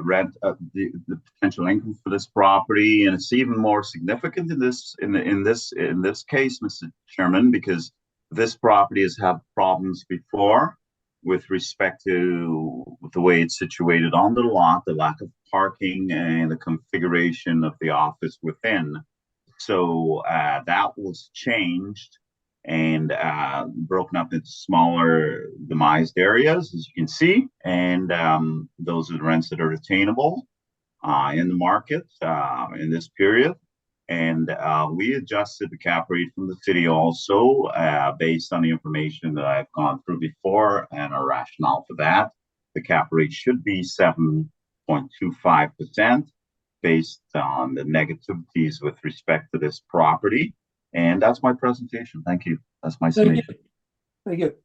Speaker 7: rent, the potential income for this property, and it's even more significant in this case, Mr. Chairman, because this property has had problems before with respect to the way it's situated on the lot, the lack of parking, and the configuration of the office within. So that was changed and broken up into smaller demised areas, as you can see. And those are the rents that are attainable in the market in this period. And we adjusted the cap rate from the city also based on the information that I've gone through before and a rationale for that. The cap rate should be 7.25%. based on the negativities with respect to this property. And that's my presentation. Thank you. That's my summation.
Speaker 1: Thank you.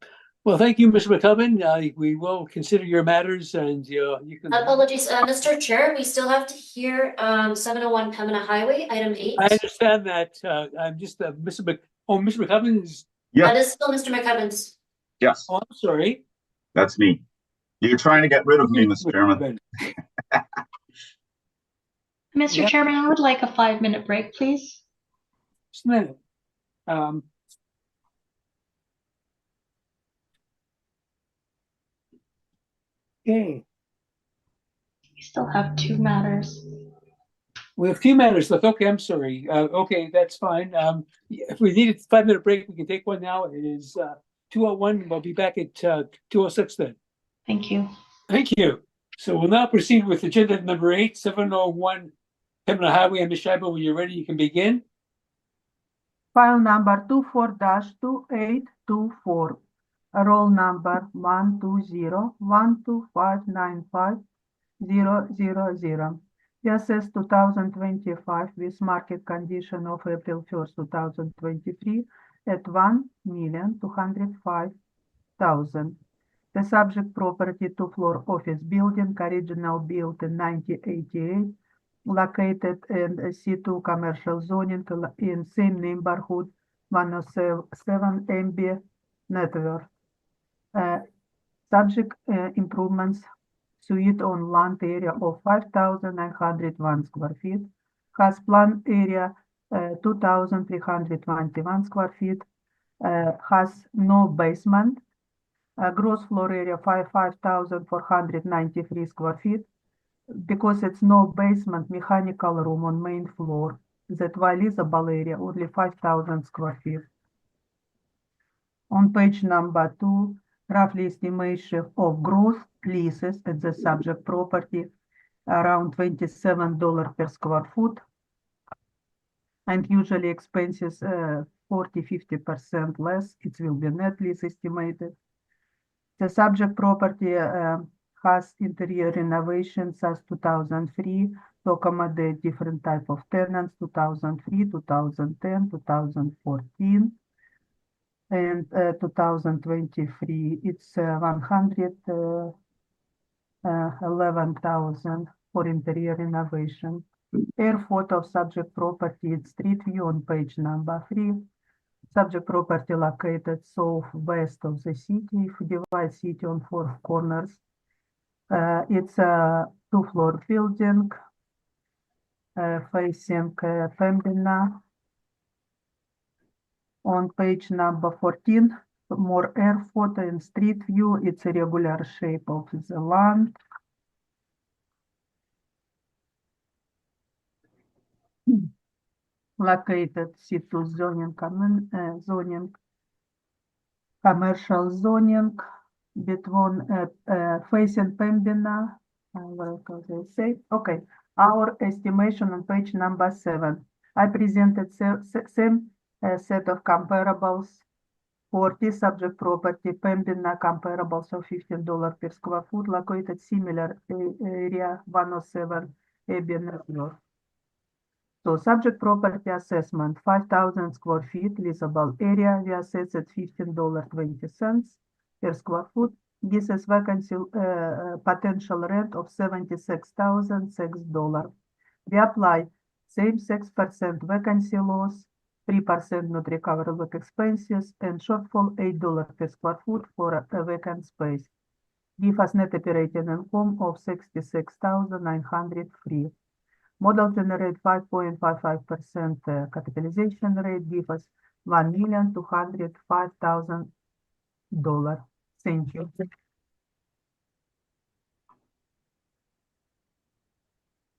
Speaker 1: Well, thank you, Mr. McCubbin. We will consider your matters and you can.
Speaker 2: Apologies, Mr. Chair, we still have to hear 701 Pembina Highway, item 8.
Speaker 1: I understand that. I'm just Mr. McCubbin is.
Speaker 7: Yeah.
Speaker 2: That is still Mr. McCubbin's.
Speaker 7: Yes,
Speaker 1: Oh, I'm sorry.
Speaker 7: that's me. You're trying to get rid of me, Mr. Chairman.
Speaker 6: Mr.
Speaker 1: Yeah.
Speaker 6: Chairman, I would like a 5-minute break, please.
Speaker 1: Just a minute. Okay.
Speaker 6: Still have 2 matters.
Speaker 1: We have 2 matters left. Okay, I'm sorry. Okay, that's fine. If we need a 5-minute break, we can take one now. It is 2:01. We'll be back at 2:06 then.
Speaker 6: Thank you.
Speaker 1: Thank you. So we'll now proceed with agenda number 8, 701 Pembina Highway. And Ms. Scheibe, when you're ready, you can begin.
Speaker 3: File number 24-2824. Roll number 120-12595-000. Assess 2025 with market condition of April 1st, 2023 at 1,205,000. The subject property, 2-floor office building, original built in 1988, located in C2 commercial zoning in same neighborhood, 107 MB network. Subject improvements, suite on land area of 5,901 square feet, has plan area 2,321 square feet, has no basement, gross floor area 5,493 square feet. Because it's no basement, mechanical room on main floor, that while leasable area only 5,000 square feet. On page number 2, roughly estimation of gross leases at the subject property around $27 per square foot, and usually expenses 40-50% less. It will be net lease estimated. The subject property has interior renovations as 2003 to accommodate different type of tenants, 2003, 2010, 2014, and 2023. It's 111,000 for interior renovation. Air photo of subject property, it's street view on page number 3. Subject property located southwest of the city. If we divide city on 4 corners, it's a 2-floor building facing Pembina. On page number 14, more air photo and street view. It's a regular shape of the land. Located C2 zoning, zoning, commercial zoning, between facing Pembina. What can I say? Okay, our estimation on page number 7. I presented same set of comparables for this subject property, Pembina comparables of $15 per square foot, located similar area 107 Abbey North. So subject property assessment, 5,000 square feet leasable area, we assess at $15.20 per square foot. This is vacancy potential rent of $76,006. We apply same 6% vacancy loss, 3% not recoverable expenses, and shortfall $8 per square foot for a vacant space. Give us net operating income of $66,903. Model generate 5.55% capitalization rate, give us $1,205,000. Thank you.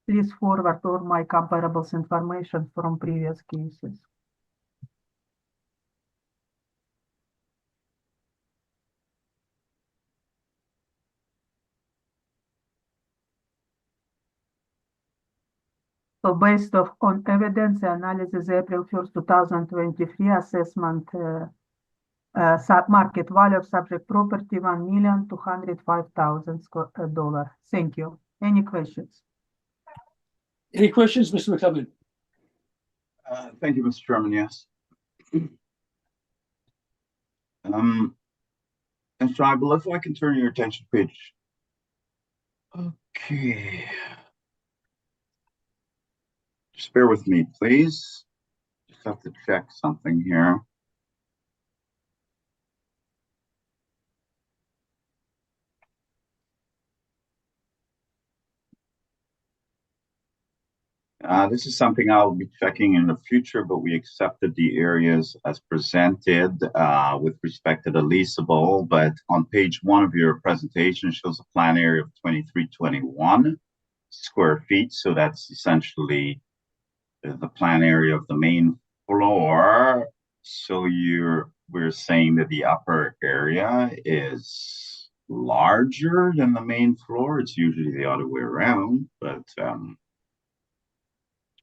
Speaker 3: Please forward all my comparables information from previous cases. So based on evidence analysis, April 1st, 2023 assessment market value of subject property $1,205,000. Thank you. Any questions?
Speaker 1: Any questions, Mr. McCubbin?
Speaker 7: Thank you, Mr. Chairman. Yes. And so I believe if I can turn your attention to page. Okay. Just bear with me, please. Just have to check something here. This is something I'll be checking in the future, but we accepted the areas as presented with respect to the leasable. But on page 1 of your presentation shows a plan area of 2321. square feet, so that's essentially the plan area of the main floor. So we're saying that the upper area is larger than the main floor. It's usually the other way around, but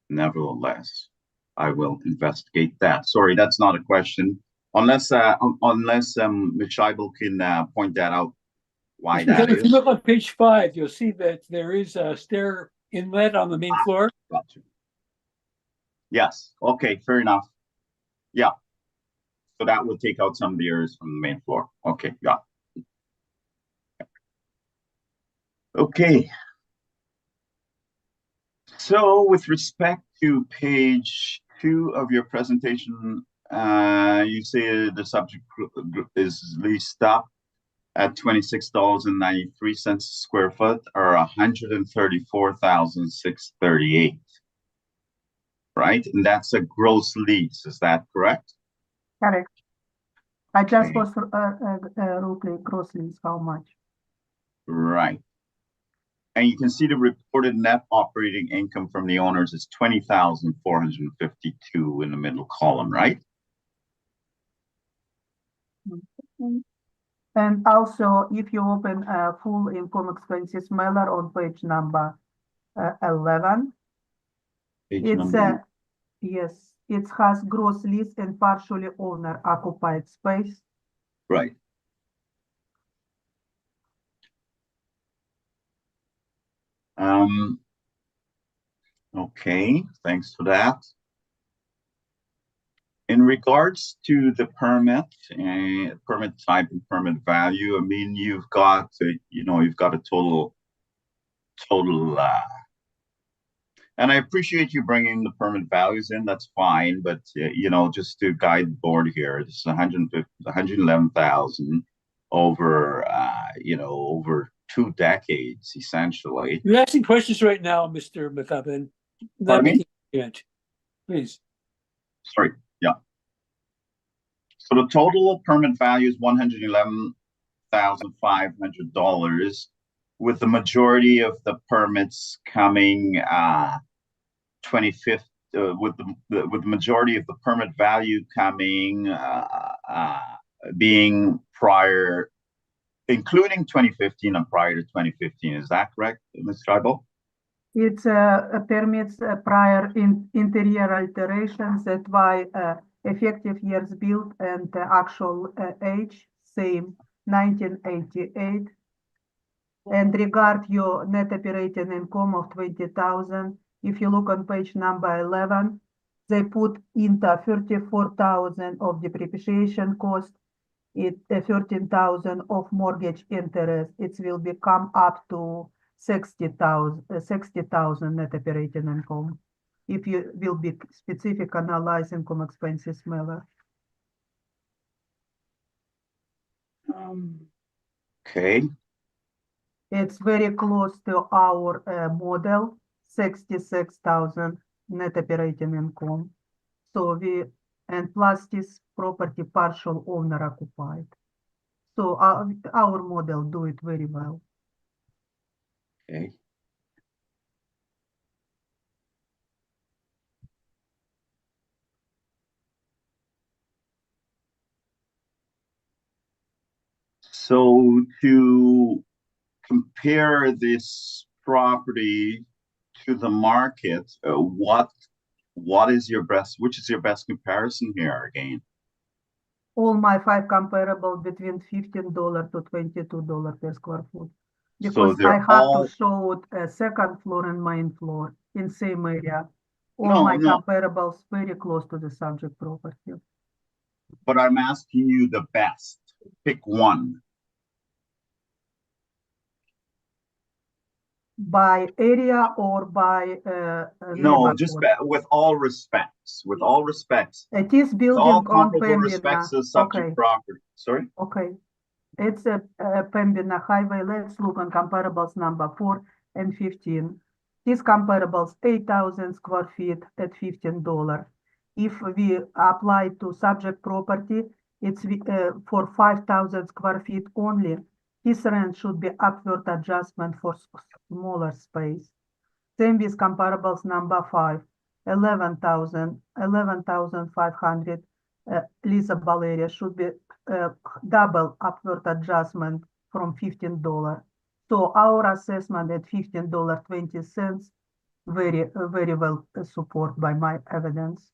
Speaker 7: nevertheless, I will investigate that. Sorry, that's not a question. Unless Ms. Scheibel can point that out, why that
Speaker 1: If you
Speaker 7: is.
Speaker 1: look on page 5, you'll see that there is a stair inlet on the main floor.
Speaker 7: Gotcha. Yes, okay, fair enough. Yeah. So that would take out some of the areas from the main floor. Okay, yeah. Okay. So with respect to page 2 of your presentation, you say the subject group is leased up at $26.93 a square foot, or $134,638. Right? And that's a gross lease, is that correct?
Speaker 3: Correct. I just
Speaker 7: Okay.
Speaker 3: was roughly gross lease, how much?
Speaker 7: Right. And you can see the reported net operating income from the owners is 20,452 in the middle column, right?
Speaker 3: And also, if you open a full income expenses mailer on page number 11,
Speaker 7: Page
Speaker 3: it's
Speaker 7: number.
Speaker 3: yes, it has gross lease and partially owner occupied space.
Speaker 7: Right. Okay, thanks for that. In regards to the permit and permit type and permit value, I mean, you've got a total, and I appreciate you bringing the permit values in, that's fine, but just to guide the board here, this is 111,000 over, over 2 decades, essentially.
Speaker 1: You're asking questions right now, Mr. McCubbin. Not
Speaker 7: Pardon me?
Speaker 1: making an argument. Please.
Speaker 7: Sorry, yeah. So the total permit value is $111,500, with the majority of the permits coming with the majority of the permit value coming being prior, including 2015 and prior to 2015. Is that correct, Ms. Scheibel?
Speaker 3: It's permits prior interior alterations, that why effective years built and the actual age same 1988. And regard your net operating income of 20,000, if you look on page number 11, they put into 34,000 of depreciation cost, 13,000 of mortgage interest. It will become up to 60,000 net operating income. If you will be specific, analyze income expenses mailer.
Speaker 7: Okay.
Speaker 3: It's very close to our model, 66,000 net operating income. So and plus this property partial owner occupied. So our model do it very well.
Speaker 7: Okay. So to compare this property to the market, which is your best comparison here again?
Speaker 3: All my 5 comparable between $15 to $22 per square foot. Because I have to show a second floor and main floor in same area. All my comparables very close to the subject property.
Speaker 7: But I'm asking you the best. Pick one.
Speaker 3: By area or by
Speaker 7: no, just with all respects. With all respects.
Speaker 3: It is building
Speaker 7: all
Speaker 3: on
Speaker 7: comparable respects to the subject property. Sorry?
Speaker 3: Okay. It's a Pembina Highway. Let's look on comparables number 4 and 15. These comparables 8,000 square feet at $15. If we apply to subject property, it's for 5,000 square feet only. This rent should be upward adjustment for smaller space. Same with comparables number 5, 11,500 leasable area should be double upward adjustment from $15. So our assessment at $15.20 very well support by my evidence.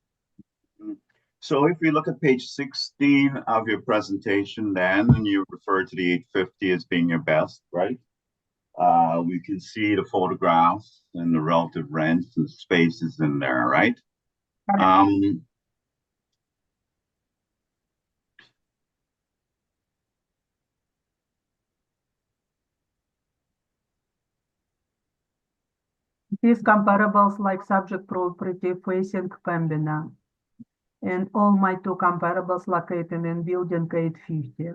Speaker 7: So if we look at page 16 of your presentation then, and you refer to the 850 as being your best, right? We can see the photographs and the relative rents and spaces in there, right?
Speaker 3: These comparables like subject property facing Pembina. And all my two comparables located in building 850.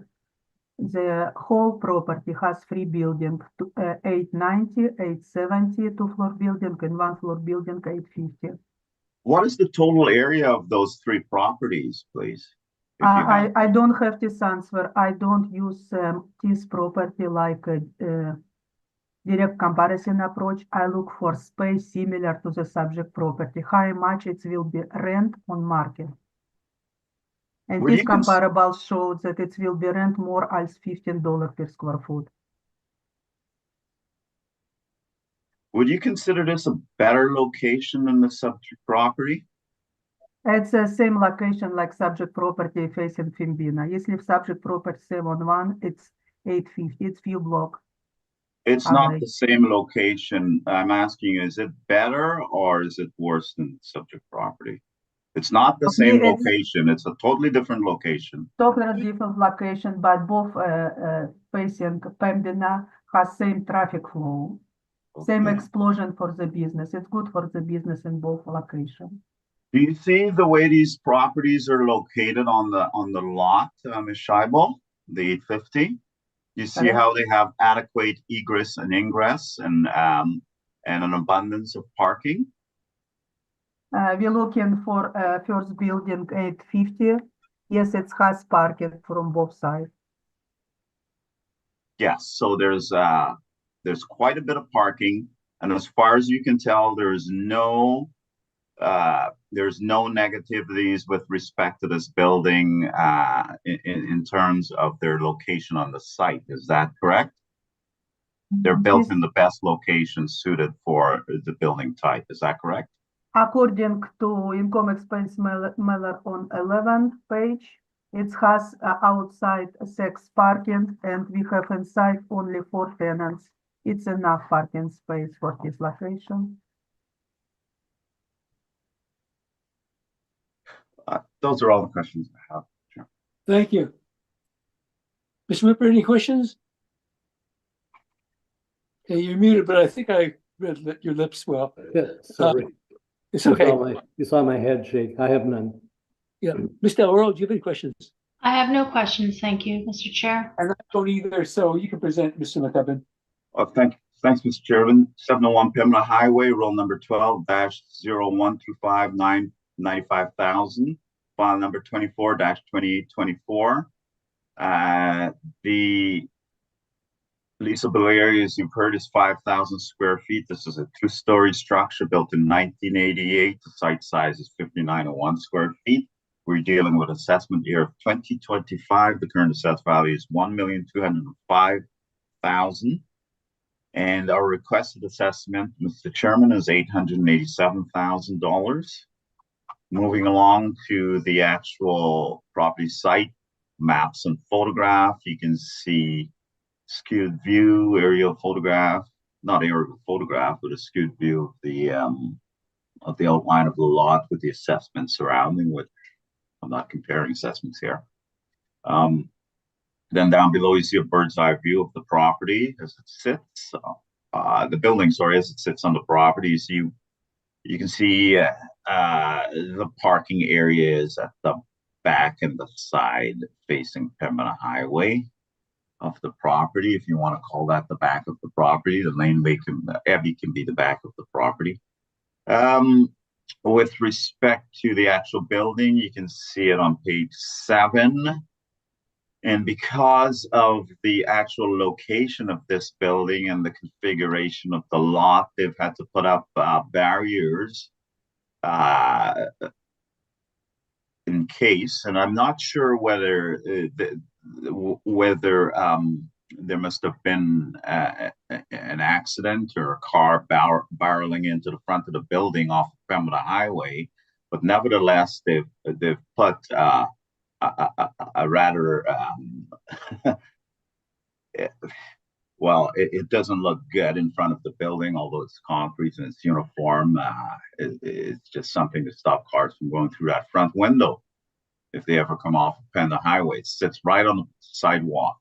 Speaker 3: The whole property has 3 buildings, 890, 870, 2-floor building, and 1-floor building, 850.
Speaker 7: What is the total area of those 3 properties, please? If you have.
Speaker 3: I don't have this answer. I don't use this property like a direct comparison approach. I look for space similar to the subject property, how much it will be rent on market. And
Speaker 7: Would
Speaker 3: this
Speaker 7: you
Speaker 3: comparable shows that it will be rent more as $15 per square foot.
Speaker 7: Would you consider this a better location than the subject property?
Speaker 3: It's the same location like subject property facing Pembina. Если subject property 7-1, it's 850, it's few block.
Speaker 7: It's not the same location. I'm asking you, is it better or is it worse than subject property? It's not the same location. It's a totally different location.
Speaker 3: Totally different location, but both facing Pembina has same traffic flow, same explosion for the business. It's good for the business in both locations.
Speaker 7: Do you see the way these properties are located on the lot, Ms. Scheibel, the 850? You see how they have adequate egress and ingress and an abundance of parking?
Speaker 3: We're looking for first building 850. Yes, it has parking from both sides.
Speaker 7: Yes, so there's quite a bit of parking, and as far as you can tell, there's no negativities with respect to this building in terms of their location on the site. Is that correct? They're built in the best location suited for the building type. Is that correct?
Speaker 3: According to income expense mailer on 11th page, it has outside 6 parking, and we have inside only 4 tenants. It's enough parking space for this location.
Speaker 7: Those are all the questions I have. Sure.
Speaker 1: Thank you. Mr. Whipper, any questions? Okay, you're muted, but I think I read your lips well.
Speaker 5: Yeah, sorry.
Speaker 1: It's okay.
Speaker 5: You saw my head shake. I have none.
Speaker 1: Yeah. Mr. Elrod, do you have any questions?
Speaker 6: I have no questions, thank you, Mr. Chair.
Speaker 1: And I don't either, so you can present, Mr. McCubbin.
Speaker 7: Thanks, Mr. Chairman. 701 Pembina Highway, roll number 12-0125995,000, file number 24-2824. The leasable area, as you've heard, is 5,000 square feet. This is a 2-story structure built in 1988. The site size is 5,901 square feet. We're dealing with assessment year of 2025. The current assessed value is $1,205,000. And our requested assessment, Mr. Chairman, is $887,000. Moving along to the actual property site, maps and photograph, you can see skewed view, aerial photograph, not aerial photograph, but a skewed view of the outline of the lot with the assessment surrounding, which I'm not comparing assessments here. Then down below, you see a bird's eye view of the property as it sits. The building, sorry, as it sits on the property. You can see the parking areas at the back and the side facing Pembina Highway of the property, if you want to call that the back of the property. The laneway can be the back of the property. With respect to the actual building, you can see it on page 7. And because of the actual location of this building and the configuration of the lot, they've had to put up barriers in case, and I'm not sure whether there must have been an accident or a car barreling into the front of the building off of Pembina Highway, but nevertheless they've put a rather well, it doesn't look good in front of the building, although it's concrete and it's uniform. It's just something to stop cars from going through that front window if they ever come off Pembina Highway. It sits right on the sidewalk.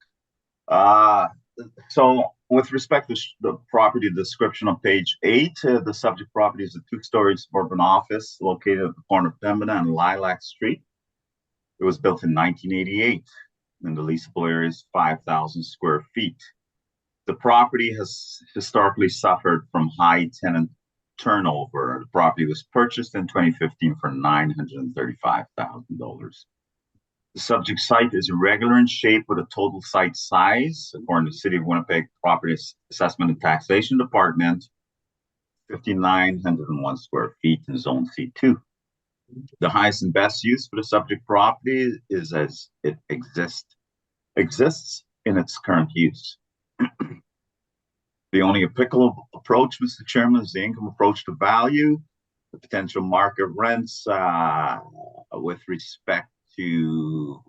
Speaker 7: So with respect to the property description on page 8, the subject property is a 2-story suburban office located at the corner of Pembina and Lilac Street. It was built in 1988, and the leasable area is 5,000 square feet. The property has historically suffered from high tenant turnover. The property was purchased in 2015 for $935,000. The subject site is irregular in shape with a total site size, according to the City of Winnipeg Property Assessment and Taxation Department, 5,901 square feet in Zone C2. The highest and best use for the subject property is as it exists in its current use. The only applicable approach, Mr. Chairman, is the income approach to value, the potential market rents with respect to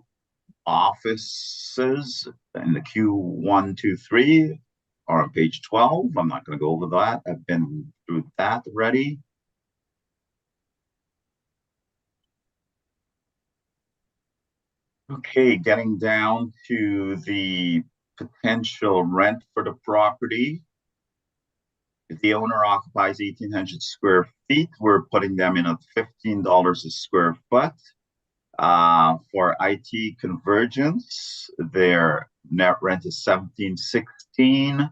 Speaker 7: offices in the Q1, 2, 3 are on page 12. I'm not going to go over that. I've been through that already. Okay, getting down to the potential rent for the property. If the owner occupies 1,800 square feet, we're putting them in at $15 a square foot. For IT Convergence, their net rent is $17.16.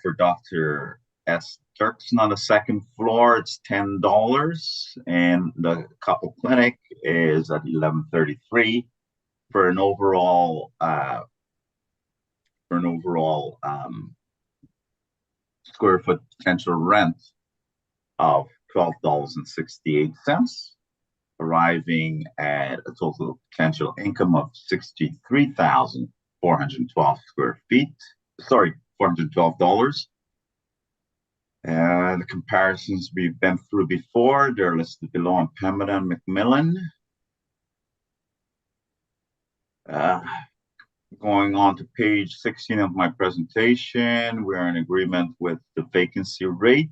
Speaker 7: For Dr. S. Dirksen on the second floor, it's $10, and the couple clinic is at $11.33 for an overall square foot potential rent of $12.68, arriving at a total potential income of 63,412 square feet. Sorry, $412. The comparisons we've been through before, they're listed below on Pembina and McMillan. Going on to page 16 of my presentation, we're in agreement with the vacancy rate,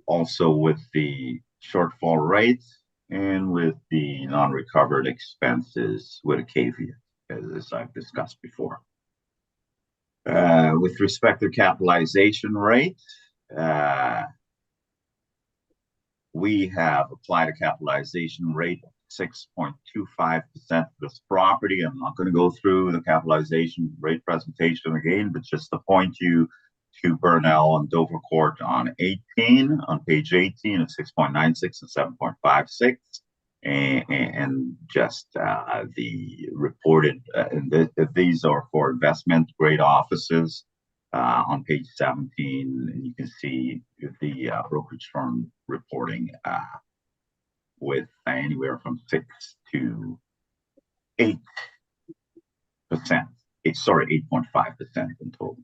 Speaker 7: also with the shortfall rate, and with the non-recovered expenses with a caveat, as I've discussed before. With respect to capitalization rate, we have applied a capitalization rate of 6.25% for this property. I'm not going to go through the capitalization rate presentation again, but just to point you to Burnell and Dover Court on page 18 at 6.96 and 7.56. And just the reported, these are for investment grade offices on page 17. And you can see the brokerage firm reporting with anywhere from 6 to 8%. 8.5% in total.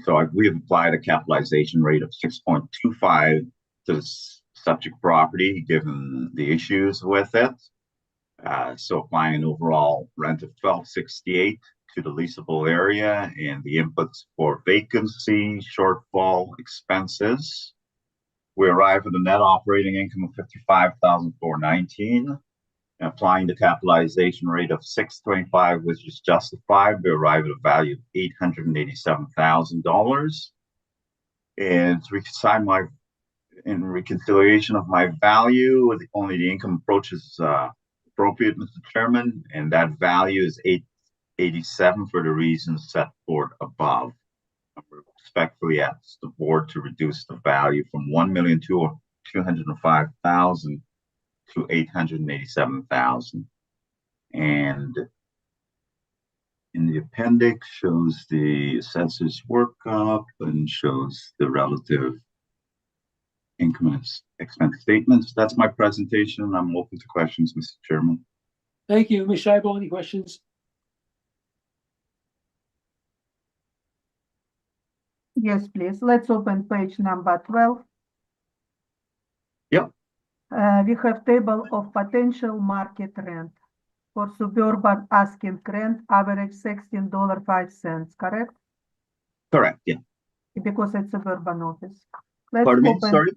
Speaker 7: So we have applied a capitalization rate of 6.25 to the subject property, given the issues with it. So applying an overall rent of $12.68 to the leasable area and the inputs for vacancy, shortfall, expenses, we arrive at a net operating income of $55,419. Applying the capitalization rate of 6.25, which is justified, we arrive at a value of $887,000. And in reconciliation of my value, only the income approach is appropriate, Mr. Chairman, and that value is $887 for the reasons set forth above. I respectfully ask the board to reduce the value from $1,205,000 to 887,000. And in the appendix shows the assessor's workup and shows the relative income and expense statements. That's my presentation. I'm open to questions, Mr. Chairman.
Speaker 1: Thank you. Ms. Scheibel, any questions?
Speaker 3: Yes, please. Let's open page number 12.
Speaker 7: Yep.
Speaker 3: We have table of potential market rent for suburban asking rent, average $16.05, correct?
Speaker 7: Correct, yeah.
Speaker 3: Because it's suburban office. Let's
Speaker 7: Pardon me,
Speaker 3: open.
Speaker 7: sorry?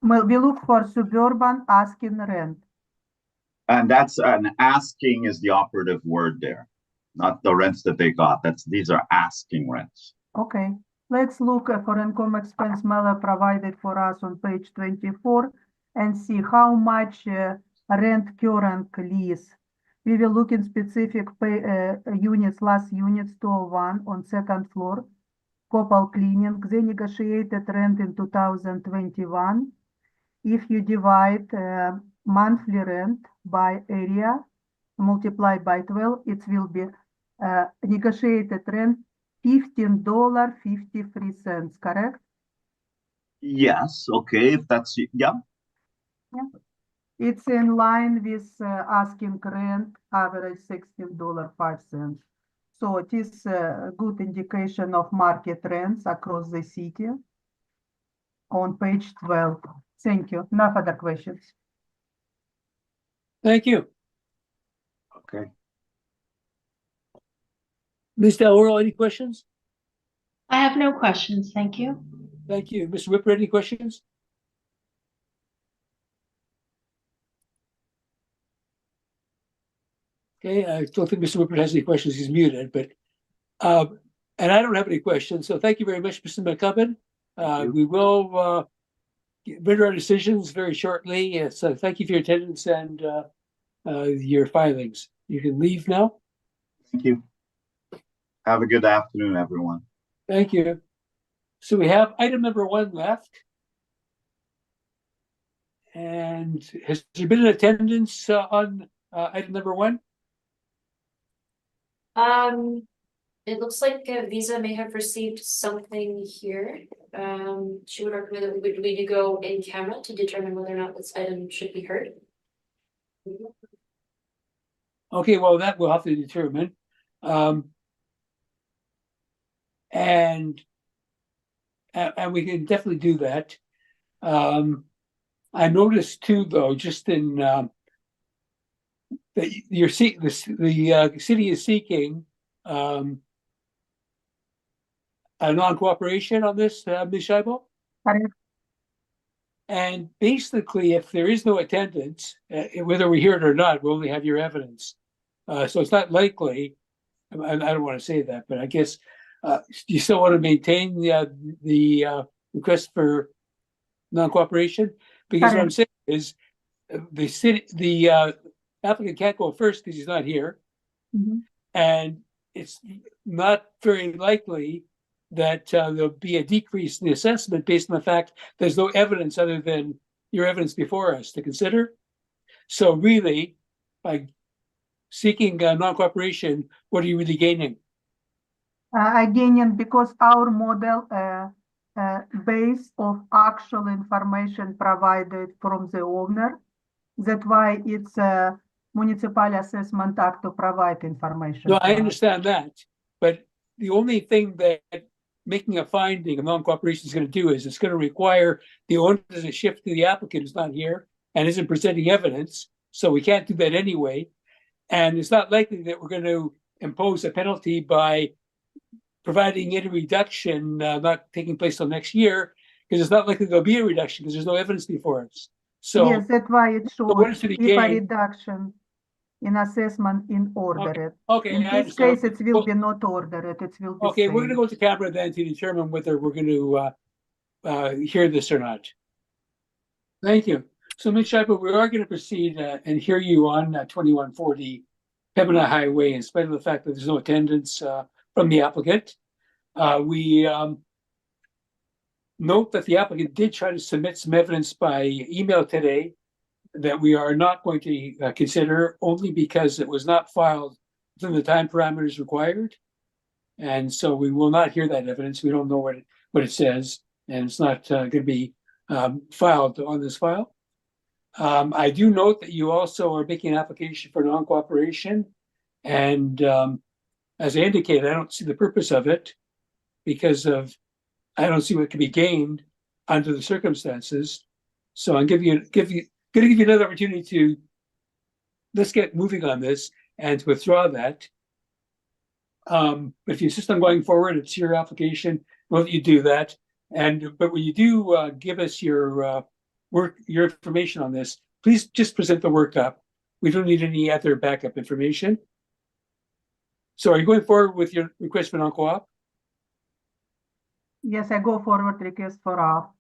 Speaker 3: Well, we look for suburban asking rent.
Speaker 7: And that's an asking is the operative word there, not the rents that they got. These are asking rents.
Speaker 3: Okay, let's look for income expense mailer provided for us on page 24 and see how much rent current lease. We will look in specific units, last units 201 on second floor, Copal cleaning. They negotiated rent in 2021. If you divide monthly rent by area, multiply by 12, it will be negotiated rent $15.53, correct?
Speaker 7: Yes, okay, if that's, yeah.
Speaker 3: It's in line with asking rent average $16.05. So it is a good indication of market rents across the city on page 12. Thank you. No further questions.
Speaker 1: Thank you.
Speaker 7: Okay.
Speaker 1: Ms. Del Oro, any questions?
Speaker 6: I have no questions, thank you.
Speaker 1: Thank you. Mr. Whipper, any questions? Okay, I don't think Mr. Whipper has any questions. He's muted, but and I don't have any questions. So thank you very much, Mr. McCubbin. We will render our decisions very shortly. So thank you for your attendance and your filings. You can leave now.
Speaker 7: Thank you. Have a good afternoon, everyone.
Speaker 1: Thank you. So we have item number 1 left. And has there been an attendance on item number 1?
Speaker 2: It looks like Visa may have received something here. She would recommend that we do go in camera to determine whether or not this item should be heard.
Speaker 1: Okay, well, that we'll have to determine. And we can definitely do that. I noticed too, though, just in that the city is seeking a non-cooperation on this, Ms. Scheibel?
Speaker 3: Correct.
Speaker 1: And basically, if there is no attendance, whether we hear it or not, we only have your evidence. So it's not likely, and I don't want to say that, but I guess you still want to maintain the request for non-cooperation? Because what I'm saying is the applicant can't go first because he's not here.
Speaker 3: Mm-hmm.
Speaker 1: And it's not very likely that there'll be a decrease in the assessment based on the fact there's no evidence other than your evidence before us to consider. So really, by seeking non-cooperation, what are you really gaining?
Speaker 3: Gaining because our model based of actual information provided from the owner. That's why it's a municipal assessment act to provide information.
Speaker 1: No, I understand that, but the only thing that making a finding of non-cooperation is going to do is it's going to require the owner to shift to the applicant who's not here and isn't presenting evidence. So we can't do that anyway. And it's not likely that we're going to impose a penalty by providing any reduction not taking place till next year, because it's not likely there'll be a reduction because there's no evidence before us. So
Speaker 3: yes, that's why it shows
Speaker 1: what is to be
Speaker 3: if a
Speaker 1: gained?
Speaker 3: reduction in assessment in ordered.
Speaker 1: Okay,
Speaker 3: In
Speaker 1: I
Speaker 3: this
Speaker 1: understand.
Speaker 3: case, it will be not ordered. It will be
Speaker 1: Okay, we're going to
Speaker 3: same.
Speaker 1: go to camera then to determine whether we're going to hear this or not. Thank you. So, Ms. Scheibel, we are going to proceed and hear you on 2140 Pembina Highway, in spite of the fact that there's no attendance from the applicant. We note that the applicant did try to submit some evidence by email today, that we are not going to consider only because it was not filed within the time parameters required. And so we will not hear that evidence. We don't know what it says, and it's not going to be filed on this file. I do note that you also are making an application for non-cooperation. And as I indicated, I don't see the purpose of it because I don't see what can be gained under the circumstances. So I'm going to give you another opportunity to, let's get moving on this and to withdraw that. If you insist on going forward, it's your application. Well, you do that. But when you do give us your information on this, please just present the workup. We don't need any other backup information. So are you going forward with your request for non-co-op?
Speaker 3: Yes, I go forward request for off.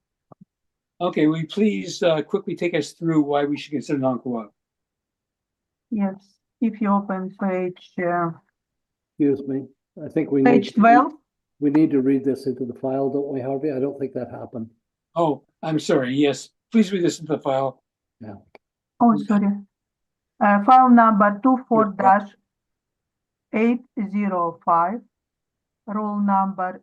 Speaker 1: Okay, will you please quickly take us through why we should consider non-co-op?
Speaker 3: Yes, if you open page
Speaker 5: Excuse me. I think we
Speaker 3: page 12.
Speaker 5: we need to read this into the file, don't we, Harvey? I don't think that happened.
Speaker 1: Oh, I'm sorry. Yes, please read this into the file.
Speaker 5: Yeah.
Speaker 3: Oh, sorry. File number 24-805, roll number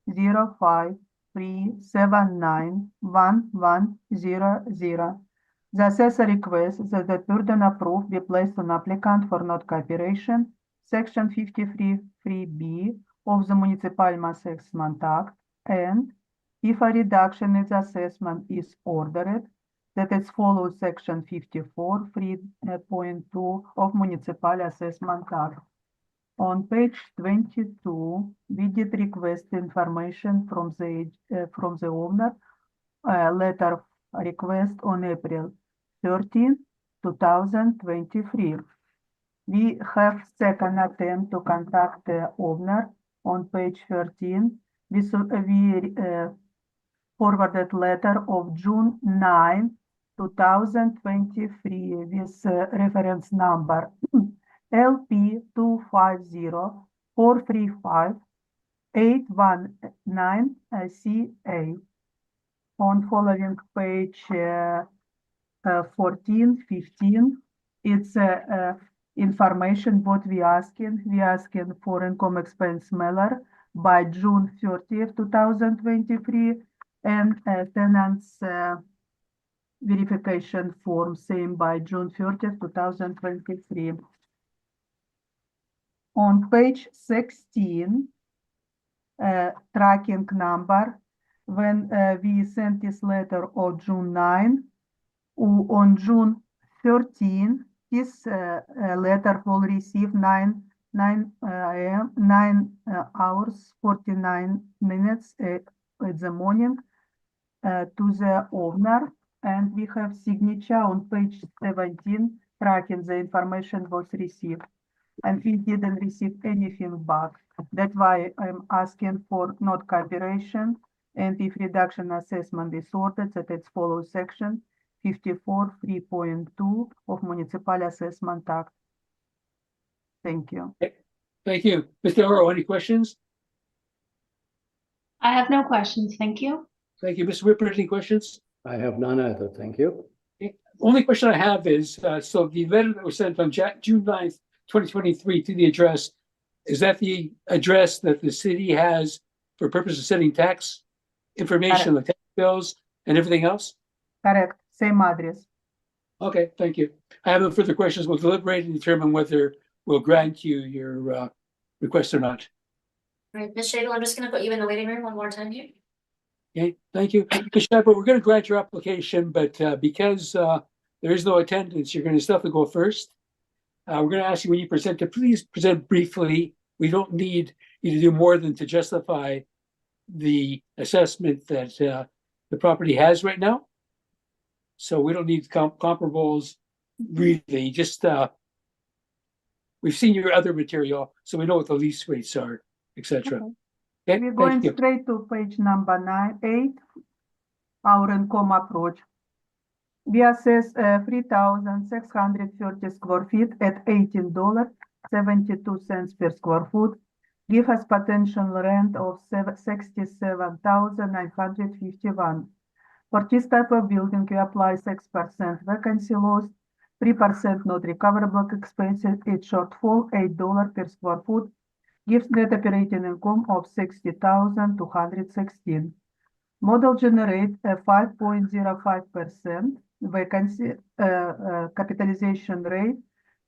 Speaker 3: 03-05-379-1100. The assessor requests that the burden of proof be placed on applicant for not cooperation, section 53(3)(b) of the Municipal Assessment Act, and if a reduction in the assessment is ordered, that it follows section 54(3)(2) of Municipal Assessment Act. On page 22, we did request information from the owner, letter request on April 13, 2023. We have second attempt to contact the owner on page 13. We forwarded letter of June 9, 2023 with reference number LP 250-435-819-CA. On following page 14, 15, it's information what we asking. We asking for income expense mailer by June 30th, 2023, and tenants verification form same by June 30th, 2023. On page 16, tracking number, when we sent this letter on June 9, on June 13, this letter will receive 9 hours 49 minutes at the morning to the owner, and we have signature on page 17 tracking the information was received, and we didn't receive anything back. That's why I'm asking for not cooperation, and if reduction assessment is ordered, that it follows section 54(3)(2) of Municipal Assessment Act. Thank you.
Speaker 1: Thank you. Mr. Oro, any questions?
Speaker 6: I have no questions, thank you.
Speaker 1: Thank you. Mr. Whipper, any questions?
Speaker 5: I have none either, thank you.
Speaker 1: Only question I have is, so the letter that was sent on June 9th, 2023 to the address, is that the address that the city has for purpose of setting tax information, the tax bills and everything else?
Speaker 3: Correct, same address.
Speaker 1: Okay, thank you. I have no further questions. We'll deliberate and determine whether we'll grant you your request or not.
Speaker 2: All right, Ms. Shadle, I'm just gonna put you in the waiting room one more time here.
Speaker 1: Okay, thank you. Ms. Shepard, we're going to grant your application, but because there is no attendance, you're going to still have to go first. We're going to ask you when you present to please present briefly. We don't need you to do more than to justify the assessment that the property has right now. So we don't need comparables really, just we've seen your other material, so we know what the lease rates are, etc. Okay,
Speaker 3: We're
Speaker 1: thank
Speaker 3: going
Speaker 1: you.
Speaker 3: straight to page number 8, our income approach. We assess 3,630 square feet at $18.72 per square foot, give us potential rent of $67,951. For this type of building, we apply 6% vacancy loss, 3% not recoverable expenses, its shortfall $8 per square foot, gives net operating income of 60,216. Model generate a 5.05% vacancy capitalization rate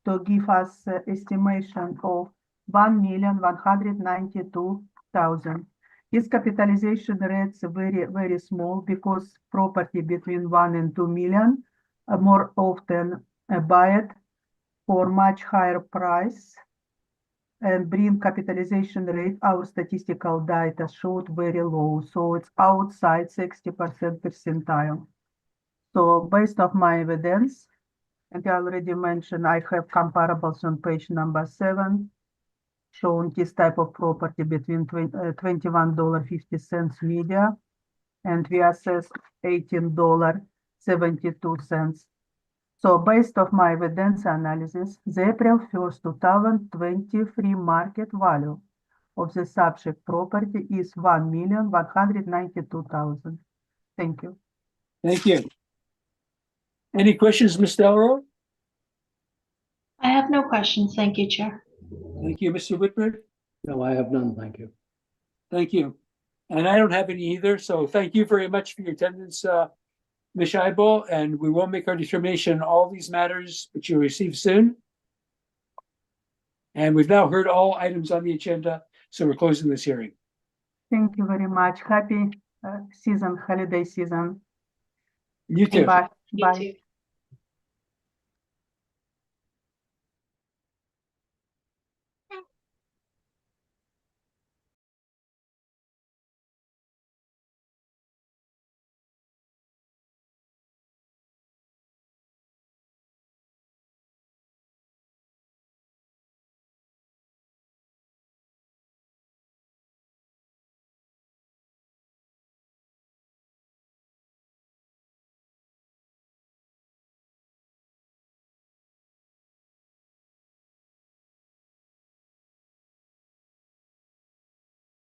Speaker 3: to give us estimation of 1,192,000. This capitalization rates very small because property between 1 and 2 million more often buy it for much higher price and bring capitalization rate, our statistical data showed very low. So it's outside 60% percentile. So based on my evidence, and I already mentioned, I have comparables on page number 7, showing this type of property between $21.50 media, and we assess $18.72. So based on my evidence analysis, the April 1st, 2023 market value of the subject property is 1,192,000. Thank you.
Speaker 1: Thank you. Any questions, Ms. Delro?
Speaker 6: I have no questions. Thank you, Chair.
Speaker 1: Thank you, Mr. Whitford.
Speaker 5: No, I have none, thank you.
Speaker 1: Thank you. And I don't have any either, so thank you very much for your attendance, Ms. Scheibel, and we will make our determination on all these matters which you'll receive soon. And we've now heard all items on the agenda, so we're closing this hearing.
Speaker 3: Thank you very much. Happy season, holiday season.
Speaker 1: You too.
Speaker 3: Bye.
Speaker 2: You
Speaker 3: Bye.
Speaker 2: too.